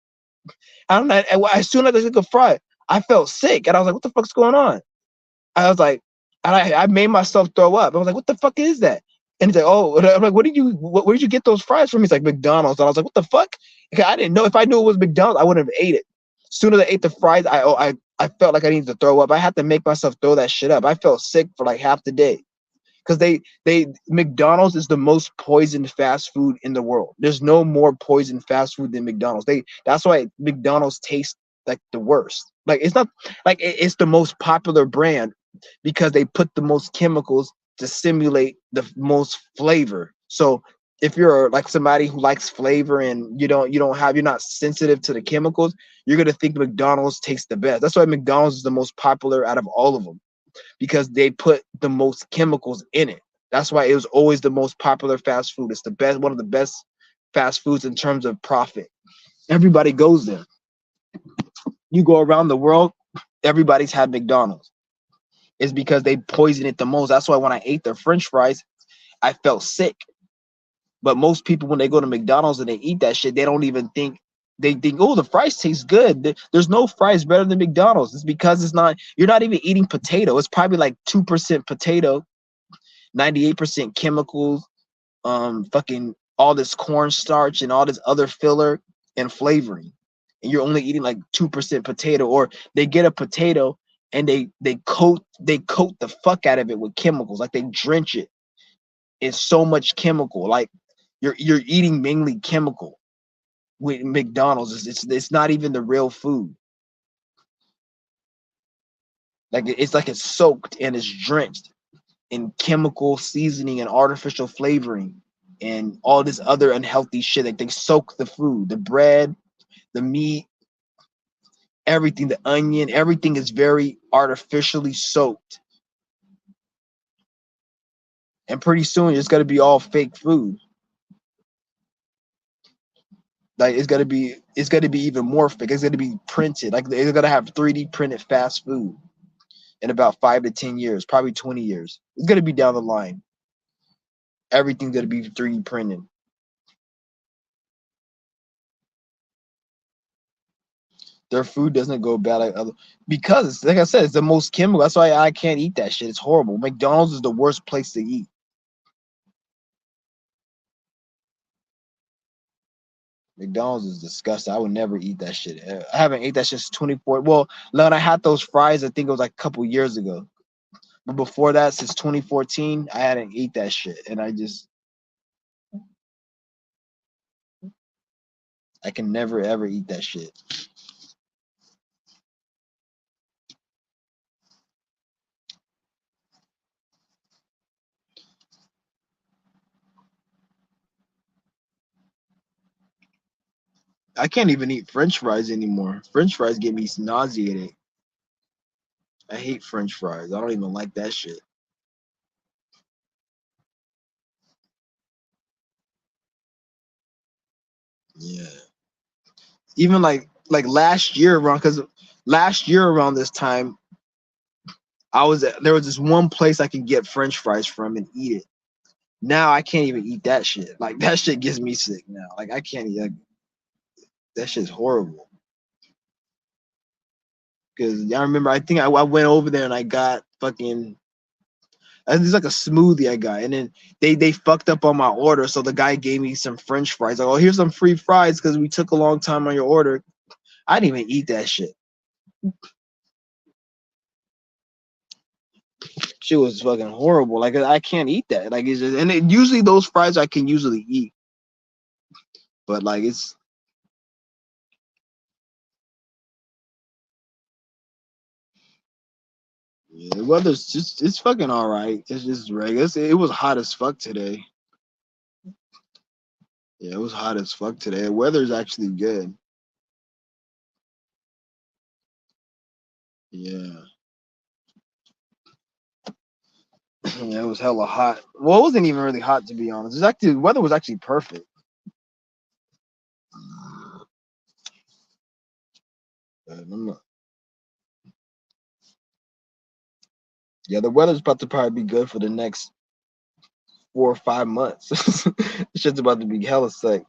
I don't know. As soon as I took a fry, I felt sick, and I was like, "What the fuck's going on?" I was like, and I made myself throw up. I was like, "What the fuck is that?" And he's like, oh, and I'm like, where did you get those fries from? He's like, McDonald's. And I was like, what the fuck? I didn't know. If I knew it was McDonald's, I wouldn't have ate it. As soon as I ate the fries, I felt like I needed to throw up. I had to make myself throw that shit up. I felt sick for like half the day. Because they McDonald's is the most poisoned fast food in the world. There's no more poisoned fast food than McDonald's. That's why McDonald's tastes like the worst. Like it's not like it's the most popular brand because they put the most chemicals to simulate the most flavor. So if you're like somebody who likes flavor and you're not sensitive to the chemicals, you're gonna think McDonald's tastes the best. That's why McDonald's is the most popular out of all of them because they put the most chemicals in it. That's why it was always the most popular fast food. It's the best, one of the best fast foods in terms of profit. Everybody goes there. You go around the world, everybody's had McDonald's. It's because they poison it the most. That's why when I ate their French fries, I felt sick. But most people, when they go to McDonald's and they eat that shit, they don't even think. They think, oh, the fries taste good. There's no fries better than McDonald's. It's because it's not. You're not even eating potato. It's probably like 2% potato, 98% chemicals, fucking all this cornstarch and all this other filler and flavoring, and you're only eating like 2% potato. Or they get a potato and they coat the fuck out of it with chemicals, like they drench it in so much chemical, like you're eating mainly chemical with McDonald's. It's not even the real food. Like it's like it's soaked and it's drenched in chemical seasoning and artificial flavoring and all this other unhealthy shit. Like they soak the food, the bread, the meat, everything, the onion, everything is very artificially soaked. And pretty soon it's gonna be all fake food. Like it's gonna be even more fake. It's gonna be printed. Like they're gonna have 3D printed fast food in about 5 to 10 years, probably 20 years. It's gonna be down the line. Everything's gonna be 3D printed. Their food doesn't go bad like other because like I said, it's the most chemical. That's why I can't eat that shit. It's horrible. McDonald's is the worst place to eat. McDonald's is disgusting. I would never eat that shit. I haven't ate that shit since 24. Well, when I had those fries, I think it was like a couple years ago. But before that, since 2014, I hadn't eat that shit. And I can never ever eat that shit. I can't even eat French fries anymore. French fries get me nauseated. I hate French fries. I don't even like that shit. Yeah. Even like last year around, because last year around this time, there was this one place I could get French fries from and eat it. Now I can't even eat that shit. Like that shit gets me sick now. Like I can't eat that shit's horrible. Because I remember, I think I went over there and I got fucking. It's like a smoothie I got, and then they fucked up on my order, so the guy gave me some French fries. Like, oh, here's some free fries because we took a long time on your order. I didn't even eat that shit. Shit was fucking horrible. Like I can't eat that. Like it's just, and usually those fries I can usually eat, but like the weather's just it's fucking all right. It's just regular. It was hot as fuck today. Yeah, it was hot as fuck today. The weather's actually good. Yeah. Yeah, it was hella hot. Well, it wasn't even really hot to be honest. The weather was actually perfect. Yeah, the weather's about to probably be good for the next 4 or 5 months. Shit's about to be hella sick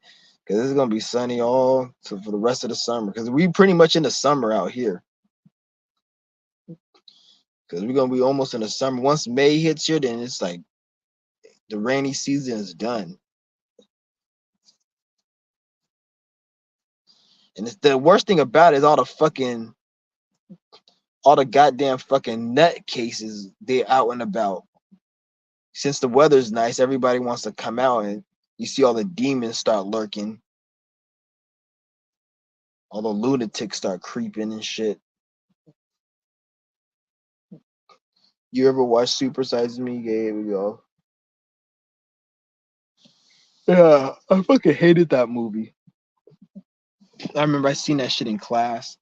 because it's gonna be sunny for the rest of the summer. Because we pretty much in the summer out here. Because we're gonna be almost in the summer. Once May hits here, then it's like The rainy season is done. And it's, the worst thing about it is all the goddamn fucking nut cases they out and about. Since the weather's nice, everybody wants to come out and you see all the demons start lurking. All the lunatics start creeping and shit. You ever watch Super Size Me? Yeah, here we go. Yeah, I fucking hated that movie. I remember I seen that shit in class.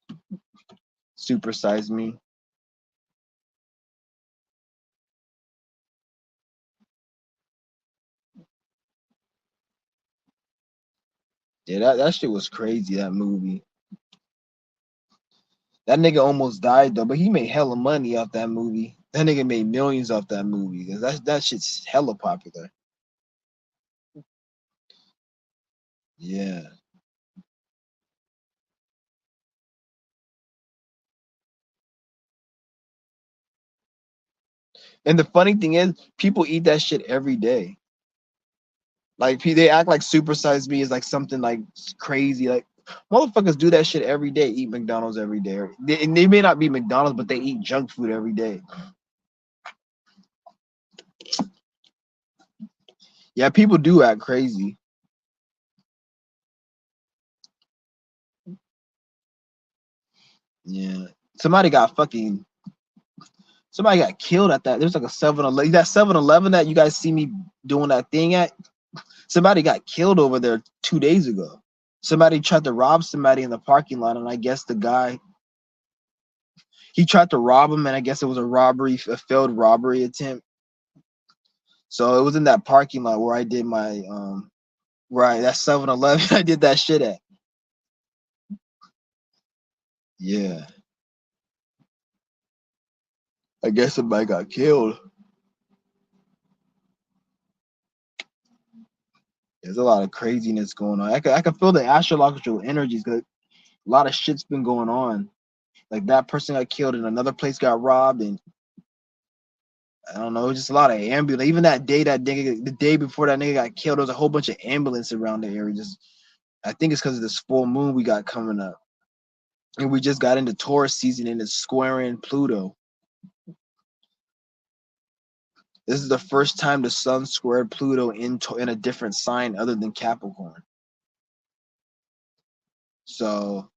Super Size Me. Yeah, that shit was crazy, that movie. That nigga almost died though, but he made hella money off that movie. That nigga made millions off that movie because that shit's hella popular. Yeah. And the funny thing is, people eat that shit every day. Like they act like Super Size Me is like something like crazy. Like motherfuckers do that shit every day. Eat McDonald's every day. They may not be McDonald's, but they eat junk food every day. Yeah, people do act crazy. Yeah. Somebody got fucking somebody got killed at that. There's like a 7-Eleven. That 7-Eleven that you guys see me doing that thing at. Somebody got killed over there 2 days ago. Somebody tried to rob somebody in the parking lot, and I guess the guy he tried to rob him, and I guess it was a failed robbery attempt. So it was in that parking lot where I did my right, that 7-Eleven I did that shit at. Yeah. I guess somebody got killed. There's a lot of craziness going on. I can feel the astrological energies because a lot of shit's been going on. Like that person got killed and another place got robbed, and I don't know, just a lot of ambulance. Even that day, the day before that nigga got killed, there was a whole bunch of ambulance around the area. Just I think it's because of this full moon we got coming up, and we just got into Taurus season and it's squaring Pluto. This is the first time the sun squared Pluto in a different sign other than Capricorn. So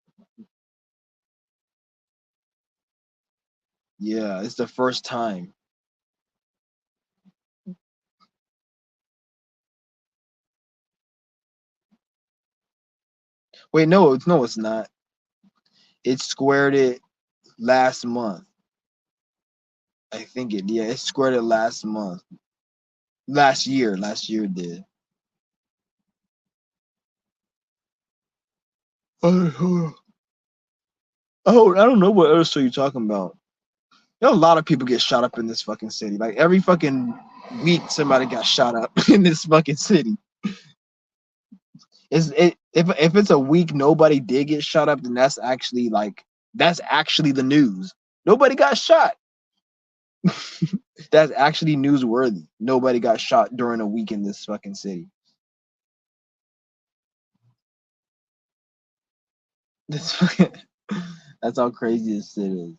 yeah, it's the first time. Wait, no, it's not. It squared it last month. I think it squared it last month. Last year it did. Oh, I don't know what else are you talking about. There are a lot of people get shot up in this fucking city. Like every fucking week, somebody got shot up in this fucking city. If it's a week nobody did get shot up, then that's actually the news. Nobody got shot. That's actually newsworthy. Nobody got shot during a week in this fucking city. This fucking, that's how crazy this city is.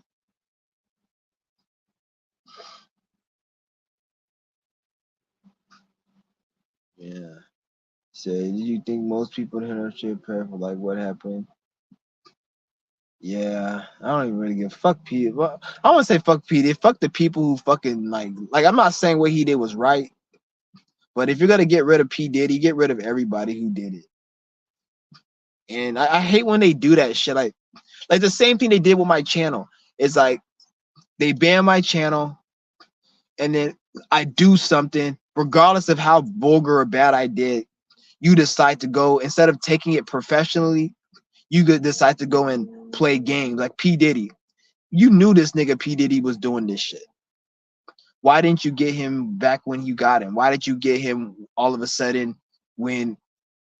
Yeah. So, do you think most people in our shit prepare for like what happened? Yeah, I don't even really give fuck P. Well, I want to say fuck P. They fuck the people who fucking like. I'm not saying what he did was right, but if you're gonna get rid of P Diddy, get rid of everybody who did it. And I hate when they do that shit. Like the same thing they did with my channel. It's like they ban my channel, and then I do something, regardless of how vulgar or bad I did. You decide to go instead of taking it professionally. You could decide to go and play games like P Diddy. You knew this nigga P Diddy was doing this shit. Why didn't you get him back when you got him? Why did you get him all of a sudden when?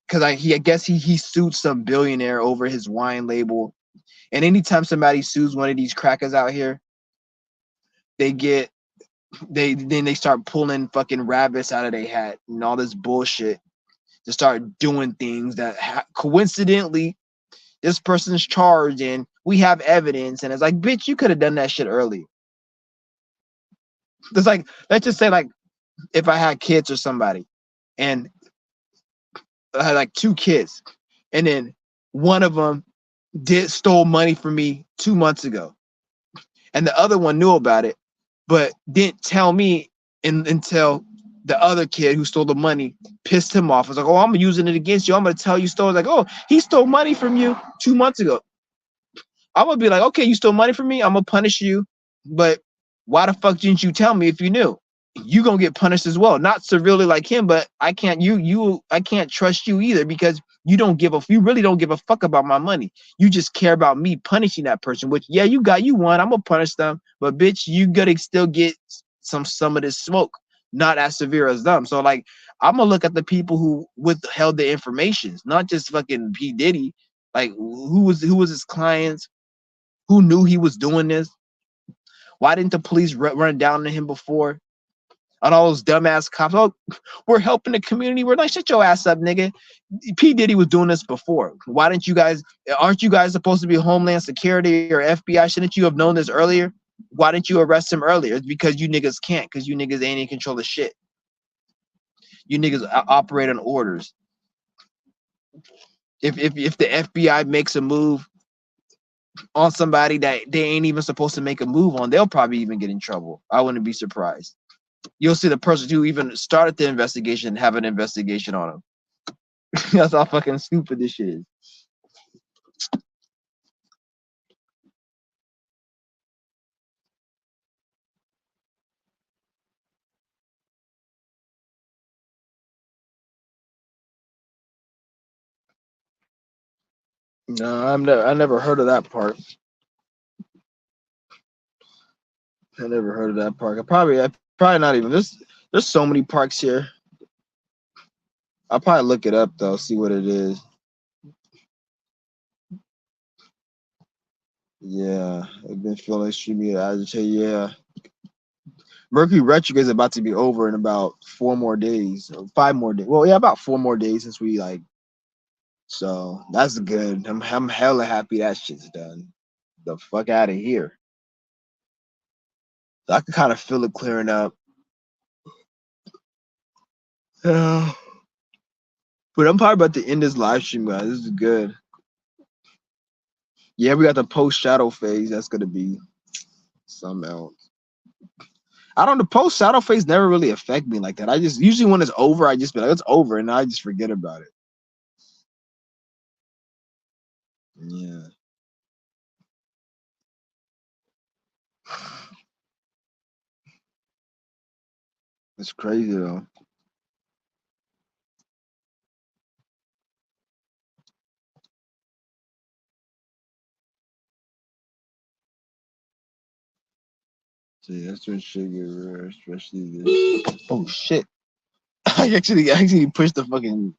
Because I guess he sued some billionaire over his wine label. And anytime somebody sues one of these crackers out here, they get they start pulling fucking rabbits out of their hat and all this bullshit to start doing things that coincidentally this person's charged and we have evidence, and it's like, bitch, you could have done that shit early. It's like, let's just say, like, if I had kids or somebody and I had like 2 kids and then one of them stole money from me 2 months ago and the other one knew about it but didn't tell me until the other kid who stole the money pissed him off. I was like, oh, I'm using it against you. I'm gonna tell you stole. Like, oh, he stole money from you 2 months ago. I'm gonna be like, okay, you stole money from me. I'm gonna punish you, but why the fuck didn't you tell me if you knew? You gonna get punished as well. Not severely like him, but I can't trust you either because you really don't give a fuck about my money. You just care about me punishing that person, which yeah, you won. I'm gonna punish them, but bitch, you gotta still get some of this smoke. Not as severe as them. So like I'm gonna look at the people who withheld the information, not just fucking P. Diddy. Like who was his clients? Who knew he was doing this? Why didn't the police run down to him before? On all those dumbass cops. Oh, we're helping the community. We're like, shut your ass up, nigga. P. Diddy was doing this before. Why didn't you guys? Aren't you guys supposed to be Homeland Security or FBI? Shouldn't you have known this earlier? Why didn't you arrest him earlier? It's because you niggas can't. Because you niggas ain't in control of shit. You niggas operate on orders. If the FBI makes a move on somebody that they ain't even supposed to make a move on, they'll probably even get in trouble. I wouldn't be surprised. You'll see the person who even started the investigation have an investigation on him. That's how fucking stupid this shit is. No, I never heard of that part. I never heard of that park. I probably not even. There's so many parks here. I'll probably look it up though, see what it is. Yeah, I've been feeling extremely agitated. Yeah, Mercury retrograde is about to be over in about 4 more days, or 5 more days. Well, yeah, about 4 more days since we like. So that's good. I'm hella happy that shit's done. The fuck out of here. So I can kind of feel it clearing up. But I'm probably about to end this live stream, guys. This is good. Yeah, we got the post shadow phase. That's gonna be something else. I don't. The post shadow phase never really affect me like that. I just usually when it's over, I just be like, it's over, and I just forget about it. Yeah, it's crazy though. See, that's when shit get rare, especially this. Oh shit! I actually pushed the fucking.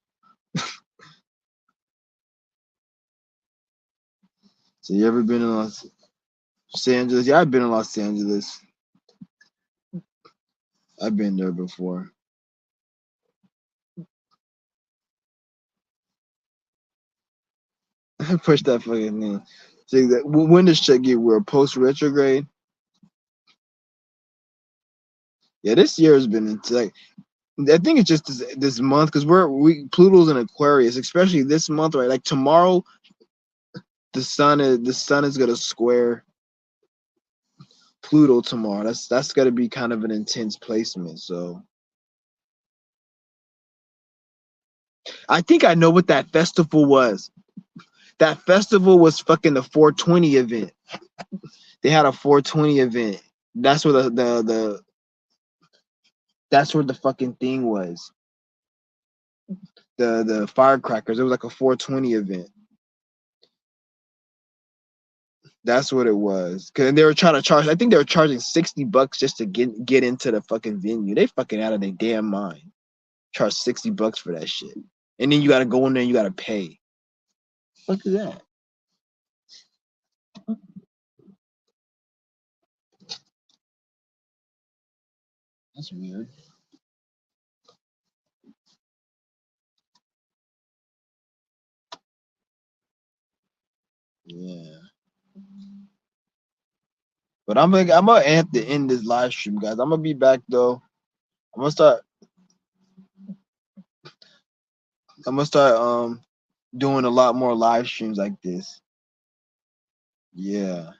So you ever been in Los Angeles? Yeah, I've been in Los Angeles. I've been there before. I pushed that fucking thing. See that when does shit get weird? Post retrograde. Yeah, this year has been like I think it's just this month because Pluto's in Aquarius, especially this month, right? Like tomorrow, the sun is gonna square Pluto tomorrow. That's gonna be kind of an intense placement. So I think I know what that festival was. That festival was fucking the 420 event. They had a 420 event. That's where the that's where the fucking thing was. The firecrackers. It was like a 420 event. That's what it was. Cause they were trying to charge. I think they were charging $60 just to get into the fucking venue. They fucking out of their damn mind. Charge $60 for that shit, and then you gotta go in there and you gotta pay. What is that? That's weird. Yeah. But I'm gonna have to end this live stream, guys. I'm gonna be back though. I'm gonna start I'm gonna start doing a lot more live streams like this. Yeah.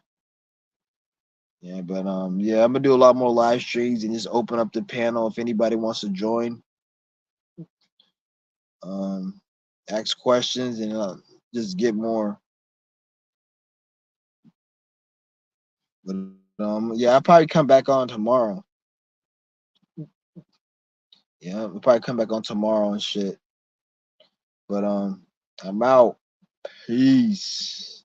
Yeah, but yeah, I'm gonna do a lot more live streams and just open up the panel if anybody wants to join. Um ask questions and just get more. But yeah, I'll probably come back on tomorrow. Yeah, I'll probably come back on tomorrow and shit. But I'm out. Peace.